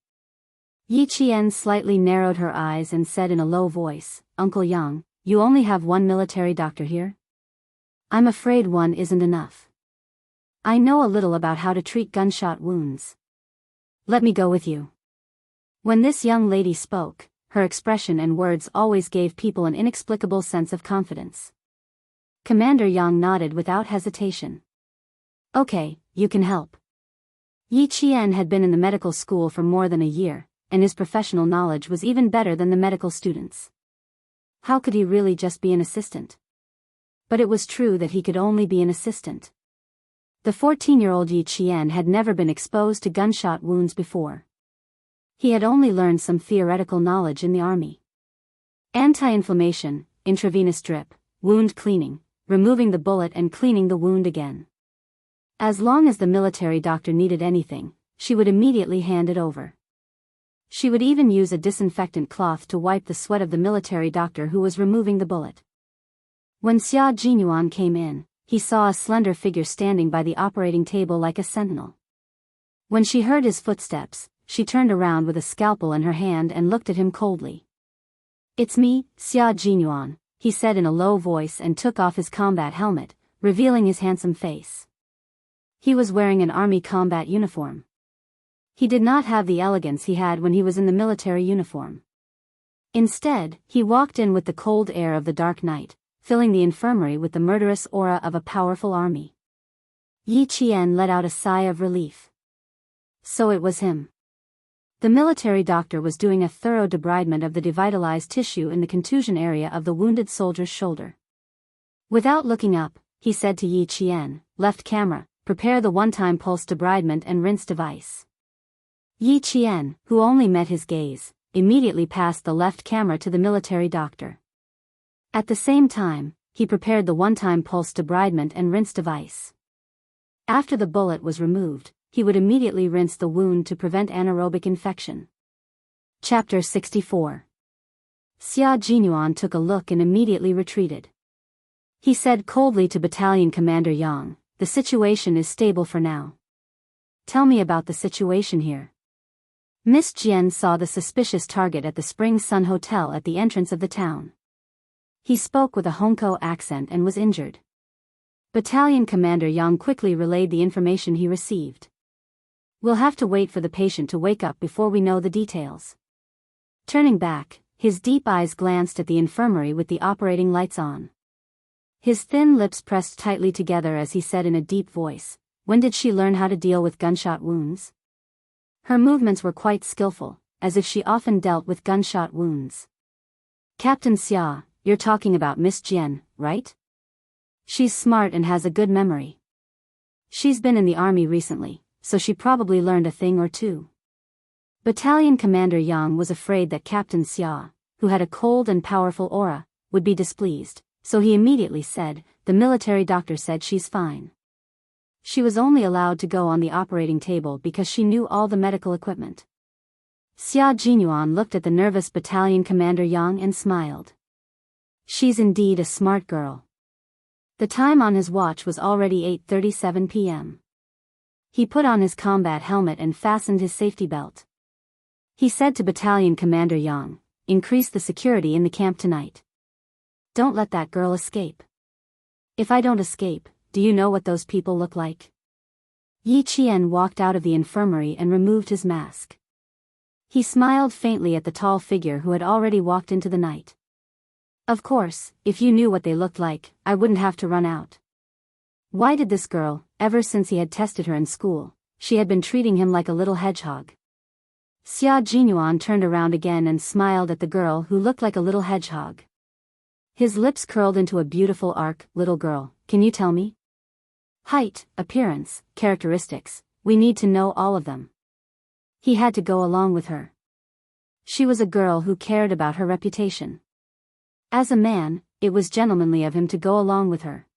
Yi Qian slightly narrowed her eyes and said in a low voice, Uncle Yang, you only have one military doctor here? I'm afraid one isn't enough. I know a little about how to treat gunshot wounds. Let me go with you. When this young lady spoke, her expression and words always gave people an inexplicable sense of confidence. Commander Yang nodded without hesitation. Okay, you can help. Yi Qian had been in the medical school for more than a year, and his professional knowledge was even better than the medical students. How could he really just be an assistant? But it was true that he could only be an assistant. The 14-year-old Yi Qian had never been exposed to gunshot wounds before. He had only learned some theoretical knowledge in the army. Anti-inflammation, intravenous drip, wound cleaning, removing the bullet and cleaning the wound again. As long as the military doctor needed anything, she would immediately hand it over. She would even use a disinfectant cloth to wipe the sweat of the military doctor who was removing the bullet. When Xia Jinyuan came in, he saw a slender figure standing by the operating table like a sentinel. When she heard his footsteps, she turned around with a scalpel in her hand and looked at him coldly. It's me, Xia Jinyuan, he said in a low voice and took off his combat helmet, revealing his handsome face. He was wearing an army combat uniform. He did not have the elegance he had when he was in the military uniform. Instead, he walked in with the cold air of the dark night, filling the infirmary with the murderous aura of a powerful army. Yi Qian let out a sigh of relief. So it was him. The military doctor was doing a thorough debridement of the devitalized tissue in the contusion area of the wounded soldier's shoulder. Without looking up, he said to Yi Qian, Left camera, prepare the one-time pulse debridement and rinse device. Yi Qian, who only met his gaze, immediately passed the left camera to the military doctor. At the same time, he prepared the one-time pulse debridement and rinse device. After the bullet was removed, he would immediately rinse the wound to prevent anaerobic infection. Chapter 64. Xia Jinyuan took a look and immediately retreated. He said coldly to Battalion Commander Yang, The situation is stable for now. Tell me about the situation here. Miss Jian saw the suspicious target at the Spring Sun Hotel at the entrance of the town. He spoke with a Hongkou accent and was injured. Battalion Commander Yang quickly relayed the information he received. We'll have to wait for the patient to wake up before we know the details. Turning back, his deep eyes glanced at the infirmary with the operating lights on. His thin lips pressed tightly together as he said in a deep voice, When did she learn how to deal with gunshot wounds? Her movements were quite skillful, as if she often dealt with gunshot wounds. Captain Xia, you're talking about Miss Jian, right? She's smart and has a good memory. She's been in the army recently, so she probably learned a thing or two. Battalion Commander Yang was afraid that Captain Xia, who had a cold and powerful aura, would be displeased, so he immediately said, The military doctor said she's fine. She was only allowed to go on the operating table because she knew all the medical equipment. Xia Jinyuan looked at the nervous Battalion Commander Yang and smiled. She's indeed a smart girl. The time on his watch was already 8:37 p.m. He put on his combat helmet and fastened his safety belt. He said to Battalion Commander Yang, Increase the security in the camp tonight. Don't let that girl escape. If I don't escape, do you know what those people look like? Yi Qian walked out of the infirmary and removed his mask. He smiled faintly at the tall figure who had already walked into the night. Of course, if you knew what they looked like, I wouldn't have to run out. Why did this girl, ever since he had tested her in school, she had been treating him like a little hedgehog? Xia Jinyuan turned around again and smiled at the girl who looked like a little hedgehog. His lips curled into a beautiful arc. Little girl, can you tell me? Height, appearance, characteristics, We need to know all of them. He had to go along with her. She was a girl who cared about her reputation. As a man, it was gentlemanly of him to go along with her.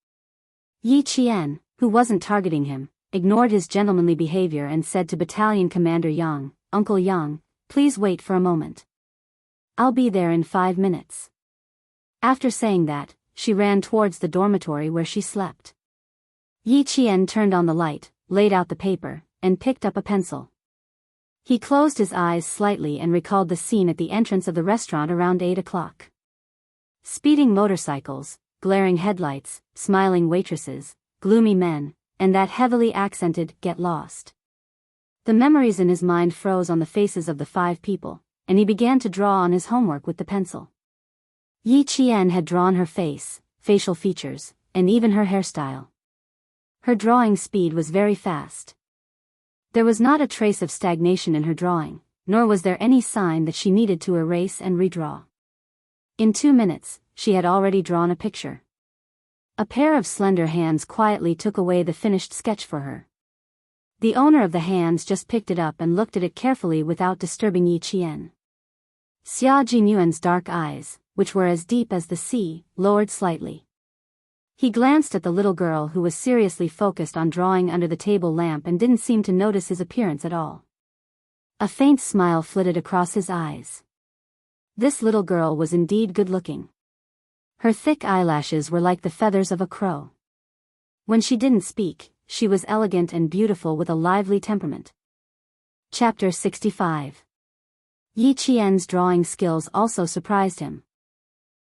Yi Qian, who wasn't targeting him, ignored his gentlemanly behavior and said to Battalion Commander Yang, "Uncle Yang, please wait for a moment. I'll be there in 5 minutes." After saying that, she ran towards the dormitory where she slept. Yi Qian turned on the light, laid out the paper, and picked up a pencil. He closed his eyes slightly and recalled the scene at the entrance of the restaurant around 8 o'clock. Speeding motorcycles, glaring headlights, smiling waitresses, gloomy men, and that heavily accented "get lost." The memories in his mind froze on the faces of the 5 people, and he began to draw on his homework with the pencil. Yi Qian had drawn her face, facial features, and even her hairstyle. Her drawing speed was very fast. There was not a trace of stagnation in her drawing, nor was there any sign that she needed to erase and redraw. In 2 minutes, she had already drawn a picture. A pair of slender hands quietly took away the finished sketch for her. The owner of the hands just picked it up and looked at it carefully without disturbing Yi Qian. Xia Jinyuan's dark eyes, which were as deep as the sea, lowered slightly. He glanced at the little girl who was seriously focused on drawing under the table lamp and didn't seem to notice his appearance at all. A faint smile flitted across his eyes. This little girl was indeed good-looking. Her thick eyelashes were like the feathers of a crow. When she didn't speak, she was elegant and beautiful with a lively temperament. Chapter 65. Yi Qian's drawing skills also surprised him.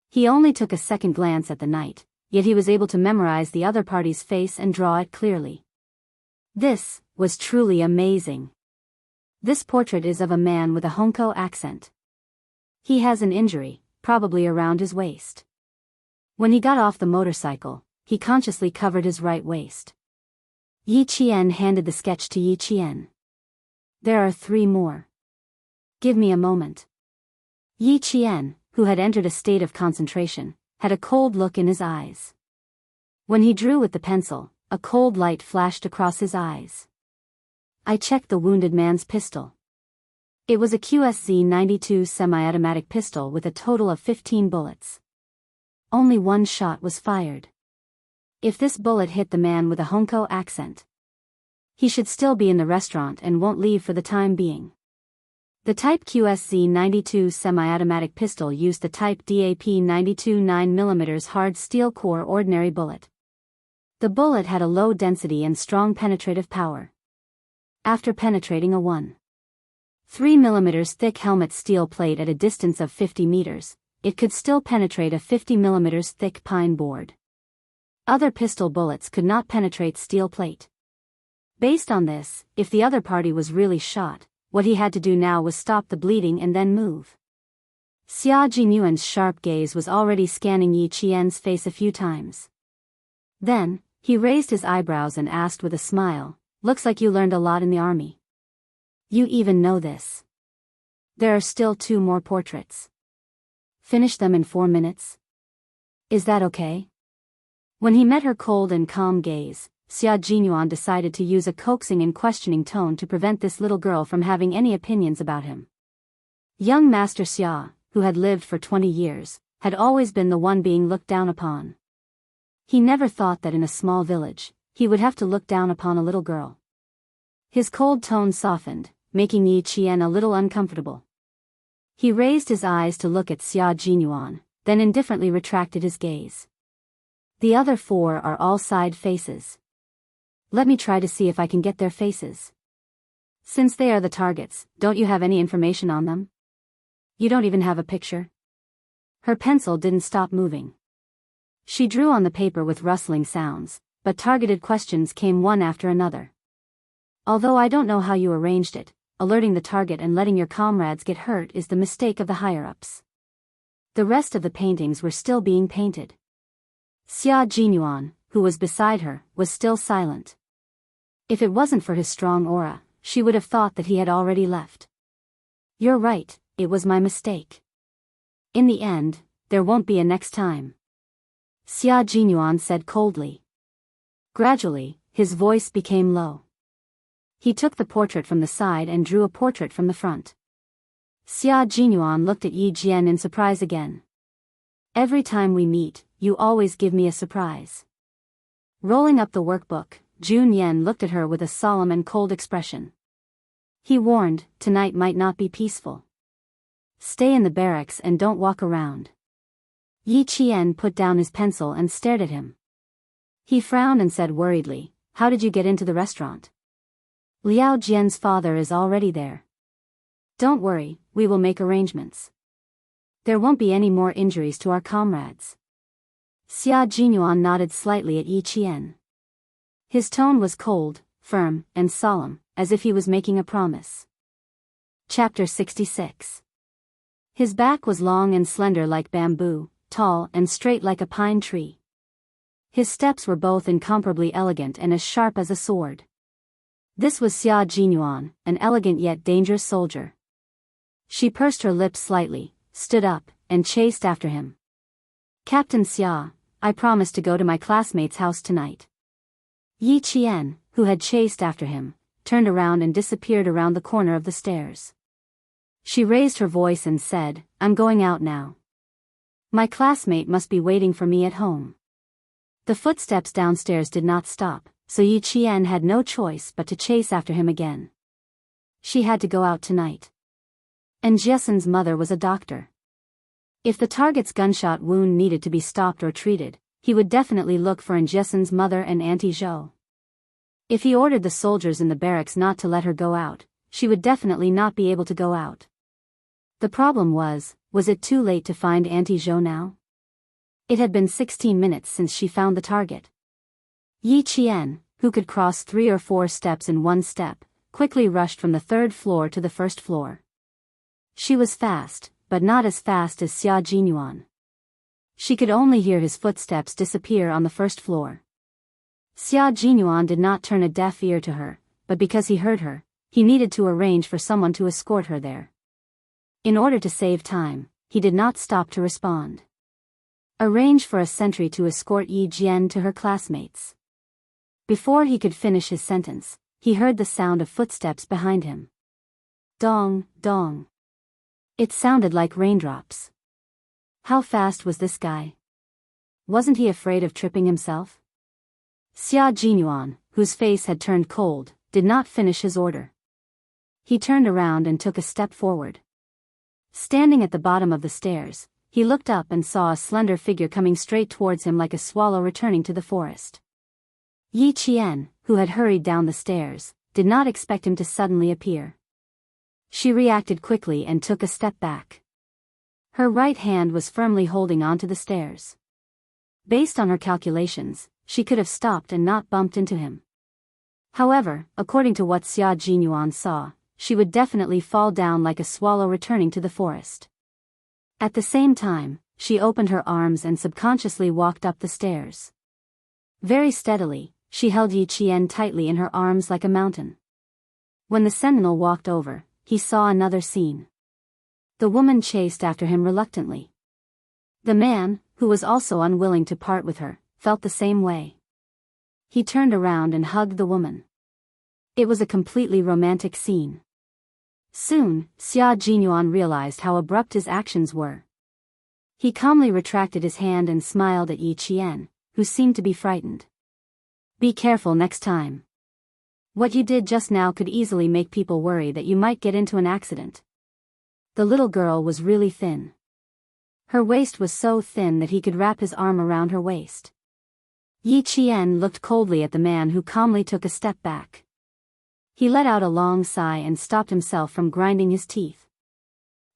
He only took a second glance at the knight, yet he was able to memorize the other party's face and draw it clearly. This was truly amazing. This portrait is of a man with a Hongkou accent. He has an injury, probably around his waist. When he got off the motorcycle, he consciously covered his right waist. Yi Qian handed the sketch to Yi Qian. "There are 3 more. Give me a moment." Yi Qian, who had entered a state of concentration, had a cold look in his eyes. When he drew with the pencil, a cold light flashed across his eyes. I checked the wounded man's pistol. It was a QSZ-92 semi-automatic pistol with a total of 15 bullets. Only 1 shot was fired. If this bullet hit the man with a Hongkou accent, he should still be in the restaurant and won't leave for the time being. The Type QSZ-92 semi-automatic pistol used the Type DAP-92 9mm hard steel core ordinary bullet. The bullet had a low density and strong penetrative power. After penetrating a 1.3mm thick helmet steel plate at a distance of 50 meters, it could still penetrate a 50mm thick pine board. Other pistol bullets could not penetrate steel plate. Based on this, if the other party was really shot, what he had to do now was stop the bleeding and then move. Xia Jinyuan's sharp gaze was already scanning Yi Qian's face a few times. Then, he raised his eyebrows and asked with a smile, "Looks like you learned a lot in the army. You even know this. There are still 2 more portraits. Finish them in 4 minutes. Is that okay?" When he met her cold and calm gaze, Xia Jinyuan decided to use a coaxing and questioning tone to prevent this little girl from having any opinions about him. Young Master Xia, who had lived for 20 years, had always been the one being looked down upon. He never thought that in a small village, he would have to look down upon a little girl. His cold tone softened, making Yi Qian a little uncomfortable. He raised his eyes to look at Xia Jinyuan, then indifferently retracted his gaze. The other 4 are all side faces. Let me try to see if I can get their faces. Since they are the targets, don't you have any information on them? You don't even have a picture? Her pencil didn't stop moving. She drew on the paper with rustling sounds, but targeted questions came one after another. Although I don't know how you arranged it, alerting the target and letting your comrades get hurt is the mistake of the higher-ups. The rest of the paintings were still being painted. Xia Jinyuan, who was beside her, was still silent. If it wasn't for his strong aura, she would have thought that he had already left. You're right, it was my mistake. In the end, there won't be a next time. Xia Jinyuan said coldly. Gradually, his voice became low. He took the portrait from the side and drew a portrait from the front. Xia Jinyuan looked at Yi Jian in surprise again. Every time we meet, you always give me a surprise. Rolling up the workbook, Jun Yen looked at her with a solemn and cold expression. He warned, tonight might not be peaceful. Stay in the barracks and don't walk around. Yi Qian put down his pencil and stared at him. He frowned and said worriedly, how did you get into the restaurant? Liao Jian's father is already there. Don't worry, we will make arrangements. There won't be any more injuries to our comrades. Xia Jinyuan nodded slightly at Yi Qian. His tone was cold, firm, and solemn, as if he was making a promise. Chapter 66. His back was long and slender like bamboo, tall and straight like a pine tree. His steps were both incomparably elegant and as sharp as a sword. This was Xia Jinyuan, an elegant yet dangerous soldier. She pursed her lips slightly, stood up, and chased after him. Captain Xia, I promised to go to my classmate's house tonight. Yi Qian, who had chased after him, turned around and disappeared around the corner of the stairs. She raised her voice and said, I'm going out now. My classmate must be waiting for me at home. The footsteps downstairs did not stop, so Yi Qian had no choice but to chase after him again. She had to go out tonight. And Jessen's mother was a doctor. If the target's gunshot wound needed to be stopped or treated, he would definitely look for Jessen's mother and Auntie Zhou. If he ordered the soldiers in the barracks not to let her go out, she would definitely not be able to go out. The problem was it too late to find Auntie Zhou now? It had been 16 minutes since she found the target. Yi Qian, who could cross 3 or 4 steps in one step, quickly rushed from the 3rd floor to the 1st floor. She was fast, but not as fast as Xia Jinyuan. She could only hear his footsteps disappear on the 1st floor. Xia Jinyuan did not turn a deaf ear to her, but because he heard her, he needed to arrange for someone to escort her there. In order to save time, he did not stop to respond. Arrange for a sentry to escort Yi Jian to her classmates. Before he could finish his sentence, he heard the sound of footsteps behind him. Dong, dong. It sounded like raindrops. How fast was this guy? Wasn't he afraid of tripping himself? Xia Jinyuan, whose face had turned cold, did not finish his order. He turned around and took a step forward. Standing at the bottom of the stairs, he looked up and saw a slender figure coming straight towards him like a swallow returning to the forest. Yi Qian, who had hurried down the stairs, did not expect him to suddenly appear. She reacted quickly and took a step back. Her right hand was firmly holding onto the stairs. Based on her calculations, she could have stopped and not bumped into him. However, according to what Xia Jinyuan saw, she would definitely fall down like a swallow returning to the forest. At the same time, she opened her arms and subconsciously walked up the stairs. Very steadily, she held Yi Qian tightly in her arms like a mountain. When the sentinel walked over, he saw another scene. The woman chased after him reluctantly. The man, who was also unwilling to part with her, felt the same way. He turned around and hugged the woman. It was a completely romantic scene. Soon, Xia Jinyuan realized how abrupt his actions were. He calmly retracted his hand and smiled at Yi Qian, who seemed to be frightened. Be careful next time. What you did just now could easily make people worry that you might get into an accident. The little girl was really thin. Her waist was so thin that he could wrap his arm around her waist. Yi Qian looked coldly at the man who calmly took a step back. He let out a long sigh and stopped himself from grinding his teeth.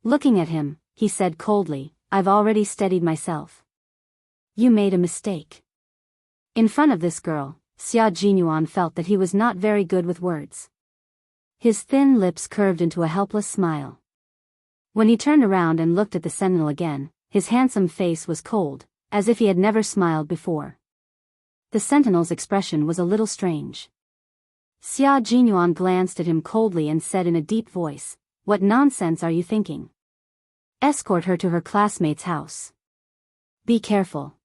Looking at him, he said coldly, I've already steadied myself. You made a mistake. In front of this girl, Xia Jinyuan felt that he was not very good with words. His thin lips curved into a helpless smile. When he turned around and looked at the sentinel again, his handsome face was cold, as if he had never smiled before. The sentinel's expression was a little strange. Xia Jinyuan glanced at him coldly and said in a deep voice, What nonsense are you thinking? Escort her to her classmate's house. Be careful.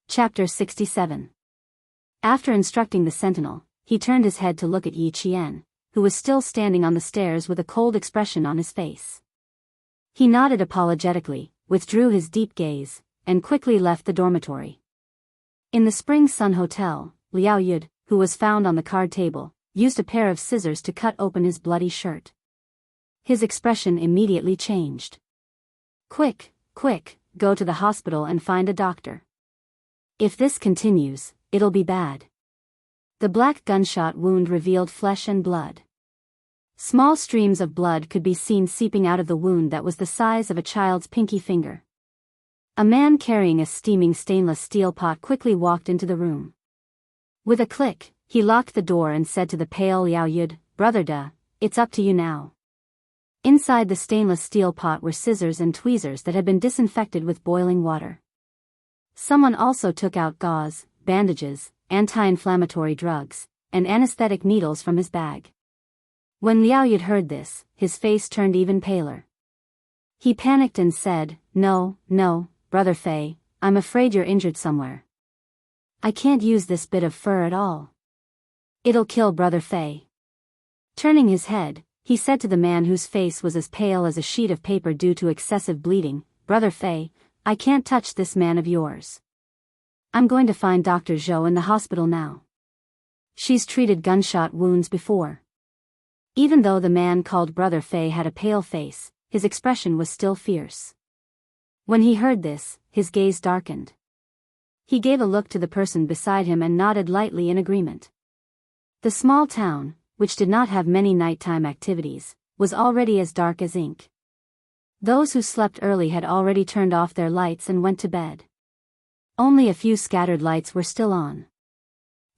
Chapter 67. After instructing the sentinel, he turned his head to look at Yi Qian, who was still standing on the stairs with a cold expression on his face. He nodded apologetically, withdrew his deep gaze, and quickly left the dormitory. In the Spring Sun Hotel, Liao Yud, who was found on the card table, used a pair of scissors to cut open his bloody shirt. His expression immediately changed. Quick, quick, go to the hospital and find a doctor. If this continues, it'll be bad. The black gunshot wound revealed flesh and blood. Small streams of blood could be seen seeping out of the wound that was the size of a child's pinky finger. A man carrying a steaming stainless steel pot quickly walked into the room. With a click, he locked the door and said to the pale Liao Yud, "Brother Da, it's up to you now." Inside the stainless steel pot were scissors and tweezers that had been disinfected with boiling water. Someone also took out gauze, bandages, anti-inflammatory drugs, and anesthetic needles from his bag. When Liao Yud heard this, his face turned even paler. He panicked and said, No, Brother Fei, I'm afraid you're injured somewhere. I can't use this bit of fur at all. It'll kill Brother Fei." Turning his head, he said to the man whose face was as pale as a sheet of paper due to excessive bleeding, "Brother Fei, I can't touch this man of yours. I'm going to find Dr. Zhou in the hospital now. She's treated gunshot wounds before." Even though the man called Brother Fei had a pale face, his expression was still fierce. When he heard this, his gaze darkened. He gave a look to the person beside him and nodded lightly in agreement. The small town, which did not have many nighttime activities, was already as dark as ink. Those who slept early had already turned off their lights and went to bed. Only a few scattered lights were still on.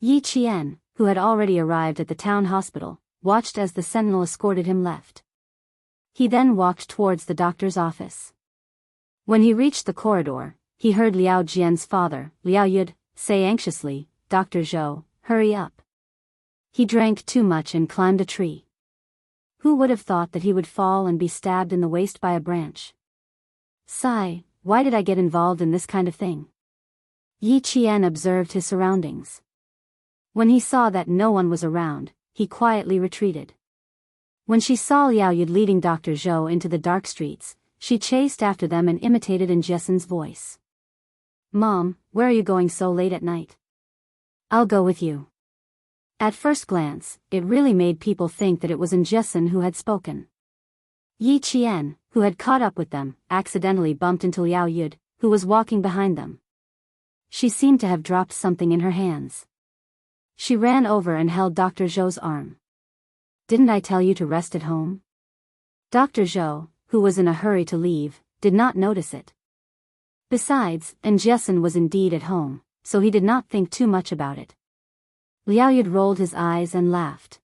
Yi Qian, who had already arrived at the town hospital, watched as the sentinel escorted him left. He then walked towards the doctor's office. When he reached the corridor, he heard Liao Jian's father, Liao Yud, say anxiously, "Dr. Zhou, hurry up. He drank too much and climbed a tree. Who would have thought that he would fall and be stabbed in the waist by a branch? Sigh, why did I get involved in this kind of thing?" Yi Qian observed his surroundings. When he saw that no one was around, he quietly retreated. When she saw Liao Yud leading Dr. Zhou into the dark streets, she chased after them and imitated Jessen's voice. "Mom, where are you going so late at night?" "I'll go with you." At first glance, it really made people think that it was Jessen who had spoken. Yi Qian, who had caught up with them, accidentally bumped into Liao Yud, who was walking behind them. She seemed to have dropped something in her hands. She ran over and held Dr. Zhou's arm. "Didn't I tell you to rest at home?" Dr. Zhou, who was in a hurry to leave, did not notice it. Besides, Jessen was indeed at home, so he did not think too much about it. Liao Yud rolled his eyes and laughed.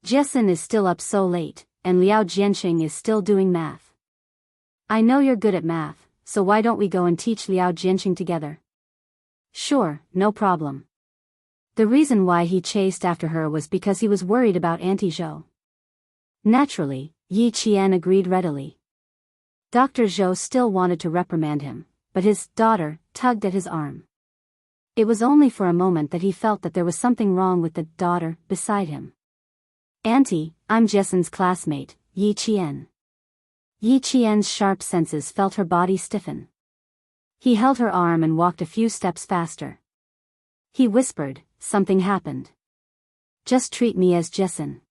"Jessen is still up so late, and Liao Jianqing is still doing math. I know you're good at math, so why don't we go and teach Liao Jianqing together?" "Sure, no problem." The reason why he chased after her was because he was worried about Auntie Zhou. Naturally, Yi Qian agreed readily. Dr. Zhou still wanted to reprimand him, but his daughter tugged at his arm. It was only for a moment that he felt that there was something wrong with the daughter beside him. "Auntie, I'm Jessen's classmate, Yi Qian." Yi Qian's sharp senses felt her body stiffen. He held her arm and walked a few steps faster. He whispered, "Something happened. Just treat me as Jessen."